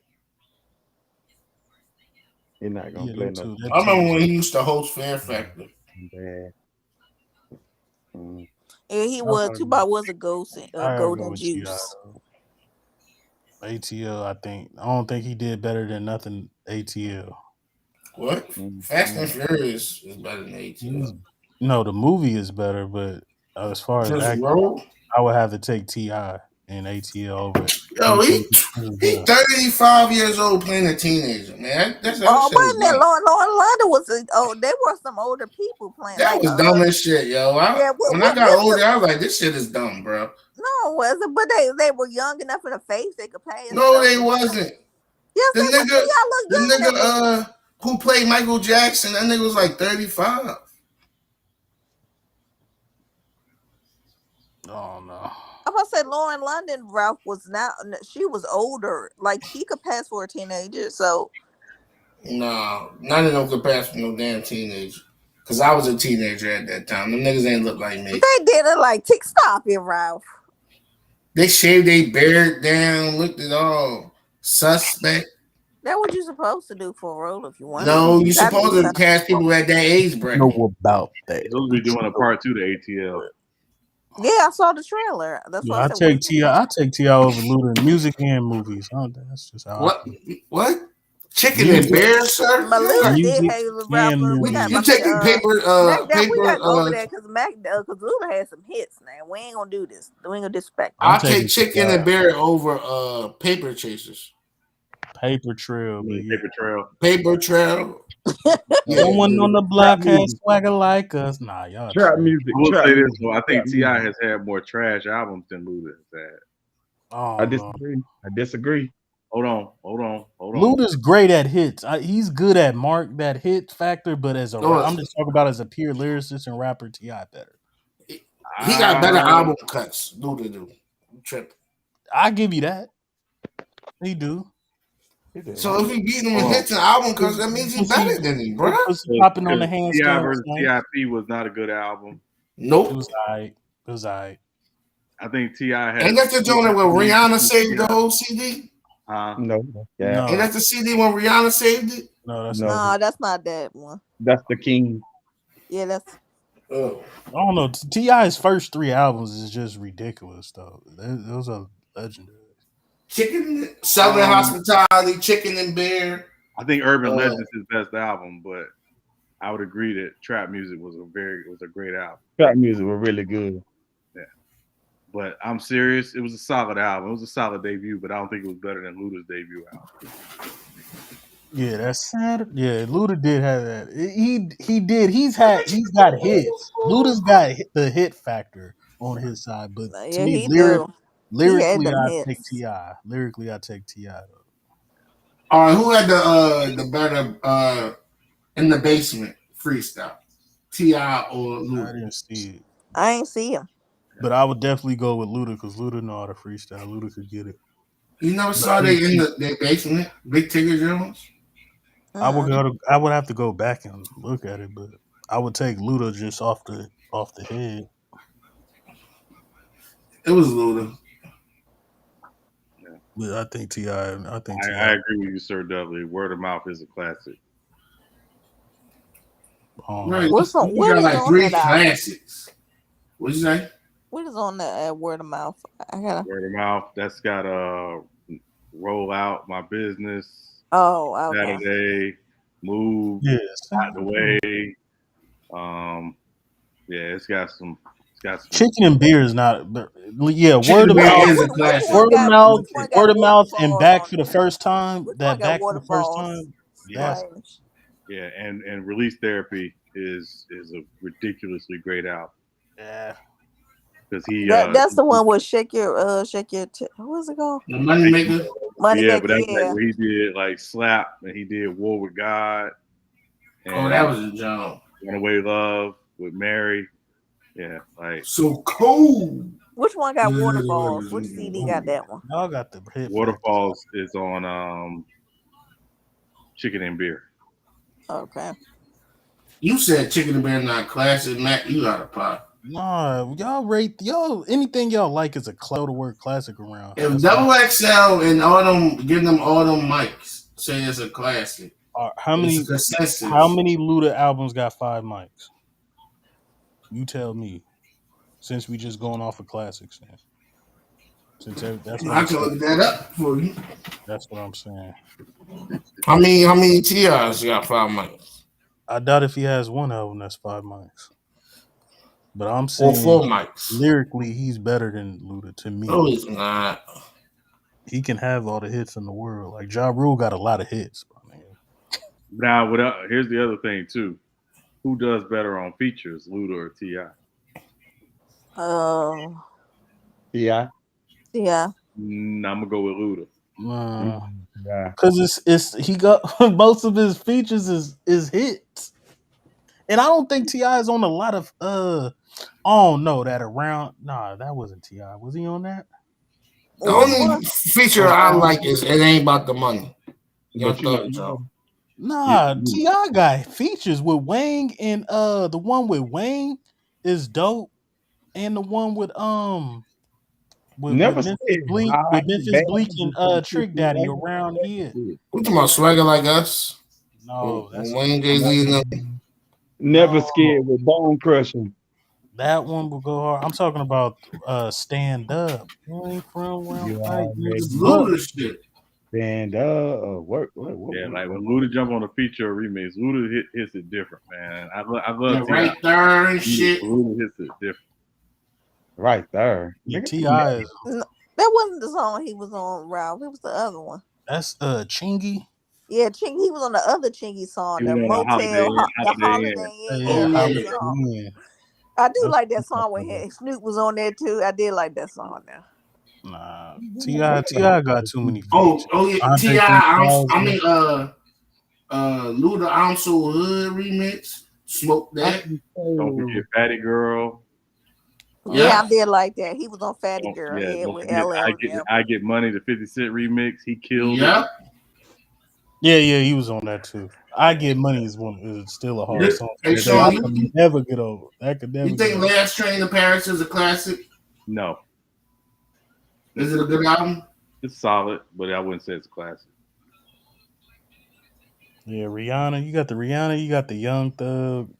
He's not gonna Yeah, play them no two. Them I two remember was when he used to host Fair Factor. bad. Yeah, he I was. Tupac was a ghost, gotta go golden with Ti. juice. ATL, I don't think he did better than nothing ATL. What? Fast and Furious is better than ATL. No, the movie is better, but as far as Just acting, roll. I would have to take Ti and ATL over Yo, anything. he 35 years old playing a teenager, man. That Oh, shit is wait a minute, dumb. Lord London was. Oh, there were some older people playing. That Like, was dumb as shit, yo. yeah, When I got older, I was like, this shit is dumb, bro. no, it wasn't. But they were young enough in the face. They could pass No, stuff. they wasn't. Yes, The they were. See, nigga, y'all look the young in that movie. nigga, who played Michael Jackson, that nigga was like 35. Oh no. I'm gonna say Lauren London Ralph was not. She was older. Like she could pass for a teenager. So No, none of them could pass for no damn teenager. Cause I was a teenager at that time. Them niggas ain't look like me. they did it like tick stop it, Ralph. They shaved their beard down, looked at all suspect. That's what you're supposed to do for a role if you want to be. No, You you got to be supposed to something. cast people at that age bracket. Know about that. He's supposed to be doing a part 2 to ATL. Yeah, I saw the trailer. That's why Yeah, I I said, take Ti. I take Ti over Luda in music and movies. That's just how I What? feel. What? Chicken and Music, bears, sir? Malia did music hate Ralph. and We got, You I movies. mean, taking Mac. That we paper? got to go over there because because Luda had some hits. Now we ain't gonna do this. We ain't gonna disrespect. I'm I'll take taking chicken Ti. and bear over paper chasers. Paper Trail, but yeah. Paper Trail. Paper trail. Yeah. Someone on the Trap block has music. swagger like us. Nah, y'all Trap trip. music. I will Trap say this music. though. I Trap think Ti music. has had more trash albums than Luda has had. Oh I no. disagree. I disagree. Hold on. Luda's great at hits. He's good at that hit factor, but as a No, I'm just talking about as a pure lyricist and rapper, Ti better. he got better album cuts. Luda do. Trip. I give you that. He do. So if he beating him with Hold on. hits and album cuts, that means he Pussy, better than him, bro. pussy popping on the Ti handstand. versus son. TIP was not a good album. It Nope. was alright. It was alright. I think Ti has. Ain't that the joint where Rihanna saved the whole CD? No. Yeah. No, Ain't that the CD when Rihanna saved it? no, that's No. not. Nah, that's not that one. That's the king. Yeah, that's. Oh. I don't know. Ti's first 3 albums is just ridiculous, though. Those are legendary. Chicken, Southern Hospitality, Chicken and Bear. I think Urban Legends is his best album, but I would agree that Trap Music was a great album. Trap music were really good. Yeah, but I'm serious. It was a solid album. It was a solid debut, but I don't think it was better than Luda's debut album. Yeah, that's sad. Yeah, Luda did have that. He did. He's got hits. Luda's got the hit factor on his side, but to Yeah, me, he do. He had lyrically, them I take hits. Ti. Lyrically, I take Ti. All right, who had the better in the basement freestyle? T.I. or I Luda? didn't see it, I ain't see him. but I would definitely go with Luda because Luda know how to freestyle. Luda could get it. You never But saw I they didn't in see. their basement, Big Tigger Jones? I would have to go back and look at it, but I would take Luda just off the head. It was Luda. Yeah. But I think Ti. I think Ti. I agree with you, Sir Dudley. Word of Mouth is a classic. Right. What's on? You What got is like on 3 that album? classics. What'd you say? What is on the word of mouth? I gotta. Word of Mouth. That's got Roll Out My Business. Oh, okay. Saturday. Move. Yes. Out the way. Yeah, it's got some. It's got some. Chicken and beer is not. Yeah, Chicken beer is a classic. word got of mouth, and waterfalls back on for the there? first time. Which one That got back for the first waterfalls? time. Yeah, That's Flames. yeah, and release therapy is a ridiculously great album yeah. because he That's the one with what's it called? The Moneymaker. yeah, but Moneymaker. that's like Yeah. where he did like Slap and he did War with God Oh, that and was a jump. Runaway Love with Mary. Yeah, like So cold. Which one got waterfalls? Which CD got that one? Y'all got the hit factor. Waterfalls is on Chicken and Beer. Okay. You said Chicken and Beer not classic, Mac. You out of pot. Nah, y'all rate y'all anything y'all like is a cloud word classic around. If That's Double XL and all them give them all them mics, say it's a classic. how It's many a consensus. how many Luda albums got 5 mics? You tell me. Since we just going off of classics, man. That's what I I'm can saying. look that up for you. That's what I'm saying. How many TRs got 5 mics? I doubt if he has one album that's 5 mics. But I'm Or saying 4 mics. lyrically, he's better than Luda to me. No, he's not. He can have all the hits in the world. Like Ja Rule got a lot of hits, bro. Now, here's the other thing too. Who does better on features, Luda or Ti? Yeah. Yeah. I'm gonna go with Luda. Yeah. Cause it's he got most of his features is hits. And I don't think T.I. is on a lot of oh no, that around that wasn't T.I. Was he on that? The Which only one? feature I like is It Ain't About the Money. Young But Thug joke. Nah, T.I. got features with Wang and the one with Wang is dope. And the one with never Memphis said Bleak high, with Memphis bad. Bleak and Just some shit Trick you Daddy like. around here. We talking about Swagger Like Us? No, that's Wayne, Jay-Z, and them. Never no. scared with Bone Crushing. That one will go hard. I'm talking about Stand Up. You ain't from where I'm You fight, already nigga. know. But Luda shit. Stand work. Yeah, like when Luda jump on a feature or remix, Luda hits it different, man. I love The Ti. Right There and shit. Luda hits it different. Right there. yeah, Nigga, T.I. is That wasn't the song he was on, Ralph. It was the other one. that's Chingy. Yeah, He was on the other Chingy song, He the was on a Motel, the Holiday Inn. Holiday Inn. Yeah, Yeah, Oh, that yeah. Holiday song. Inn. I do That's like that song when Snoop was on there too. I did like that song now. nah. T.I. got too many Oh, features. oh yeah. Andre T.I. 3000. Luda I'm So Hood remix. Smoke I that. can Don't say forget Fatty Girl. Yeah, Yeah. I did like that. He was on Fatty Don't, Girl, yeah, yeah, don't with forget LL and them. I Get Money, the 50 Cent remix. He killed it. Yep. Yeah, he was on that too. I Get Money is still a hard song. Hey, That I Sean, could never get over. That could never you get think over. Last Train to Paris is a classic? No, Is it a good album? it's solid, but I wouldn't say it's a classic. Yeah, Rihanna. You got the Rihanna. You got the Young Thug.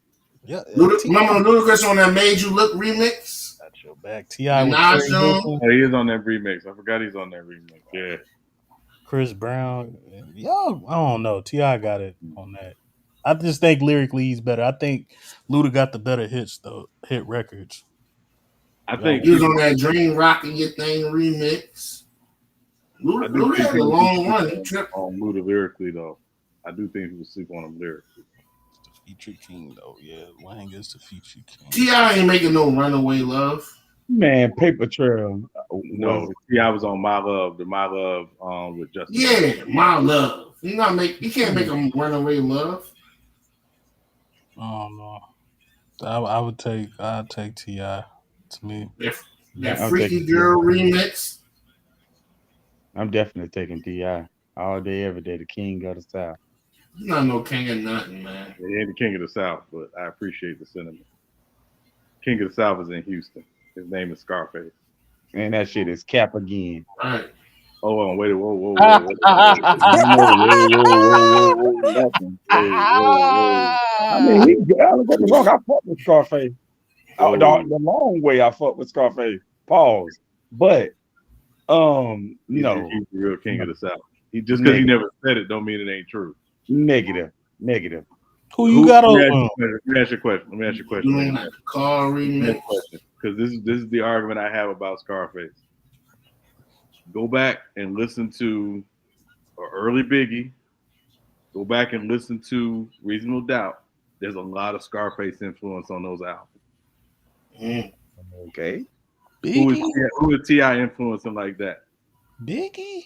Yeah, T.I. Remember Ludacris on that Made You Look remix? got your back. T.I. And with Nas Trey Jones? Hilton, Oh, he is on that remix. I forgot he's on that remix. Yeah. Chris Brown. Yo, I don't know. T.I. got it on that. I just think lyrically he's better. I think Luda got the better hits though. Hit records. I Y'all, think He was on people. that Dream Rockin' Your Thing remix. I do Luda think had a people long sleep run. He tripped. on Luda lyrically though. I do think people sleep on him lyrically. the feature king though. Yeah, Wang is the feature king. T.I. ain't making no Runaway Love. man, Paper Trail was No, see, I was on My Love, the My Love with Justin. Yeah, My Love. You can't make a Runaway Love. I don't know. I'd take T.I. to me. That I'm Freaky taking Girl T.I. remix. I'm definitely taking T.I. all day, every day. The king of the South. He's not no king of nothing, man. He ain't the king of the South, but I appreciate the sentiment. King of the South is in Houston. His name is Scarface. And that shit is cap again. Right. Oh, wait, whoa, nothing. Whoa. I mean, don't get me wrong. I fuck with Scarface. Whoa. The long way I fuck with Scarface. Pause. But no. He's the real king of the South. Just because he never said it don't mean it ain't true. Negative. Who you got over? Let me ask you a question. Let me ask you a question. Doing like car remix. Because this is the argument I have about Scarface. Go back and listen to early Biggie. Go back and listen to Reasonable Doubt. There's a lot of Scarface influence on those albums. Okay. Who is T.I. influencing like that? Biggie.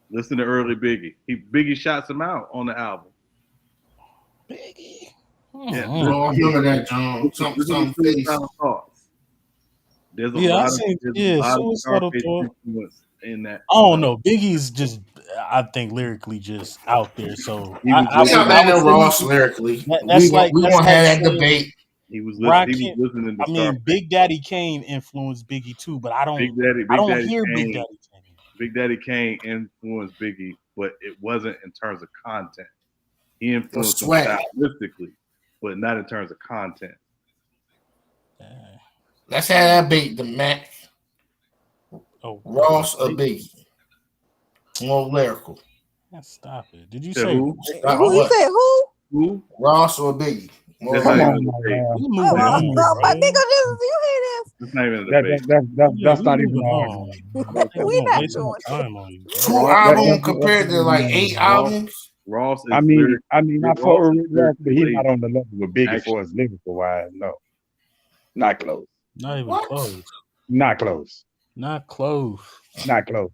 Listen to early Biggie. Biggie shots him out on the album. Biggie. Yeah, I remember that, John. Some face. There's a lot of Suicidal Scarface Thought. influence in that. I don't know. Biggie's just, I think, lyrically just out there. So He got better than Ross lyrically. That's we won't have that debate. He was listening to Scarface. Big Daddy Kane influenced Biggie too, but I don't hear Big Daddy Kane. Big Daddy Kane influenced Biggie, but it wasn't in terms of content. He influenced him stylistically, but not in terms of content. Let's have that debate, the Mac. Ross or Biggie? More lyrical. Stop it. Did you say who? You said who? Who? Ross or Biggie? Come on, my nigga, you hear this? It's not even a debate. That's not even an argument. We not doing Two albums compared to like 8 albums. Ross is I fuck with Rick Ross, but he's not on the level with Biggie for his lyrical wise. No. Not close. Not even close. Not close. Not close. Not close.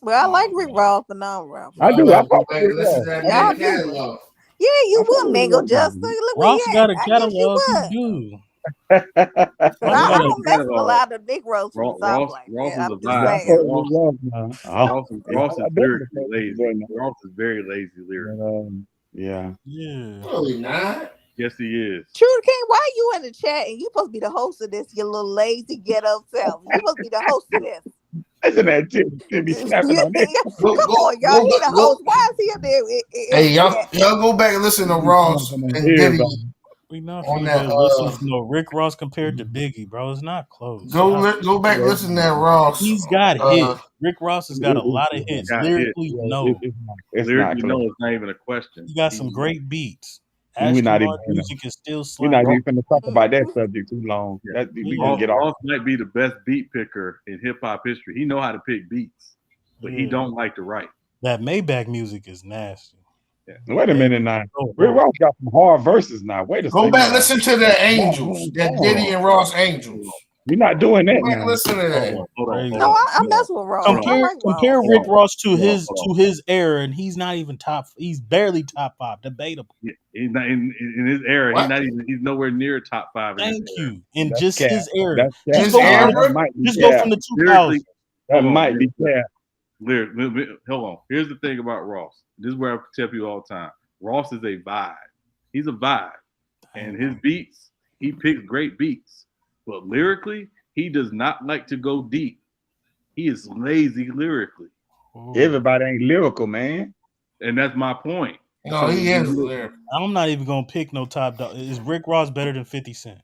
Well, I like Rick Ross, but not Ross. I do. I fuck with Rick Ross. Yeah, you would, Mango Justin. Look Ross where got you a at. catalog. He do. I don't mess with a lot of Nick Rose from the South like Ross that. is a I'm just saying. vibe. Ross is lyrically lazy. Ross is very lazy lyrically. Yeah. Really not. Yes, he is. True King, why you in the chat and you supposed to be the host of this, you little lazy ghetto self? You supposed to be the host of this. Isn't that Timmy snapping on that? Come on, y'all. He the host. Why is he up there? Hey, y'all go back and listen to Ross and Diddy. We not on finna that, listen to no Rick Ross compared to Biggie, bro. It's not close. Go back and listen to that Ross. He's got hits. Rick Ross has got a lot of hits. Lyrically, no. Lyrically, no, it's not even a question. He got some great beats. We're not even music is still we're not slapping. even going to talk about that subject too long. We gonna get off. Ross might be the best beat picker in hip hop history. He know how to pick beats, but he don't like to write. That Maybach music is nasty. Yeah. Wait a minute now. Rick Ross got some hard verses now. Wait a second. Go back, listen to the Angels, that Diddy and Ross Angels. You're not doing that now. Listen to that. No, I mess with Ross. Compare Rick Ross to his era, and he's not even top. He's barely top 5. Debatable. Yeah, he's not in his era. He's nowhere near top 5. Thank you. In just his era. Just go from the 2000s. That might be fair. Hold on. Here's the thing about Ross. This is where I tell people all the time. Ross is a vibe. He's a vibe. And his beats, he picks great beats. But lyrically, he does not like to go deep. He is lazy lyrically. Everybody ain't lyrical, man. And that's my point. No, he is lyrical. I'm not even going to pick no top dog. Is Rick Ross better than 50 Cent?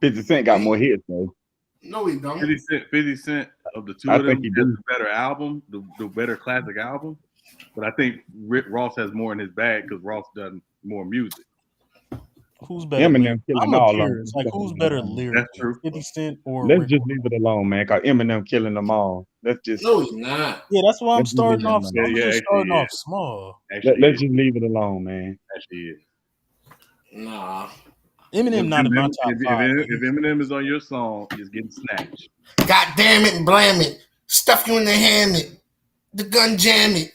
50 Cent got more hits, though. No, he don't. 50 Cent of the two of them has a better album, the better classic album. But I think Rick Ross has more in his bag because Ross does more music. Who's better? Eminem killing all of them. It's like who's better lyrically? That's true. 50 Cent or Let's Rick just Ross? leave it alone, man. Cause Eminem killing them all. Let's just. No, he's not. Yeah, that's why I'm Let's starting leave it off. alone. I'm just starting off small. Let's just leave it alone, man. Actually, is. Nah. Eminem not in my top 5. If Eminem is on your song, it's getting snatched. God damn it and blam it. Stuff you in the hammock. The gun jam it.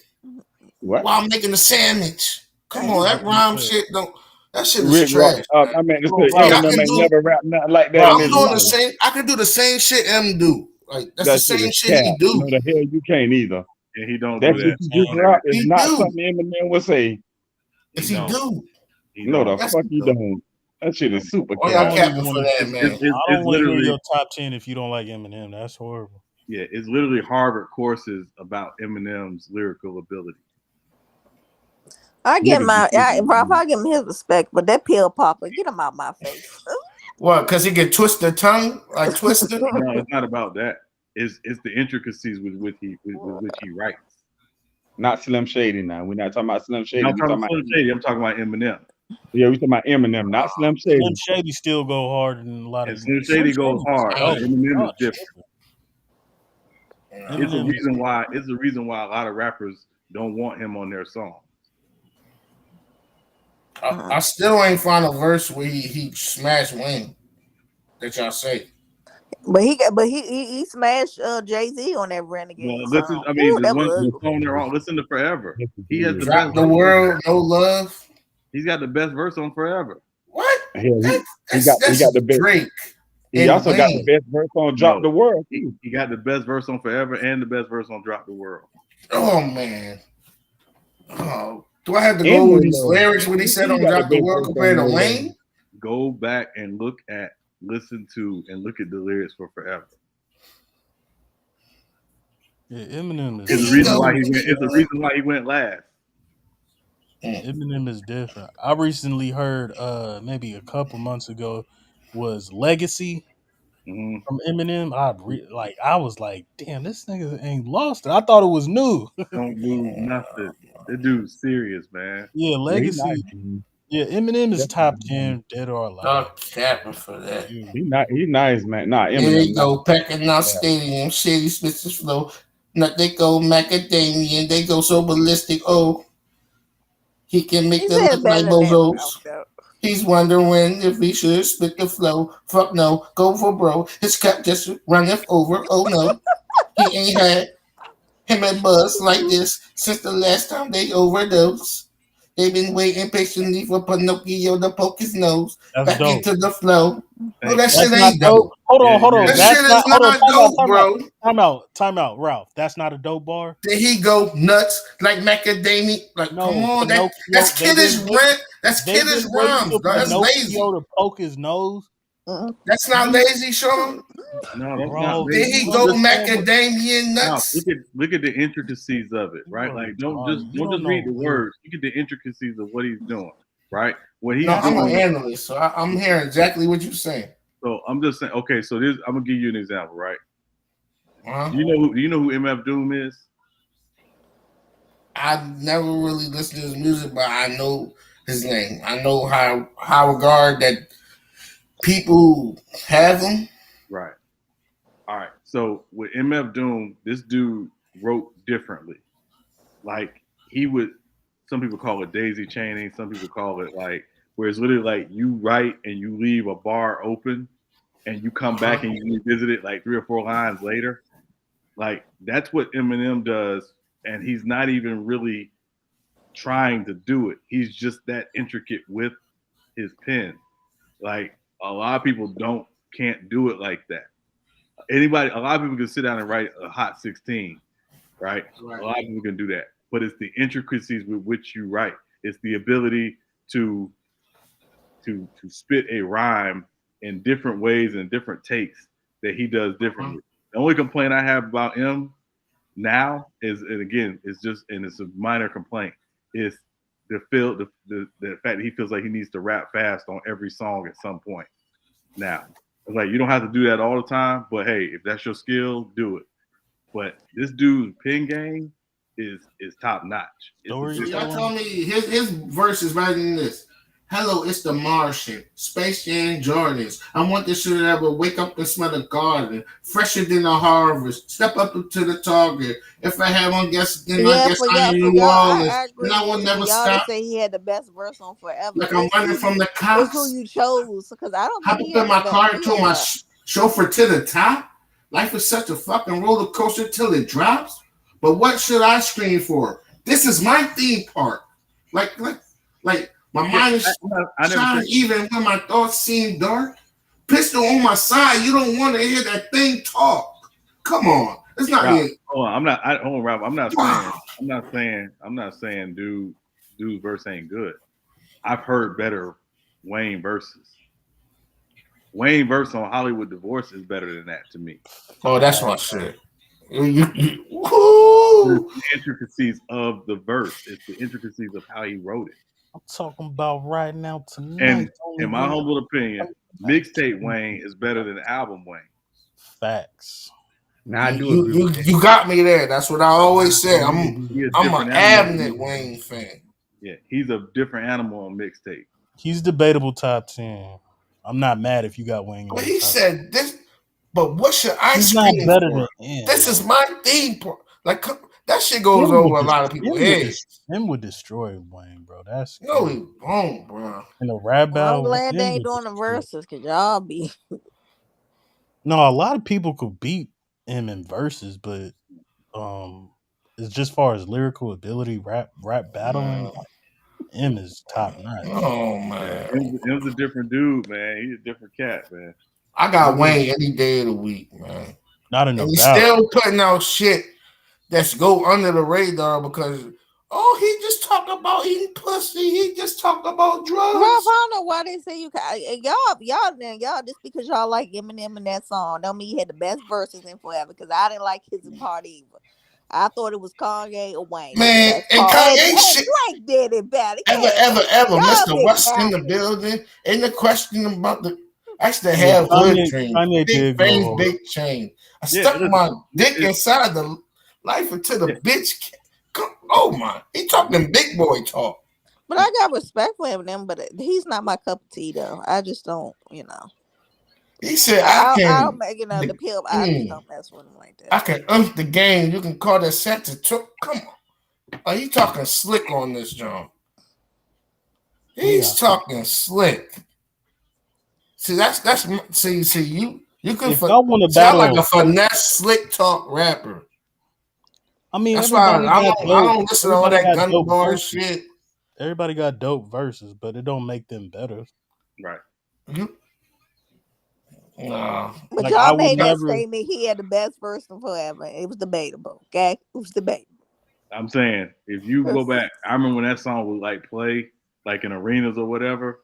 What? While I'm making a sandwich. Come on, that rhyme shit don't. That shit is Rick trash. Ross, I mean, Eminem ain't never rap nothing like that. I'm doing the same. I can do the same shit M do. Like that's the same shit he do. No, the hell you can't either. Yeah, he don't That's do that. what you just rap is not something Eminem would say. Yes, he do. No, the fuck you don't. That shit is super. Oh, y'all capping for that, man. I don't want to hear your top 10 if you don't like Eminem. That's horrible. Yeah, it's literally Harvard courses about Eminem's lyrical ability. I give Rob, I give him his respect, but that pill popper, get him out my face. What? Because he can twist the tongue like Twister? No, it's not about that. It's the intricacies with which he writes. Not Slim Shady now. We're not talking about Slim Now Shady. I'm We talking talking about about Slim Shady. I'm talking about Eminem. yeah, we talking about Eminem, not Slim Slim Shady. Shady still go hard in a lot And of Slim Slim Shady goes Shady was hard, but dope. Eminem Oh, is different. It's a Eminem is reason why. It's the reason why a lot of rappers don't want him on their song. I still ain't find a verse where he smashed Wayne that y'all say. But he smashed Jay-Z on that Renegade Well, listen. song. I mean, Ooh, the that one was the ugly. song they're on. Listen to Forever. He has the best Drop the verse on world, that. no love. He's got the best verse on Forever. What? Yeah, he That's got the best. Drake He and also got the Wayne. best verse on Drop No, the World he, too. he got the best verse on Forever and the best verse on Drop the World. Oh man. Oh, do I have to And go No with his Love. lyrics when he said He on got the Drop the best World verse on compared to No Love. Wayne? Go back and listen to, and look at the lyrics for Forever. yeah, Eminem is It's the He reason why go. he went. It's the reason why he went last. Eminem is different. I recently heard maybe a couple months ago was Legacy Mm-hmm. from Eminem. I was like, damn, this nigga ain't lost it. I thought it was new. Don't do nothing. That dude's serious, man. Yeah, Yeah, he nice. Legacy. Man. Yeah, Eminem is top Definitely. 10 dead or alive. Stop capping for that. Yeah. He nice, man. Nah, There they Eminem nice. go, packing out Yeah. stadium, shady Smith's flow. Not they go macadamia, they go so ballistic. Oh, he can make He them said look it like better than that, Ralph. bozos. Though. He's wondering if he should split the flow. Fuck no, go for bro. His cup just running over. Oh no, he ain't had him and Buzz like this since the last time they overdosed. They've been waiting patiently for Pinocchio to poke his nose That's back dope. into the flow. No, Thank that you. shit That's not ain't dope. dope. Hold on, Yeah, hold on. That yeah, That's shit not is hold on, not dope, bro. time out, Ralph. That's not a dope bar. Then he go nuts like macadamia. Like, come No, on, Pinocchio. that's kiddish rent. That's They've kiddish been waiting rhymes, for dog. That's lazy. Pinocchio to poke his nose. That's not You, lazy, Sean. No, that's not bro, do Then lazy. you he I'm go just understand what macadamia now nuts. look at the intricacies of it, you right? are Like don't retarded? just You don't don't just read know the lyrics. words. Look at the intricacies of what he's doing, right? What No, he's I'm an doing. analyst, so I'm hearing exactly what you're saying. So I'm just saying. Okay, so this I'm gonna give you an example, right? Huh? Do you know who MF Doom is? I've never really listened to his music, but I know his name. I know how regard that people have him. Right. All right. So with MF Doom, this dude wrote differently. Like he would. Some people call it daisy chaining. Some people call it like where it's literally like you write and you leave a bar open, and you come back and you revisit it like 3 or 4 lines later. Like that's what Eminem does, and he's not even really trying to do it. He's just that intricate with his pen. Like a lot of people can't do it like that. A lot of people can sit down and write a hot 16, right? A lot of people can do that, but it's the intricacies with which you write. It's the ability to spit a rhyme in different ways and different takes that he does differently. The only complaint I have about him now is, and again, it's just, and it's a minor complaint, is the fact that he feels like he needs to rap fast on every song at some point. Now, it's like you don't have to do that all the time, but hey, if that's your skill, do it. But this dude's pen game is top notch. Story So y'all telling. tell me his verse is better than this. Hello, it's the Martian. Space Jam Jordans. I want this shit that will wake up and smell the garden. Fresher than the harvest. Step up to the target. If I have one guess, then I Yeah, guess for I'm y'all, in for New y'all, Orleans. I And agree I will with you. For never y'all to stop. say he had the best verse on Forever, Like I'm running from the it's who cops. you chose. Because I don't Hop think up he in has the my best. car He and told has my a chauffeur to the top. Life is such a fucking roller coaster till it drops. But what should I scream for? This is my theme park. Like my Yeah, mind is I never shining said. even when my thoughts seem dark. Pistol on my side, you don't want to hear that thing talk. Come on, it's not Ralph, it. hold on. Hold on, Ralph. Wow. I'm not saying dude's verse ain't good. I've heard better Wayne verses. Wayne verse on Hollywood Divorce is better than that to me. Oh, that's my shit. It's Woo! the intricacies of the verse. It's the intricacies of how he wrote it. I'm talking about right now And tonight. in my humble opinion, mixtape Wayne is better than album Wayne. Facts. Now I do You agree you with that. you got me there. That's what I always said. I'm He a I'm an different animal. Abnett Wayne fan. Yeah, he's a different animal on mixtape. He's debatable top 10. I'm not mad if you got Wayne in But your he top. said this. But what's your He's ice not cream better than for? M, This bro. is my theme. Like that shit goes M would over a lot of people's heads. M would destroy Wayne, bro. That's No, crazy. he won't, bro. In a rap Well, I'm battle, glad they M ain't would doing the destroy. verses because y'all be. No, a lot of people could beat M in verses, but um, it's just far as lyrical ability, rap battling, Man. M is top notch. Oh Yeah, man. M's a different dude, man. He's a different cat, man. I I got mean, Wayne any day of the week, man. Not in a And he's battle. still putting out shit that's go under the radar because he just talked about eating pussy. He just talked about Rob, I drugs. don't know why they say you can. Y'all just because y'all like Eminem in that song, don't mean he had the best verses in forever. Because I didn't like his part either. I thought it was Kanye or Wayne had the Man, best and part. Kanye shit Drake did it better. ever, Yeah, ever, ever. y'all Mr. been West in the capping. building. Ain't no question about the I used to Yeah, have hood dreams. Kanye Big did go bangs, hard. big chain. I yeah, stuck listen, my dick inside the life until the yeah, bitch. Oh my, he talking big boy talk. But I got respect for Eminem, but he's not my cup of tea though. I just don't, He said, I don't make the pill. I just don't mess with him like that. I can the game. You can call that set to come on. Are you talking slick on this, John? He's talking slick. See, that's see you can If y'all want to sound battle like on, a finesse slick talk rapper. I mean, That's why everybody got I dope. don't listen to all Everybody that got gun dope bar verses. shit. Everybody got dope verses, but it don't make them better. right. No. But Like I y'all would made that never. statement. He had the best verse in forever. It was debatable. Okay, it was debatable. I'm saying if you go back, I remember when that song would like play like in arenas or whatever.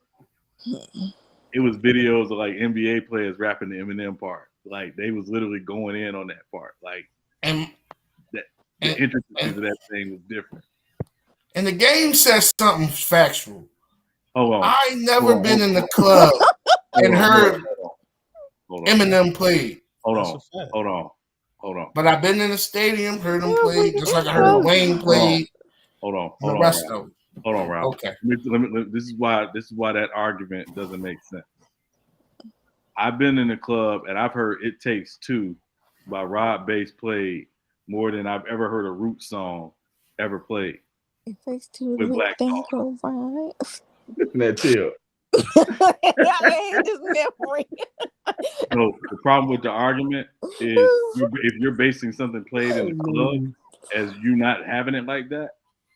It was videos of like NBA players rapping the Eminem part. Like they was literally going in on that part. Like And that, the intricacies of that thing was different. and the game says something factual. Hold on. I never been in the club and heard Hold on. Eminem play. Hold on. But I've been in the stadium, heard him play, just like I heard Wayne play. Hold on. The rest of them. Hold on, Rob. Okay. This is why that argument doesn't make sense. I've been in the club and I've heard "It Takes Two" by Rod Bass played more than I've ever heard a Root song ever played. It takes two with to Black think right. That chill. His memory. So the problem with the argument is if you're basing something played in the club as you not having it like that,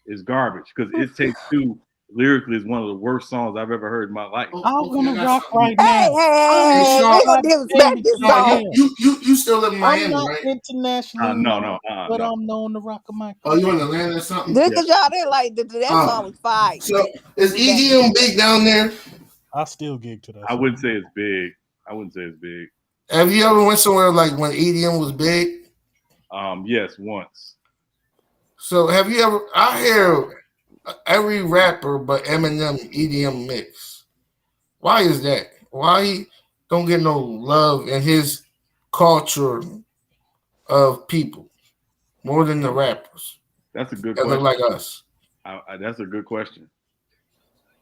is garbage. Because "It Takes Two" lyrically is one of the worst songs I've ever heard in my life. I want to rock right Hey, now. hey, we gonna disrespect this song. You still live in Miami, I'm not right? internationally No, but no. I'm known to rock a mic. Oh, you in Atlanta or something? Just because y'all didn't like that song was fire. So is EDM big down there? I still gig to that. I wouldn't say it's big. I wouldn't say it's big. Have you ever went somewhere like when EDM was big? Yes, once. So have you ever? I hear every rapper but Eminem EDM mix. Why is that? Why he don't get no love in his culture of people more than the rappers? That's a good that question. look like us. That's a good question.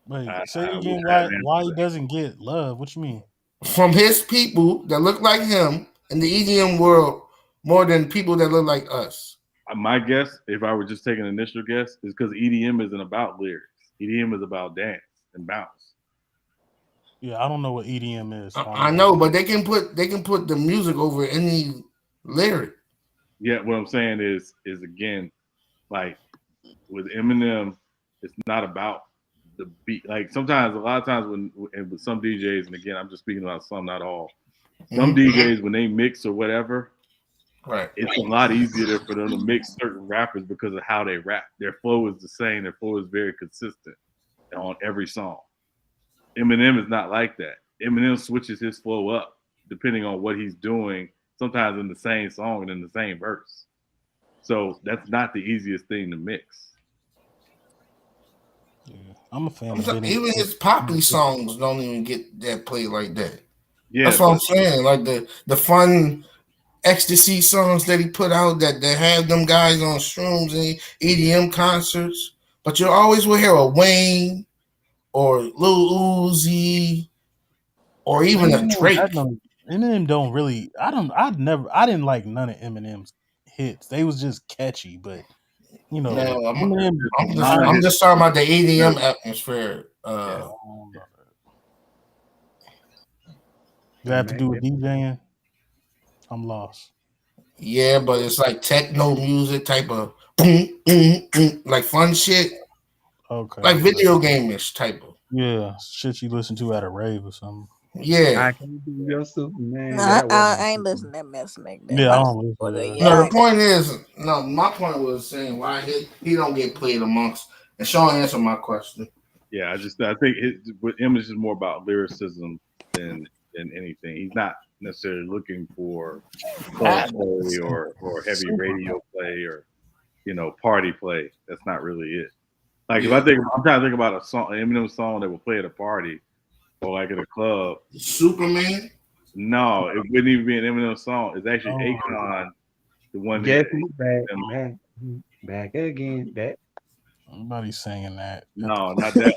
Wait, say I again. wish I had an Why answer he to doesn't get love? What you mean? From his people that look like him in the EDM world more than people that look like us. My guess, if I were just taking an initial guess, is because EDM isn't about lyrics. EDM is about dance and bounce. Yeah, I don't know what EDM is. So I know, but they can put the music over any lyric. Yeah, what I'm saying is again, like with Eminem, it's not about the beat. Like sometimes, a lot of times with some DJs, and again, I'm just speaking about some, not all. Some DJs when they mix or whatever, right, it's a lot easier for them to mix certain rappers because of how they rap. Their flow is the same. Their flow is very consistent on every song. Eminem is not like that. Eminem switches his flow up depending on what he's doing, sometimes in the same song and in the same verse. So that's not the easiest thing to mix. Yeah, I'm a fan of it. Even his poppy songs don't even get that play like that. Yeah, that's what I'm saying. Like the fun ecstasy songs that he put out that have them guys on shrooms and EDM concerts. But you always will hear a Wayne or Lil Uzi or even a Drake. Eminem don't really. I didn't like none of Eminem's hits. They was just catchy, but No, Eminem I'm kind just talking about the EDM atmosphere. of. You have to do with DJing. I'm lost. Yeah, but it's like techno music type of like fun shit, Okay. like video game-ish type of. Yeah, shit you listen to at a rave or something. Yeah. I can't be your Superman. No, That I wasn't ain't Superman. listening to that mess like that. Yeah, I My don't listen to that. No, yeah, the point is, no, my point was saying why he don't get played amongst. And Sean answered my question. Yeah, I think with him it's just more about lyricism than anything. He's not necessarily looking for club play or heavy radio play or party play. That's not really it. Like if I'm trying to think about a song, an Eminem song that will play at a party or like at a club. Superman. No, it wouldn't even be an Eminem song. It's actually Akon, the one Guess that. who's back again. That Nobody's saying that. No, not that.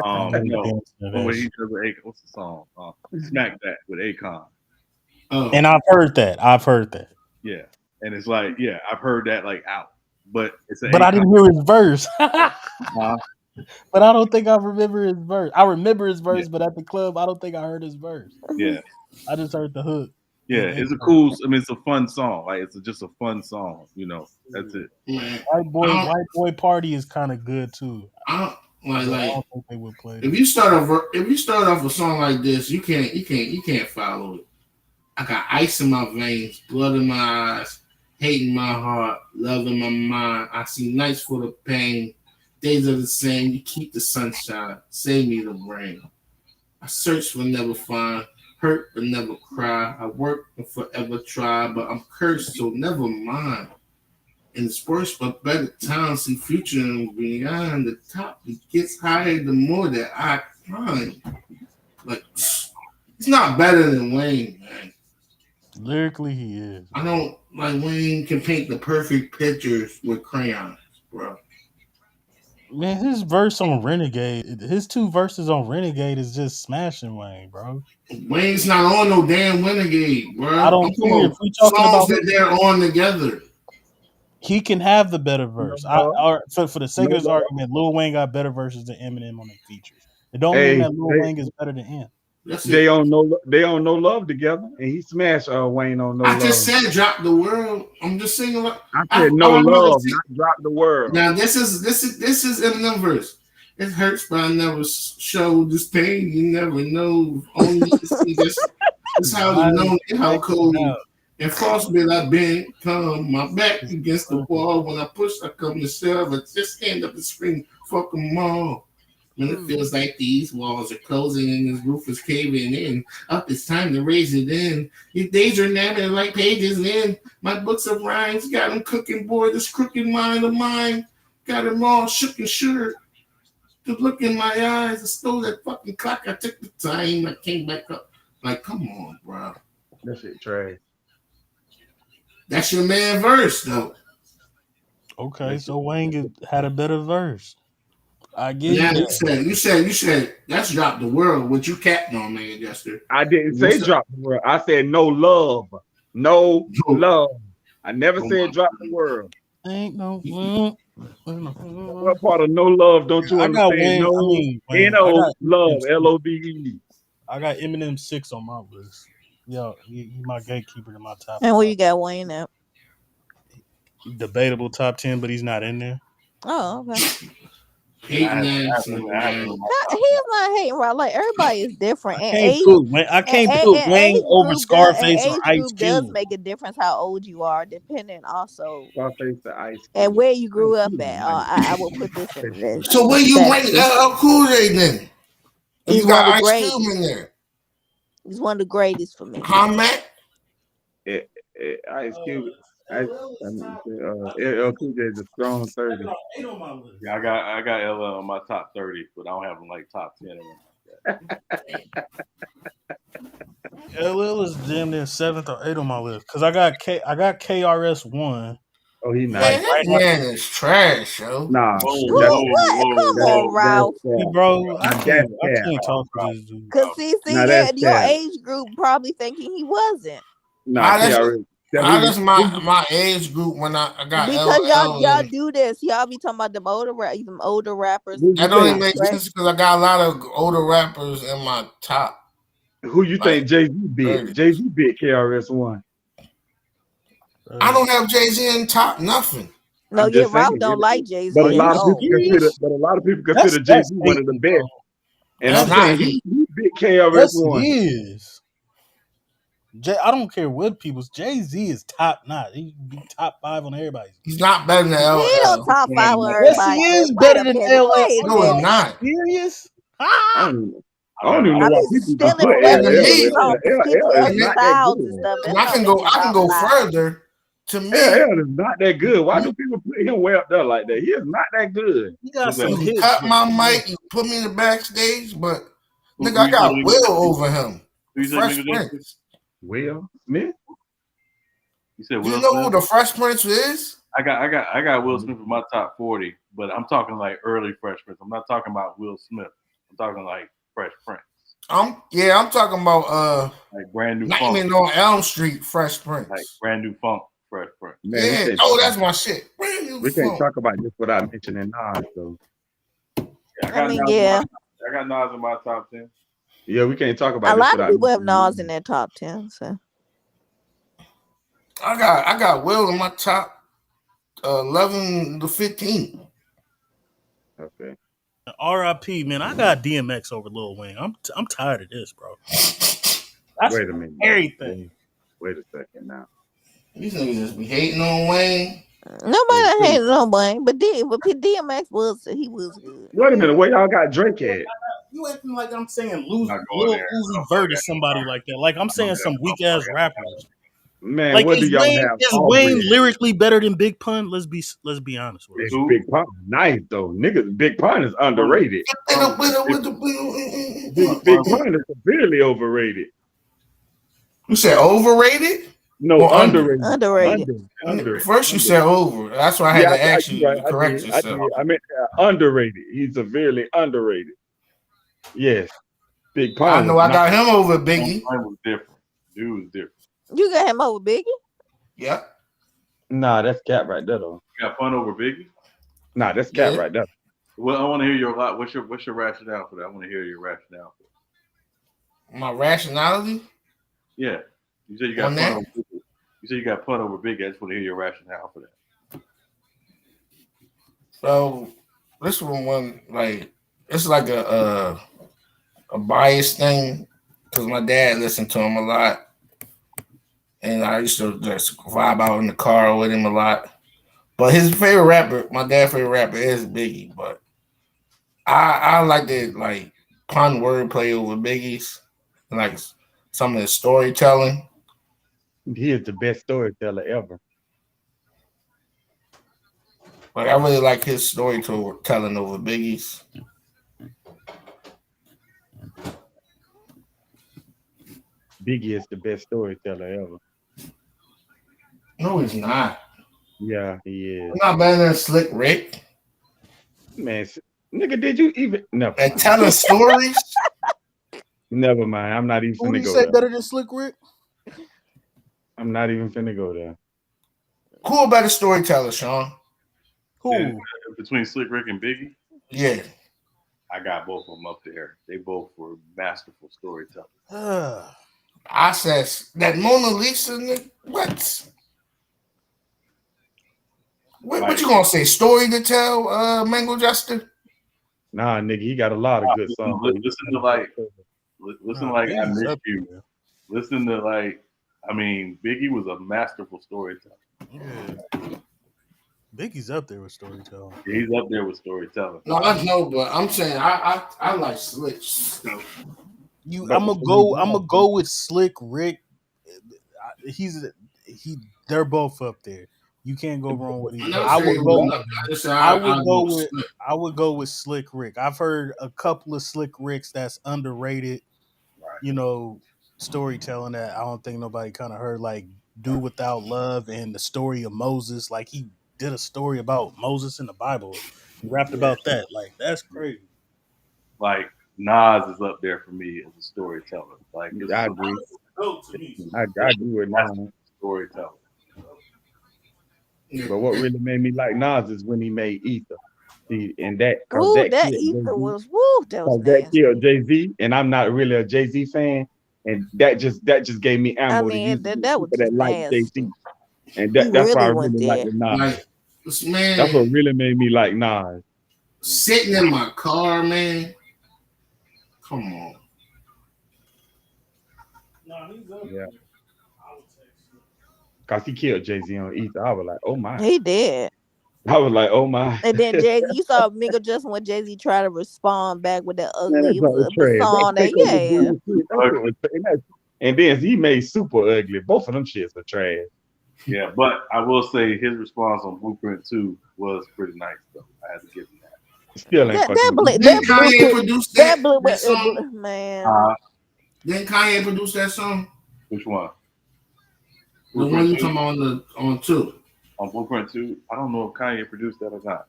Nobody dancing to One that where he shit. does with Akon. What's the song? Smack That with Akon. And I've heard that. Yeah, and it's like, yeah, I've heard that like out, but it's an But I Akon. didn't hear his verse. Huh? But I don't think I remember his verse. I remember his verse, Yeah. but at the club, I don't think I heard his verse. Yeah, I just heard the hook. yeah, it's a cool. I mean, it's a fun song. Like it's just a fun song. That's it. White boy party is kind of good too. I But I like don't think they would play. if you start off a song like this, you can't follow it. I got ice in my veins, blood in my eyes, hate in my heart, love in my mind. I see nights full of pain. Days are the same. You keep the sunshine, save me the rain. I search but never find, hurt but never cry. I work and forever try, but I'm cursed, so never mind. In sports, but better times, see future and beyond. The top it gets higher the more that I climb. Like it's not better than Wayne, man. Lyrically, he is. I don't like Wayne can paint the perfect pictures with crayons, bro. Man, his verse on Renegade, his two verses on Renegade is just smashing Wayne, bro. Wayne's not on no damn Renegade, bro. I I'm don't talking care if about we talking songs about that they're on together. he can have the better verse. For the sake no of this love. argument, Lil Wayne got better verses than Eminem on their features. It don't mean Hey, that Lil Wayne is better than him. they on no love together, and he smashed Wayne on no I just love. said drop the world. I'm just saying like I said no all I wanna love, see- not drop the world. Now this is Eminem verse. It hurts, but I never show this pain. You never know. Only you see this how you know it, how cold and frostbite I've been. Come my back against the wall. When I push, I come to shove. I just stand up and scream, "Fuck them all." When it feels like these walls are closing and this roof is caving in, up it's time to raise it in. Your days are nabbing like pages in. My books of rhymes got them cooking, boy. This crooked mind of mine got them all shook and sure. The look in my eyes, I stole that fucking clock. I took the time, I came back up. Like, come on, bro. That shit trash. That's your man verse, though. Okay, so Wayne had a better verse. I give Yeah, you that. you said that's drop the world. What you capped on, man, Jester? I didn't say What's up? drop the world. I said no love, no love. I never said drop the world. Ain't no. What part of no love don't you I got understand? Wayne. No, Wayne. no love, Love. I got Eminem 6 on my list. Yo, he my gatekeeper to my top. And where you got Wayne at? Debatable top 10, but he's not in there. Oh, okay. He's not hating, right? Like everybody is different. I can't put Wayne over Scarface or Ice Group does Cube. make a difference how old you are, depending also Scarface to Ice Cube. and where you grew up at. I will put this in this. So where you rank LL Cool J then? He's You got one of the Ice greatest. Cube in there. He's one of the greatest for me. Huh, Matt? Ice Cube. LL Cool J is a strong 30. Yeah, I got LL on my top 30, but I don't have him like top 10 or anything like that. It was damn near 7th or 8th on my list because I got KRS1 Oh, he like nice. Man, this right man after. is trash, yo. Nah, Whoa, that's Who? whoa, What? whoa, Come that's on, whoa, that's Ralph. See, cap. bro, I Now that's can't I cap. can't talk to this dude. Cause see, Now that's your cap. age group probably thinking he wasn't. Nah, How does KRS. That how does my age group when I got Because LL y'all and do this. Y'all be talking about them older rappers who you that don't even think? make right? sense because I got a lot of older rappers in my top Who you like think Jay Z bit? 30. Jay Z bit KRS One. I don't have Jay Z in top nothing. No, I'm yeah, just saying. Ralph don't like Jay But Z a Are at you lot of people all. consider. serious? But a lot of people consider That's Jay that's Z one of the hating, bro. best. And I'm It's That's not. saying hating. he bit KRS Yes, One. he is. I don't care what people's Jay Z is top notch. He be top 5 on everybody's. He's not better than He ain't on LL. top five on Yes, he everybody's list. is Wait better a than minute. LL. Wait a No, he's minute. not. Serious? I Ah! don't. I I don't got even I, know I why mean, people even still in put And to relation to me, LL. songs, people LL is other and, not that styles and good. stuff. and That's not making I can top go five. further. To me, LL is not that good. Why do people put him way up there like that? He is not that good. He got who's that? you some can hits, cut but my mic, you put me in the backstage, but nigga, Who I you say got nigga? Will over him. Who you say Fresh nigga Justin? Prince. Will Smith. You said You Will know who Smith? the Fresh Prince is? I got Will Smith in my top 40, but I'm talking like early Fresh Prince. I'm not talking about Will Smith. I'm talking like Fresh Prince. I'm talking about Like brand new funk. Nightmare on Elm Street, Fresh Like Prince. brand new funk, Fresh Prince. Man, we Yeah. can't Oh, talk that's about my shit. Brand new we can't funk. talk about this without mentioning Nas. So Yeah, I mean, yeah, I got Nas in my top 10. yeah, we can't talk a about this lot of without people have mentioning Nas Nas. in their top 10. So I got Will in my top 11 to 15. Okay. R.I.P. Man, I got DMX over Lil Wayne. I'm tired of this, bro. That's Wait a minute. everything. Wait a second now. These niggas just be hating on Wayne. nobody hates on Wayne, but DMX was good. Wait a minute. Where y'all got Drake at? You acting like I'm saying I'm not going Lil there. Uzi Vert is somebody like that. Like I'm saying some weak ass rappers. Man, Like what do y'all have Is Aubrey Wayne at? lyrically better than Big Pun? Let's be honest with us. Big Pun, nice though. Niggas, Big Pun is underrated. Big Pun is severely overrated. You said overrated? No, Or under? Underrated. First you said over. That's why I had to ask you to correct I yourself. did. I meant underrated. He's severely underrated. Yes. Big Pun. I know I got him over Biggie. Pun was different. Dude was different. You got him over Biggie? Yep. Nah, that's cap right there though. You got Pun over Biggie? Nah, that's cap right there. Well, I want to hear your lot. What's your rationale for that? I want to hear your rationale for it. My rationality? Yeah. You said you got On Pun that? over Biggie. You said you got Pun over Biggie. I just want to hear your rationale for that. So this one like it's like a bias thing because my dad listened to him a lot, and I used to just vibe out in the car with him a lot. But his favorite rapper, my dad's favorite rapper, is Biggie. But I like the like pun wordplay over Biggie's, like some of the storytelling. He is the best storyteller ever. Like I really like his storytelling over Biggie's. Biggie is the best storyteller ever. No, he's not. Yeah, he is. He's not better than Slick Rick. Man, nigga, did you even never and telling stories? Never mind. I'm not even Who do finna you go say there. better than Slick Rick? I'm not even finna go there. Who a better storyteller, Sean? Who? Between Slick Rick and Biggie? Yeah. I got both of them up there. They both were masterful storytellers. I says that Mona Lisa, what? What you gonna say? Story to tell, Mango Juster? Nah, nigga, he got a lot of good songs. Listen to like I Miss You. Listen to like, I mean, Biggie was a masterful storyteller. Yeah. Biggie's up there with storytelling. Yeah, he's up there with storytelling. No, I know, but I'm saying I like Slick. I'm gonna go with Slick Rick. They're both up there. You can't go wrong with either. I would go with Slick Rick. I've heard a couple of Slick Ricks that's underrated. Right. You know, storytelling that I don't think nobody kind of heard, like "Do Without Love" and the story of Moses. Like he did a story about Moses in the Bible. He rapped Yeah. about that. Like that's crazy. Like Nas is up there for me as a storyteller. Like his I solution agree. Go to me. is I agree with Nas. storyteller. But what really made me like Nas is when he made Ether. See, and that because Ooh, that that killed Jay ether Z. was woo. That was Because that nasty. killed Jay Z, and I'm not really a Jay Z fan. And that just gave me I ammo to use mean, against that was people just that like Jay Z. nasty. And He that's why I really went really like there. the Nas. Like this That's what man really made me like Nas. sitting in my car, man. Come on. Yeah. Cause he killed Jay Z on Ether. I was like, oh my. He did. I was like, oh my. And then Jay Z, you saw Miguel Justin when Jay Z tried to respond back with that Man, ugly. that's It was all the trash. That song that fake ugly yeah. dude shit. That shit was and then he made super ugly. Both of them shits are trash. Yeah, but I will say his response on Blueprint 2 was pretty nice though. I had to give him that. Still ain't That fucking. Didn't Kanye blueprint produce that that song? man. Didn't Kanye produce that song? Which one? The one Blueprint you 2? talking about on 2. On Blueprint 2, I don't know if Kanye produced that or not.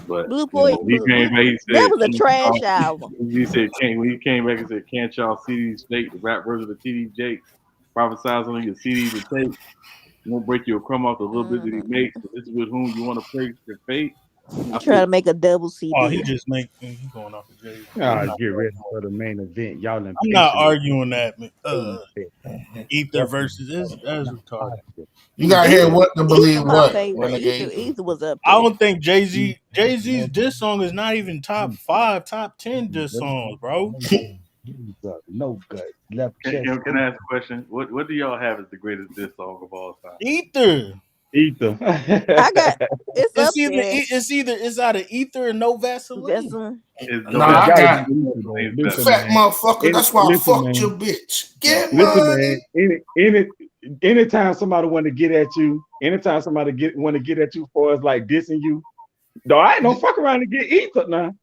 But Bluepoint, he came back, he that said, was a trash album. he said, when he came back and said, can't y'all see these fake, the rap version of TD Jake, prophesize on your CDs and tape, won't break you a crumb off the little bit that he makes, but this is with whom you want to place your fate. I Try said, to make a double Oh, he CD. just make he going off the Jay. Get ready for the main event. Y'all I'm not impatient. arguing that. Ether versus that's retarded. You gotta hear Ether, what to Ether believe my what, favorite. Renegade. Ether was up I there. don't think Jay-Z's diss song is not even top 5, top 10 diss songs, bro. No gut. Left chest. can I ask a question? What do y'all have as the greatest diss song of all time? Ether. Ether. I got it's up there. It's out of Ether and no Vaseline. Nah, I got you Listen, fat man. motherfucker. That's why I Listen, fucked man. your bitch. Get Listen, money. man. Anytime somebody want to get at you, anytime somebody want to get at you for us like dissing you, though I ain't no fuck around to get Ether now.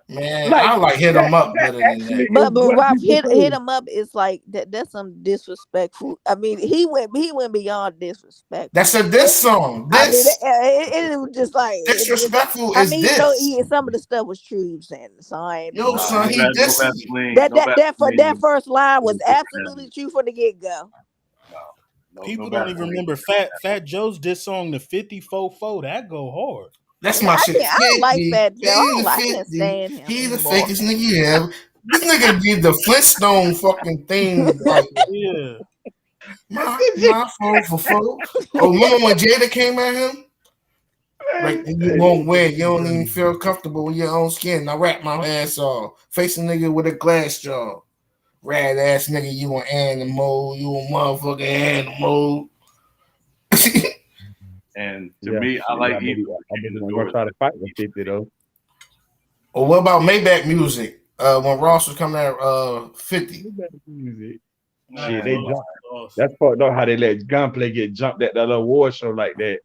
Man, I like hit them up better than that. But what Ralph people hit say. him up is like that's some disrespectful. I mean, he went beyond disrespectful. That's a diss song. I mean, This it was just like disrespectful I is mean, you know, this. some of the stuff was true. He was saying so I ain't Yo, being son, like he dissing you. that first line was absolutely true from the get go. People don't even remember Fat Joe's diss song, the 50-4-4. That go hard. That's my shit. I don't like 50, Fat Joe. he the I can't 50. stand him He the anymore. fakest nigga you ever. This nigga did the Flintstone fucking thing. Like, Yeah. my phone for four. Oh, remember when Jada came at him? Like, you won't wear. You don't even feel comfortable in your own skin. I wrap my ass off. Face a nigga with a glass jaw. Rad ass nigga, you an animal. You a motherfucking animal. And to me, I like Ether. I'm gonna try to fight with 50 though. Or what about Maybach music? When Ross was coming at 50. Music. Shit, they jumped. That's fucked up how they let Gunplay get jumped at that award show like that.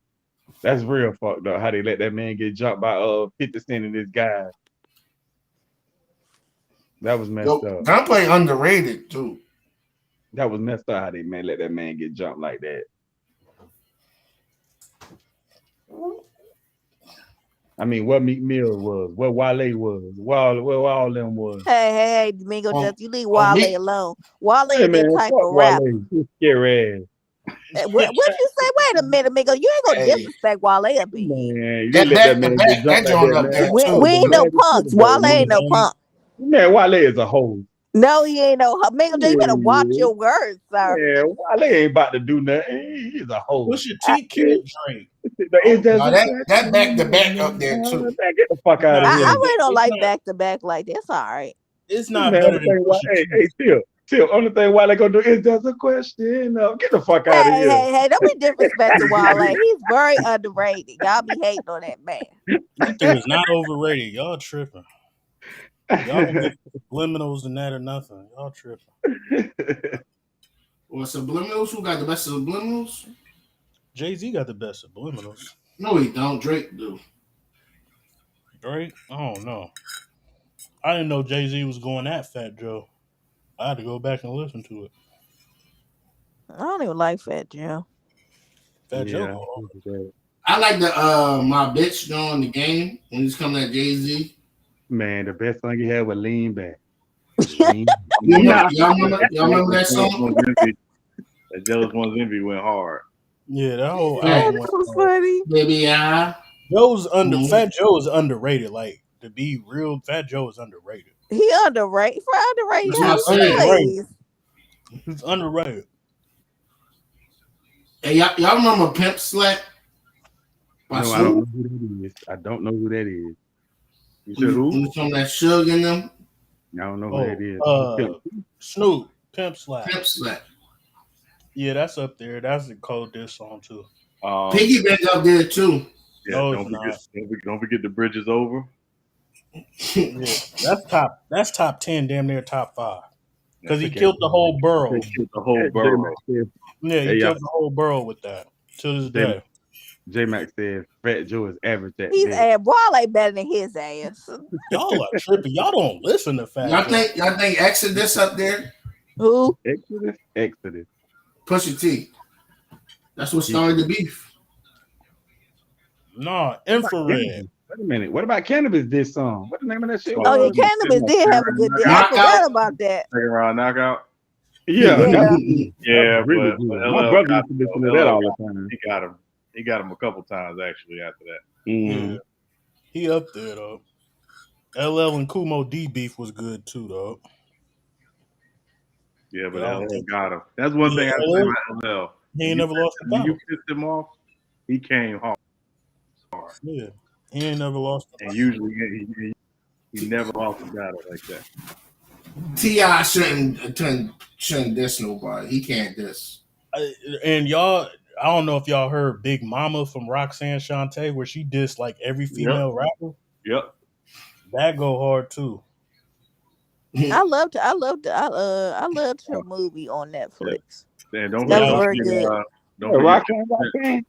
That's real fucked up how they let that man get jumped by 50 Cent and this guy. That was messed up. Gunplay underrated too. That was messed up how they let that man get jumped like that. I mean, what Meek Mill was, what Wale was, where all them was. Hey, Domingo, just you leave Wale alone. Wale Hey, ain't man, that type fuck of rapper. Wale. He's scary ass. What you say? Wait a minute, Domingo. You ain't gonna disrespect Wale up in here. Man, you let that man get jumped like that, man. We ain't no punks. Wale ain't no punk. Man, Wale is a hoe. No, he ain't no. Domingo, you better watch your words, sir. Yeah, Wale ain't about to do nothing. He's a hoe. What's your T killed Drake? That back to back up there too. Man, get the fuck out of here. I really don't like back to back like that. It's all right. It's not Man, better than Till, only thing Wale gonna do is just a question. Get the fuck out of here. Hey, don't be disrespecting Wale. He's very underrated. Y'all be hating on that man. Ether is not overrated. Y'all tripping. Y'all don't get subliminals and that or nothing. Y'all tripping. Well, subliminals? Who got the best subliminals? Jay-Z got the best subliminals. No, he don't. Drake do. Drake? I don't know. I didn't know Jay-Z was going at Fat Joe. I had to go back and listen to it. I don't even like Fat Joe. Fat Joe. Yeah. I like the my bitch during the game when he's coming at Jay Z. Man, the best song he had was Lean Back. Lean. Y'all That remember that song? Jealous One's Envy went hard. Yeah, that whole Fat, album went was hard. funny. baby, Fat Joe is underrated. Like, to be real, Fat Joe is underrated. He underrated. For underrated, That's what how I'm he saying. plays. He's underrated. Hey, y'all remember Pimp Slack? No, I don't know who that is. I don't know who that is. You said who? When you from that Suge in them? I don't know who that is. Snoop, Pimp Slap. Pimp Slack. Yeah, that's up there. That's a cold diss song too. Piggy Bank up there too. Yeah, No, don't forget the Bridge is Over. Yeah, that's top 10, damn near top 5. Because he Okay. killed the whole borough. He killed the whole borough. Yeah, he Hey, killed the whole borough with that. To this day. J Max said Fat Joe is average at His best. ass, boy, I like better than his ass. Y'all are tripping. Y'all don't listen to Fat Joe. Y'all think Exodus up there? Who? Exodus. Pusha T. That's what started the beef. Nah, Infrared. Wait a minute. What about Cannabis this song? What's the name of that shit? Oh, yeah, Cannabis did have a good day. I forgot about that. Second round knockout. Yeah. Yeah, really but good. LL My brother got used to listen to that all the time. He got him. He got him a couple times actually after that. Yeah. He up there though. LL and Kumo D beef was good too though. Yeah, but Yeah, I don't LL think- got him. That's one thing I say about LL. He ain't never lost a When you battle. pissed him off, he came hard. Yeah, he ain't never lost a And battle. usually he never lost a battle like that. T.I. shouldn't diss nobody. He can't diss. And y'all, I don't know if y'all heard Big Mama from Roxanne Shante, where she dissed like every female rapper. Yep. That go hard too. I loved her movie on Netflix. And don't That was forget, very good. don't forget, Roxanne.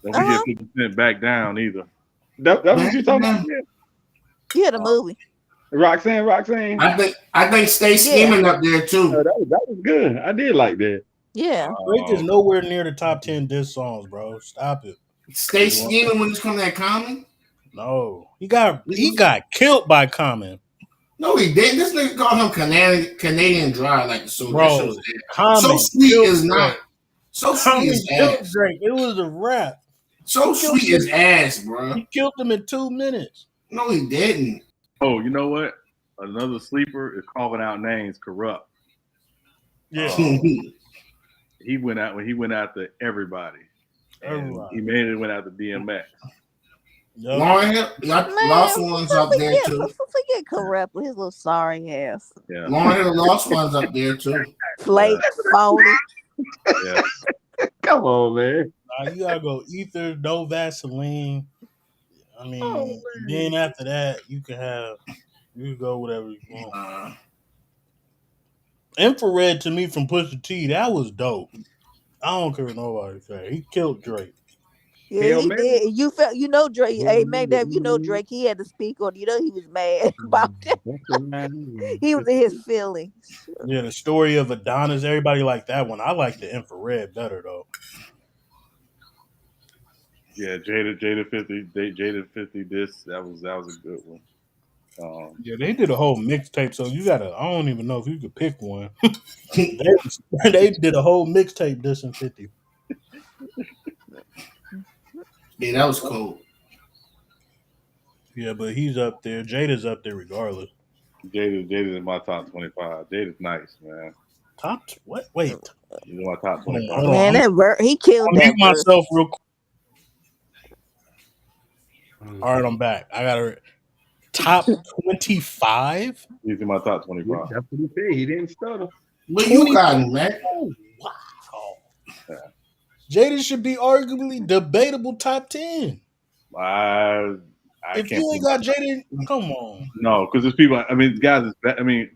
don't forget 50 Cent back down either. That's what you talking about? Yeah, the movie. Roxanne. I think Stay Scheming up there too. That was good. I did like that. Yeah. Drake is nowhere near the top 10 diss songs, bro. Stop it. Stay Scheming when it's coming at Common? No, he got killed by Common. No, he didn't. This nigga called him Canadian Dry, like so. Bro, that show's Common so sweet killed is not. Drake. So Common sweet is killed ass. Drake. It was a rap. So sweet is ass, bro. He killed him in 2 minutes. No, he didn't. Oh, you know what? Another sleeper is calling out names. Corrupt. Yeah. He went after everybody. Everybody. He mainly went after DMX. Lauren Hill, Lost Ones up there too. Forget Corrupt with his little sorry ass. Yeah. Lauren Hill, Lost Ones up there too. Flake, phony. Yeah. Come on, man. You gotta go Ether, no Vaseline. I mean, then after that, you can go whatever you want. Infrared to me from Pusha T, that was dope. I don't care what nobody say. He killed Drake. Yeah, he did. You felt, Drake. Hey, man, Drake. He had to speak on. He was mad about that. He was in his feelings. Yeah, the story of Adonis. Everybody liked that one. I like the Infrared better though. Yeah, Jada 50 this that was a good one. Yeah, they did a whole mixtape, so you gotta. I don't even know if you could pick one. they did a whole mixtape dissing 50. Yeah, that was cool. Yeah, but he's up there. Jada's up there regardless. Jada's in my top 25. Jada's nice, man. Top what? Wait, he's in my top 25. Man, he killed I'll that. mute myself real quick. All right, I'm back. I got a top 25. He's in my top 25. That's what he said. He didn't stutter. Where you got him, man? Oh, wow. Yeah. Jada should be arguably debatable top 10. If you ain't got Jada, come on. No, because there's people. I mean, guys.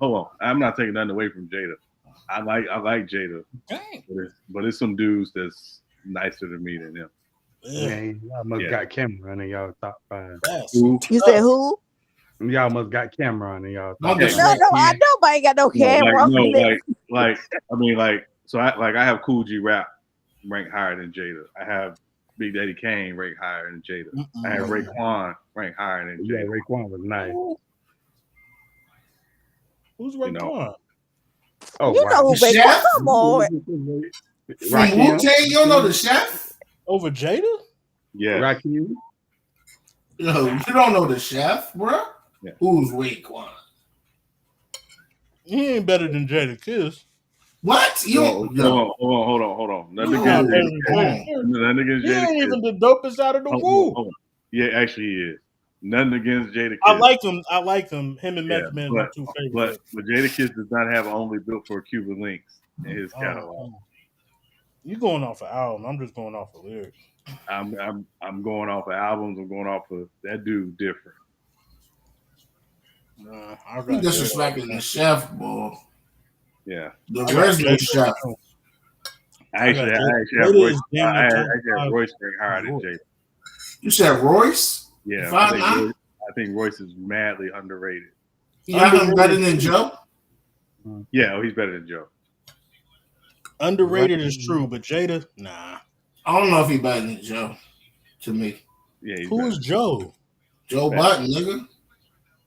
Hold on. I'm not taking nothing away from Jada. I like Jada. Dang. But it's some dudes that's nicer to me than him. Man, y'all must got Cameron in y'all top 5. You said who? Y'all must got Cameron and y'all Don't talking No, about. disrespect I me. nobody got no No, camera on this. I mean, so I have Cool G Rap ranked higher than Jada. I have Big Daddy Kane ranked higher than Jada. I have Raekwon ranked higher than Yeah, Jada. Raekwon was nice. Who's You know, Raekwon? Oh You know wow. who The Raekwon? chef Come on. from Wu Rakim, Tang. You don't know the chef? Over Jada? yes, Rakim. Yo, you don't know the chef, bro? yeah. Who's Raekwon? He ain't better than Jada Kiss. What? You don't, yo, Hold on. Nothing He's against not better Jada than Kiss. Jada oh, Kiss. Nothing against He Jada ain't Kiss. even the dopest out of the Wu. Hold on. Yeah, actually he is. Nothing against Jada Kiss. I like him. I like him. Him and Yeah, Method Man are my two favorites. but Jada Kiss does not have Only Built for Cuban Links in his catalog. You going off an album? I'm just going off a lyric. I'm going off of albums. I'm going off of that dude different. Nah, I you got disrespecting the chef, boy. Yeah, The I got original Jada. chef. I actually have Jada Royce. is damn I near actually top have five. Royce ranked higher than Jada. You said Royce? Yeah, Five nine? I think Royce is madly underrated. You got him better than Joe? Yeah, he's better than Joe. Underrated is true, but Jada, nah. I don't know if he better than Joe. To me, Yeah, he's Who better. is Joe? Joe Button, nigga.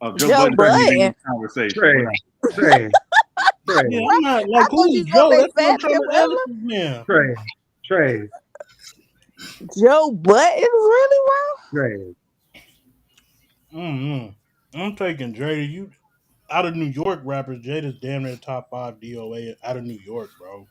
Oh, Joe Budden doesn't even in Budden. this conversation. Trash. Yeah, I'm not I like thought who's you was gonna Joe? say That's what I'm Fat trying Tip to ask Ella. you, man. Trash. Joe Budden really wrong? I'm taking Jada. You out of New York rappers, Jada's damn near top 5 DOA out of New York, bro.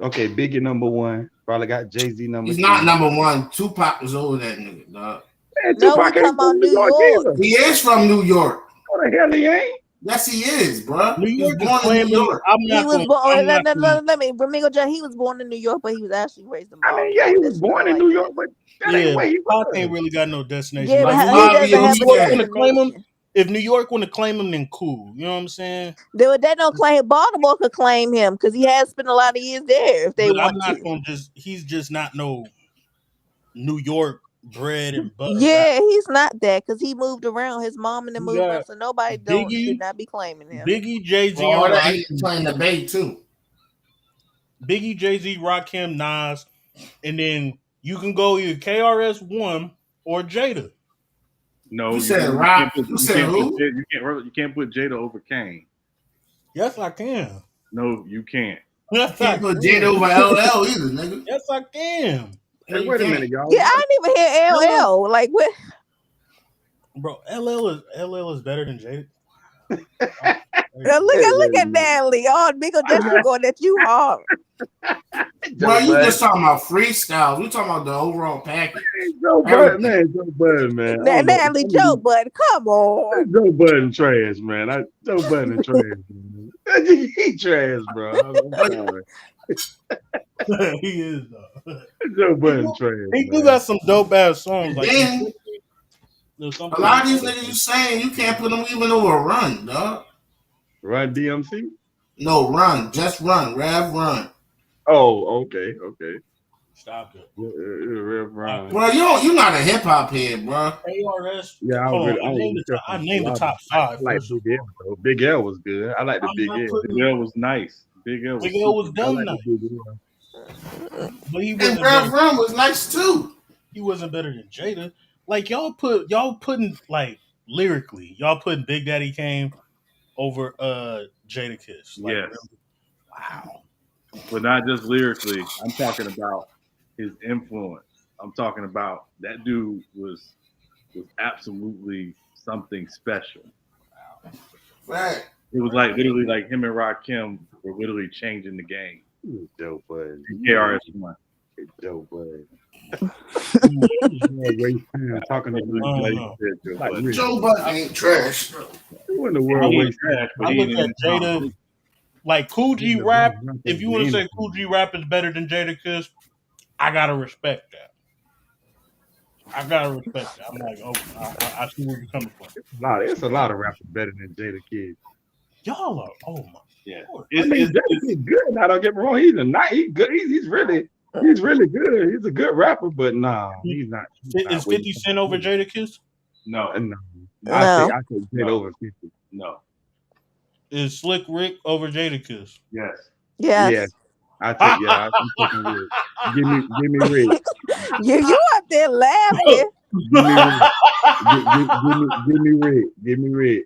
Okay, Biggie #1. Probably got Jay-Z He's #2. not number one. Tupac was over that nigga, dog. Man, No, we Tupac talking ain't about from New New York York. either. He is from New York. What the hell he ain't? Yes, he is, bro. New He was York is born in New claiming. York. I'm He not was going. born. I'm not going. Let me. Domingo John. He was born in New York, but he was actually raised in I Baltimore. mean, yeah, he was That's born in like New that. York, but that ain't Yeah, where he Pac was. ain't really got no destination. Yeah, Like but if he New doesn't have York a Obviously, want to claim him, destination. if New York want to claim him, then cool. You know what I'm saying? They don't claim Baltimore could claim him because he has spent a lot of years there if they But I'm want not to. going to just. He's just not no New York bread and butter rapper. Yeah, he's not that because he moved around. His mom and them You moved around, got so nobody should Biggie, not be claiming him. Biggie, Jay Z, and Florida ain't Rakim. playing the Bay too. Biggie, Jay Z, Rakim, Nas, and then you can go either KRS One or Jada. No, You said Rock. You said who? You can't put Jada over Kane. Yes, I can. No, you can't. Yes, I Can't put can. Jada over LL either, nigga. Yes, I can. No, Hey, you wait a can't. minute, y'all. Yeah, I didn't even hear LL. Like what? Bro, LL is better than Jada. Look at Natalie. Oh, Nico, that's you going at you hard. Bro, you Budden. just talking about freestyles. We talking about the overall package. Joe Budden, man. Joe Budden, man. I don't know. Natalie Joe, but come on. Joe Budden trash, man. Joe Budden trash, man. He trash, bro. I'm sorry. He is though. Joe Budden trash. He do Man. got some dope ass songs. Like Then there's a something. lot of these niggas you saying you can't put them even over a Run, dog. Run DMC? No, Run. Just Run. Rav Run. Oh, okay. Stop it. Rev Run. Bro, you're not a hip hop head, bro. KRS. Yeah, Hold on, I named the top five. I like first. Big L, though. Big L was good. I like the I'm Big not L. putting- Big L was nice. Big L was was done I like nice, the Big L. but he And wasn't. Rav Better, Run was nice too. he wasn't better than Jada. Like y'all putting like lyrically, y'all putting Big Daddy Kane over Jada Kiss. Like, Yes. really? Wow. but not just lyrically. I'm talking about his influence. I'm talking about that dude was absolutely something special. Right. It was like literally like him and Rakim were literally changing the game. Joe Budden. KRS One. Joe Budden. Waste time talking about Joe Budden ain't trash. Who in the world waste time? I look at Jada, like Cool G Rap. If you want to say Cool G Rap is better than Jada Kiss, I gotta respect that. I'm like, oh, I see where you're coming from. It's a lot of rappers better than Jada Kidd. Y'all are, oh my, yeah. I mean, Jada Kidd's good. Now, don't get me wrong. He's good. He's really good. He's a good rapper, but nah, he's not. Is 50 Cent over Jada Kiss? No. No. No. I take Jada No. over 50. No. Is Slick Rick over Jadakiss? Yes. Yeah, Yes. I'm taking Rick. Give me Rick. You up there laughing? Give me Rick. Give me Rick. Give me Rick.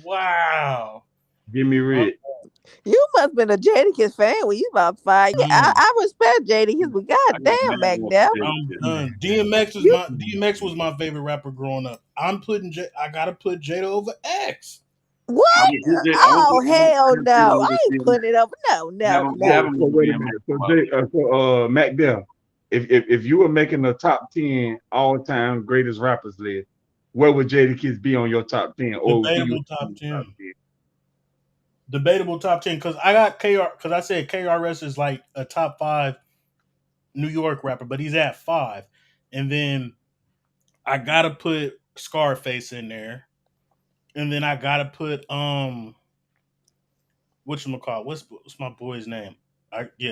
Wow. Give me Rick. You must have been a Jadakiss fan when you about 5. Yeah, Mm, I respect Jadakiss, but I got goddamn, mad Mac at Def. I'm Jadakiss. done. You DMX was my favorite rapper growing up. I gotta put Jada over X. what? I would put J. Oh I hell would put him no! over I ain't DMX. putting it over. No, no, I have no. him So over wait a DMX. minute. So Mac Dell, if you were making the top 10 all time greatest rappers list, where would Jadakiss be on your top 10, or who you Debatable would put top in your top 10. Debatable top 10 because I got KR because I said KRS is like a top 5 New York rapper, but he's at 5, and then I gotta put Scarface in there, and then I gotta put whatchamacallit, what's my boy's name?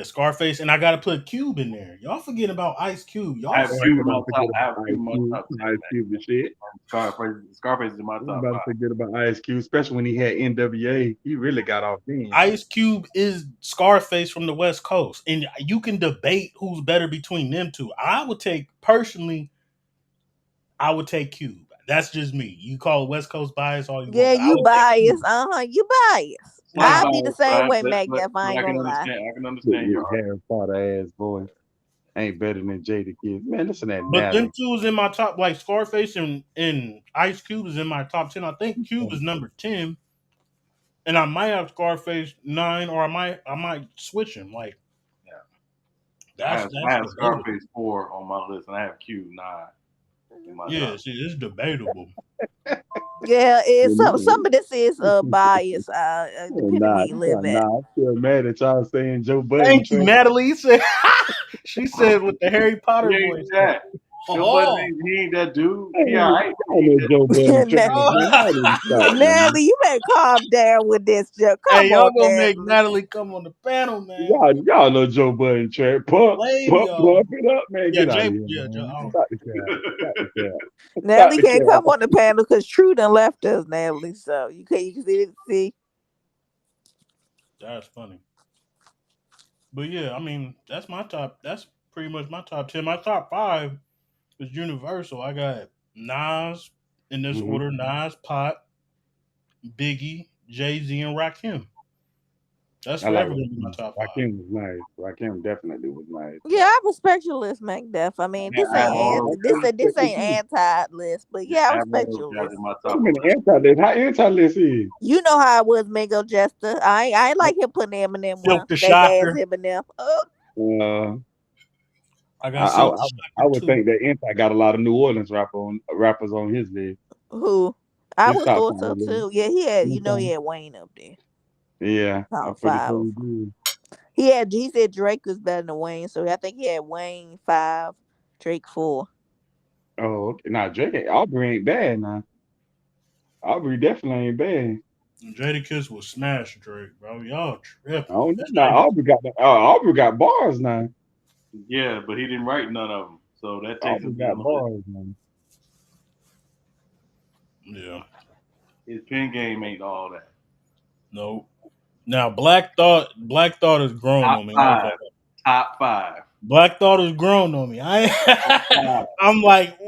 Scarface, and I gotta put Cube in there. Y'all forgetting about Ice Cube. I Y'all have ten? Cube in Ain't my about to top. forget I have about Cube Ice in my Cube, top 10, Ice man. Cube and shit. Scarface is in my I'm top about to five. forget about Ice Cube, especially when he had NWA. He really got off then. Ice Cube is Scarface from the West Coast, and you can debate who's better between them two. I would take Cube. That's just me. You call it West Coast bias all you want, Yeah, but I you would take biased. Cube. You biased. Not Yeah. I'll be the biased, same but way, Mac Def. I ain't I can gonna lie. understand. I can Look, understand with your argument. Harry Potter ass boy ain't better than Jada Kids. Man, listen to that But them Natalie. two is in my top, like Scarface and Ice Cube is in my top 10. I think Cube is number 10, and I might have Scarface 9, or I might switch him. Like Yeah. I that's have debatable. Scarface 4 on my list, and I have Cube 9 in my Yeah, top. see, it's debatable. Yeah, You it's some know, of this is bias, depending where you live at. I'm still mad at y'all saying Joe Budden Thank you, trash. Natalie. You said she said with the Harry He Potter ain't voice. that. Joe Budden, Oh, he ain't that dude. Hey, He all right. y'all He ain't know that. Joe Budden trash, Na- oh. man. Y'all need to stop, man. Natalie, you better calm down with this, Joe. Hey, Come y'all on, gonna make Natalie. Natalie come on the panel, man. Y'all know Joe Budden trash. Blame y'all. Pump it up, man. Yeah, Get out of Jay. here, Yeah, Jay. man. Oh, Stop the cap. Stop the cap. Stop Natalie the can't come cap. on the panel because True done left us, Natalie. So you can see. that's funny. But yeah, I mean, that's my top. That's pretty much my top 10. My top 5 is Universal. I got Nas in this Mm-hmm. order: Nas, Pot, Biggie, Jay Z, and Rakim. That's I like forever gonna be my Rakim. top 5. Rakim was nice. Rakim definitely was nice. Yeah, I respect your list, Mac Def. I mean, I have all those guys. this ain't anti list, but yeah, I I have all respect those your guys list. in my Wait a top minute, 11. anti-list. How anti-list is? You know how I was, Mingo Jester. I ain't like him putting Eminem one. Silk the Fake ass Shocker. Eminem. Oh, Uh, I I, got I Silk the I I Shocker would too. think that anti got a lot of New Orleans rappers on his list. who? I His would top thought five so list. too. Yeah, he had. You know, he Okay. had Wayne up there, Yeah, I'm top pretty 5. sure he did. He had. He said Drake was better than Wayne, so I think he had Wayne 5, Drake 4. Oh, okay. Now Aubrey ain't bad now. Aubrey definitely ain't bad. Jadakiss will smash Drake, bro. Y'all I tripping. don't know. That's not Now even. Aubrey got bars now. Yeah, but he didn't write none of them, so that takes Aubrey him down got the list. bars now. Yeah. His pen game ain't all that. No. Now Black Thought has grown Top on me. I ain't gonna five. lie. Top five. Black Thought has grown on me. Top five. I'm like,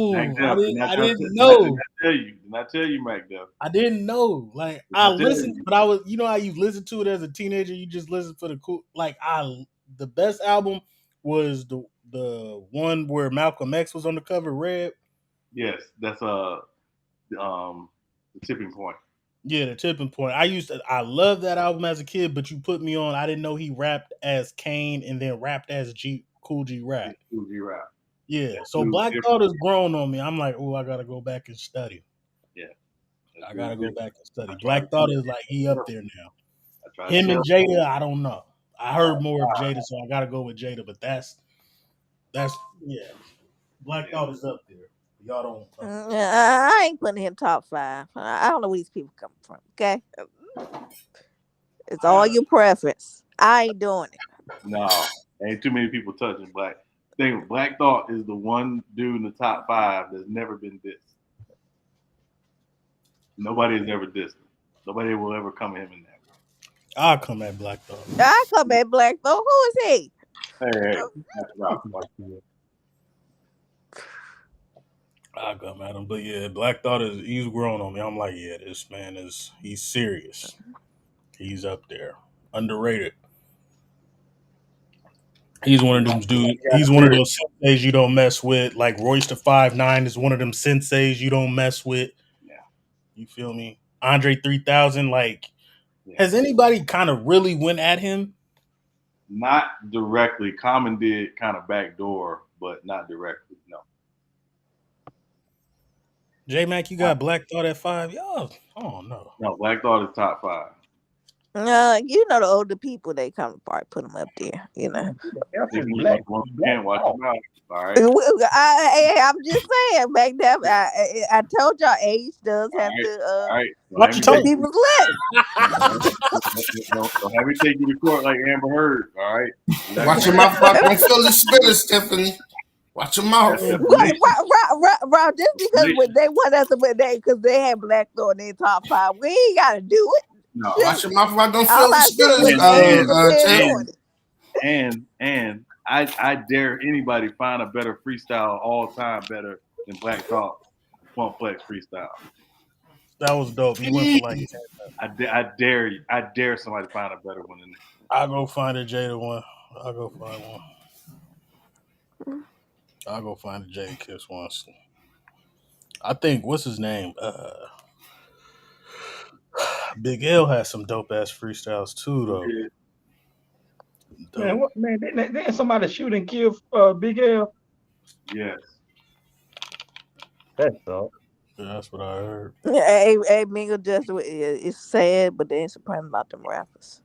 Mac ooh, Def. I didn't Did know. not tell you. Did not tell you, Mac Def. I didn't know. Like Did I not tell listened, you. but I was, how you listen to it as a teenager. You just listen for the cool. The best album was the one where Malcolm X was on the cover, Red. Yes, that's the tipping point. Yeah, the tipping point. I loved that album as a kid, but you put me on. I didn't know he rapped as Kane and then rapped as Cool G Rap. It's Uzi rap. Yeah, That so dude's Black different. Thought has grown on me. I'm like, oh, I gotta go back and study. Yeah, that I dude's gotta go different. back and I study. tried to Black Thought is like he up tell. there now. I tried to Him and tell. Jada, I don't know. I heard Top more of five. Jada, so I gotta go with Jada. But that's yeah. Black Yeah. Thought is up there. Y'all don't. I ain't putting him top 5. I don't know where these people come from. Okay, it's I, all your preference. I ain't doing it. no, ain't too many people touching Black. Thing Black Thought is the one dude in the top five that's never been dissed. Nobody has ever dissed him. Nobody will ever come at him in that. I'll come at Black Thought. I come at Black Thought. Who is he? Hey, that's right. I'll come at him. But yeah, Black Thought he's grown on me. I'm like, yeah, this man he's serious. He's up there. Underrated. He's one of them dudes. He's one of those senseis you don't mess with. Like Royce the 5'9" is one of them senseis you don't mess with. Yeah. You feel me? Andre 3000. Like, has anybody kind of really went at him? Not directly. Common did kind of backdoor, but not directly. No. J Mac, you got Black Thought at 5. Y'all, oh no. No, Black Thought is top 5. You know the older people, they come apart, put them up there. You know. Black. Can't watch them out. All right. I'm just saying. Back then, I told y'all age does have to. Watch your tone. People's lips. Don't have me take you to court like Amber Heard. All right. Watch your mouth about them Philly spitters, Stephanie. Watch your mouth. Right, just because they want us to because they had Black Thought in their top 5, we ain't gotta do it. No. Watch your mouth about them Philly spitters. And I dare anybody find a better freestyle all time better than Black Thought Funkflex freestyle. That was dope. He went for like 10. I dare somebody find a better one than that. I'll go find a Jada one. I'll go find one. I'll go find a Jada Kiss once. I think what's his name? Big L has some dope ass freestyles too, though. Man, didn't somebody shoot and kill Big L? Yes. That's all. Yeah, that's what I heard. Hey, Mingo, just it's sad, but they ain't surprised about them rappers.